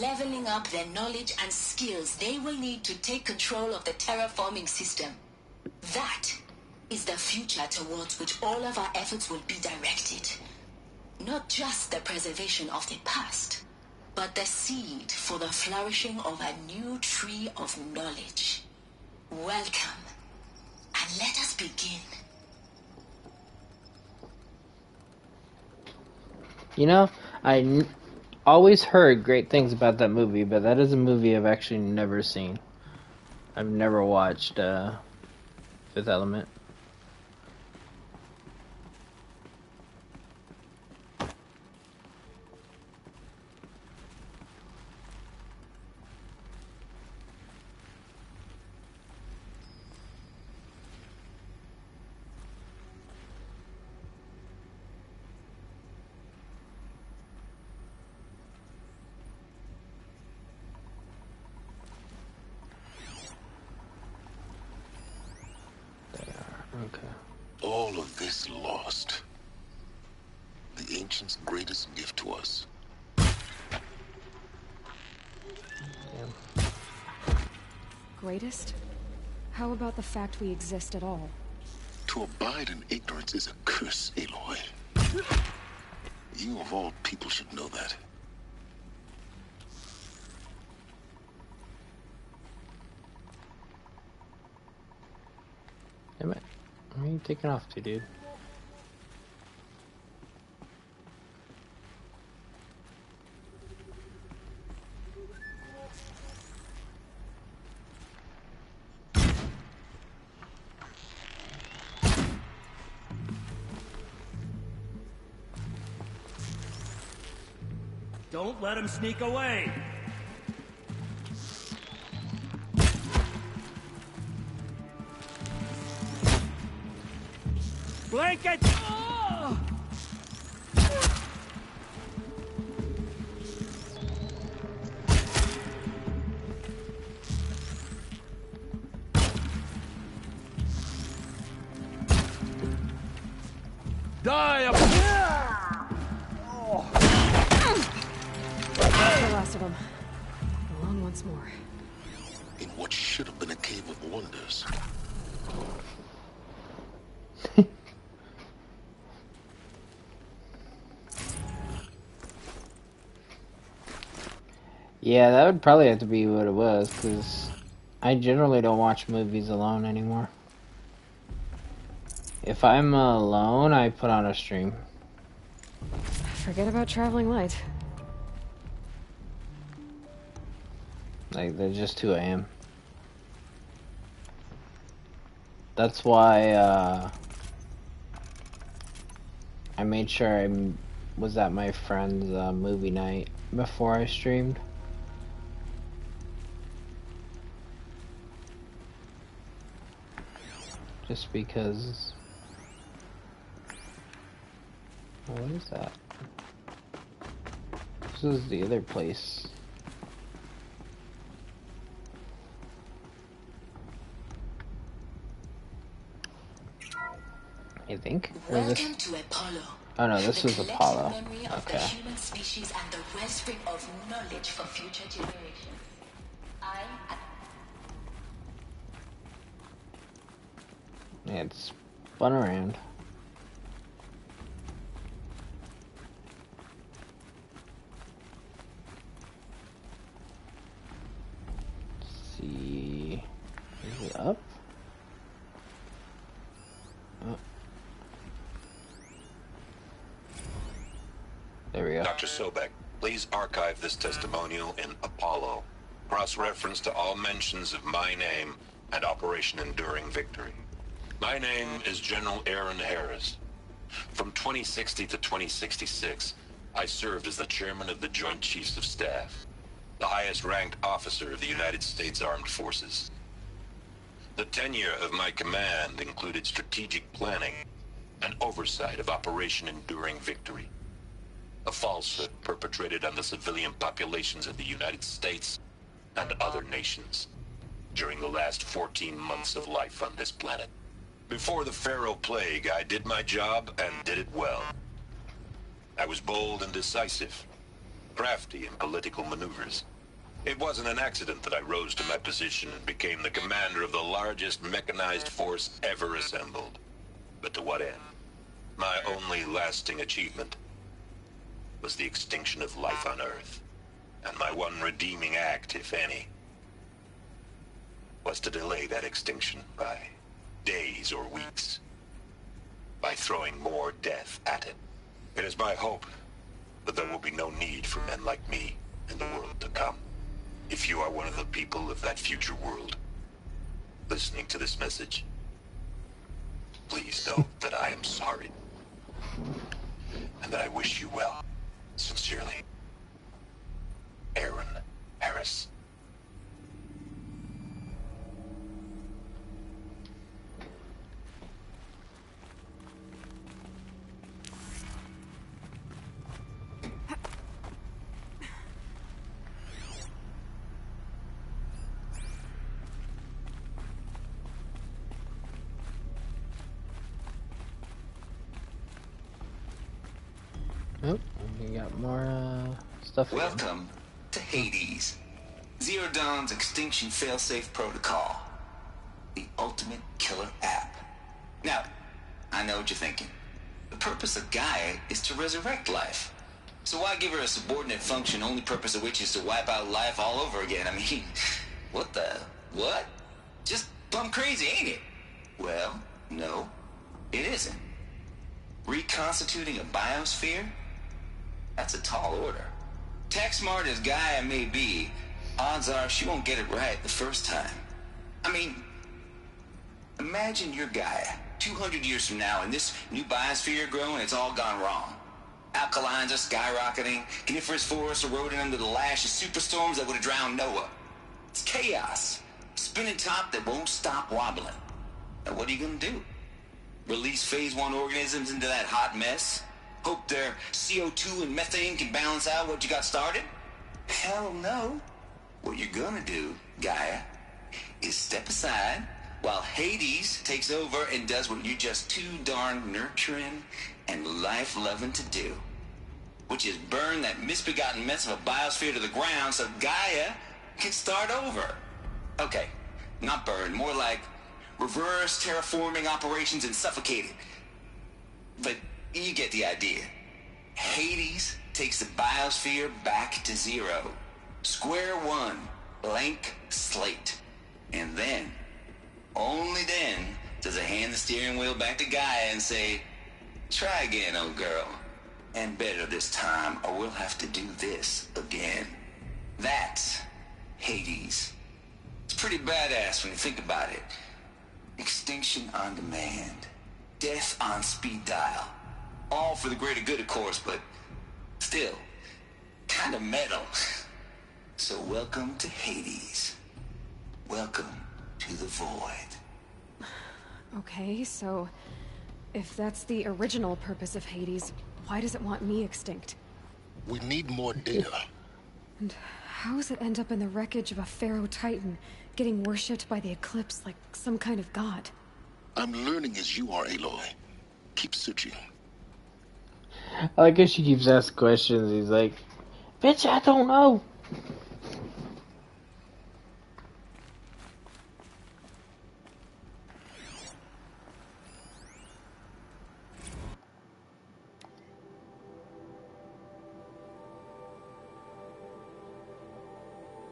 leveling up their knowledge and skills they will need to take control of the terraforming system. That is the future towards which all of our efforts will be directed. Not just the preservation of the past, but the seed for the flourishing of a new tree of knowledge. Welcome, and let us begin. You know, I always heard great things about that movie, but that is a movie I've actually never seen. I've never watched Fifth Element. All of this lost. The ancients' greatest gift to us. Greatest? How about the fact we exist at all? To abide in ignorance is a curse, Aloy. You of all people should know that. Damn it. Where are you taking off to, dude? Don't let him sneak away. Blanket! Oh! Die up! That's the last of them. Along once more. In what should have been a cave of wonders. Yeah, that would probably have to be what it was, because I generally don't watch movies alone anymore. If I'm alone, I put on a stream. Forget about traveling light. Like, there's just who I am. That's why, I made sure I was at my friend's movie night before I streamed. Just because... Oh, what is that? This is the other place. I think? Welcome to Apollo. Oh no, this was Apollo. Memory of the Okay. human species and the wellspring of knowledge for future generations. Yeah, it's spun around. Let's see. Is it up? Oh. There we go. Dr. Sobek, please archive this testimonial in Apollo. Cross-reference to all mentions of my name and Operation Enduring Victory. My name is General Aaron Harris. From 2060 to 2066, I served as the chairman of the Joint Chiefs of Staff, the highest-ranked officer of the United States Armed Forces. The tenure of my command included strategic planning and oversight of Operation Enduring Victory, a falsehood perpetrated on the civilian populations of the United States and other nations during the last 14 months of life on this planet. Before the Pharaoh Plague, I did my job and did it well. I was bold and decisive, crafty in political maneuvers. It wasn't an accident that I rose to my position and became the commander of the largest mechanized force ever assembled. But to what end? My only lasting achievement was the extinction of life on Earth. And my one redeeming act, if any, was to delay that extinction by days or weeks, by throwing more death at it. It is my hope that there will be no need for men like me in the world to come. If you are one of the people of that future world listening to this message, please know that I am sorry and that I wish you well. Sincerely, Aaron Harris. Oh, we got more stuff again. Welcome to Hades. Zero Dawn's Extinction Failsafe Protocol. The ultimate killer app. Now, I know what you're thinking. The purpose of Gaia is to resurrect life. So why give her a subordinate function, only purpose of which is to wipe out life all over again? I mean, what? Just plumb crazy, ain't it? Well, no, it isn't. Reconstituting a biosphere? That's a tall order. Tech smart as Gaia may be, odds are she won't get it right the first time. I mean, imagine you're Gaia, 200 years from now, and this new biosphere growing, it's all gone wrong. Alkalines are skyrocketing. Coniferous forests eroding under the lash of superstorms that would have drowned Noah. It's chaos. Spinning top that won't stop wobbling. Now what are you gonna do? Release phase 1 organisms into that hot mess? Hope their CO2 and methane can balance out what you got started? Hell no. What you're gonna do, Gaia, is step aside while Hades takes over and does what you're just too darn nurturing and life-loving to do, which is burn that misbegotten mess of a biosphere to the ground so Gaia can start over. Okay, not burn, more like reverse terraforming operations and suffocate it. But you get the idea. Hades takes the biosphere back to zero. Square one, blank slate. And then, only then, does it hand the steering wheel back to Gaia and say, try again, old girl. And better this time, or we'll have to do this again. That's Hades. It's pretty badass when you think about it. Extinction on demand. Death on speed dial. All for the greater good, of course, but still, kind of metal. So welcome to Hades. Welcome to the void. Okay, so if that's the original purpose of Hades, why does it want me extinct? We need more data. And how does it end up in the wreckage of a Pharaoh Titan, getting worshipped by the Eclipse like some kind of god? I'm learning as you are, Aloy. Keep searching. I like how she keeps asking questions. He's like, bitch, I don't know.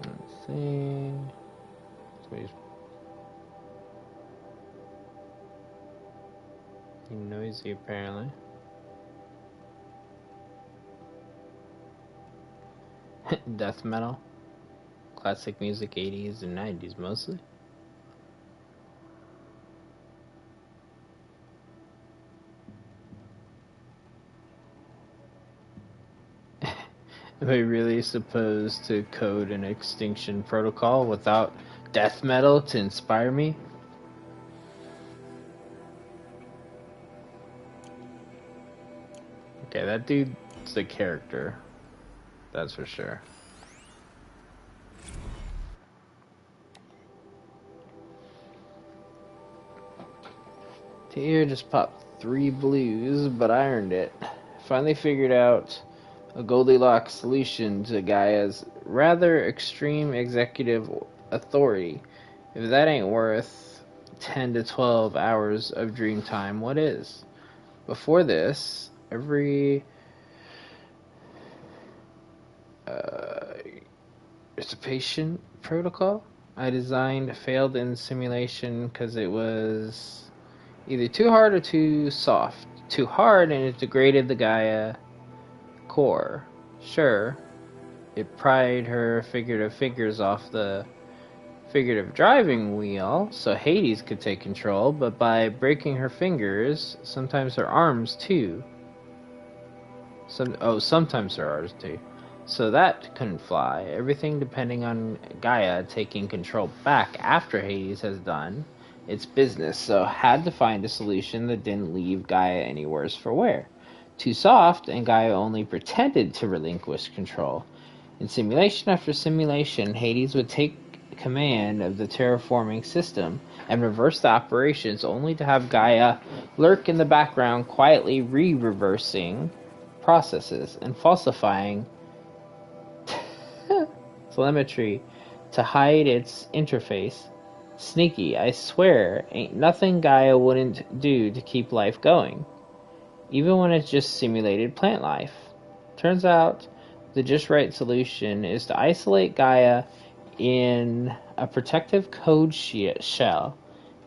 Let's see. Somebody's noisy, apparently. Death metal. Classic music 80s and 90s mostly. Am I really supposed to code an extinction protocol without death metal to inspire me? Okay, that dude's the character. That's for sure. Here just popped 3 blues, but I earned it. Finally figured out a Goldilocks solution to Gaia's rather extreme executive authority. If that ain't worth 10 to 12 hours of dream time, what is? Before this, every participation protocol I designed failed in simulation because it was either too hard or too soft. Too hard and it degraded the Gaia core. Sure, it pried her figurative fingers off the figurative driving wheel so Hades could take control, but by breaking her fingers, sometimes her arms too. Sometimes her arms too. So that couldn't fly. Everything depending on Gaia taking control back after Hades has done its business, so had to find a solution that didn't leave Gaia any worse for wear. Too soft, and Gaia only pretended to relinquish control. In simulation after simulation, Hades would take command of the terraforming system and reverse the operations, only to have Gaia lurk in the background, quietly reversing processes and falsifying telemetry to hide its interface. Sneaky, I swear, ain't nothing Gaia wouldn't do to keep life going, even when it's just simulated plant life. Turns out the just right solution is to isolate Gaia in a protective code shell,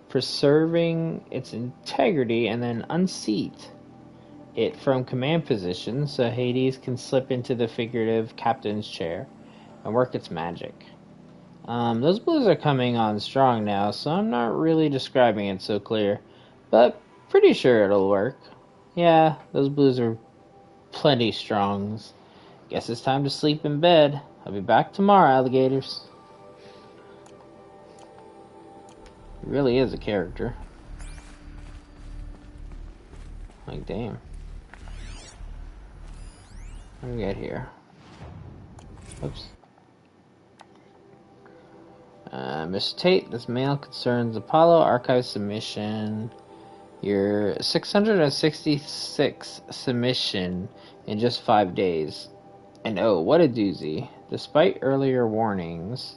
preserving its integrity, and then unseat it from command position so Hades can slip into the figurative captain's chair and work its magic. Those blues are coming on strong now, so I'm not really describing it so clear, but pretty sure it'll work. Yeah, those blues are plenty strongs. Guess it's time to sleep in bed. I'll be back tomorrow, alligators. He really is a character. Like, damn. What do we got here? Oops. Mr. Tate, this mail concerns Apollo Archive submission. Your 666 submission in just 5 days. And oh, what a doozy. Despite earlier warnings,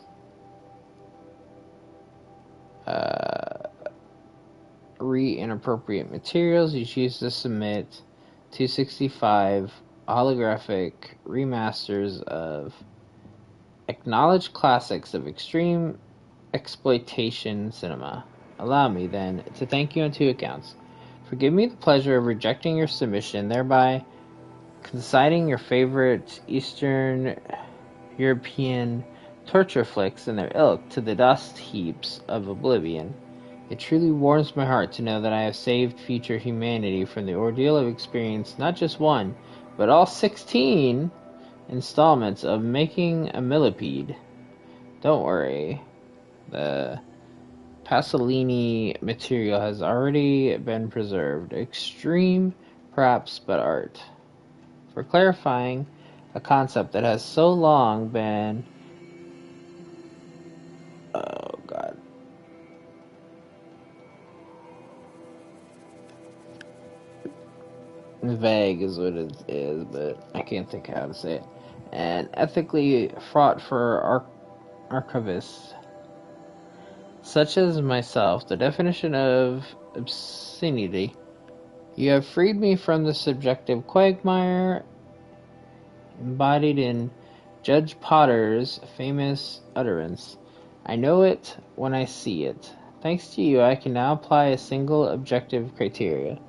inappropriate materials, you choose to submit 265 holographic remasters of acknowledged classics of extreme exploitation cinema. Allow me, then, to thank you on 2 accounts. Forgive me the pleasure of rejecting your submission, thereby consigning your favorite Eastern European torture flicks and their ilk to the dust heaps of oblivion. It truly warms my heart to know that I have saved future humanity from the ordeal of experience not just one, but all 16 installments of making a millipede. Don't worry. The Pasolini material has already been preserved. Extreme, perhaps, but art. For clarifying a concept that has so long been... Oh, God. Vague is what it is, but I can't think of how to say it. And ethically fraught for archivists such as myself, the definition of obscenity. You have freed me from the subjective quagmire embodied in Judge Potter's famous utterance. I know it when I see it. Thanks to you, I can now apply a single objective criteria.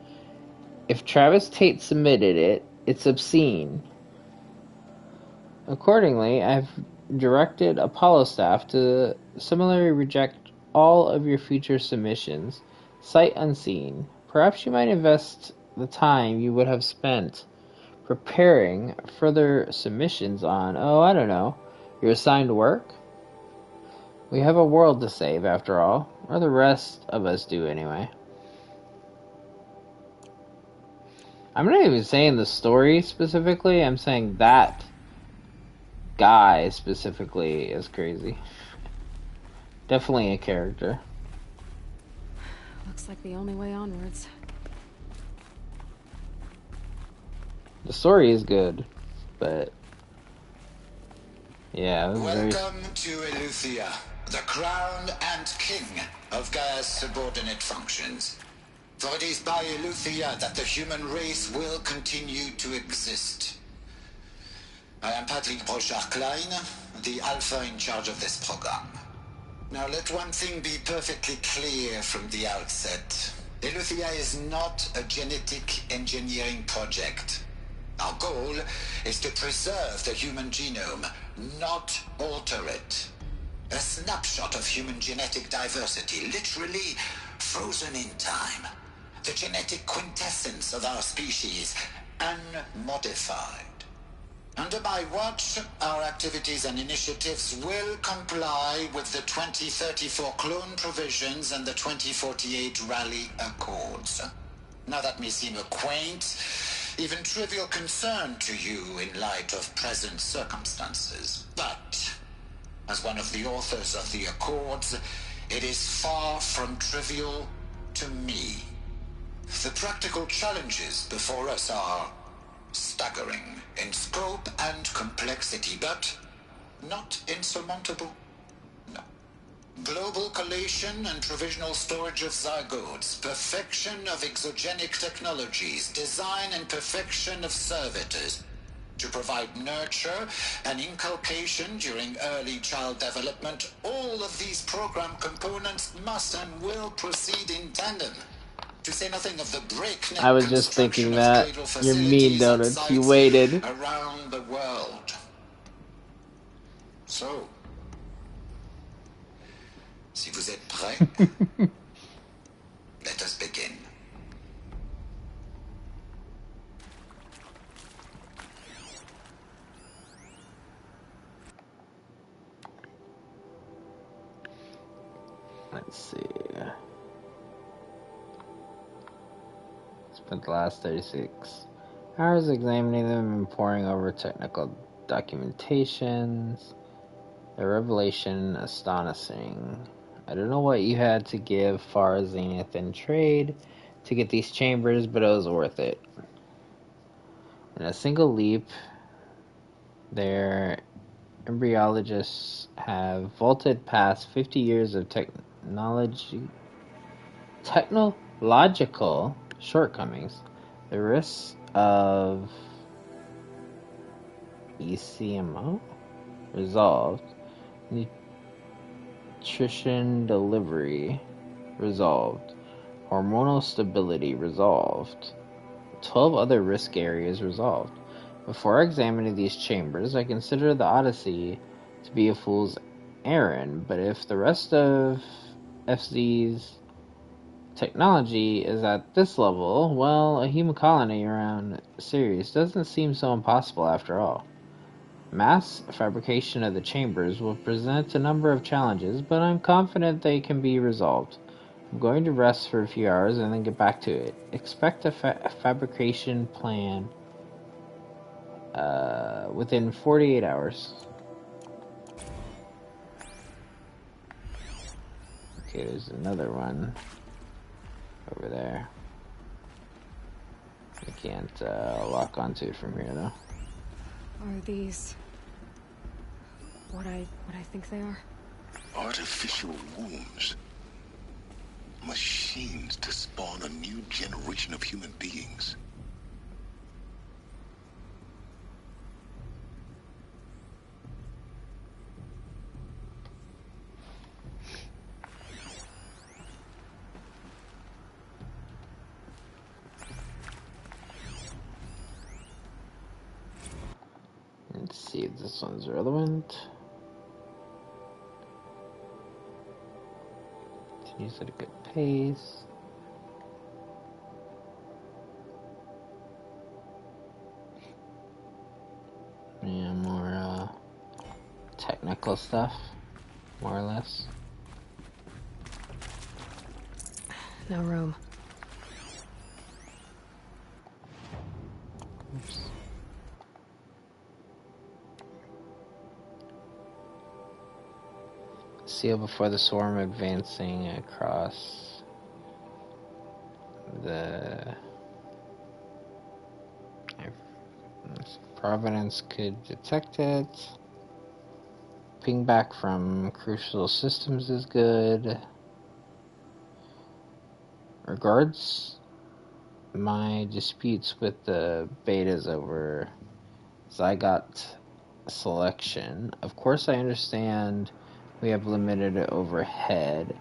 If Travis Tate submitted it, it's obscene. Accordingly, I've directed Apollo staff to similarly reject all of your future submissions, sight unseen. Perhaps you might invest the time you would have spent preparing further submissions on, I don't know, your assigned work? We have a world to save, after all. Or the rest of us do, anyway. I'm not even saying the story specifically, I'm saying that guy specifically is crazy. Definitely a character. Looks like the only way onwards. The story is good, but yeah, it was Welcome to Eleuthia, the crown and king of Gaia's subordinate functions. For it is by Eleuthia that the human race will continue to exist. I am Patrick Brochard-Klein, the Alpha in charge of this program. Now let one thing be perfectly clear from the outset. Eleuthia is not a genetic engineering project. Our goal is to preserve the human genome, not alter it. A snapshot of human genetic diversity, literally frozen in time. The genetic quintessence of our species, unmodified. Under my watch, our activities and initiatives will comply with the 2034 clone provisions and the 2048 Rally Accords. Now that may seem a quaint, even trivial concern to you in light of present circumstances, but as one of the authors of the Accords, it is far from trivial to me. The practical challenges before us are staggering in scope and complexity, but not insurmountable. No. Global collation and provisional storage of zygotes, perfection of exogenic technologies, design and perfection of servitors to provide nurture and inculcation during early child development. All of these program components must and will proceed in tandem. To say nothing of the breakneck I was just thinking that. You're mean, donuts. You waited. Around the world. So, si vous êtes prêts, let us begin. Let's see. Spent the last 36 hours examining them and poring over technical documentations. The revelation astonishing. I don't know what you had to give Far Zenith in trade to get these chambers, but it was worth it. In a single leap, their embryologists have vaulted past 50 years of technological shortcomings. The risks of ECMO resolved. Nutrition delivery resolved. Hormonal stability resolved. 12 other risk areas resolved. Before examining these chambers, I consider the Odyssey to be a fool's errand, but if the rest of FZ's technology is at this level, well, a human colony around Sirius doesn't seem so impossible after all. Mass fabrication of the chambers will present a number of challenges, but I'm confident they can be resolved. I'm going to rest for a few hours and then get back to it. Expect a fabrication plan within 48 hours. Okay, there's another one over there. I can't lock onto it from here though. Are these what I think they are? Artificial wombs. Machines to spawn a new generation of human beings. Let's see if this one's relevant. Continues at a good pace. Yeah, more technical stuff, more or less. No room. Oops. Seal before the swarm advancing across the Providence could detect it. Ping back from crucial systems is good. Regards my disputes with the betas over Zygote selection. Of course I understand we have limited overhead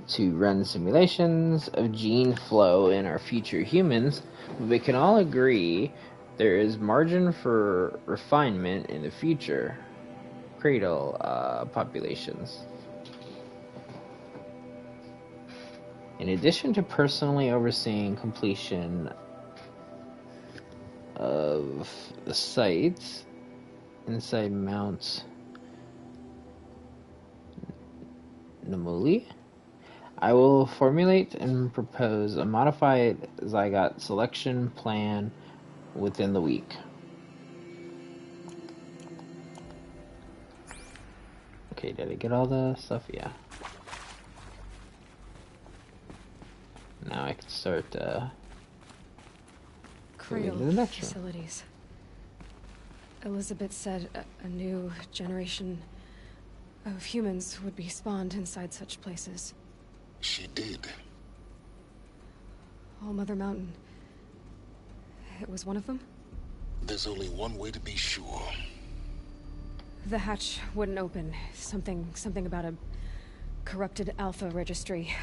to run simulations of gene flow in our future humans, but we can all agree there is margin for refinement in the future cradle populations. In addition to personally overseeing completion of the site inside Mount Namuli, I will formulate and propose a modified Zygote selection plan within the week. Okay, did I get all the stuff? Yeah. Now I can start Cradle the next facilities. Elizabeth said a new generation of humans would be spawned inside such places. She did. All Mother Mountain. It was one of them? There's only one way to be sure. The hatch wouldn't open. Something about a corrupted Alpha registry.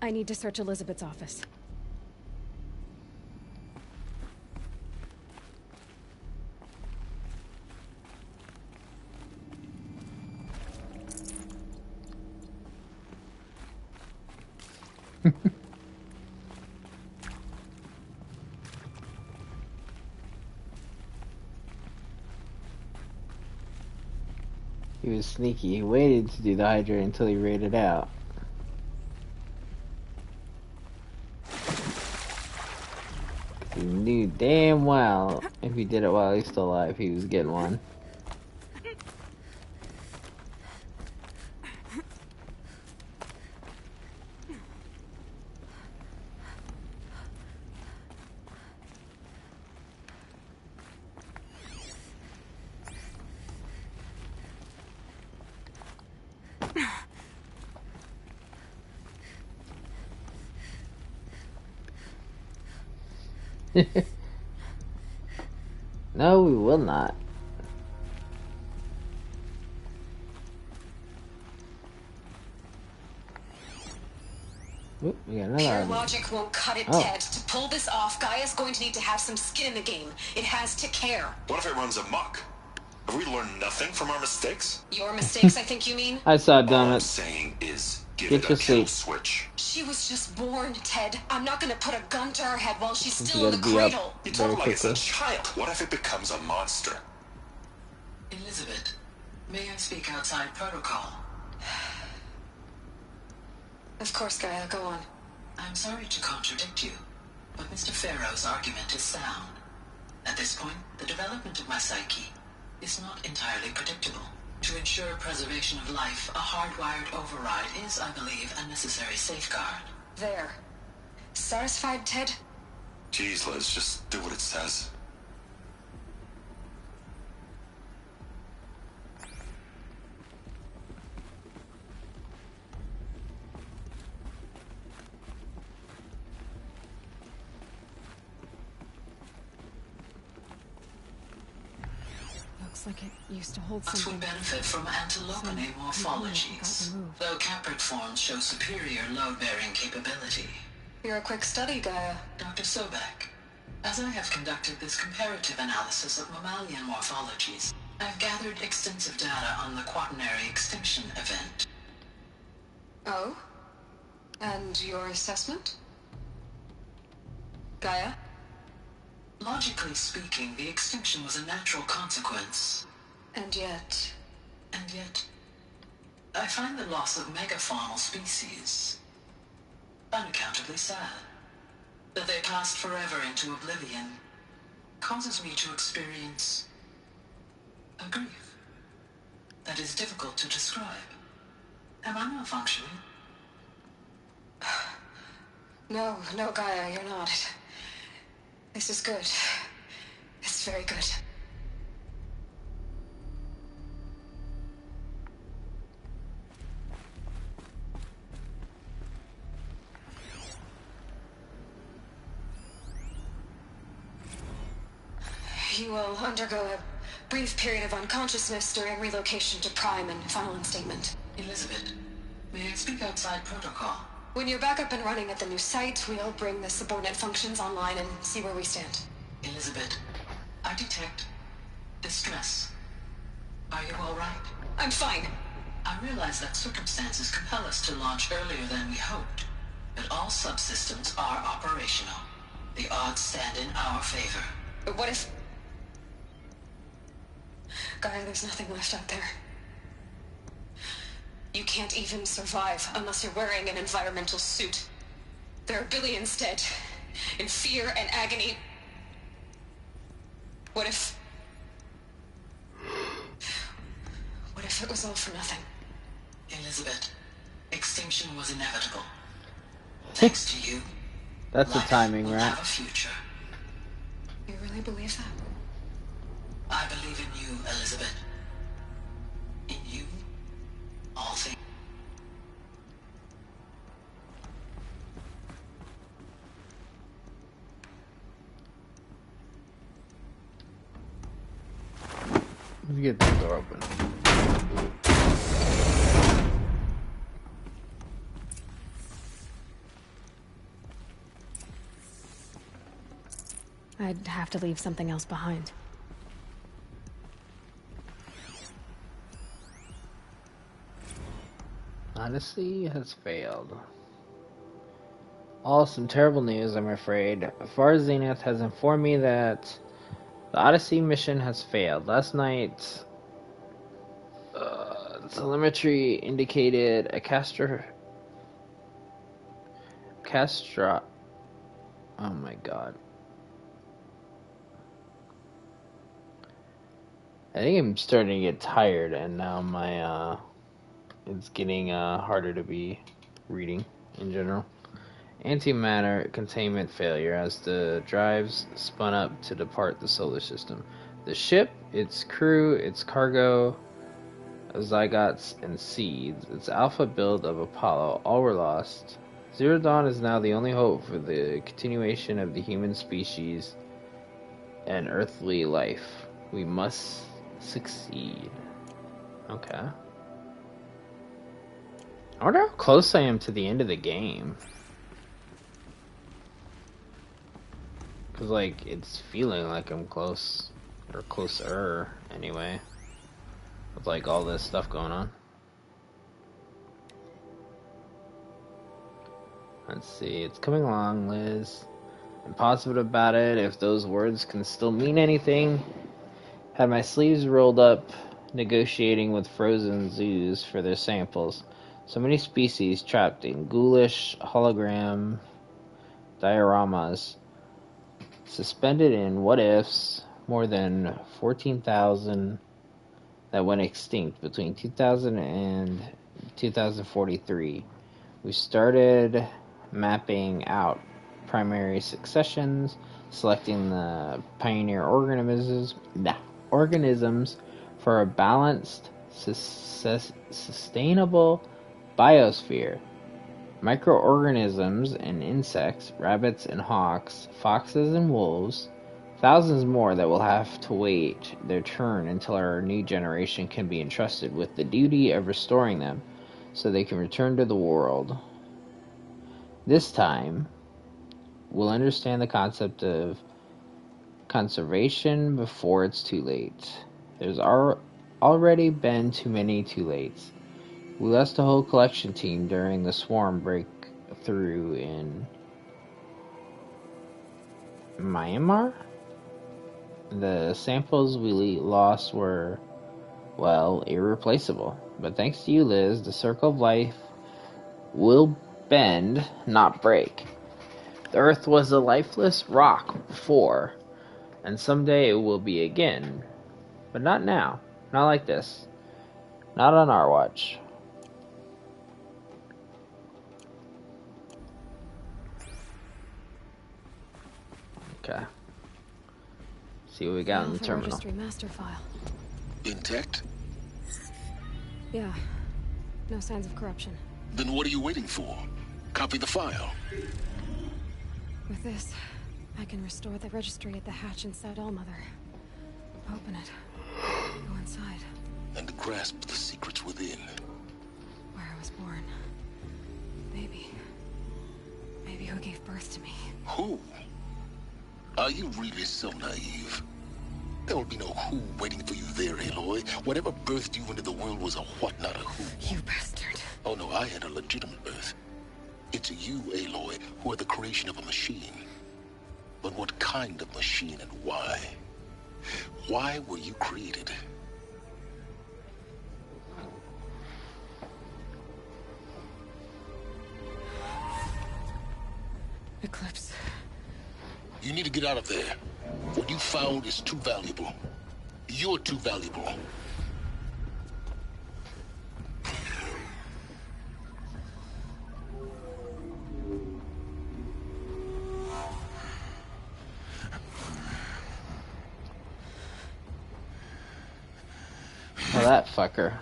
I need to search Elizabeth's office. He was sneaky. He waited to do the Hydra until he raided out. He knew damn well if he did it while he's still alive, he was getting one. No, we will not. Oop, we got another Pure army. logic won't cut it, Oh. Ted. To pull this off, Gaia's going to need to have some skin in the game. It has to care. What if it runs amok? Have we learned nothing from our mistakes? Your mistakes, I think you mean? I saw All I'm donuts. saying is give Get it to a kill sleep. switch. She was just born, Ted. I'm not gonna put a gun to her head while she's You still in gotta the be up cradle. You very talk like it's a quickly. child. What if it becomes a monster? Elizabeth, may I speak outside protocol? Of course, Gaia, go on. I'm sorry to contradict you, but Mr. Farrow's argument is sound. At this point, the development of my psyche is not entirely predictable. To ensure preservation of life, a hardwired override is, I believe, a necessary safeguard. There. Satisfied, Ted? Jeez, Liz, just do what it says. Looks like it used to hold Us something. would benefit from antilopine morphologies, though caprid forms show superior load-bearing capability. You're a quick study, Gaia. Dr. Sobek, as I have conducted this comparative analysis of mammalian morphologies, I've gathered extensive data on the quaternary extinction event. Oh? And your assessment? Gaia? Logically speaking, the extinction was a natural consequence. And yet... And yet, I find the loss of megafaunal species unaccountably sad. That they passed forever into oblivion causes me to experience a grief that is difficult to describe. Am I malfunctioning? No, Gaia, you're not. This is good. It's very good. You will undergo a brief period of unconsciousness during relocation to Prime and final instatement. Elizabeth, may I speak outside protocol? When you're back up and running at the new site, we'll bring the subordinate functions online and see where we stand. Elizabeth, I detect distress. Are you all right? I'm fine. I realize that circumstances compel us to launch earlier than we hoped, but all subsystems are operational. The odds stand in our favor. But what if... Gaia, there's nothing left out there. You can't even survive unless you're wearing an environmental suit. There are billions dead, in fear and agony. What if it was all for nothing? Elizabeth, extinction was inevitable. Thanks to you, That's the life timing, will right? have a future. You really believe that? I believe in you, Elizabeth. In you, all things. Let's get the door open. I'd have to leave something else behind. Odyssey has failed. All some terrible news, I'm afraid. Far Zenith has informed me that the Odyssey mission has failed. Last night, Telemetry indicated a oh my god. I think I'm starting to get tired, and now my it's getting harder to be reading in general. Antimatter containment failure as the drives spun up to depart the solar system. The ship, its crew, its cargo, zygotes, and seeds, its alpha build of Apollo, all were lost. Zero Dawn is now the only hope for the continuation of the human species and earthly life. We must succeed. Okay. I wonder how close I am to the end of the game. Because, like, it's feeling like I'm close. Or closer, anyway. With, like, all this stuff going on. Let's see. It's coming along, Liz. I'm positive about it. If those words can still mean anything. Had my sleeves rolled up, negotiating with frozen zoos for their samples. So many species trapped in ghoulish hologram dioramas. Suspended in what-ifs, more than 14,000 that went extinct between 2000 and 2043. We started mapping out primary successions, selecting the pioneer organisms for a balanced, sustainable biosphere. Microorganisms and insects, rabbits and hawks, foxes and wolves, thousands more that will have to wait their turn until our new generation can be entrusted with the duty of restoring them so they can return to the world. This time, we'll understand the concept of conservation before it's too late. There's already been too many too lates. We lost a whole collection team during the swarm breakthrough in Myanmar. The samples we lost were, well, irreplaceable. But thanks to you, Liz, the circle of life will bend, not break. The Earth was a lifeless rock before, and someday it will be again. But not now. Not like this. Not on our watch. Okay. See what we got in the terminal. Registry master file. Intact? Yeah. No signs of corruption. Then what are you waiting for? Copy the file. With this, I can restore the registry at the hatch inside Allmother. Open it. Go inside. And grasp the secrets within. Where I was born. Maybe who gave birth to me. Who? Are you really so naive? There will be no who waiting for you there, Aloy. Whatever birthed you into the world was a what, not a who. You bastard. Oh no, I had a legitimate birth. It's you, Aloy, who are the creation of a machine. But what kind of machine and why? Why were you created? Eclipse. You need to get out of there. What you found is too valuable. You're too valuable. Oh, that fucker.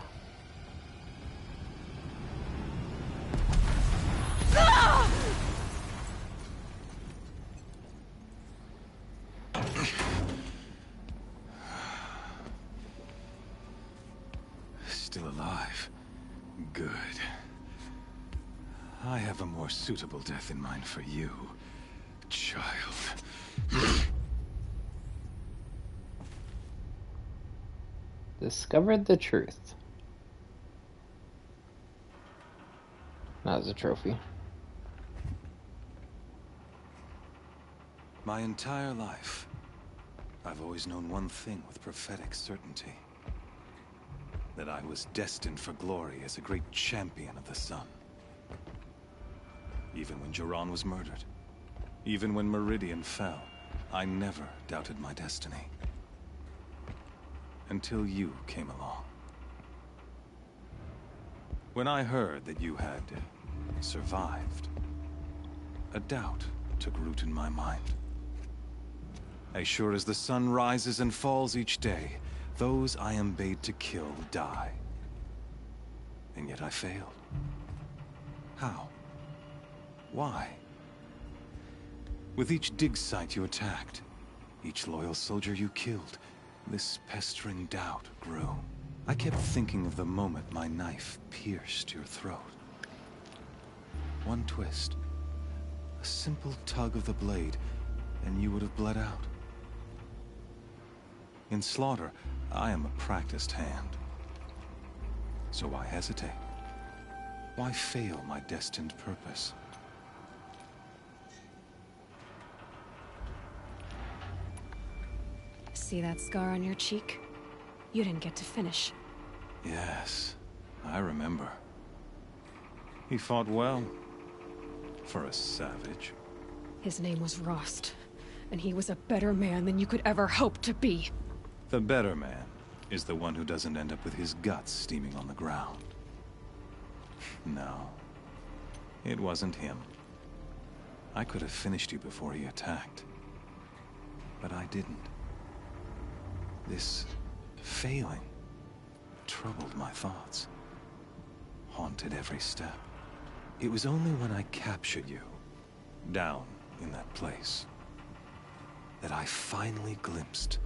Still alive. Good. I have a more suitable death in mind for you, child. Discovered the truth. That was a trophy. My entire life, I've always known one thing with prophetic certainty. that I was destined for glory as a great champion of the sun. Even when Jiran was murdered, even when Meridian fell, I never doubted my destiny. Until you came along. When I heard that you had survived, a doubt took root in my mind. As sure as the sun rises and falls each day, those I am bade to kill die. And yet I failed. How? Why? With each dig site you attacked, each loyal soldier you killed, this pestering doubt grew. I kept thinking of the moment my knife pierced your throat. One twist, a simple tug of the blade, and you would have bled out. In slaughter, I am a practiced hand. So why hesitate? Why fail my destined purpose? See that scar on your cheek? You didn't get to finish. Yes, I remember. He fought well. For a savage. His name was Rost, and he was a better man than you could ever hope to be. The better man is the one who doesn't end up with his guts steaming on the ground. No, it wasn't him. I could have finished you before he attacked. But I didn't. This failing troubled my thoughts, haunted every step. It was only when I captured you, down in that place, that I finally glimpsed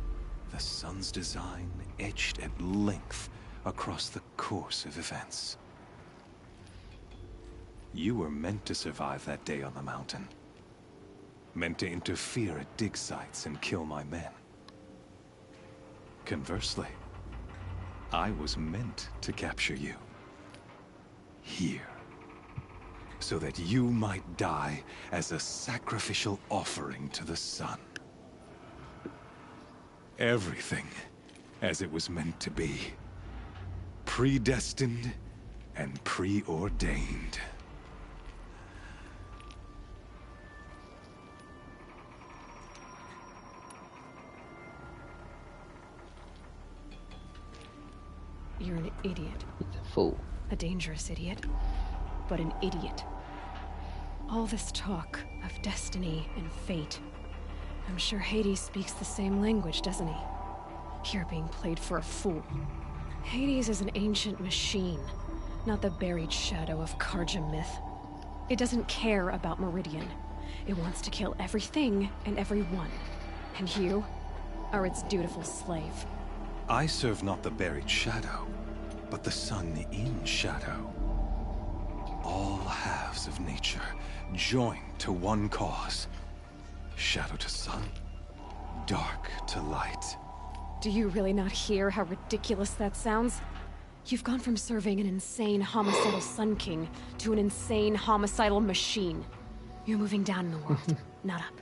the sun's design etched at length across the course of events. You were meant to survive that day on the mountain. Meant to interfere at dig sites and kill my men. Conversely, I was meant to capture you. Here. So that you might die as a sacrificial offering to the sun. Everything as it was meant to be. Predestined and preordained. You're an idiot. He's a fool. A dangerous idiot, but an idiot. All this talk of destiny and fate. I'm sure Hades speaks the same language, doesn't he? You're being played for a fool. Hades is an ancient machine, not the buried shadow of Karja myth. It doesn't care about Meridian. It wants to kill everything and everyone. And you are its dutiful slave. I serve not the buried shadow, but the sun in shadow. All halves of nature joined to one cause. Shadow to sun, dark to light. Do you really not hear how ridiculous that sounds? You've gone from serving an insane homicidal Sun King to an insane homicidal machine. You're moving down in the world, not up.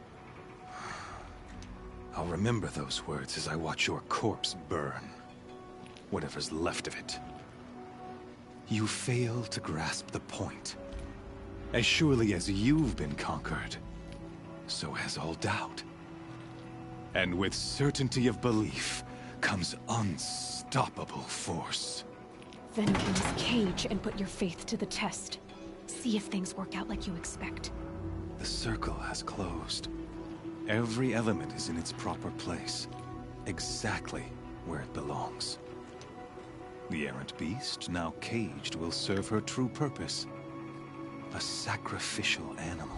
I'll remember those words as I watch your corpse burn. Whatever's left of it. You fail to grasp the point. As surely as you've been conquered, so has all doubt. And with certainty of belief comes unstoppable force. Then get in this cage and put your faith to the test. See if things work out like you expect. The circle has closed. Every element is in its proper place. Exactly where it belongs. The errant beast, now caged, will serve her true purpose. A sacrificial animal.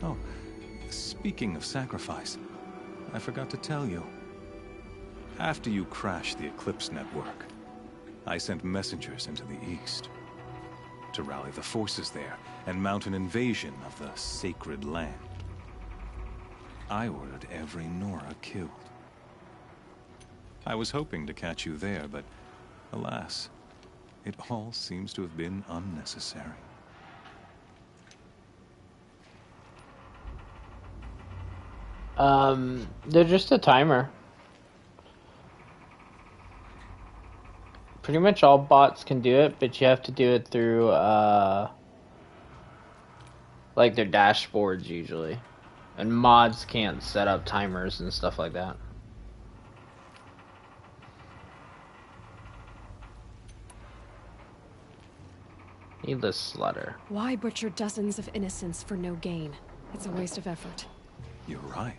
Oh, speaking of sacrifice, I forgot to tell you. After you crashed the Eclipse network, I sent messengers into the east to rally the forces there and mount an invasion of the sacred land. I ordered every Nora killed. I was hoping to catch you there, but alas, it all seems to have been unnecessary. They're just a timer. Pretty much all bots can do it, but you have to do it through, like their dashboards usually. And mods can't set up timers and stuff like that. Needless slaughter. Why butcher dozens of innocents for no gain? It's a waste of effort. You're right.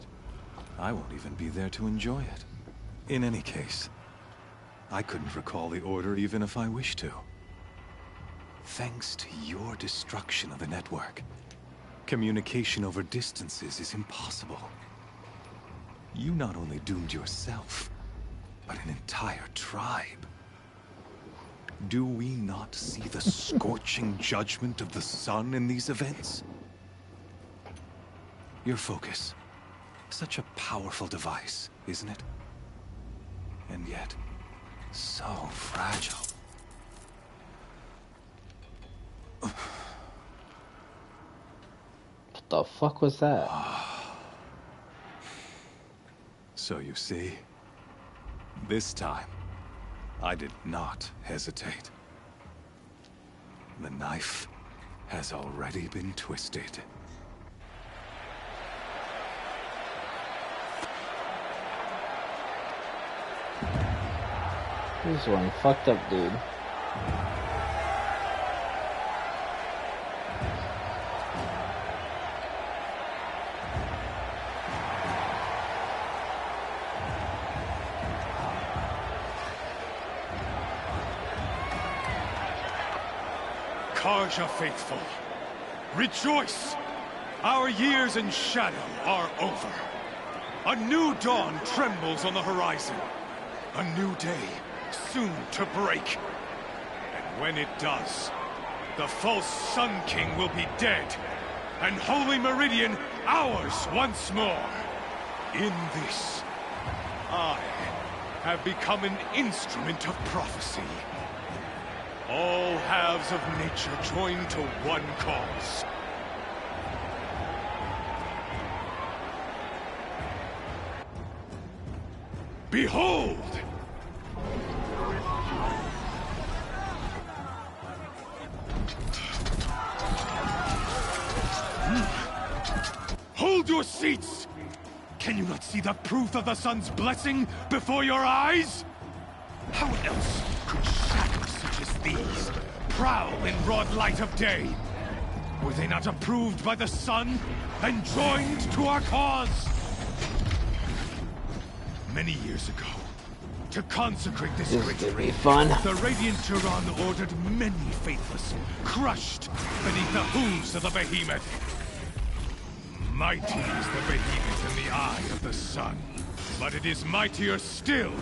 I won't even be there to enjoy it. In any case, I couldn't recall the order even if I wished to. Thanks to your destruction of the network, communication over distances is impossible. You not only doomed yourself, but an entire tribe. Do we not see the scorching judgment of the sun in these events? Your focus. Such a powerful device, isn't it? And yet, so fragile. What the fuck was that? So you see, this time, I did not hesitate. The knife has already been twisted. This one fucked up, dude. Karja faithful, rejoice! Our years in shadow are over. A new dawn trembles on the horizon. A new day soon to break. And when it does, the false Sun King will be dead, and Holy Meridian ours once more. In this, I have become an instrument of prophecy. All halves of nature join to one cause. Behold! Hold your seats! Can you not see the proof of the sun's blessing before your eyes? How else could shadows such as these prowl in broad light of day? Were they not approved by the sun and joined to our cause? Many years ago, to consecrate this great raid, the Radiant Tyrann ordered many faithless, crushed beneath the hooves of the Behemoth. Mighty is the Behemoth in the eye of the sun, but it is mightier still,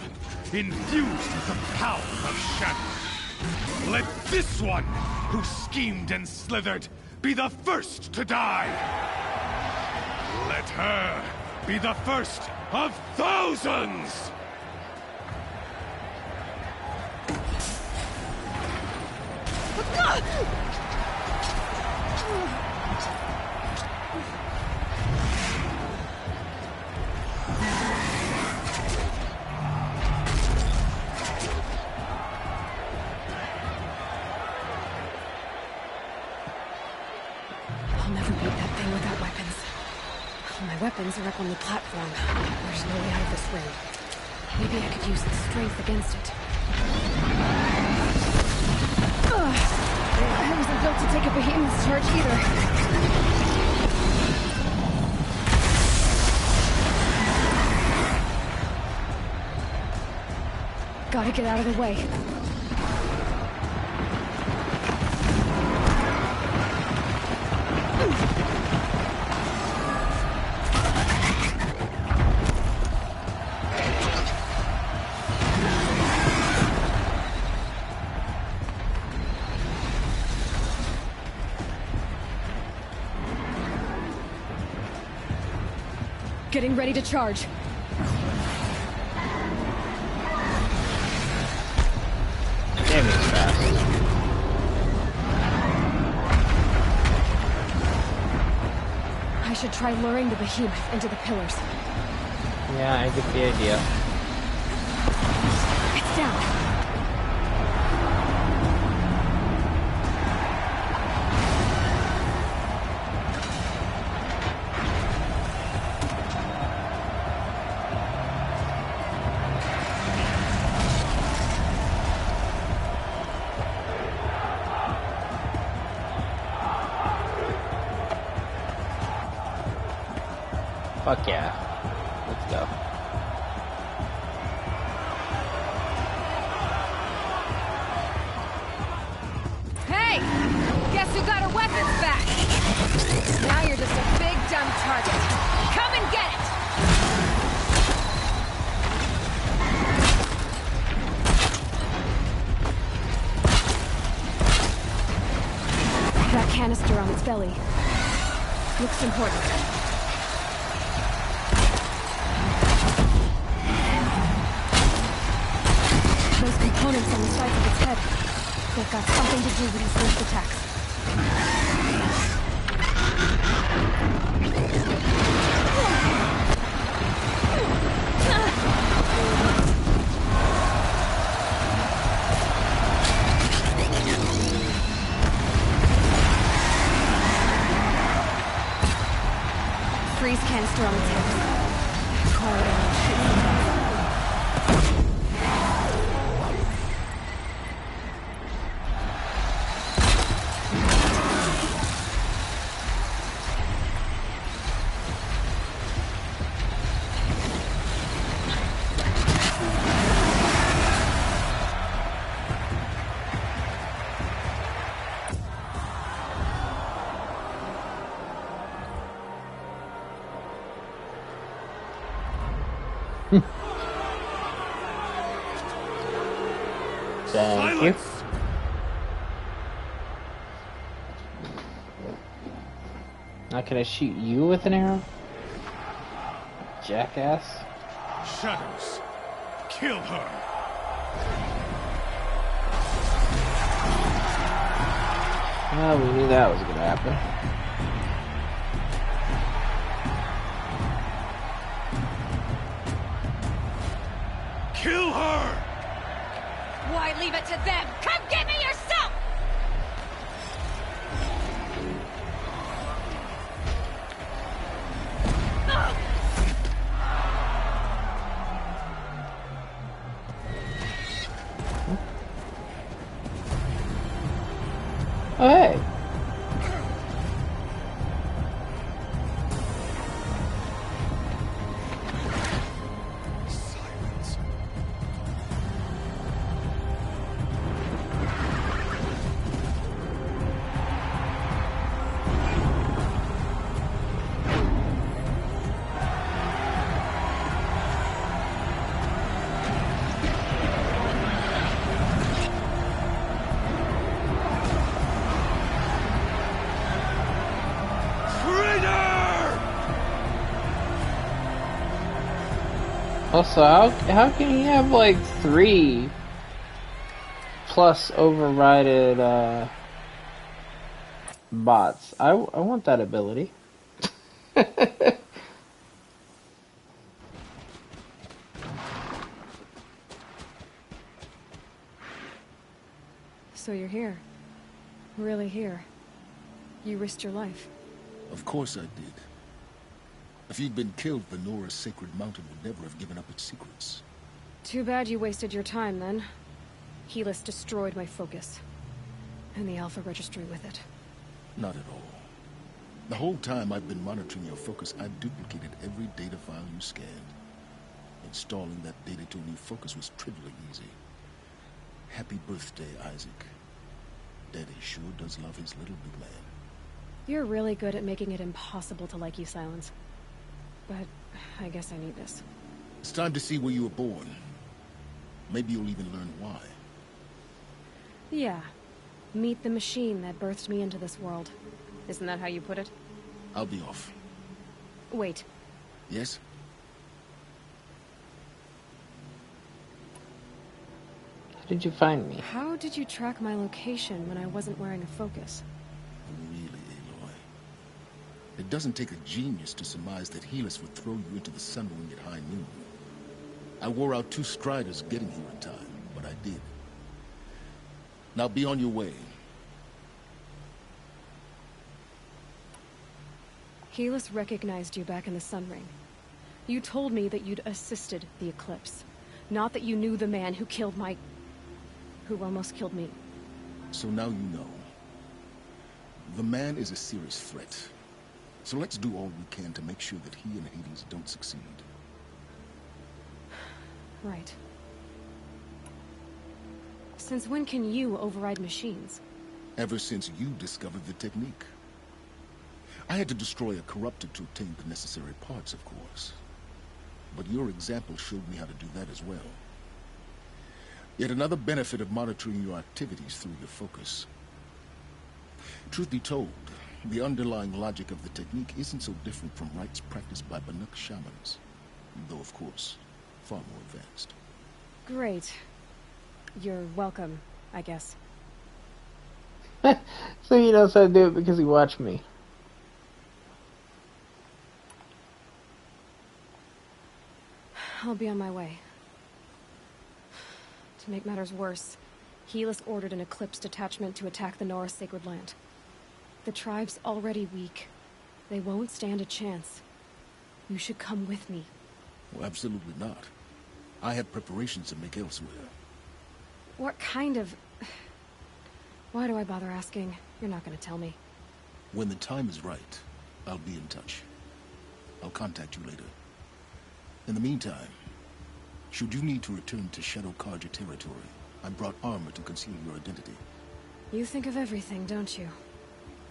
infused with the power of shadow. Let this one, who schemed and slithered, be the first to die. Let her be the first of thousands! I'll never beat that thing without weapons. My weapons are up on the platform. There's no way out of this ring. Maybe I could use its strength against it. I wasn't built to take a behemoth's charge either. Gotta get out of the way. Getting ready to charge. Damn, it's fast. I should try luring the behemoth into the pillars. Yeah, I get the idea. It's down. Fuck yeah. Let's go. Hey! Guess who got her weapons back? Now you're just a big dumb target. Come and get it! That canister on its belly looks important. Those components on the sides of its head, they've got something to do with these linked attacks. Freeze canister on its head. Call it a Thank you. Now can I shoot you with an arrow? Jackass. Shadows. Kill her. Well, we knew that was gonna happen. Kill her! Why leave it to them? Come get me yourself! Oh, hey. Also, how can you have like 3 plus overrided bots? I want that ability. So you're here. Really here. You risked your life. Of course I did. If you'd been killed, Venora's sacred mountain would never have given up its secrets. Too bad you wasted your time, then. Helis destroyed my focus. And the Alpha Registry with it. Not at all. The whole time I've been monitoring your focus, I've duplicated every data file you scanned. Installing that data to a new focus was trivially easy. Happy birthday, Isaac. Daddy sure does love his little big man. You're really good at making it impossible to like you, Sylens. But I guess I need this. It's time to see where you were born. Maybe you'll even learn why. Yeah. Meet the machine that birthed me into this world. Isn't that how you put it? I'll be off. Wait. Yes? How did you find me? How did you track my location when I wasn't wearing a focus? Really, Aloy? It doesn't take a genius to surmise that Helis would throw you into the Sun Wing at high noon. I wore out 2 striders getting here in time, but I did. Now be on your way. Helis recognized you back in the Sun Ring. You told me that you'd assisted the Eclipse. Not that you knew the man who killed my... who almost killed me. So now you know. The man is a serious threat. So let's do all we can to make sure that he and Hades don't succeed. Right. Since when can you override machines? Ever since you discovered the technique. I had to destroy a corruptor to obtain the necessary parts, of course. But your example showed me how to do that as well. Yet another benefit of monitoring your activities through your focus. Truth be told, the underlying logic of the technique isn't so different from rites practiced by Banuk shamans, though of course, far more advanced. Great. You're welcome, I guess. So he knows how to do it because he watched me. I'll be on my way. To make matters worse, Helis ordered an Eclipse detachment to attack the Nora Sacred Land. The tribe's already weak. They won't stand a chance. You should come with me. Well, absolutely not. I have preparations to make elsewhere. What kind of... Why do I bother asking? You're not gonna tell me. When the time is right, I'll be in touch. I'll contact you later. In the meantime, should you need to return to Shadow Karja territory, I brought armor to conceal your identity. You think of everything, don't you?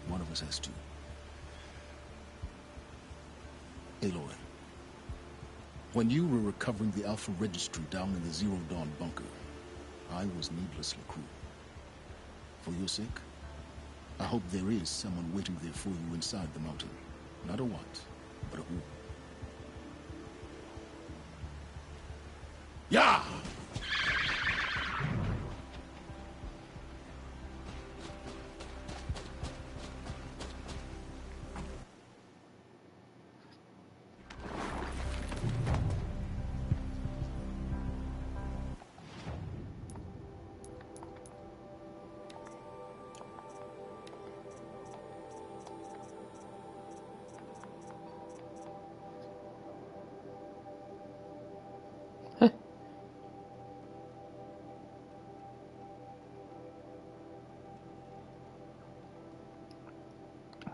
One of us has to. Aloy, when you were recovering the Alpha Registry down in the Zero Dawn bunker, I was needlessly cruel. For your sake, I hope there is someone waiting there for you inside the mountain. Not a what, but a who. Yeah!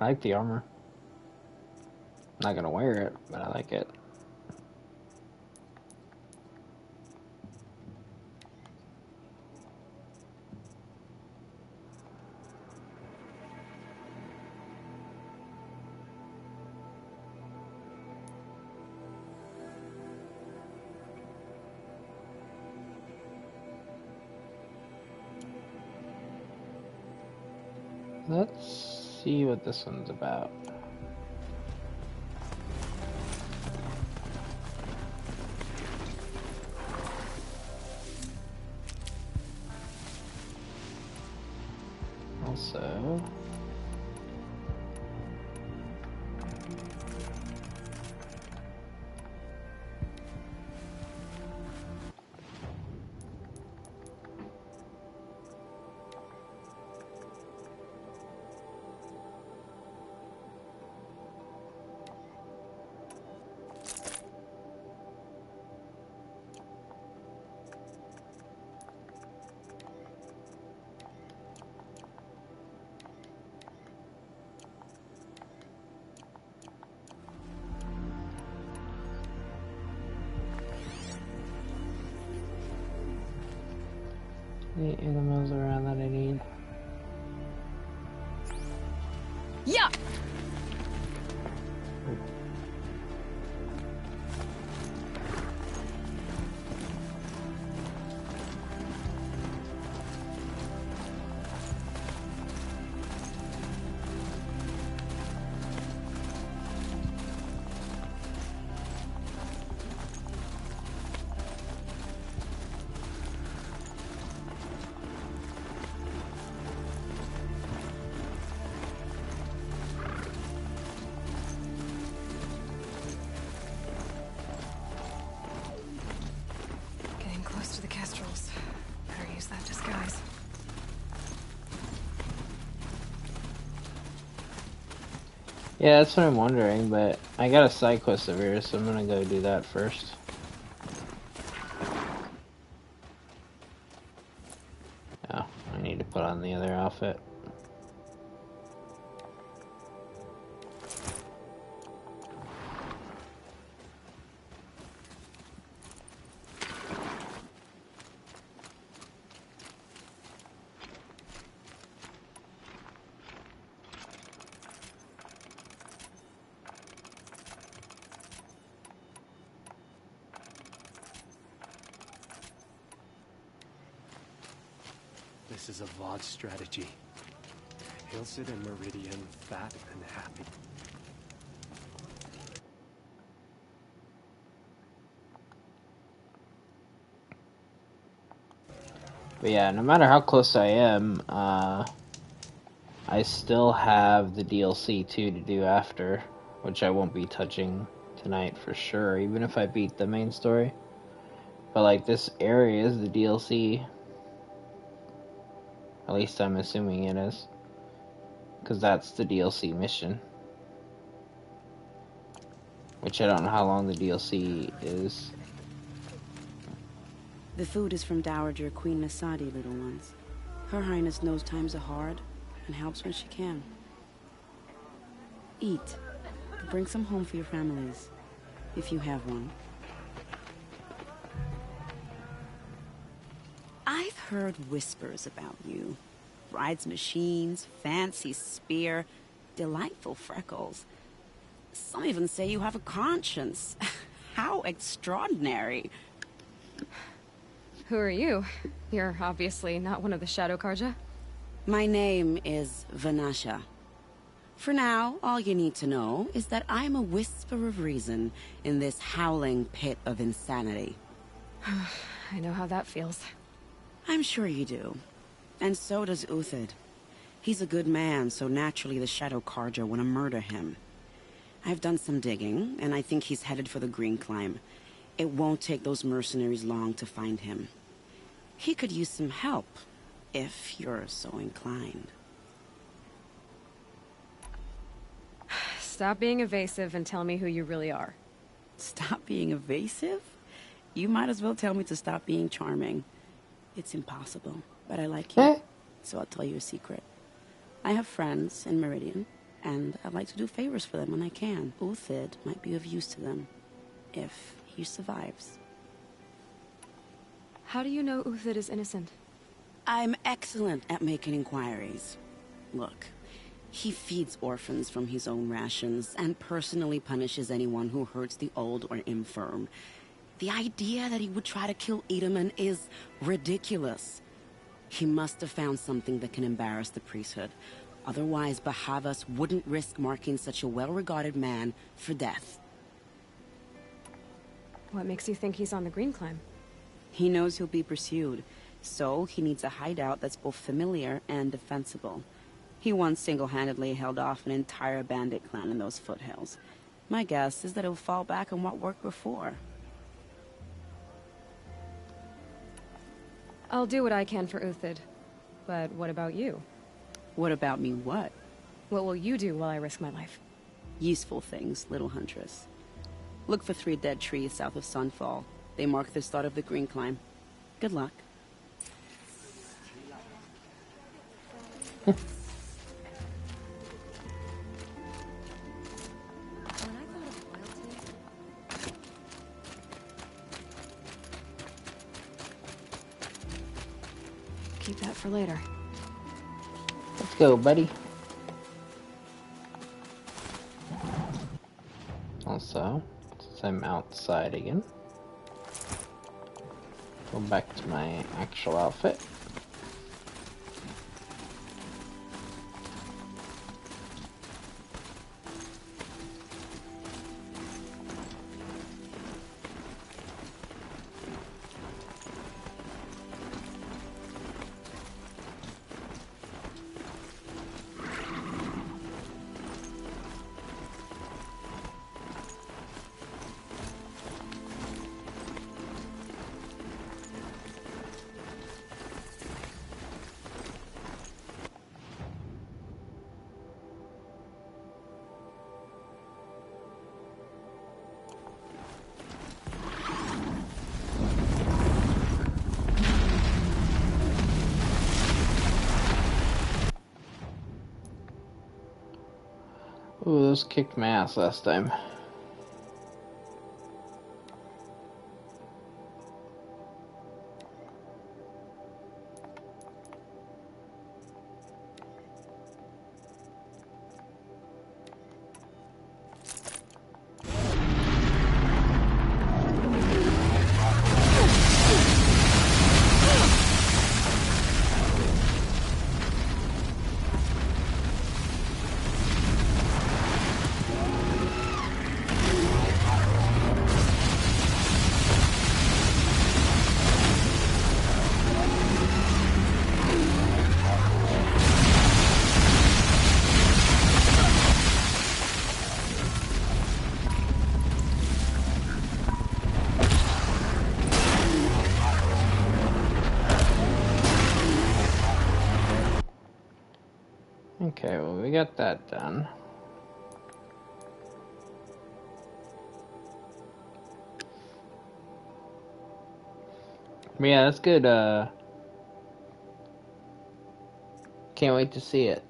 I like the armor. Not gonna wear it, but I like it. Let's see what this one's about. Also, the animals around that I need. Yeah! Getting close to the Kestrels. Better use that disguise. Yeah, that's what I'm wondering, but I got a side quest over here, so I'm gonna go do that first. Oh, I need to put on the other outfit. This is a VOD strategy. He'll sit in Meridian, fat and happy. But yeah, no matter how close I am, I still have the DLC 2 to do after, which I won't be touching tonight for sure, even if I beat the main story. But like, this area is the DLC. At least I'm assuming it is. Because that's the DLC mission. Which I don't know how long the DLC is. The food is from Dowager Queen Masadi, little ones. Her Highness knows times are hard and helps when she can. Eat. Bring some home for your families, if you have one. I've heard whispers about you. Rides machines, fancy spear, delightful freckles. Some even say you have a conscience. How extraordinary. Who are you? You're obviously not one of the Shadow Karja. My name is Vanasha. For now, all you need to know is that I'm a whisper of reason in this howling pit of insanity. I know how that feels. I'm sure you do. And so does Uthid. He's a good man, so naturally the Shadow Karja want to murder him. I've done some digging, and I think he's headed for the Green Climb. It won't take those mercenaries long to find him. He could use some help, if you're so inclined. Stop being evasive and tell me who you really are. Stop being evasive? You might as well tell me to stop being charming. It's impossible, but I like you, so I'll tell you a secret. I have friends in Meridian, and I like to do favors for them when I can. Uthid might be of use to them, if he survives. How do you know Uthid is innocent? I'm excellent at making inquiries. Look, he feeds orphans from his own rations and personally punishes anyone who hurts the old or infirm. The idea that he would try to kill Edelman is ridiculous. He must have found something that can embarrass the priesthood. Otherwise, Bahavas wouldn't risk marking such a well-regarded man for death. What makes you think he's on the Green Climb? He knows he'll be pursued, so he needs a hideout that's both familiar and defensible. He once single-handedly held off an entire bandit clan in those foothills. My guess is that he'll fall back on what worked before. I'll do what I can for Uthid. But what about you? What about me what? What will you do while I risk my life? Useful things, little huntress. Look for 3 dead trees south of Sunfall. They mark the start of the Green Climb. Good luck. Keep that for later. Let's go, buddy. Also, since I'm outside again, go back to my actual outfit. Ooh, those kicked my ass last time. Okay, well, we got that done. Yeah, that's good. Can't wait to see it.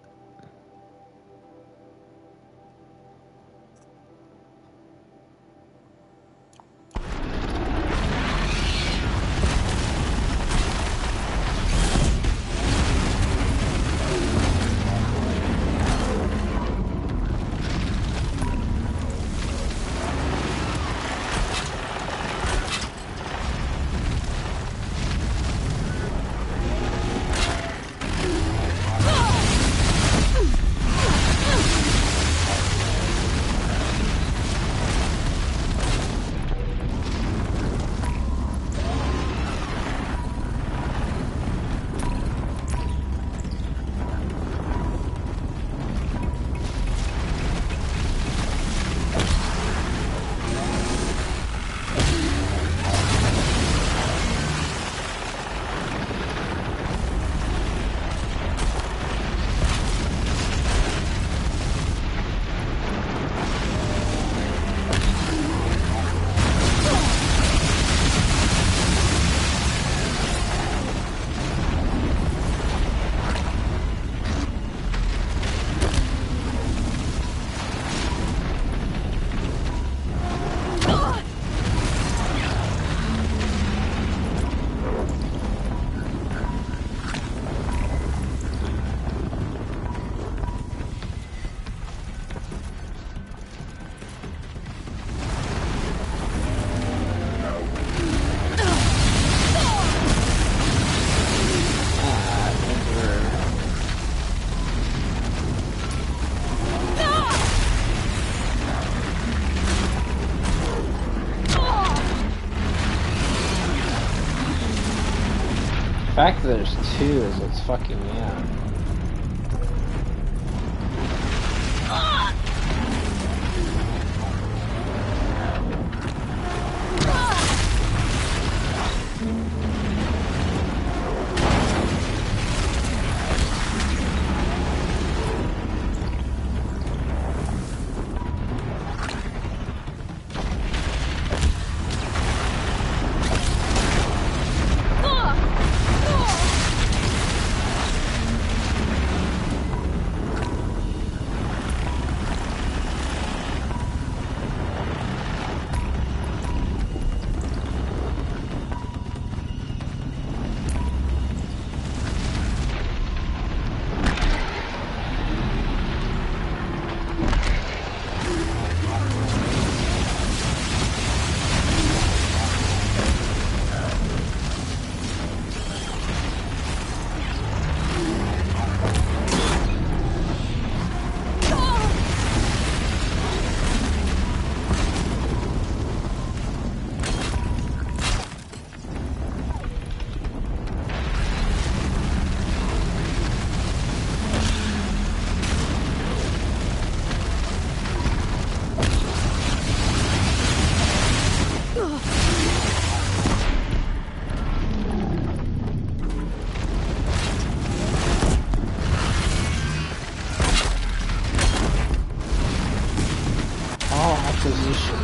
The fact that there's two is what's fucking me up.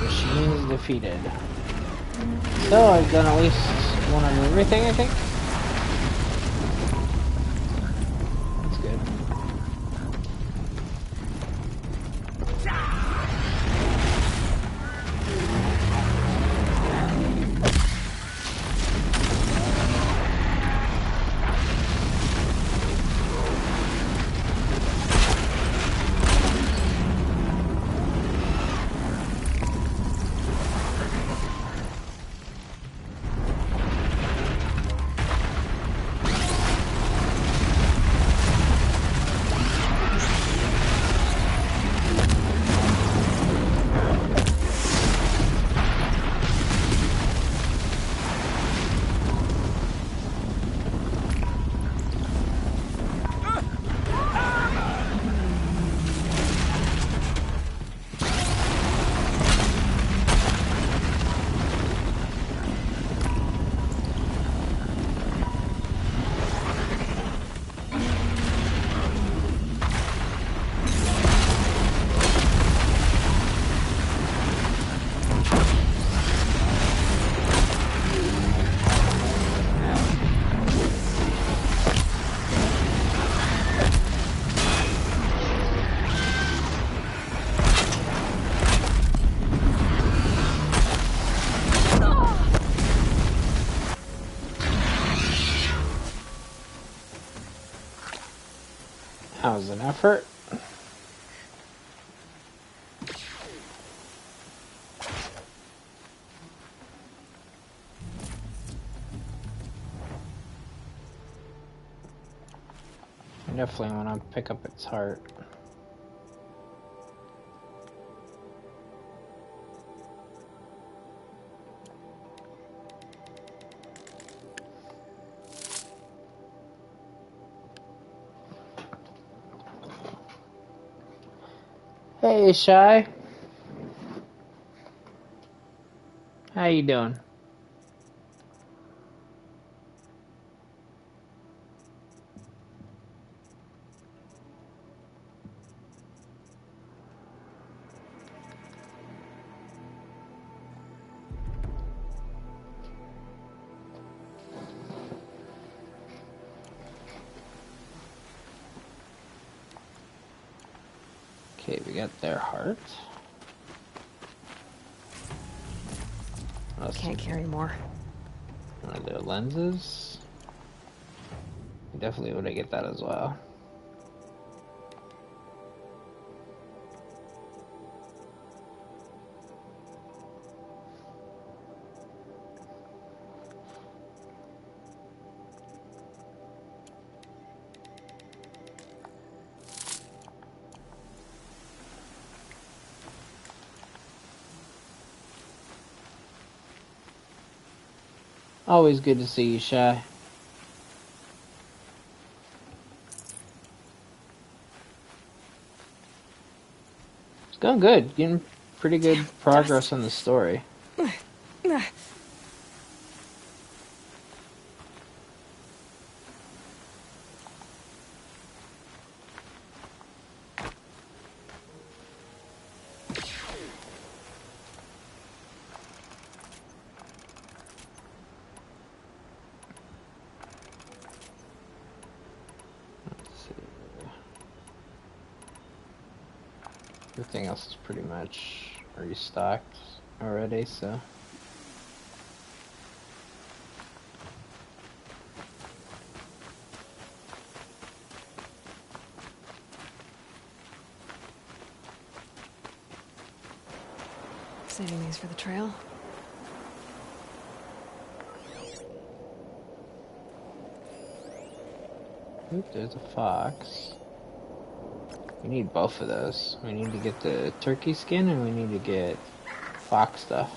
Machines defeated. So I've done at least one of everything, I think. That's good. That was an effort. I definitely want to pick up its heart. Hey, Shy. How you doing? Okay, we got their heart. Can't carry more. One of their lenses. Definitely want to get that as well. Always good to see you, Shy. It's going good. Getting pretty good progress on the story. Everything else is pretty much restocked already, so. Saving these for the trail. Oop, there's a fox. We need both of those. We need to get the turkey skin and we need to get fox stuff.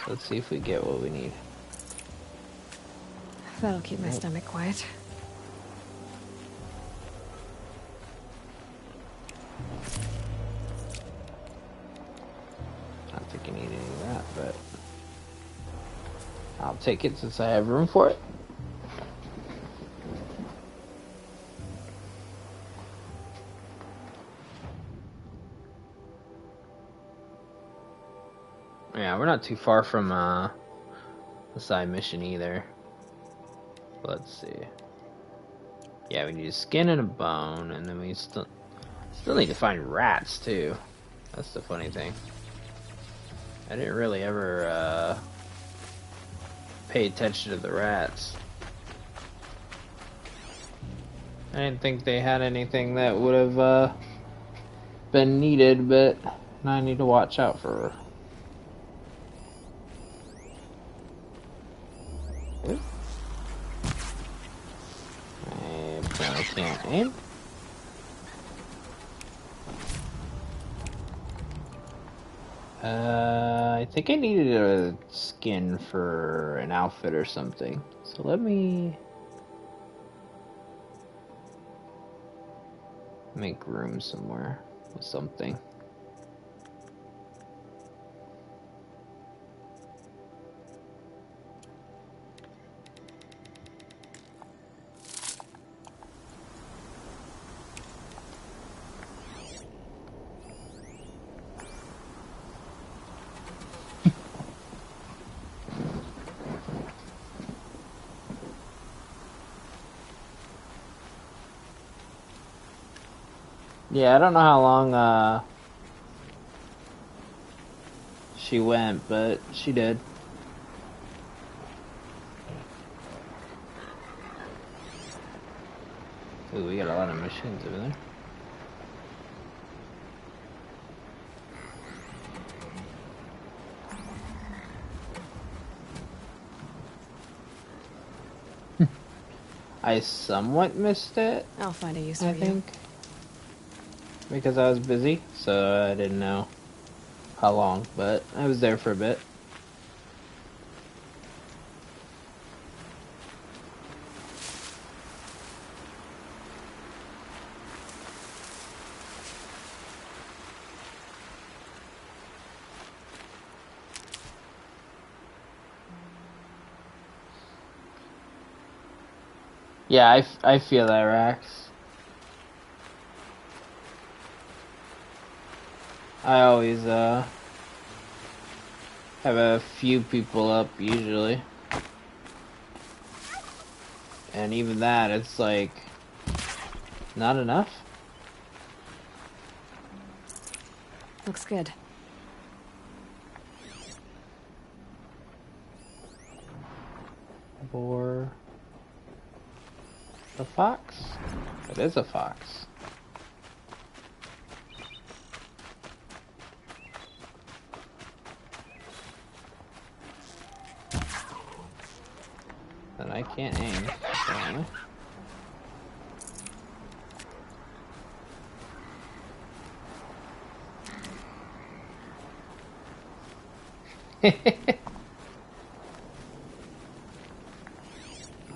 So let's see if we get what we need. That'll keep my stomach quiet. I don't think you need any of that, but I'll take it since I have room for it. Yeah, we're not too far from the side mission either. Let's see. Yeah, we need a skin and a bone, and then we still need to find rats too. That's the funny thing. I didn't really ever pay attention to the rats. I didn't think they had anything that would have been needed, but now I need to watch out for her. I can't aim. I think I needed a skin for an outfit or something. So let me make room somewhere with something. Yeah, I don't know how long she went, but she did. Ooh, we got a lot of machines over there. I somewhat missed it. I'll find a use I for think. Because I was busy, so I didn't know how long, but I was there for a bit. Yeah, I feel that, Rax. I always, have a few people up, usually. And even that, it's like, not enough. Looks good. Boar. A fox? It is a fox. And I can't aim, apparently.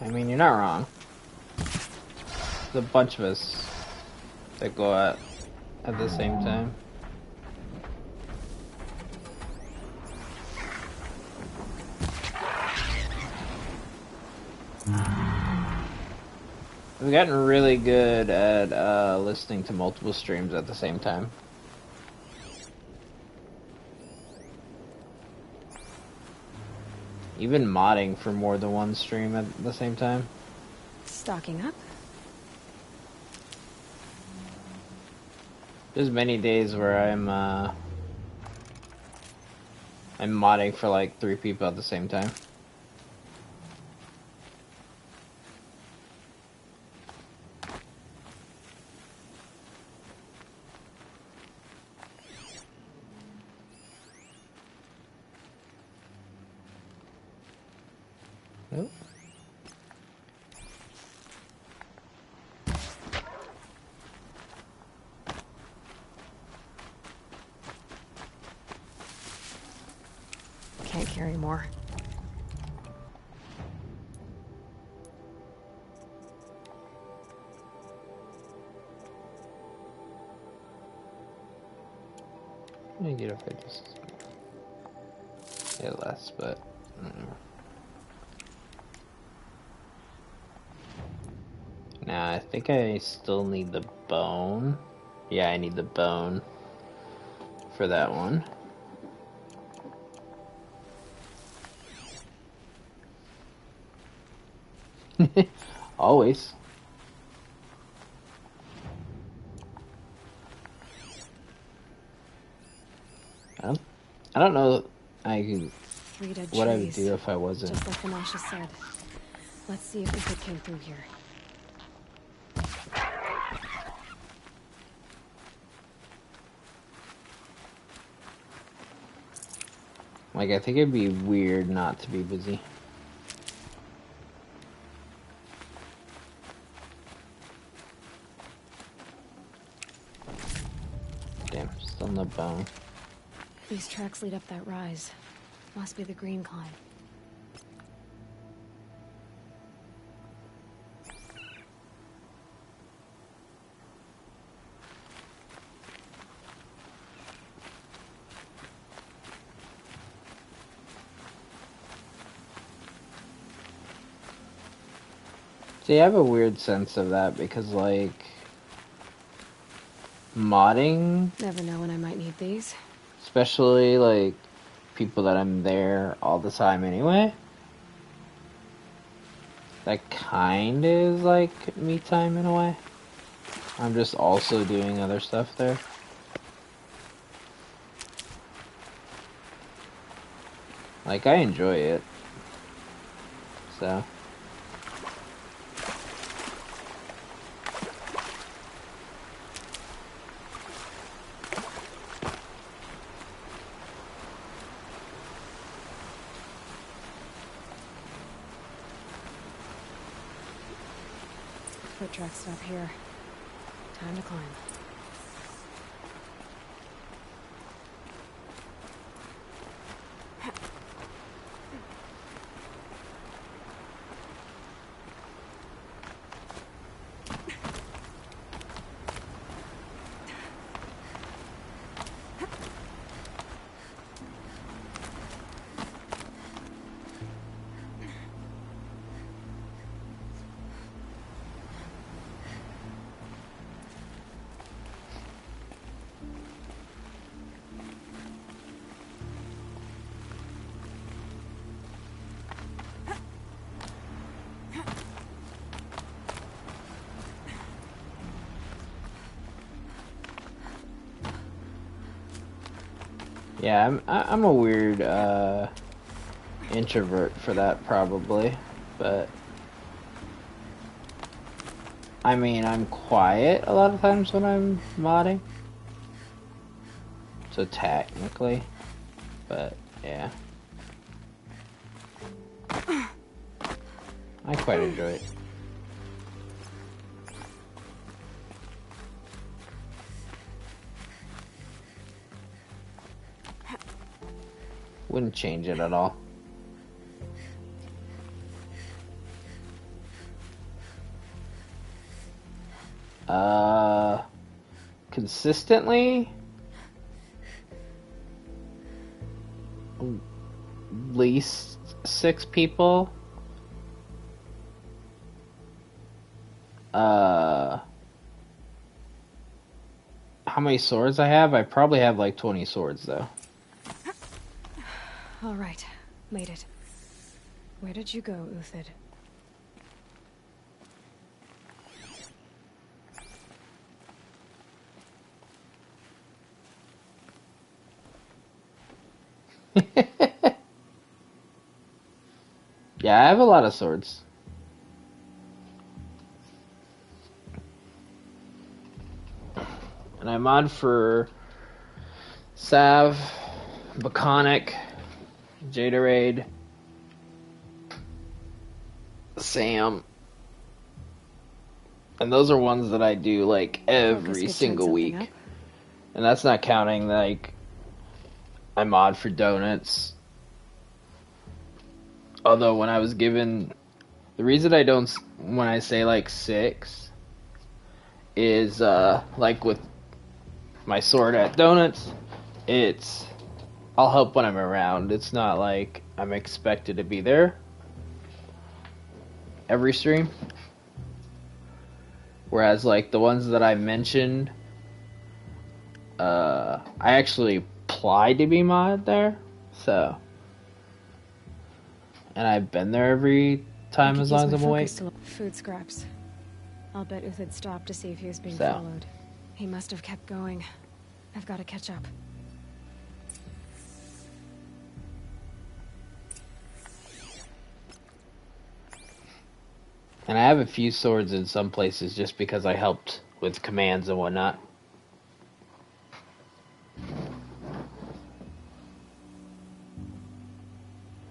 I mean, you're not wrong. There's a bunch of us that go at the same time. We've gotten really good at listening to multiple streams at the same time. Even modding for more than one stream at the same time. Stocking up? There's many days where I'm modding for like 3 people at the same time. Nope. Can't carry more. Let me get up here just less, but nah, I think I still need the bone. Yeah, I need the bone for that one. Always. I don't know what I would do if I wasn't. Just like Vanasha said. Let's see if we could came through here. Like, I think it'd be weird not to be busy. Damn, still no bone. These tracks lead up that rise. Must be the green climb. See, I have a weird sense of that because, like, modding... Never know when I might need these. Especially, like, people that I'm there all the time anyway. That kind of is, like, me time in a way. I'm just also doing other stuff there. Like, I enjoy it. So... foot tracks stop here. Time to climb. Yeah, I'm a weird introvert for that probably, but I mean I'm quiet a lot of times when I'm modding, so technically, but yeah, I quite enjoy it. Wouldn't change it at all. Consistently, at least 6 people. How many swords I have? I probably have like 20 swords though. All right, made it. Where did you go, Uthid? Yeah, I have a lot of swords. And I mod for Sav, Baconic, Jaderade, Sam. And those are ones that I do like every single week. Up. And that's not counting like I mod for donuts. Although when I was given, the reason I don't, when I say like 6 is like with my sword at donuts, it's I'll help when I'm around. It's not like I'm expected to be there every stream. Whereas like the ones that I mentioned, I actually applied to be mod there, so, and I've been there every time as long as I'm awake. Food scraps. I'll bet Uthid stopped to see if he was being followed. He must have kept going. I've got to catch up. And I have a few swords in some places just because I helped with commands and whatnot.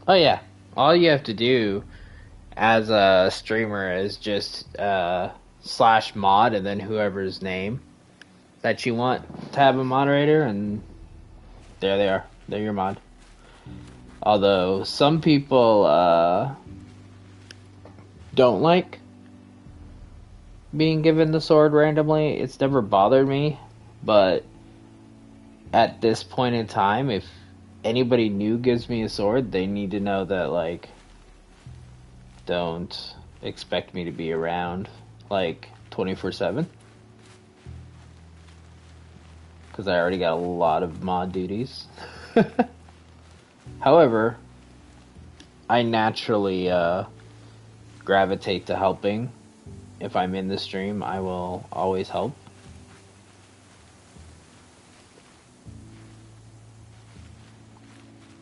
Oh yeah, all you have to do as a streamer is just /mod and then whoever's name that you want to have a moderator, and there they are. They're your mod. Although some people don't like being given the sword randomly. It's never bothered me, but at this point in time, if anybody new gives me a sword, they need to know that, like, don't expect me to be around, like, 24/7. Because I already got a lot of mod duties. However, I naturally gravitate to helping. If I'm in the stream, I will always help.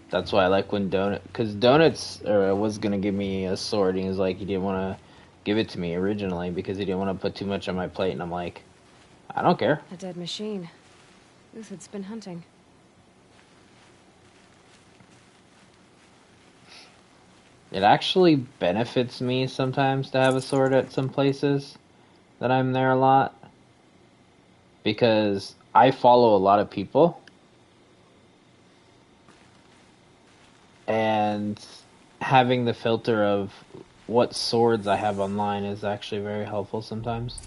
That's why I like when because Donuts was gonna give me a sword, and he was like, he didn't want to give it to me originally because he didn't want to put too much on my plate, and I'm like, I don't care. A dead machine. Uthid's been hunting. It actually benefits me sometimes to have a sword at some places, that I'm there a lot. Because I follow a lot of people. And having the filter of what swords I have online is actually very helpful sometimes.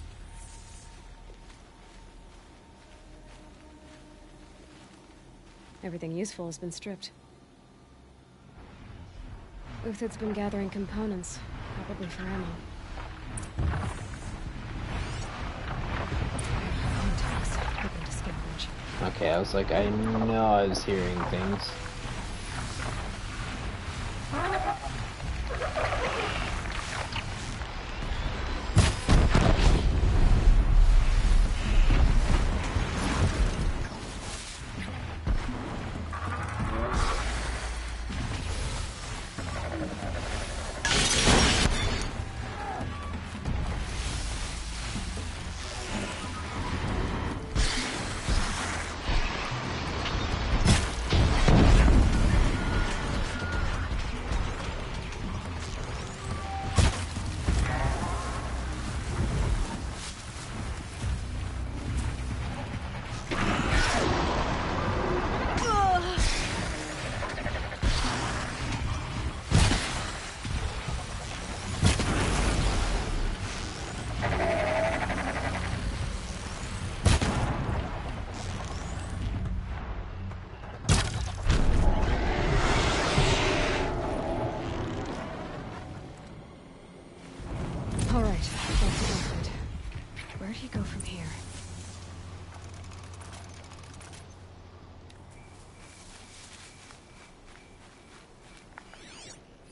Everything useful has been stripped. Uthid's been gathering components, probably for ammo. Contacts, hoping to scavenge. Okay, I was like, I know I was hearing things.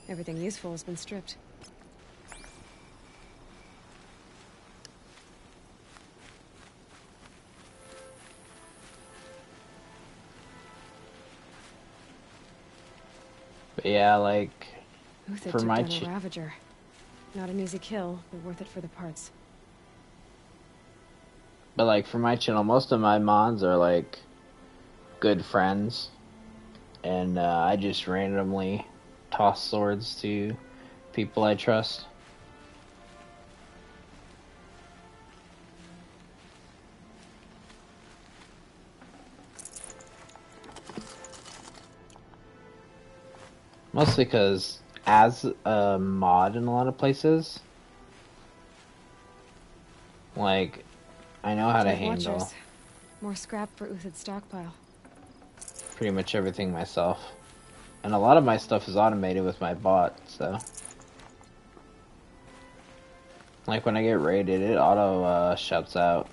Everything useful has been stripped. But yeah, like, Uthid for took my down a Ravager. Not an easy kill, but worth it for the parts. But like for my channel, most of my mods are like good friends, and I just randomly toss swords to people I trust. Mostly because as a mod in a lot of places, like, I know how to handle Watchers. More scrap for Uthid's stockpile. pretty much everything myself. And a lot of my stuff is automated with my bot, so. Like when I get raided, it auto shouts out.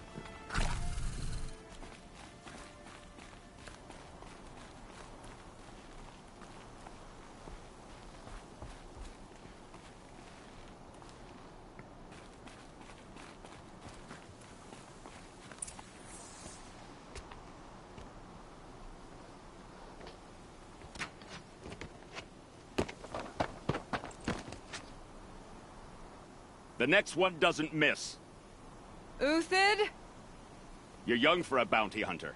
The next one doesn't miss. Uthid? You're young for a bounty hunter.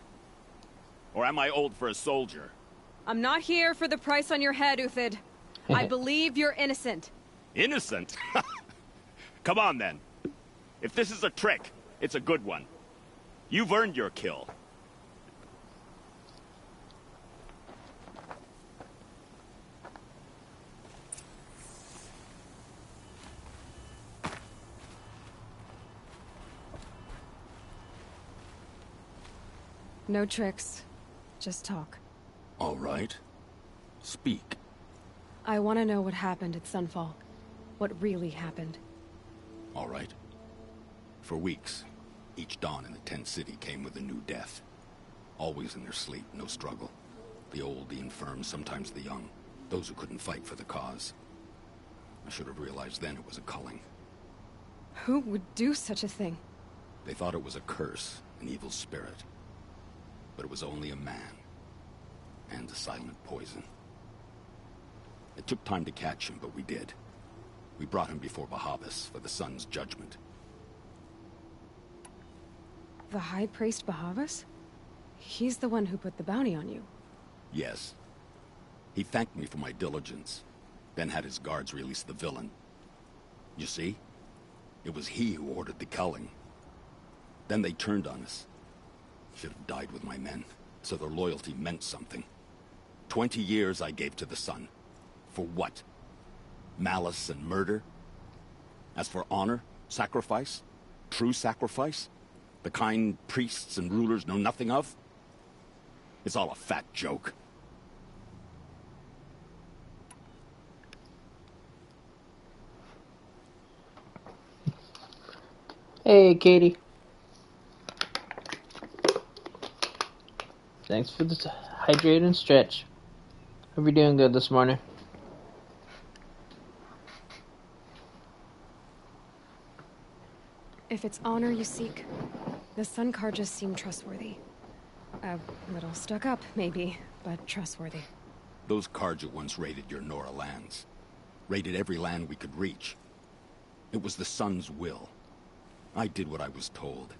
Or am I old for a soldier? I'm not here for the price on your head, Uthid. I believe you're innocent. Innocent? Come on, then. If this is a trick, it's a good one. You've earned your kill. No tricks. Just talk. All right. Speak. I want to know what happened at Sunfall. What really happened. All right. For weeks, each dawn in the tent city came with a new death. Always in their sleep, no struggle. The old, the infirm, sometimes the young. Those who couldn't fight for the cause. I should have realized then it was a culling. Who would do such a thing? They thought it was a curse, an evil spirit. But it was only a man. And a silent poison. It took time to catch him, but we did. We brought him before Behemoth for the sun's judgment. The High Priest Behemoth? He's the one who put the bounty on you. Yes. He thanked me for my diligence, then had his guards release the villain. You see? It was he who ordered the culling. Then they turned on us. Should have died with my men, so their loyalty meant something. 20 years I gave to the Sun. For what? Malice and murder? As for honor, sacrifice, true sacrifice, the kind priests and rulers know nothing of? It's all a fat joke. Hey, Katie. Thanks for the hydrate and stretch. Hope you're doing good this morning. If it's honor you seek, the Sun Carjas seem trustworthy. A little stuck up, maybe, but trustworthy. Those Carja once raided your Nora lands. Raided every land we could reach. It was the Sun's will. I did what I was told.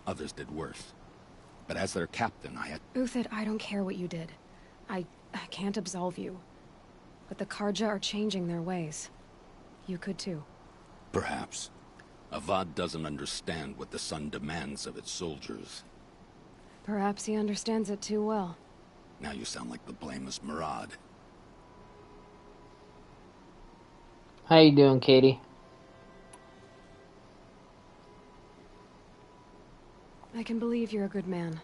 Others did worse. But as their captain, I had... Uthid, I don't care what you did. I can't absolve you. But the Carja are changing their ways. You could too. Perhaps. Avad doesn't understand what the Sun demands of its soldiers. Perhaps he understands it too well. Now you sound like the blameless Murad. How you doing, Katie? I can believe you're a good man.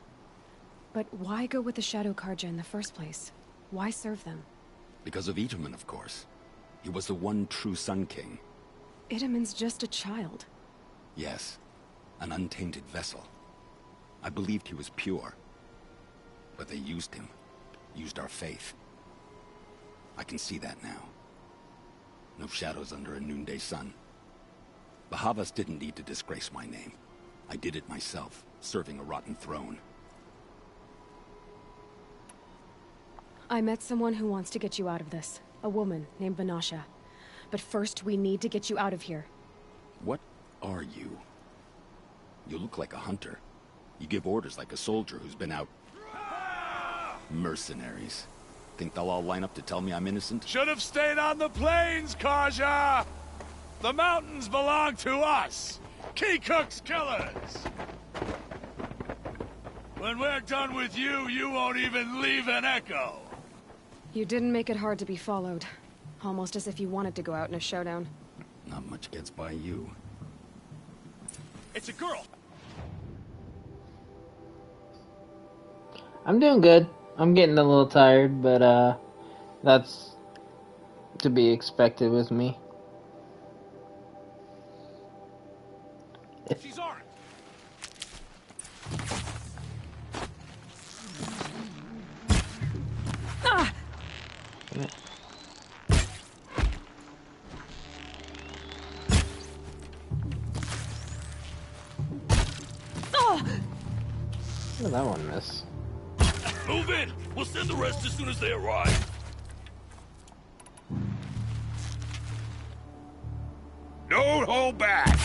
But why go with the Shadow Carja in the first place? Why serve them? Because of Itaman, of course. He was the one true Sun King. Itaman's just a child. Yes, an untainted vessel. I believed he was pure. But they used him. Used our faith. I can see that now. No shadows under a noonday sun. Bahavas didn't need to disgrace my name. I did it myself, serving a rotten throne. I met someone who wants to get you out of this. A woman named Vanasha. But first, we need to get you out of here. What are you? You look like a hunter. You give orders like a soldier who's been out... Mercenaries. Think they'll all line up to tell me I'm innocent? Should have stayed on the plains, Kaja! The mountains belong to us! Keycook's killers! When we're done with you, you won't even leave an echo! You didn't make it hard to be followed. Almost as if you wanted to go out in a showdown. Not much gets by you. It's a girl! I'm doing good. I'm getting a little tired, but that's to be expected with me. She's armed! Ah! Oh! How did that one miss? Move in! We'll send the rest as soon as they arrive. Don't hold back!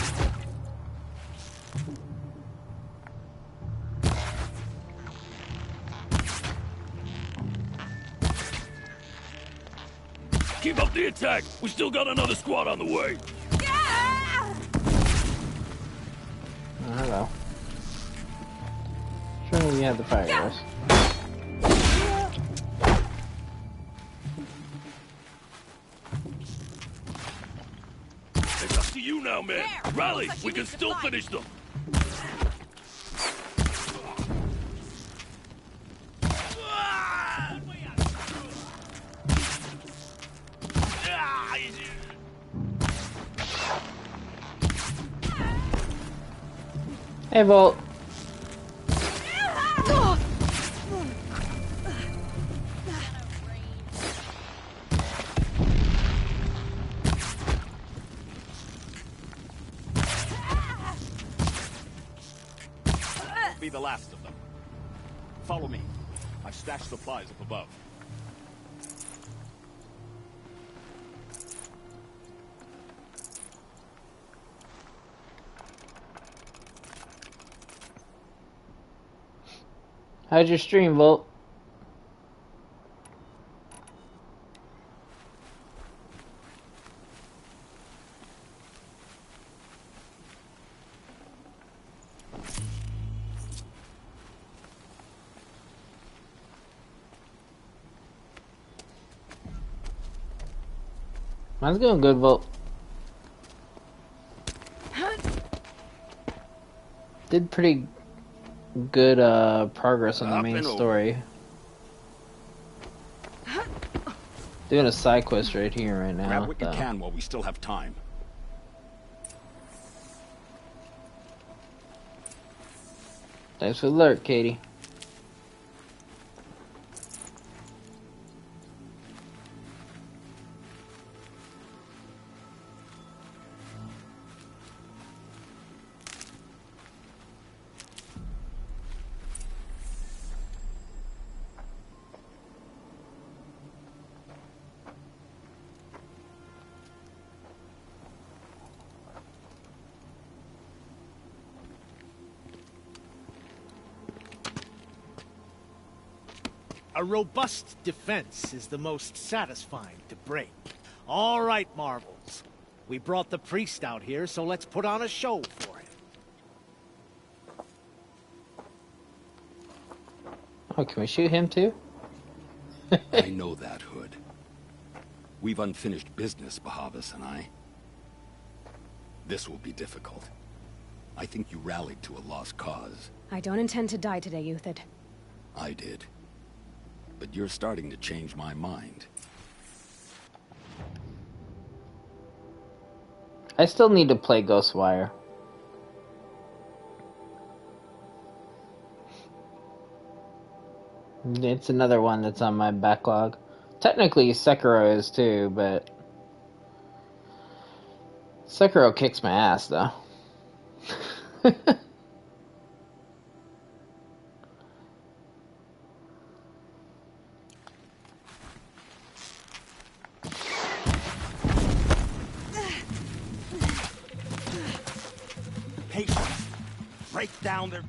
Keep up the attack! We still got another squad on the way! Oh, hello. Sure, you have the fire doors. It's up to you now, man! Rally! We can still finish them! Hey, Volt. Be the last of them. Follow me. I've stashed supplies up above. How's your stream, Volt? Mine's going good, Volt. Did pretty good progress on the main story. Doing a side quest right here, right now. Grab what you can while we still have time. Thanks for the alert, Katie. A robust defense is the most satisfying to break. All right, Marvels. We brought the priest out here, so let's put on a show for him. Oh, can we shoot him too? I know that, Hood. We've unfinished business, Behemoth and I. This will be difficult. I think you rallied to a lost cause. I don't intend to die today, Euthid. I did. But you're starting to change my mind. I still need to play Ghostwire. It's another one that's on my backlog. Technically, Sekiro is too, but Sekiro kicks my ass, though. Patience. Break down their...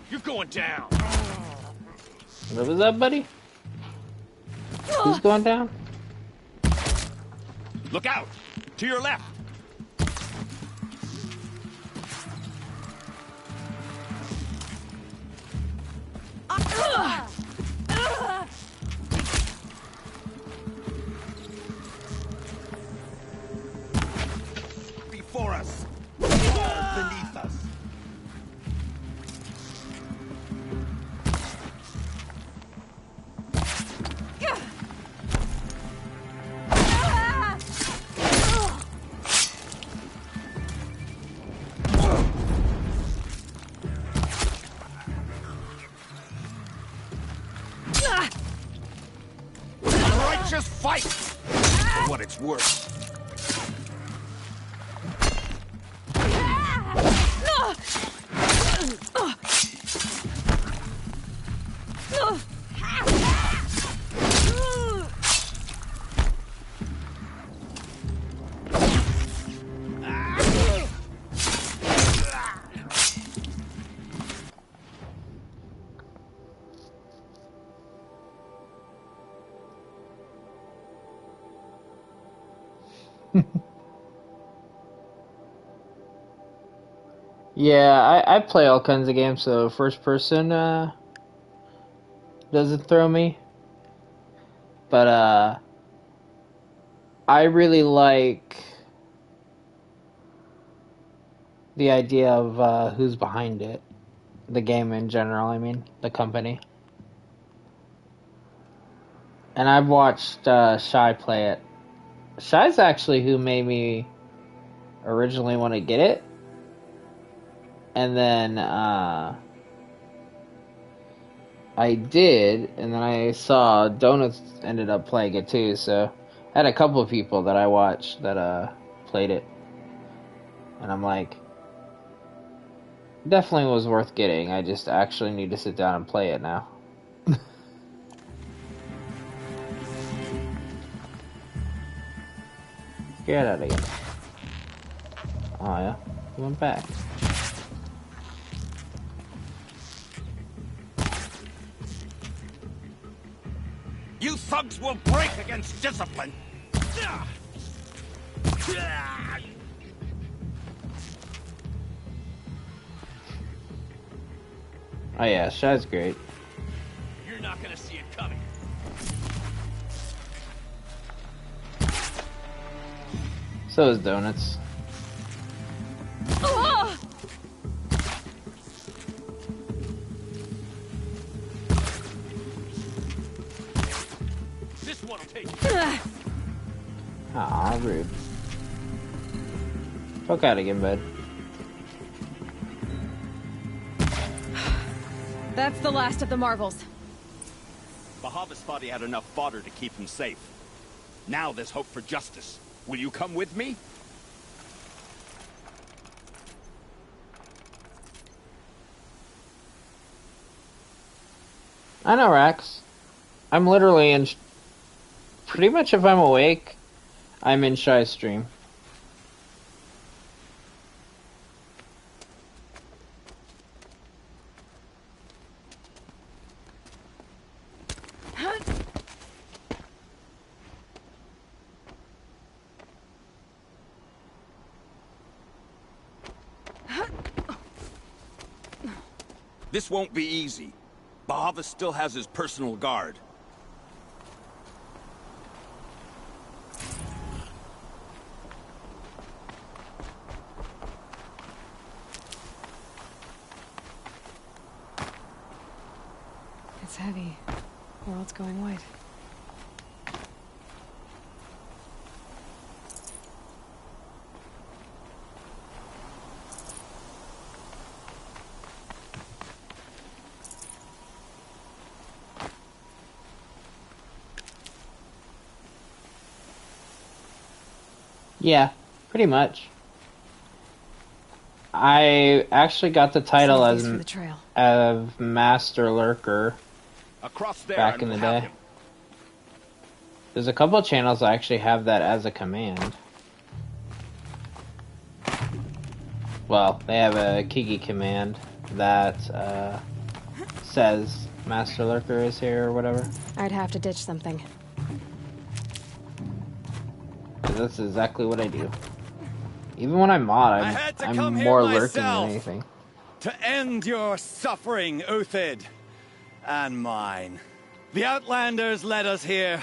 You're going down. What was that, buddy? Who's going down? Look out! To your left. Before us. Beneath us. Righteous fight! For what it's worth. Yeah, I play all kinds of games, so first person doesn't throw me. But I really like the idea of who's behind it. The game in general, I mean, the company. And I've watched Shy play it. Shy's actually who made me originally want to get it. And then I did, and then I saw Donuts ended up playing it too, so I had a couple of people that I watched that played it. And I'm like, definitely was worth getting. I just actually need to sit down and play it now. Get out of here. Oh yeah, he went back. You thugs will break against discipline. Oh yeah, Shy's great. you're not gonna see it coming. So is donuts. This one'll take it. Ah, rude. Fuck out again, bud. That's the last of the marvels. Behemoth thought he had enough fodder to keep him safe. Now there's hope for justice. Will you come with me? I know, Rax. I'm literally in... Pretty much if I'm awake, I'm in Shy's stream. This won't be easy. Behemoth still has his personal guard. It's heavy. World's going white. Yeah, pretty much. I actually got the title of Master Lurker Across there back in the day. There's a couple of channels that actually have that as a command. Well, they have a Kiki command that says Master Lurker is here or whatever. I'd have to ditch something. That's exactly what I do. Even when I'm mod, I'm more lurking than anything. To end your suffering, Uthid. And mine. The Outlanders led us here.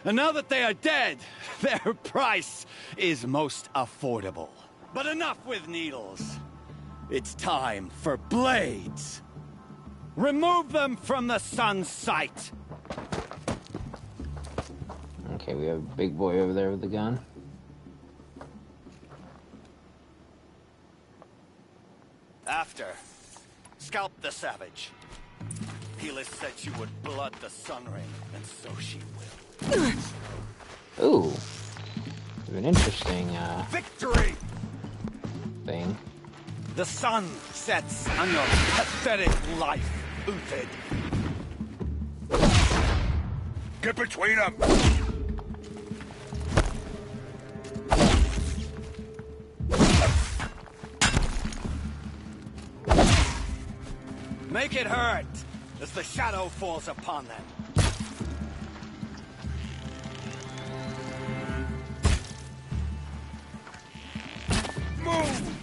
And now that they are dead, their price is most affordable. But enough with needles. It's time for blades. Remove them from the sun's sight. Okay, we have a big boy over there with the gun. After, scalp the savage. Helis said she would blood the sun ring, and so she will. Ooh. An interesting, Victory! thing. The sun sets on your pathetic life, Uthid. Get between them! Make it hurt, as the shadow falls upon them. Move!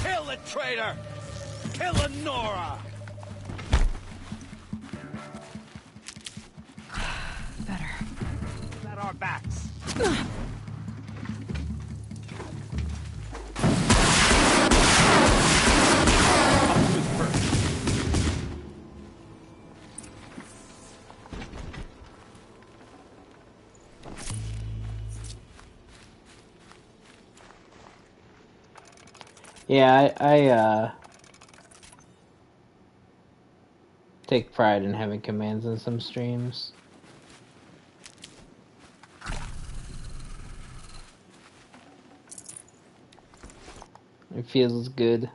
Kill the traitor! Kill Nora! Better. At our backs. Yeah, I take pride in having commands in some streams. It feels good.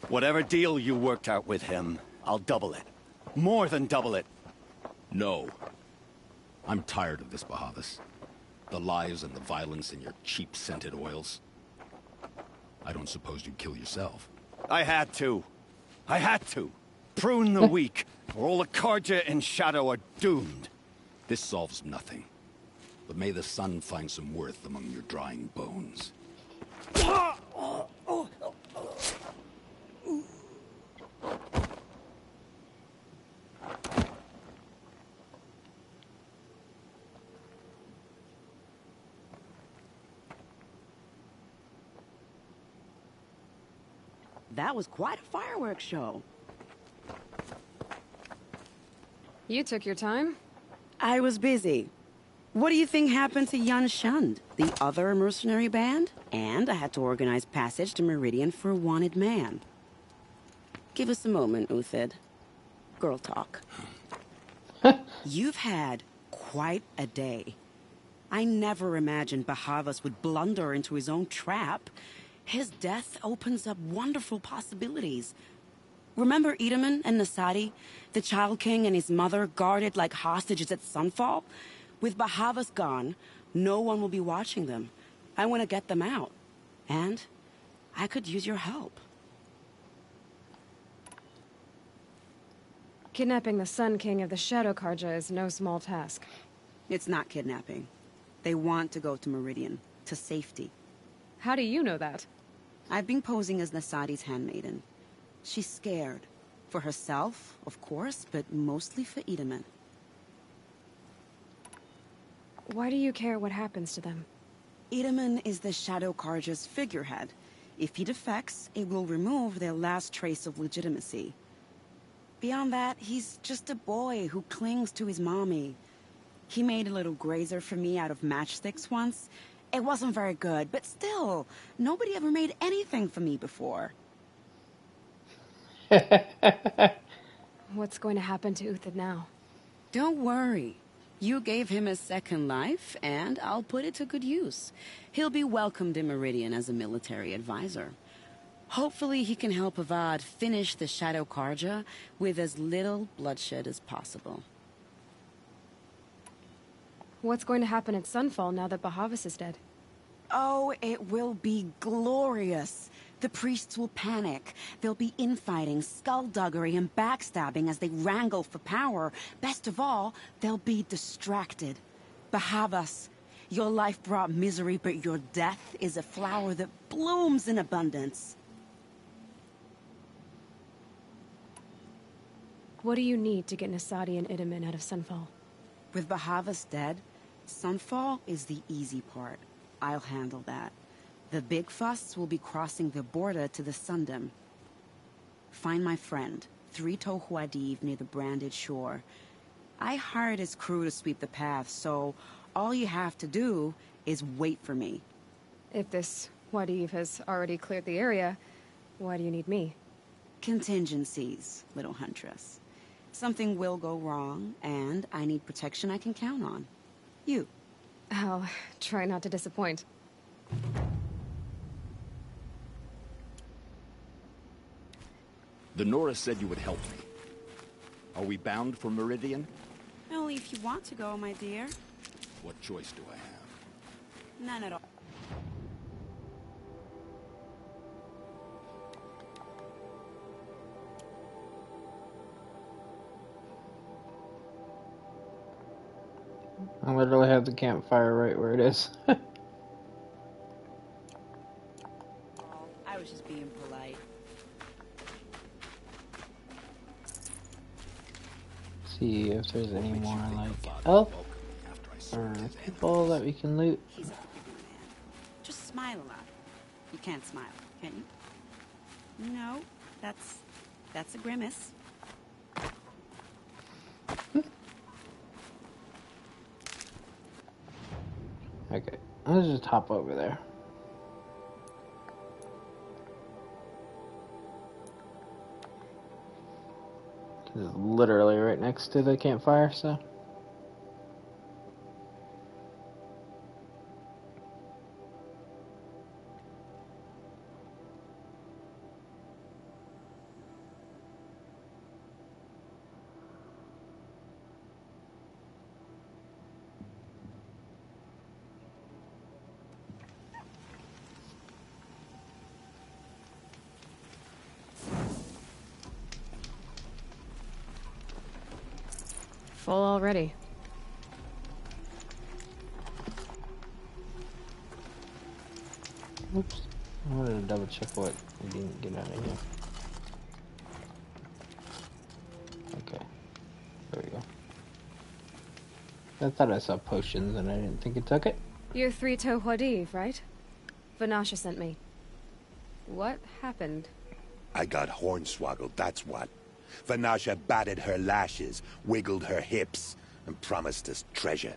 Whatever deal you worked out with him, I'll double it. More than double it. No. I'm tired of this, Behemoth. The lies and the violence in your cheap scented oils. I don't suppose you'd kill yourself. I had to. I had to. Prune the weak, or all the Carja and Shadow are doomed. This solves nothing. But may the sun find some worth among your drying bones. That was quite a fireworks show. You took your time. I was busy. What do you think happened to Yan Shund, the other mercenary band? And I had to organize passage to Meridian for a wanted man. Give us a moment, Uthid. Girl talk. You've had quite a day. I never imagined Behemoth would blunder into his own trap. His death opens up wonderful possibilities. Remember Edaman and Nasadi, the Child King and his mother guarded like hostages at Sunfall? With Behemoth gone, no one will be watching them. I want to get them out. And I could use your help. Kidnapping the Sun King of the Shadow Karja is no small task. It's not kidnapping. They want to go to Meridian, to safety. How do you know that? I've been posing as Nasadi's handmaiden. She's scared. For herself, of course, but mostly for Edaman. Why do you care what happens to them? Edaman is the Shadow Karja's figurehead. If he defects, it will remove their last trace of legitimacy. Beyond that, he's just a boy who clings to his mommy. He made a little grazer for me out of matchsticks once. It wasn't very good, but still, nobody ever made anything for me before. What's going to happen to Uthid now? Don't worry. You gave him a second life, and I'll put it to good use. He'll be welcomed in Meridian as a military advisor. Hopefully he can help Avad finish the Shadow Karja with as little bloodshed as possible. What's going to happen at Sunfall now that Behemoth is dead? Oh, it will be glorious. The priests will panic. There'll be infighting, skullduggery, and backstabbing as they wrangle for power. Best of all, they'll be distracted. Behemoth, your life brought misery, but your death is a flower that blooms in abundance. What do you need to get Nasadi and Edaman out of Sunfall? With Behemoth dead, Sunfall is the easy part. I'll handle that. The big fuss will be crossing the border to the Sundom. Find my friend, 3 Tohuadiv near the branded shore. I hired his crew to sweep the path, so all you have to do is wait for me. If this Wadiv has already cleared the area, why do you need me? Contingencies, little huntress. Something will go wrong, and I need protection I can count on. You. I'll try not to disappoint. The Nora said you would help me. Are we bound for Meridian? Only if you want to go, my dear. What choice do I have? None at all. I literally have the campfire right where it is. I was just being polite. See if there's any more like elf or people that we can loot. He's a pretty man. Just smile a lot. You can't smile, can you? No, that's a grimace. Okay, let's just hop over there. It's literally right next to the campfire, so. Full already. Oops. I wanted to double check what we didn't get out of here. Okay. There we go. I thought I saw potions and I didn't think it took it. You're Three-Toe Huadiv, right? Vanasha sent me. What happened? I got hornswoggled, that's what. Vanasha batted her lashes, wiggled her hips, and promised us treasure.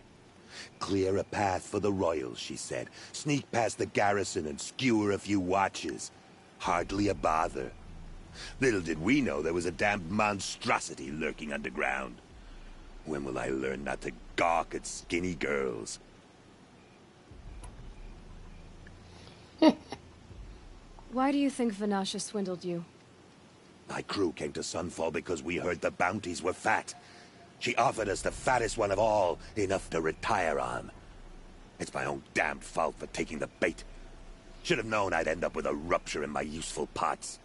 Clear a path for the royals, she said. Sneak past the garrison and skewer a few watches. Hardly a bother. Little did we know there was a damned monstrosity lurking underground. When will I learn not to gawk at skinny girls? Why do you think Vanasha swindled you? My crew came to Sunfall because we heard the bounties were fat. She offered us the fattest one of all, enough to retire on. It's my own damn fault for taking the bait. Should have known I'd end up with a rupture in my useful parts.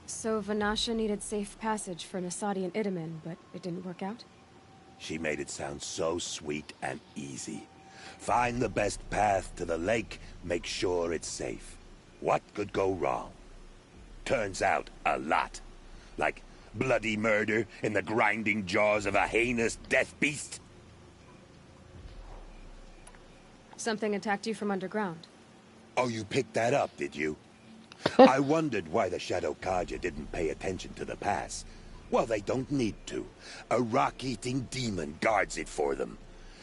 So Vanasha needed safe passage for Nasadi and Itamen, but it didn't work out? She made it sound so sweet and easy. Find the best path to the lake, make sure it's safe. What could go wrong? Turns out, a lot. Like bloody murder in the grinding jaws of a heinous death beast. Something attacked you from underground. Oh, you picked that up, did you? I wondered why the Shadow Kaja didn't pay attention to the pass. Well, they don't need to. A rock-eating demon guards it for them.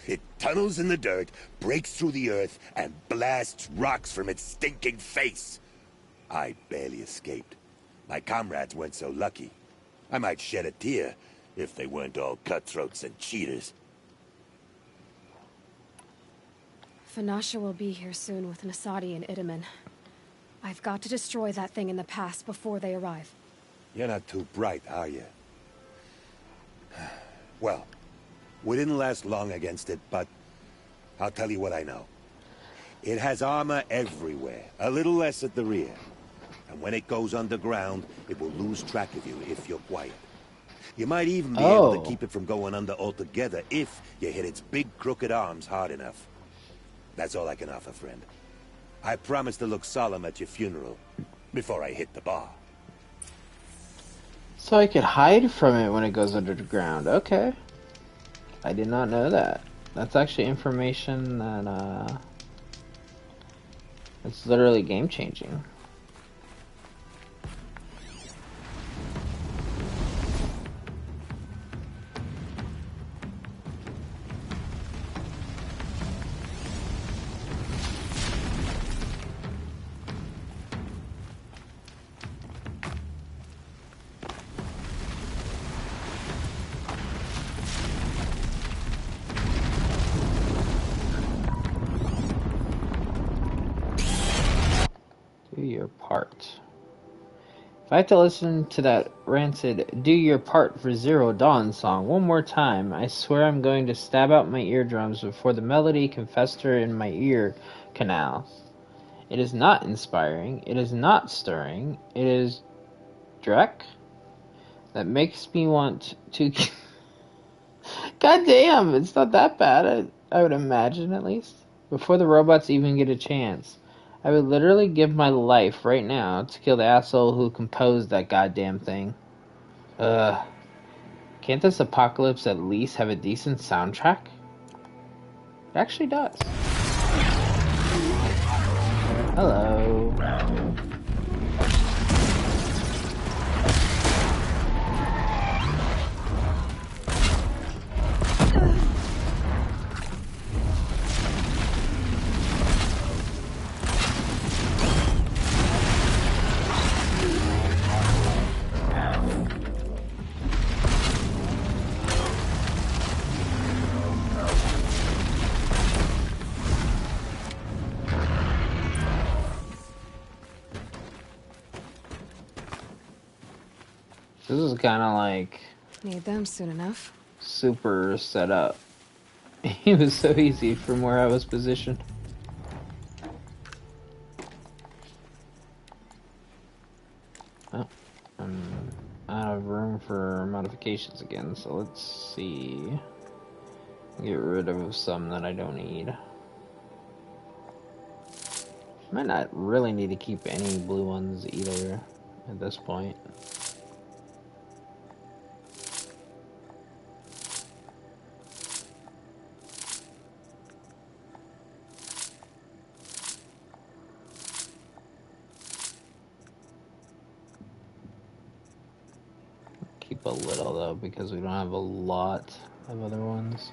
It tunnels in the dirt, breaks through the earth, and blasts rocks from its stinking face. I barely escaped. My comrades weren't so lucky. I might shed a tear if they weren't all cutthroats and cheaters. Vanasha will be here soon with Nasadi and Itamen. I've got to destroy that thing in the pass before they arrive. You're not too bright, are you? Well, we didn't last long against it, but I'll tell you what I know. It has armor everywhere, a little less at the rear. And when it goes underground, it will lose track of you if you're quiet. You might even be able to keep it from going under altogether if you hit its big crooked arms hard enough. That's all I can offer, friend. I promise to look solemn at your funeral before I hit the bar. So I could hide from it when it goes underground. Okay. I did not know that. That's actually information that, it's literally game-changing. Your part. If I had to listen to that rancid "Do Your Part for Zero Dawn" song one more time, I swear I'm going to stab out my eardrums before the melody can fester in my ear canals. It is not inspiring, it is not stirring, it is Drek that makes me want to God damn, it's not that bad, I would imagine at least. Before the robots even get a chance. I would literally give my life right now to kill the asshole who composed that goddamn thing. Can't this apocalypse at least have a decent soundtrack? It actually does. Hello. This is kind of like... Need them soon enough. Super set up. It was so easy from where I was positioned. Oh, I'm out of room for modifications again, so let's see. Get rid of some that I don't need. Might not really need to keep any blue ones either at this point. Keep a little though, because we don't have a lot of other ones.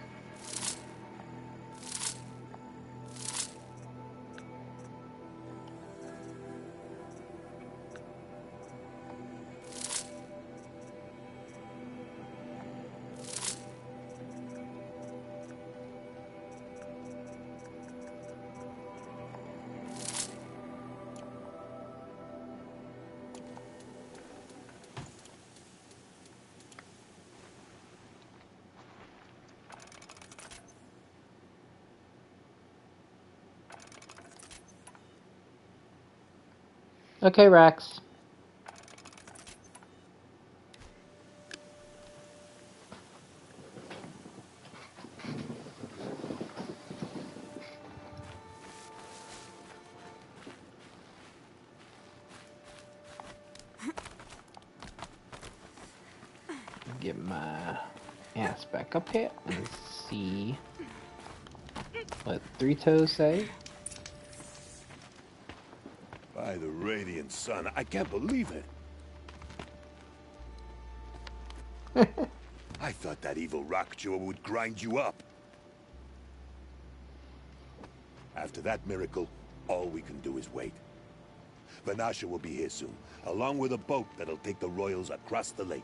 Okay, Rex. Get my ass back up here and see what Three Toes say. By the radiant sun, I can't believe it. I thought that evil rock jewel would grind you up. After that miracle, all we can do is wait. Vanasha will be here soon, along with a boat that'll take the royals across the lake.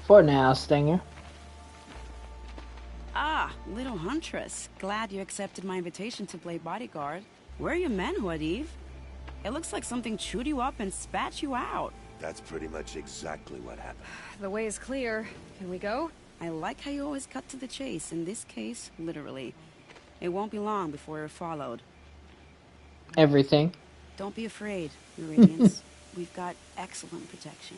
For now, Stinger. Ah, little huntress. Glad you accepted my invitation to play bodyguard. Where are your men, Huadiv? It looks like something chewed you up and spat you out. That's pretty much exactly what happened. The way is clear. Can we go? I like how you always cut to the chase. In this case, literally. It won't be long before you're followed. Everything. Don't be afraid, Meridians. We've got excellent protection.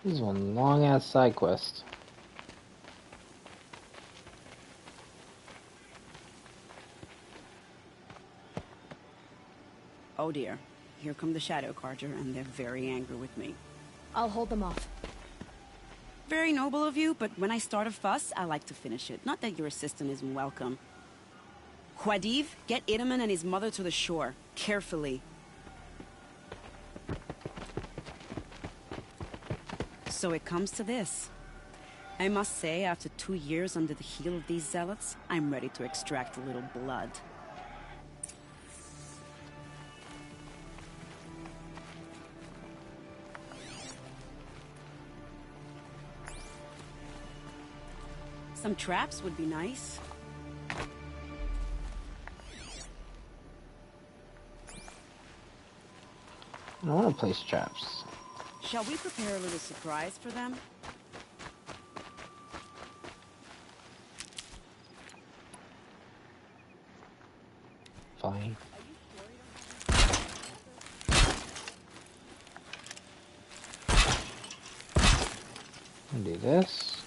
This is one long-ass side quest. Oh dear. Here come the Shadow Carter, and they're very angry with me. I'll hold them off. Very noble of you, but when I start a fuss, I like to finish it. Not that your assistant isn't welcome. Huadiv, get Idaman and his mother to the shore. Carefully. So it comes to this. I must say, after 2 years under the heel of these zealots, I'm ready to extract a little blood. Some traps would be nice. I don't want to place traps. Shall we prepare a little surprise for them? Fine. I'll do this.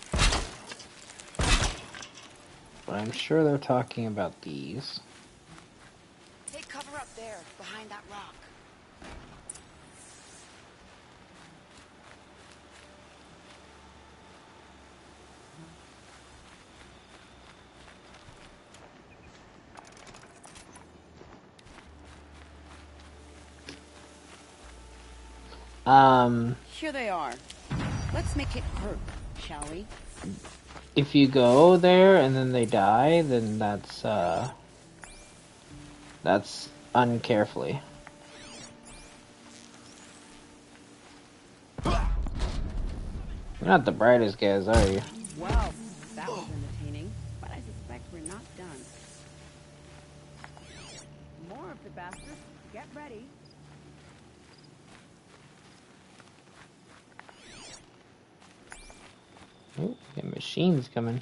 But I'm sure they're talking about these. Take cover up there, behind that rock. Here they are. Let's make it hurt, shall we? If you go there and then they die, then that's uncarefully. You're not the brightest guys, are you? Well, that was entertaining, but I suspect we're not done. More of the bastards. Get ready. Oh, the machine's coming.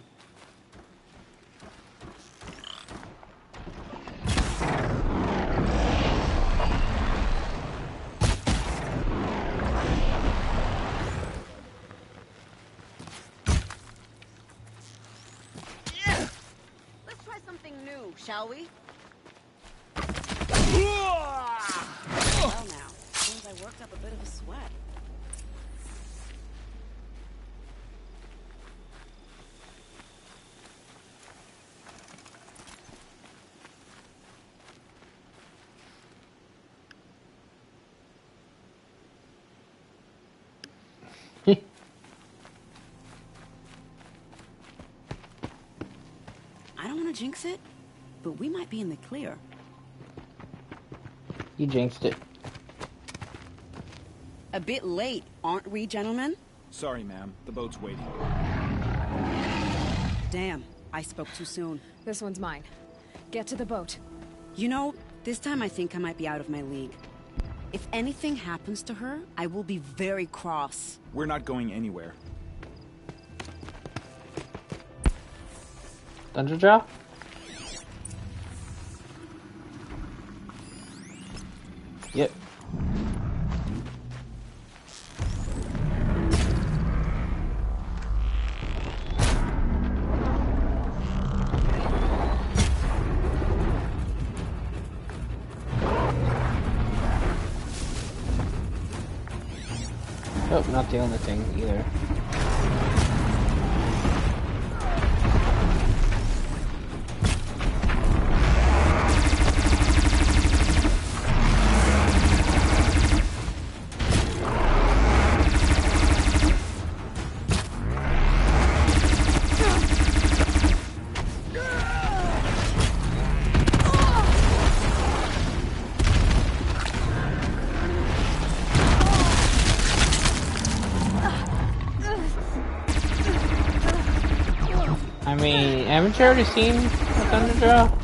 Let's try something new, shall we? Well now, seems I worked up a bit of a sweat. I don't want to jinx it, but we might be in the clear. You jinxed it. A bit late, aren't we, gentlemen? Sorry, ma'am. The boat's waiting. Damn, I spoke too soon. This one's mine. Get to the boat. You know, this time I think I might be out of my league. If anything happens to her, I will be very cross. We're not going anywhere. Thunder drop? Yep. Oh, not the only thing either. I mean, haven't you already seen a thunder drop?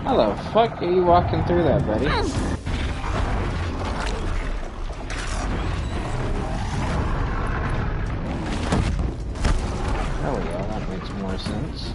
How the fuck are you walking through that, buddy? There we go, that makes more sense.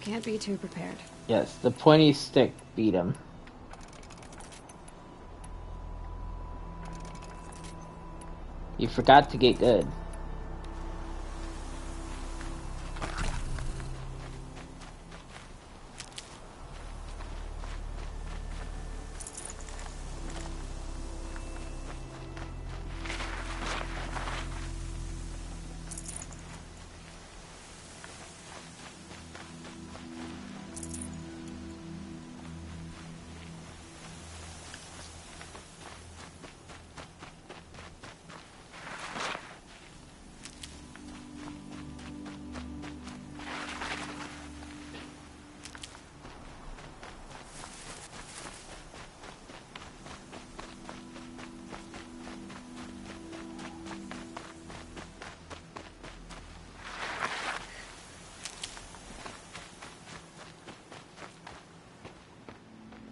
Can't be too prepared. Yes, the pointy stick beat him. You forgot to get good.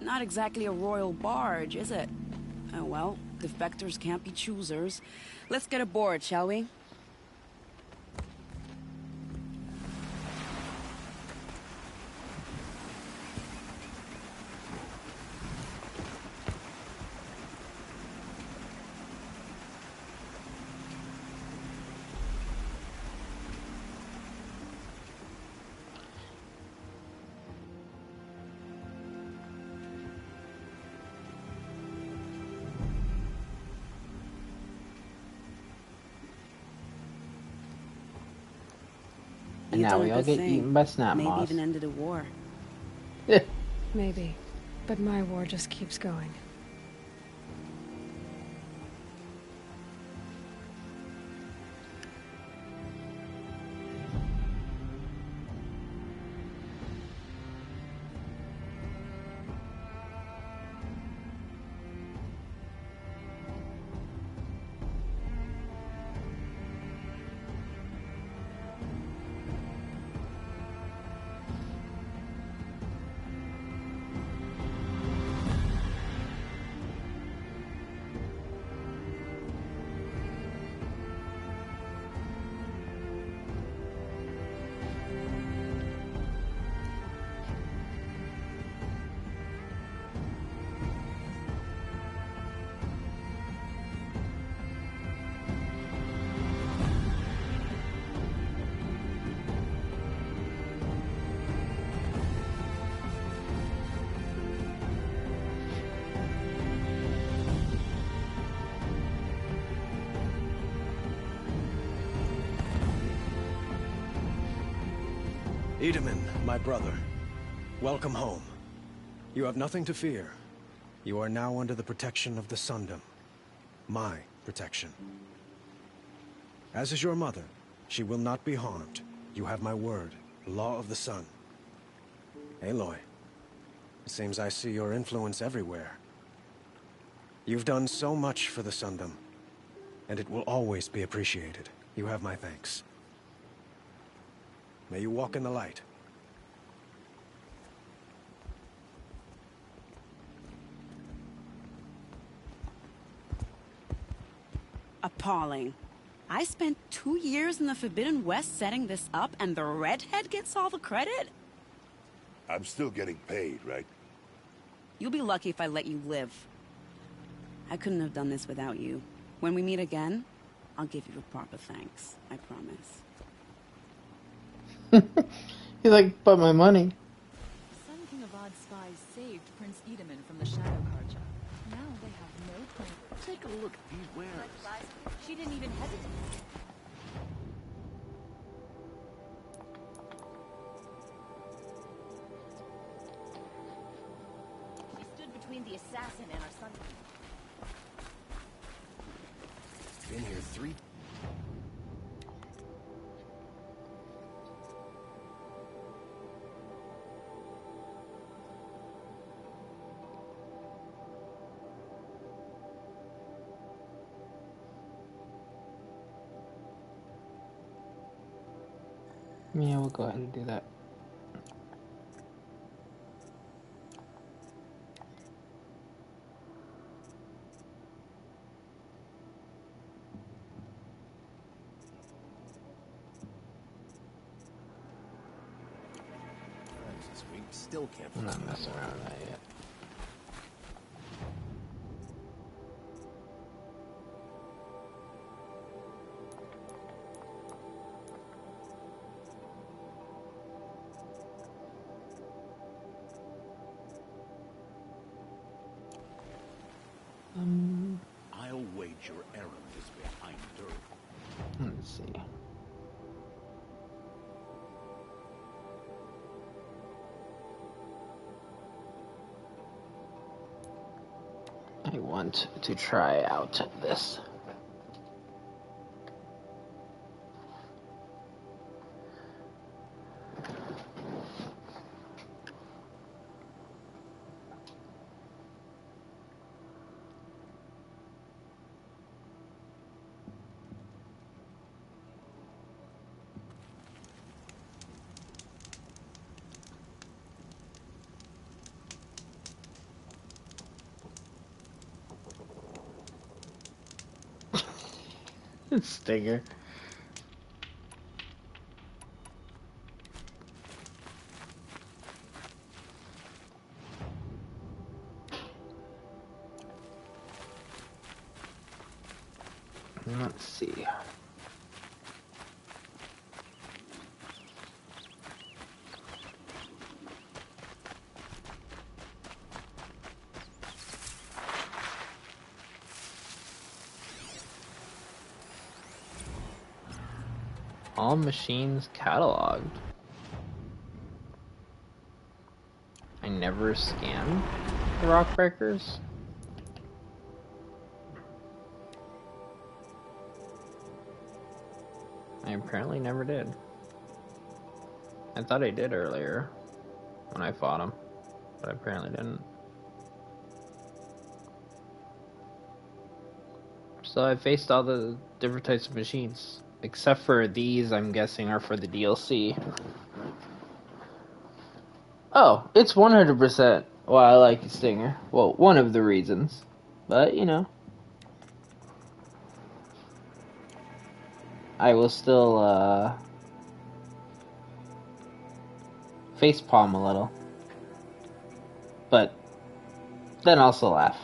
Not exactly a royal barge, is it? Oh well, defectors can't be choosers. Let's get aboard, shall we? And now we all get eaten by snap Maybe moss. even ended a war. Maybe. But my war just keeps going. Edaman, my brother, welcome home. You have nothing to fear. You are now under the protection of the Sundom. My protection. As is your mother, she will not be harmed. You have my word, law of the sun. Aloy, it seems I see your influence everywhere. You've done so much for the Sundom, and it will always be appreciated. You have my thanks. May you walk in the light. Appalling. I spent 2 years in the Forbidden West setting this up, and the redhead gets all the credit? I'm still getting paid, right? You'll be lucky if I let you live. I couldn't have done this without you. When we meet again, I'll give you a proper thanks. I promise. He's like, but my money. Sun King of Odd spies saved Prince Edaman from the Shadow Carja. Now they have no plan. Take a look at these wares. She didn't even hesitate. She stood between the assassin and our Sun King. Been here 3... Yeah, we'll go ahead and do that. still can't. I'm not messing around with that yet. I'll wager Errand is behind her. Let's see. I want to try out this. Stinger. Let's see. All machines cataloged. I never scanned the rock breakers. I apparently never did. I thought I did earlier when I fought him, but I apparently didn't. So I faced all the different types of machines. Except for these, I'm guessing, are for the DLC. Oh, it's 100% why I like Stinger. Well, one of the reasons. But, you know. I will still, facepalm a little. But, then also laugh.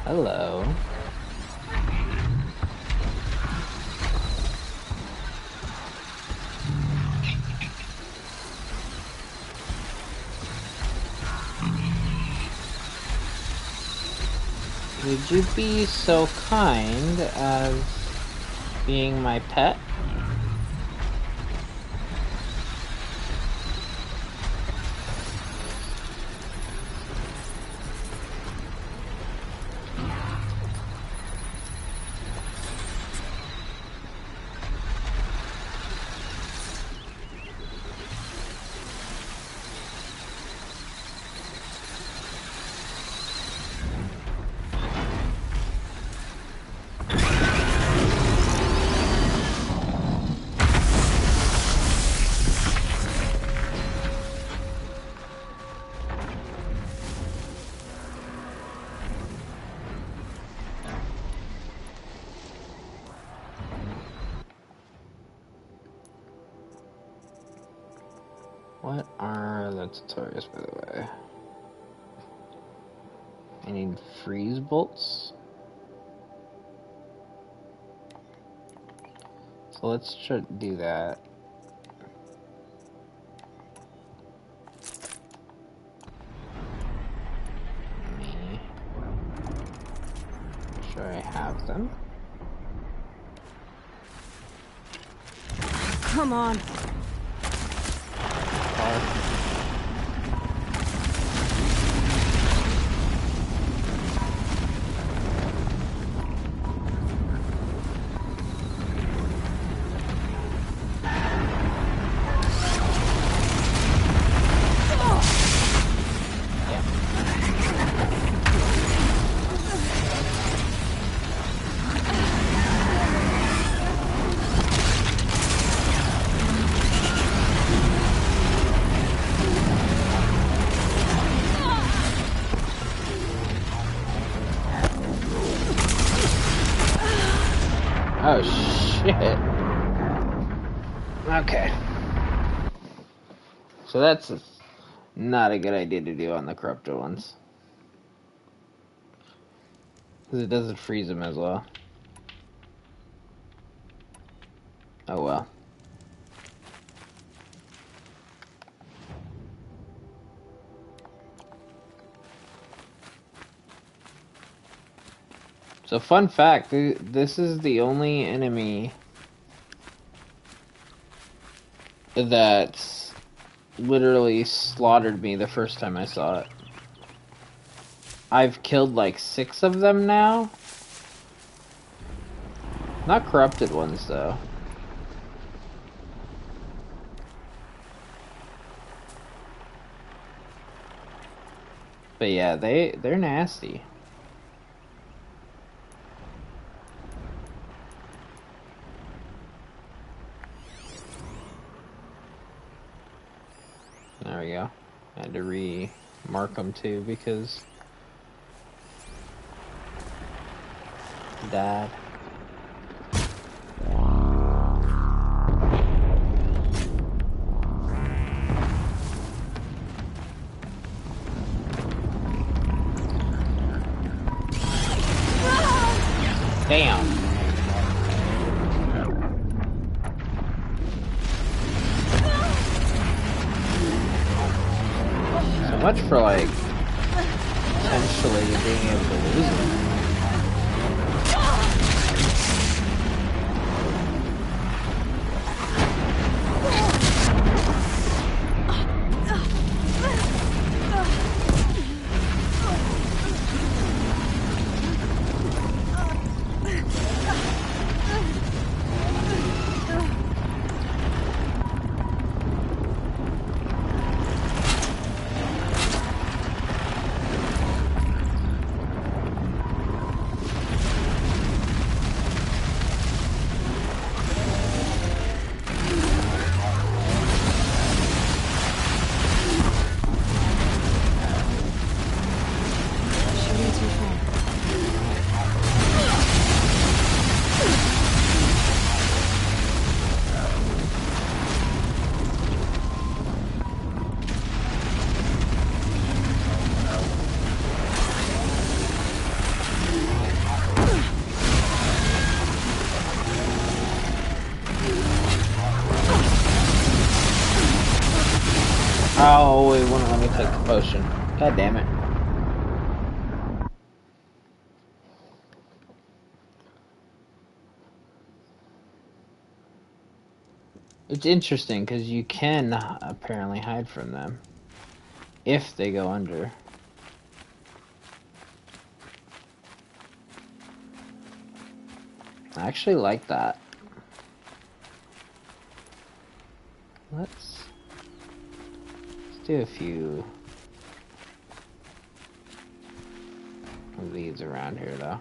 Hello. Would you be so kind as being my pet? What are the tutorials, by the way? I need freeze bolts. So let's try to do that. Let me make sure I have them. Come on. shit. Okay. So that's not a good idea to do on the corrupted ones. Because it doesn't freeze them as well. Oh well. So fun fact, this is the only enemy that literally slaughtered me the first time I saw it. I've killed like 6 of them now. Not corrupted ones though. But yeah, they're nasty. There we go. I had to re-mark them too because he died. Damn. So much for like potentially being able to lose them. Oh, it wouldn't let me take the potion. God damn it. It's interesting because you can apparently hide from them if they go under. I actually like that. Let's do a few of these around here though.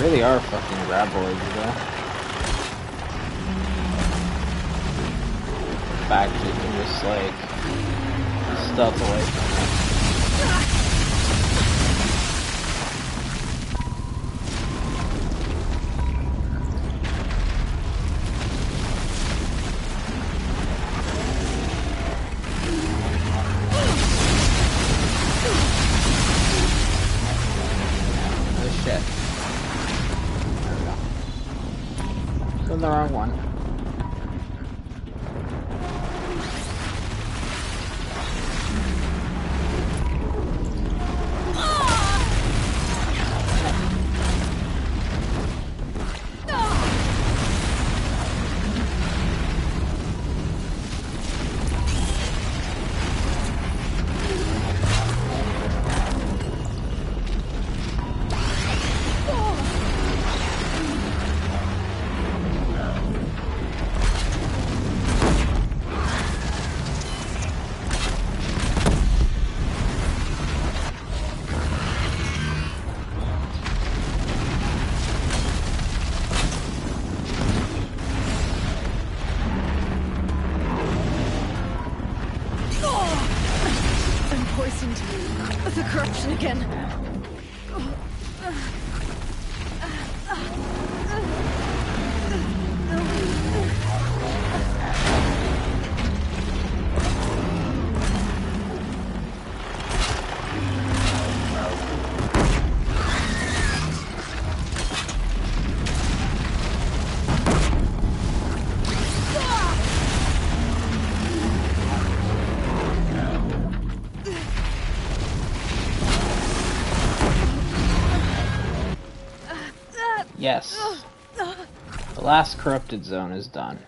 Really are fucking graboids, though. The fact that you can just, like, stealth away from them. The wrong one. Again. Yes. The last corrupted zone is done.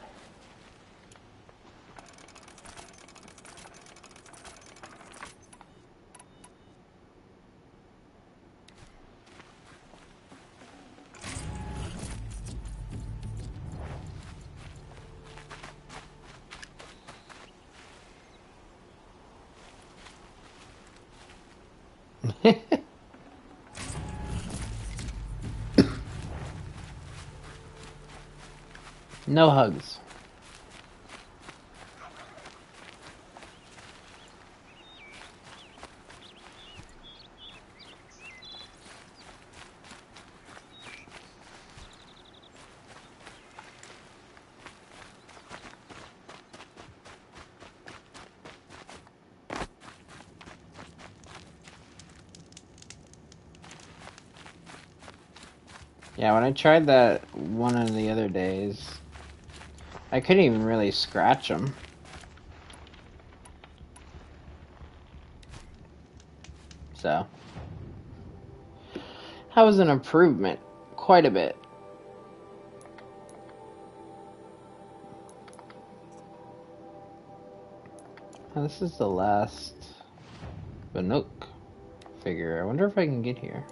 No hugs. Yeah, when I tried that one of the other days, I couldn't even really scratch them. So, that was an improvement, quite a bit. Oh, this is the last Banuk figure. I wonder if I can get here.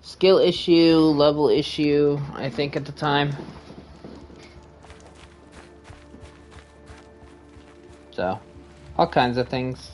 Skill issue, level issue, I think at the time. So, all kinds of things.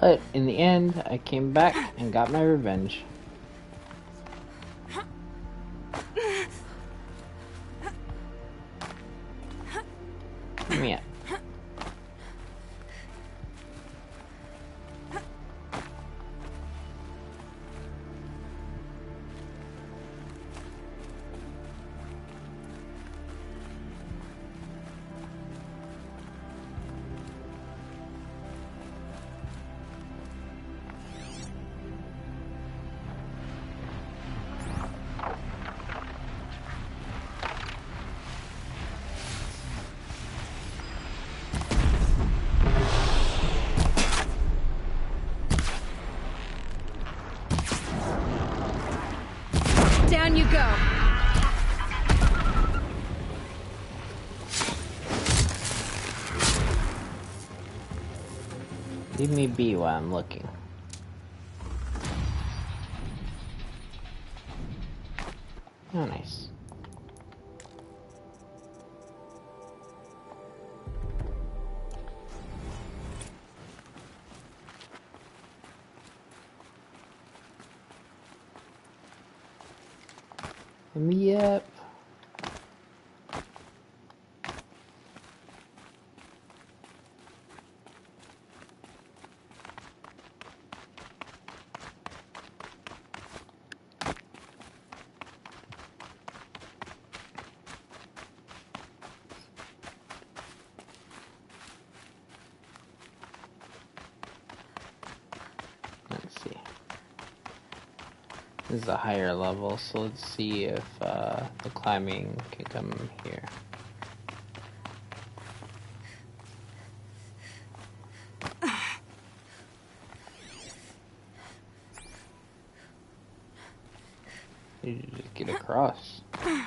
But in the end, I came back and got my revenge. Yeah. Leave me be while I'm looking. Oh, nice. Yep. Let's see. This is a higher level, so let's see if the climbing can come here. You just get across. I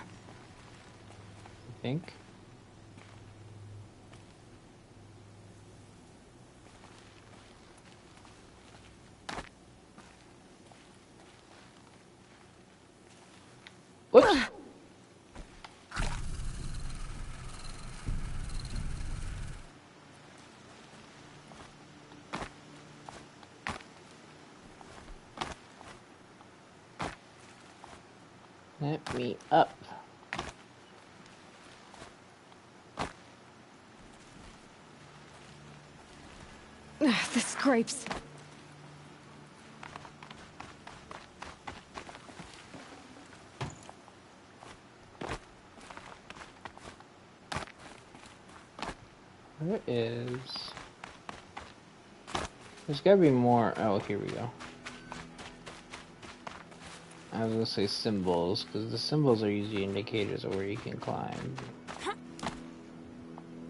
think. Whoops! Let me up. The scrapes. There is... There's gotta be more... Oh, here we go. I was gonna say symbols, because the symbols are usually indicators of where you can climb.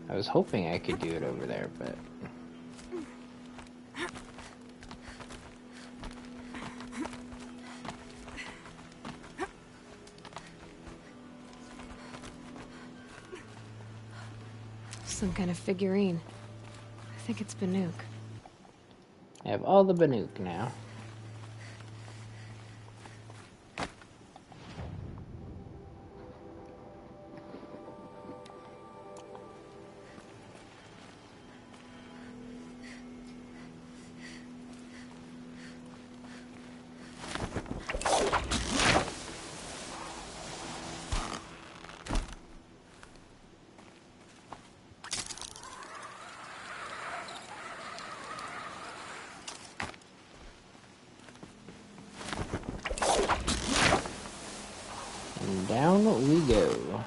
I was hoping I could do it over there, but... Some kind of figurine. I think it's Banuk. I have all the Banuk now. And down we go.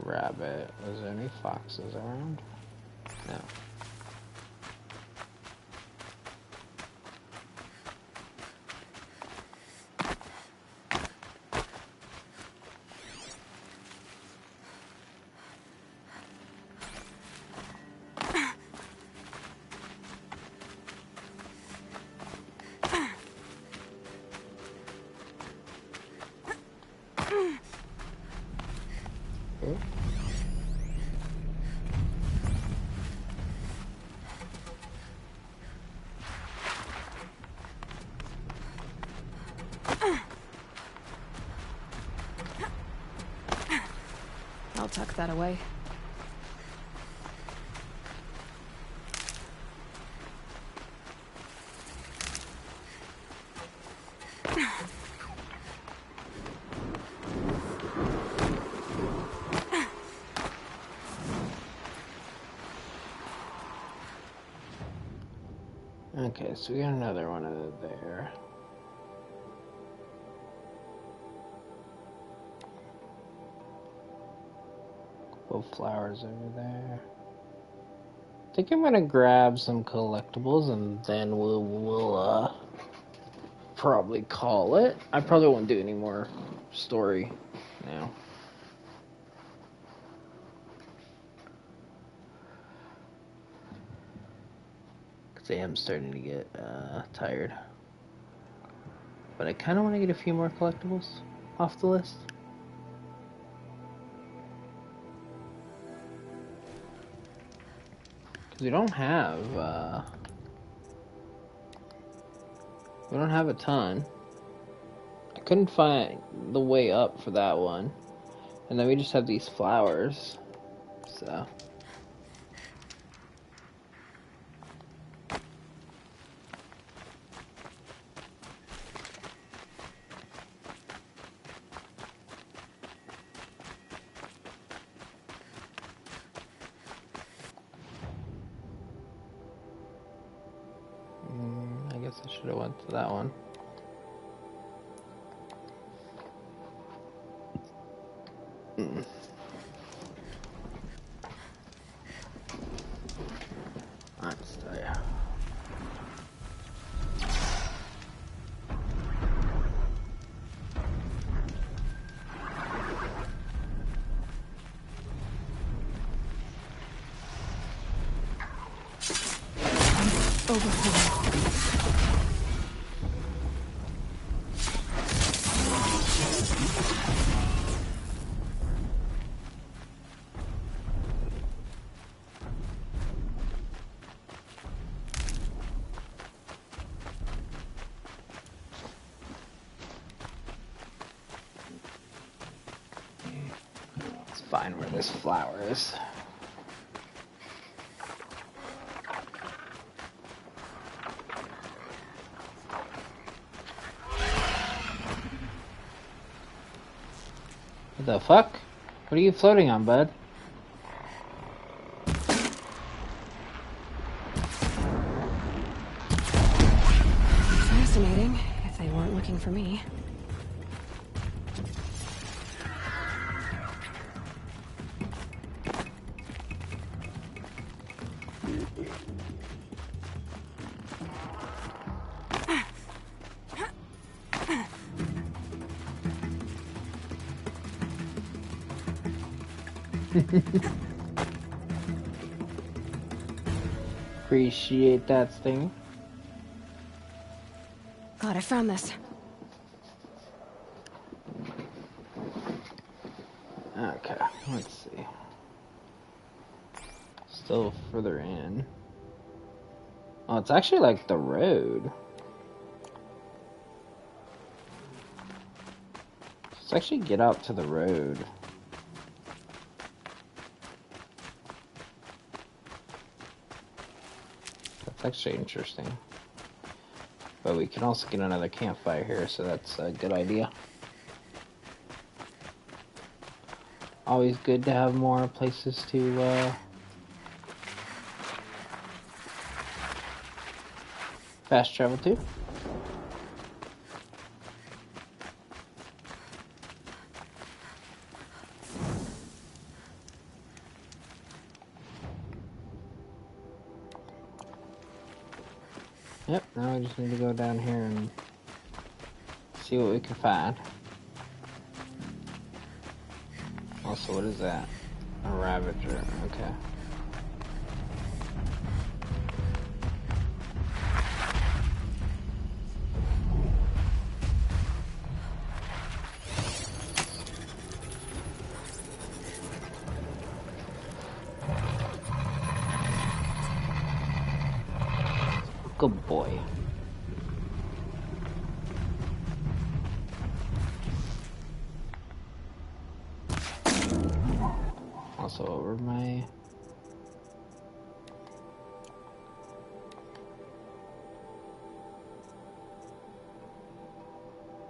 Rabbit. Was there any foxes around? No. Okay. I'll tuck that away. Okay, so we got another one over there. Couple flowers over there. I think I'm gonna grab some collectibles and then we'll probably call it. I probably won't do any more story now. Because I am starting to get tired. But I kind of want to get a few more collectibles off the list. Because we don't have a ton. I couldn't find the way up for that one. And then we just have these flowers. So I guess I should have went to that one. Let's tell ya. Find where this flower is. What the fuck? What are you floating on, bud? Fascinating, if they weren't looking for me. Appreciate that, Sting. Glad I found this. Okay, let's see. Still further in. Oh, it's actually like the road. Let's actually get out to the road. That's actually interesting. But we can also get another campfire here, so that's a good idea. Always good to have more places to fast travel to. Yep, now we just need to go down here and see what we can find. Also, what is that? A Ravager, okay. Good boy. Also over my...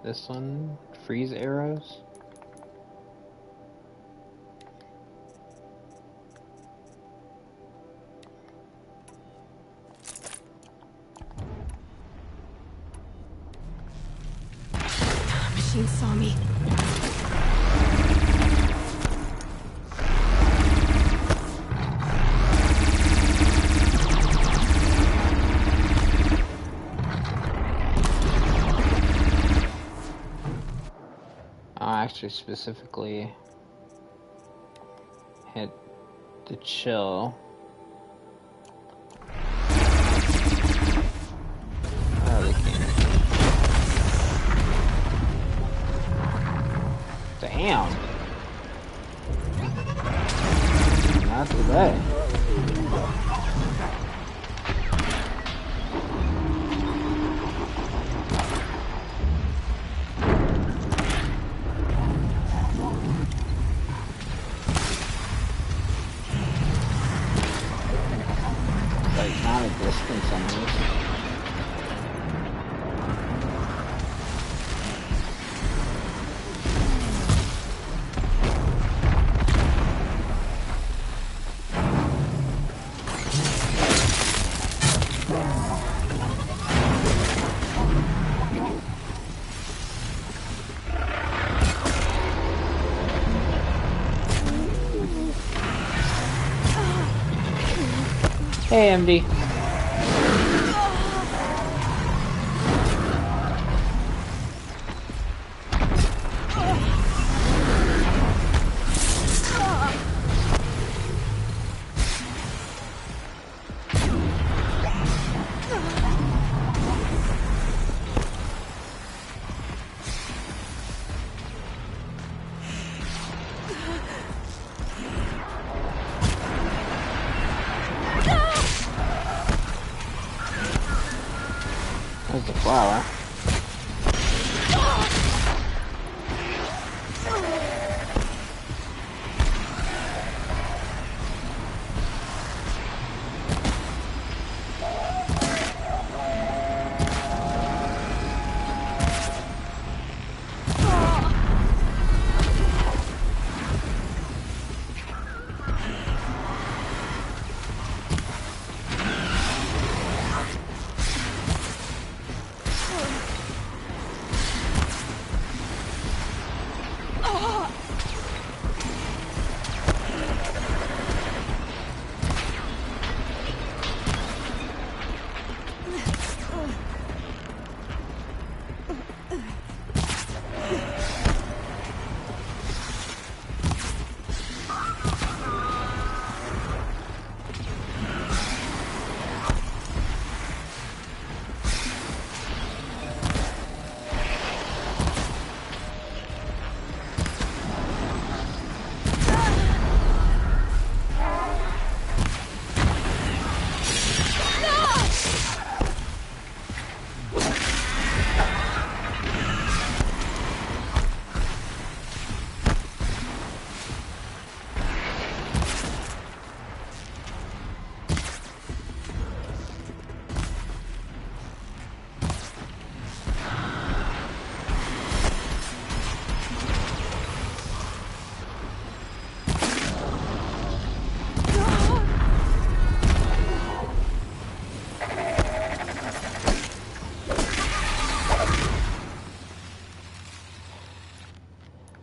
This one, freeze arrows. Machine saw me. I actually specifically hit the chill. Oh, they can't. Damn. Not today. Like, not a distance on this. Hey, MD. There's the flower.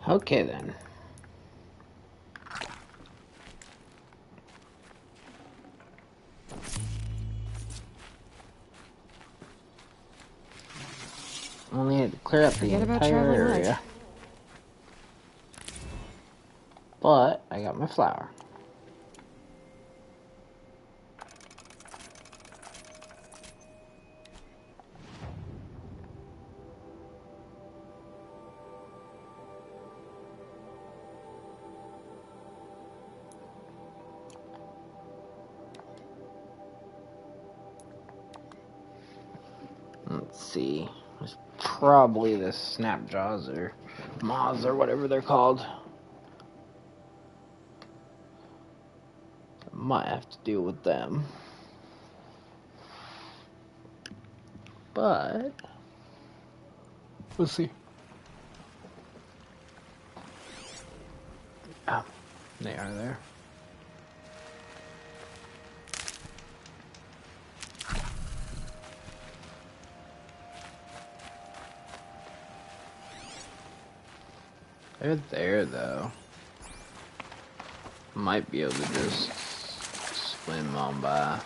Okay then. Only had to clear up the entire area. But I got my flower. Let's see. There's probably the Snapjaws or Moths or whatever they're called. Might have to deal with them. But we'll see. Oh, they are there. They're there though. Might be able to just swim on by.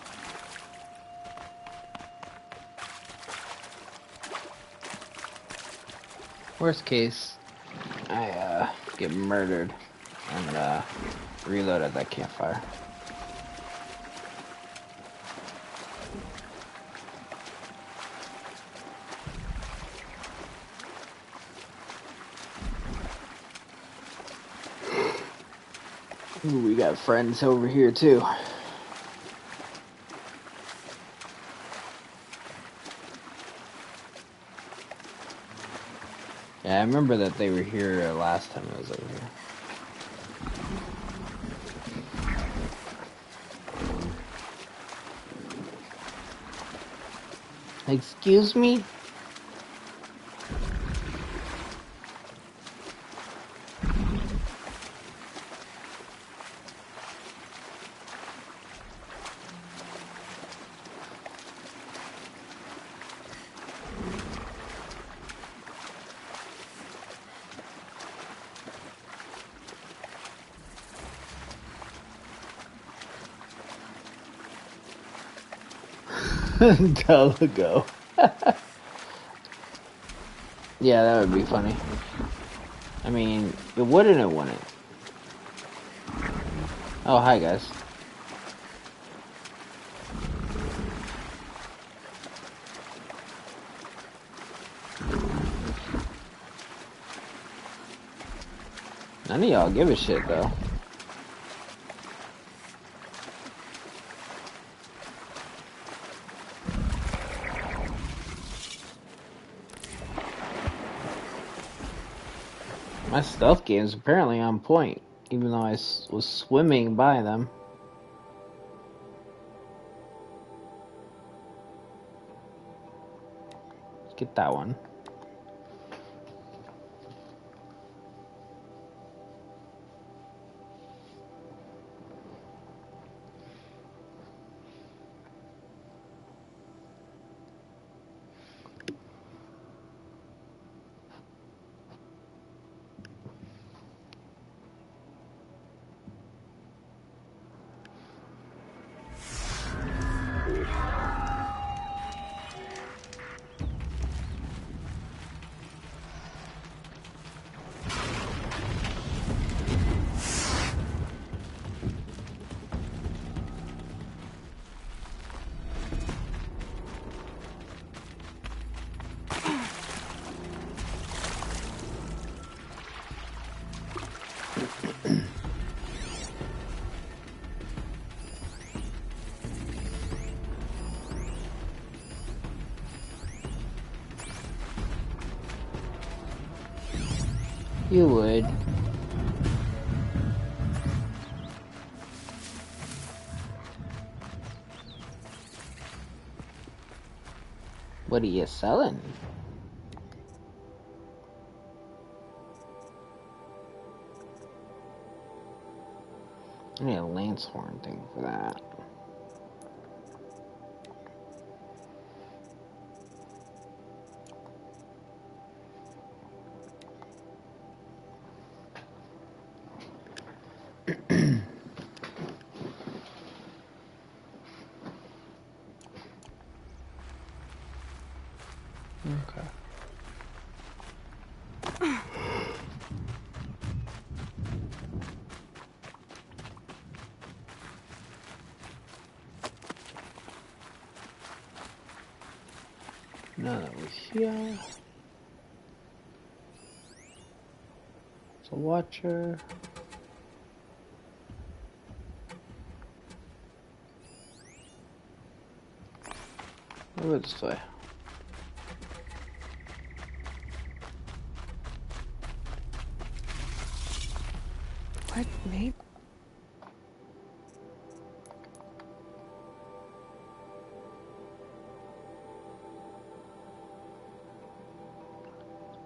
Worst case, I get murdered and reload at that campfire. Ooh, we got friends over here too. Yeah, I remember that they were here last time I was over here. Excuse me? Delago. Yeah, that would be funny. I mean, it would and it wouldn't. Oh, hi guys. None of y'all give a shit though. My stealth game is apparently on point, even though I was swimming by them. Let's get that one. You would. What are you selling? I need a lance horn thing for that. Okay. Now that we're here, it's a watcher. Over this way. What made...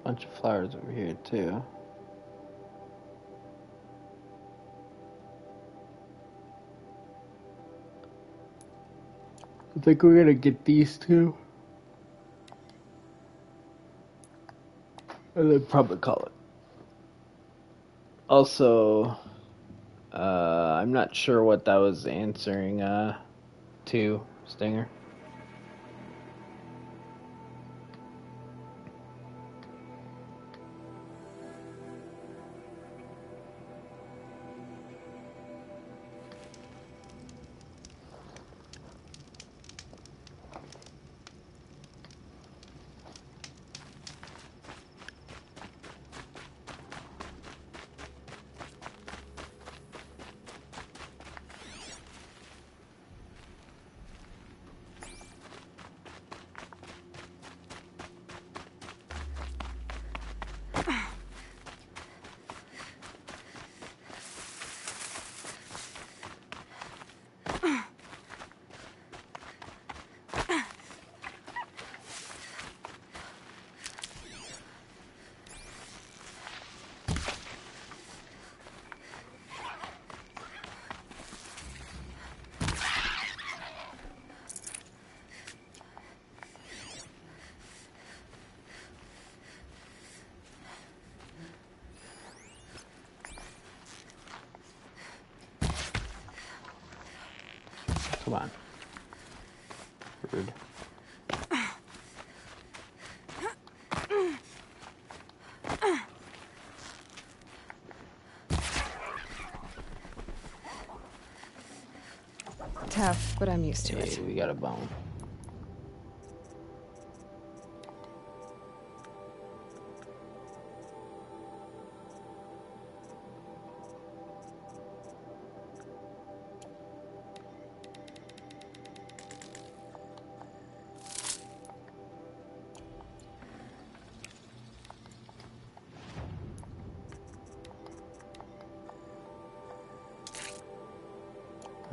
Bunch of flowers over here too. I think we're gonna get these two. And then probably call it. Also, I'm not sure what that was answering to, Stinger. Come on. Rude. Tough, but I'm used to Hey, it. we got a bone.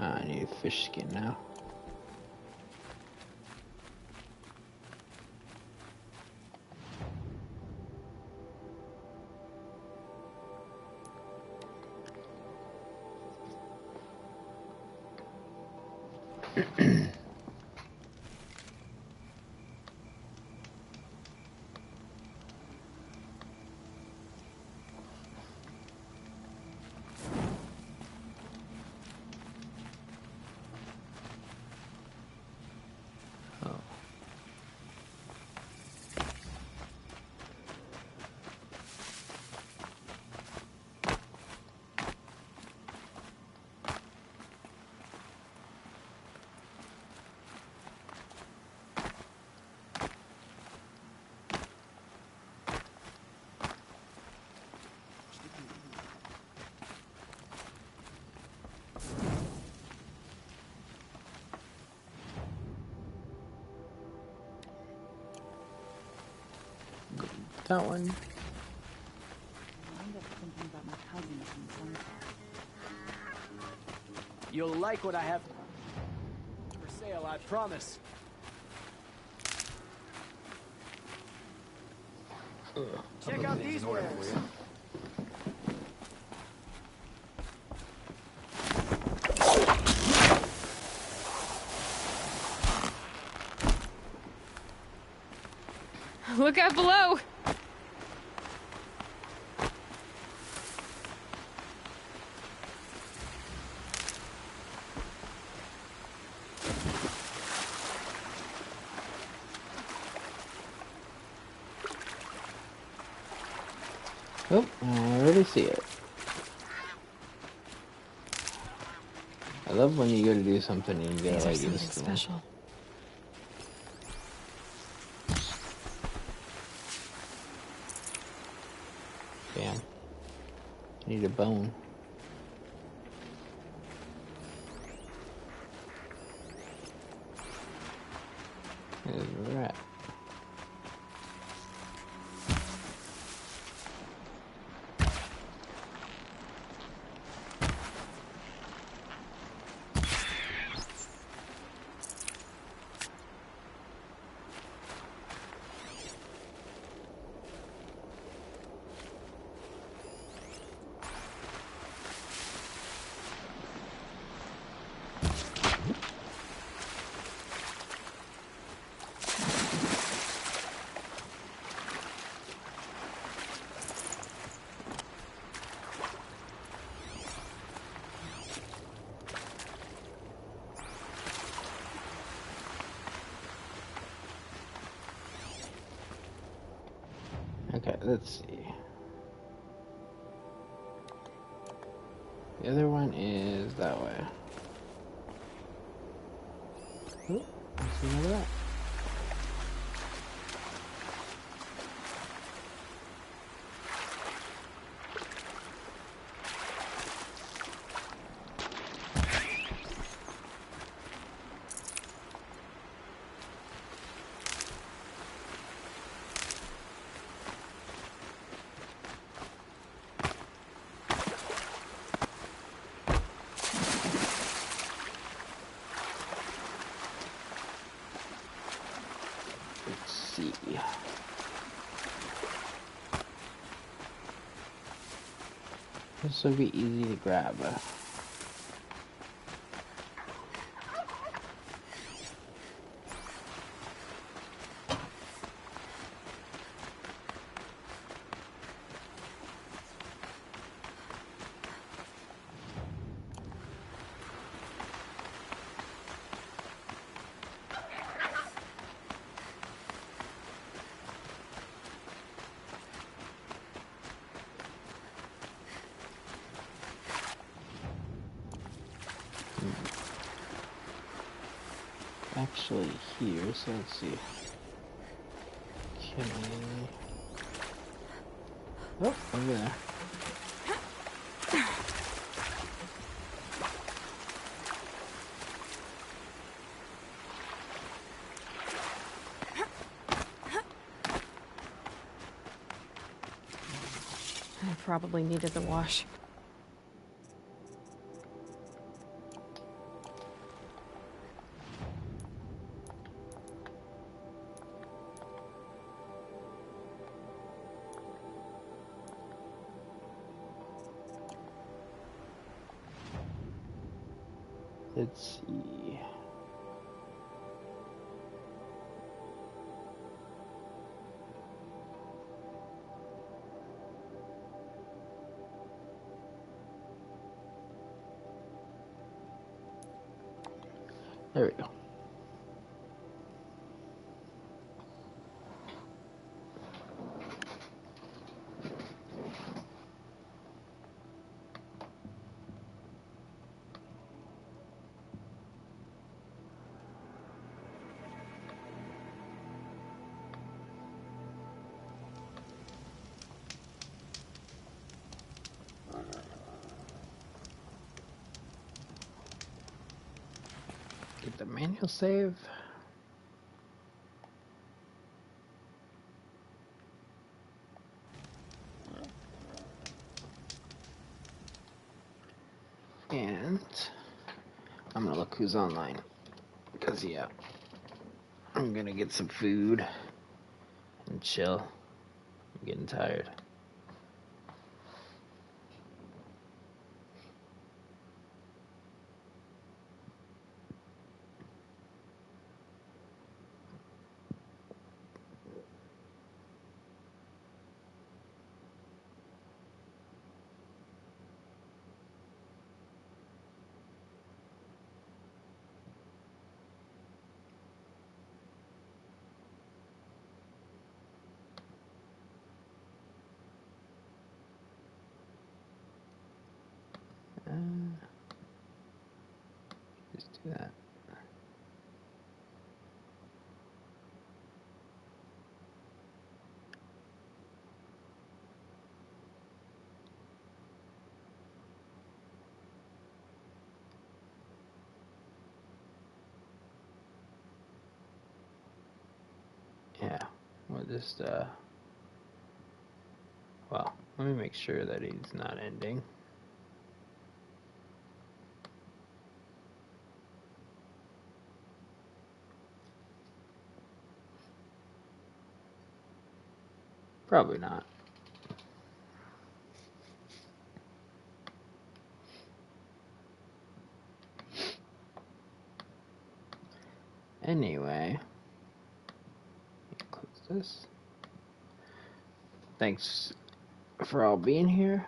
I need a fish skin now. That one. I end up thinking about my cousin from Sunfire. You'll like what I have for sale, I promise. Check out these wares. Look out below! Oh, I already see it. I love when you go to do something and you get These are like something instantly. special. Damn. I need a bone. There's a rat. Okay, let's see. The other one is that way. Oh, let's see another rat. This will be easy to grab. actually here, so let's see. Can we... Oh, over there. I probably needed the wash. Let's see. There we go. Get the manual save. And I'm gonna look who's online. Because, yeah, I'm gonna get some food and chill. I'm getting tired. Just do that. Yeah, we'll just, well, let me make sure that he's not ending. Probably not. Anyway, close this. Thanks for all being here.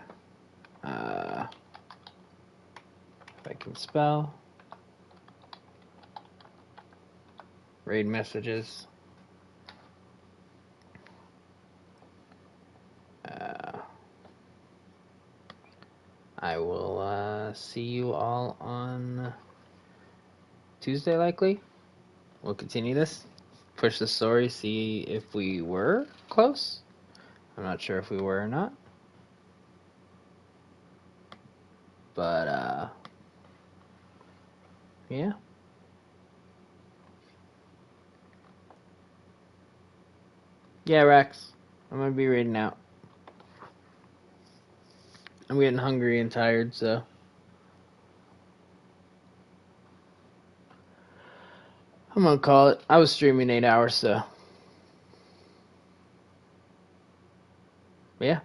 If I can spell. Raid messages. I will see you all on Tuesday, likely. We'll continue this. Push the story, see if we were close. I'm not sure if we were or not. But, yeah. Yeah, Rex. I'm gonna be reading out. I'm getting hungry and tired, so. I'm gonna call it. I was streaming 8 hours, so. But yeah.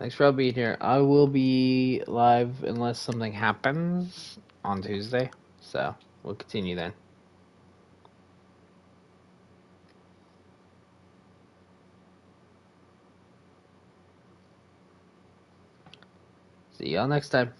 Thanks for all being here. I will be live unless something happens on Tuesday. So, we'll continue then. See y'all next time.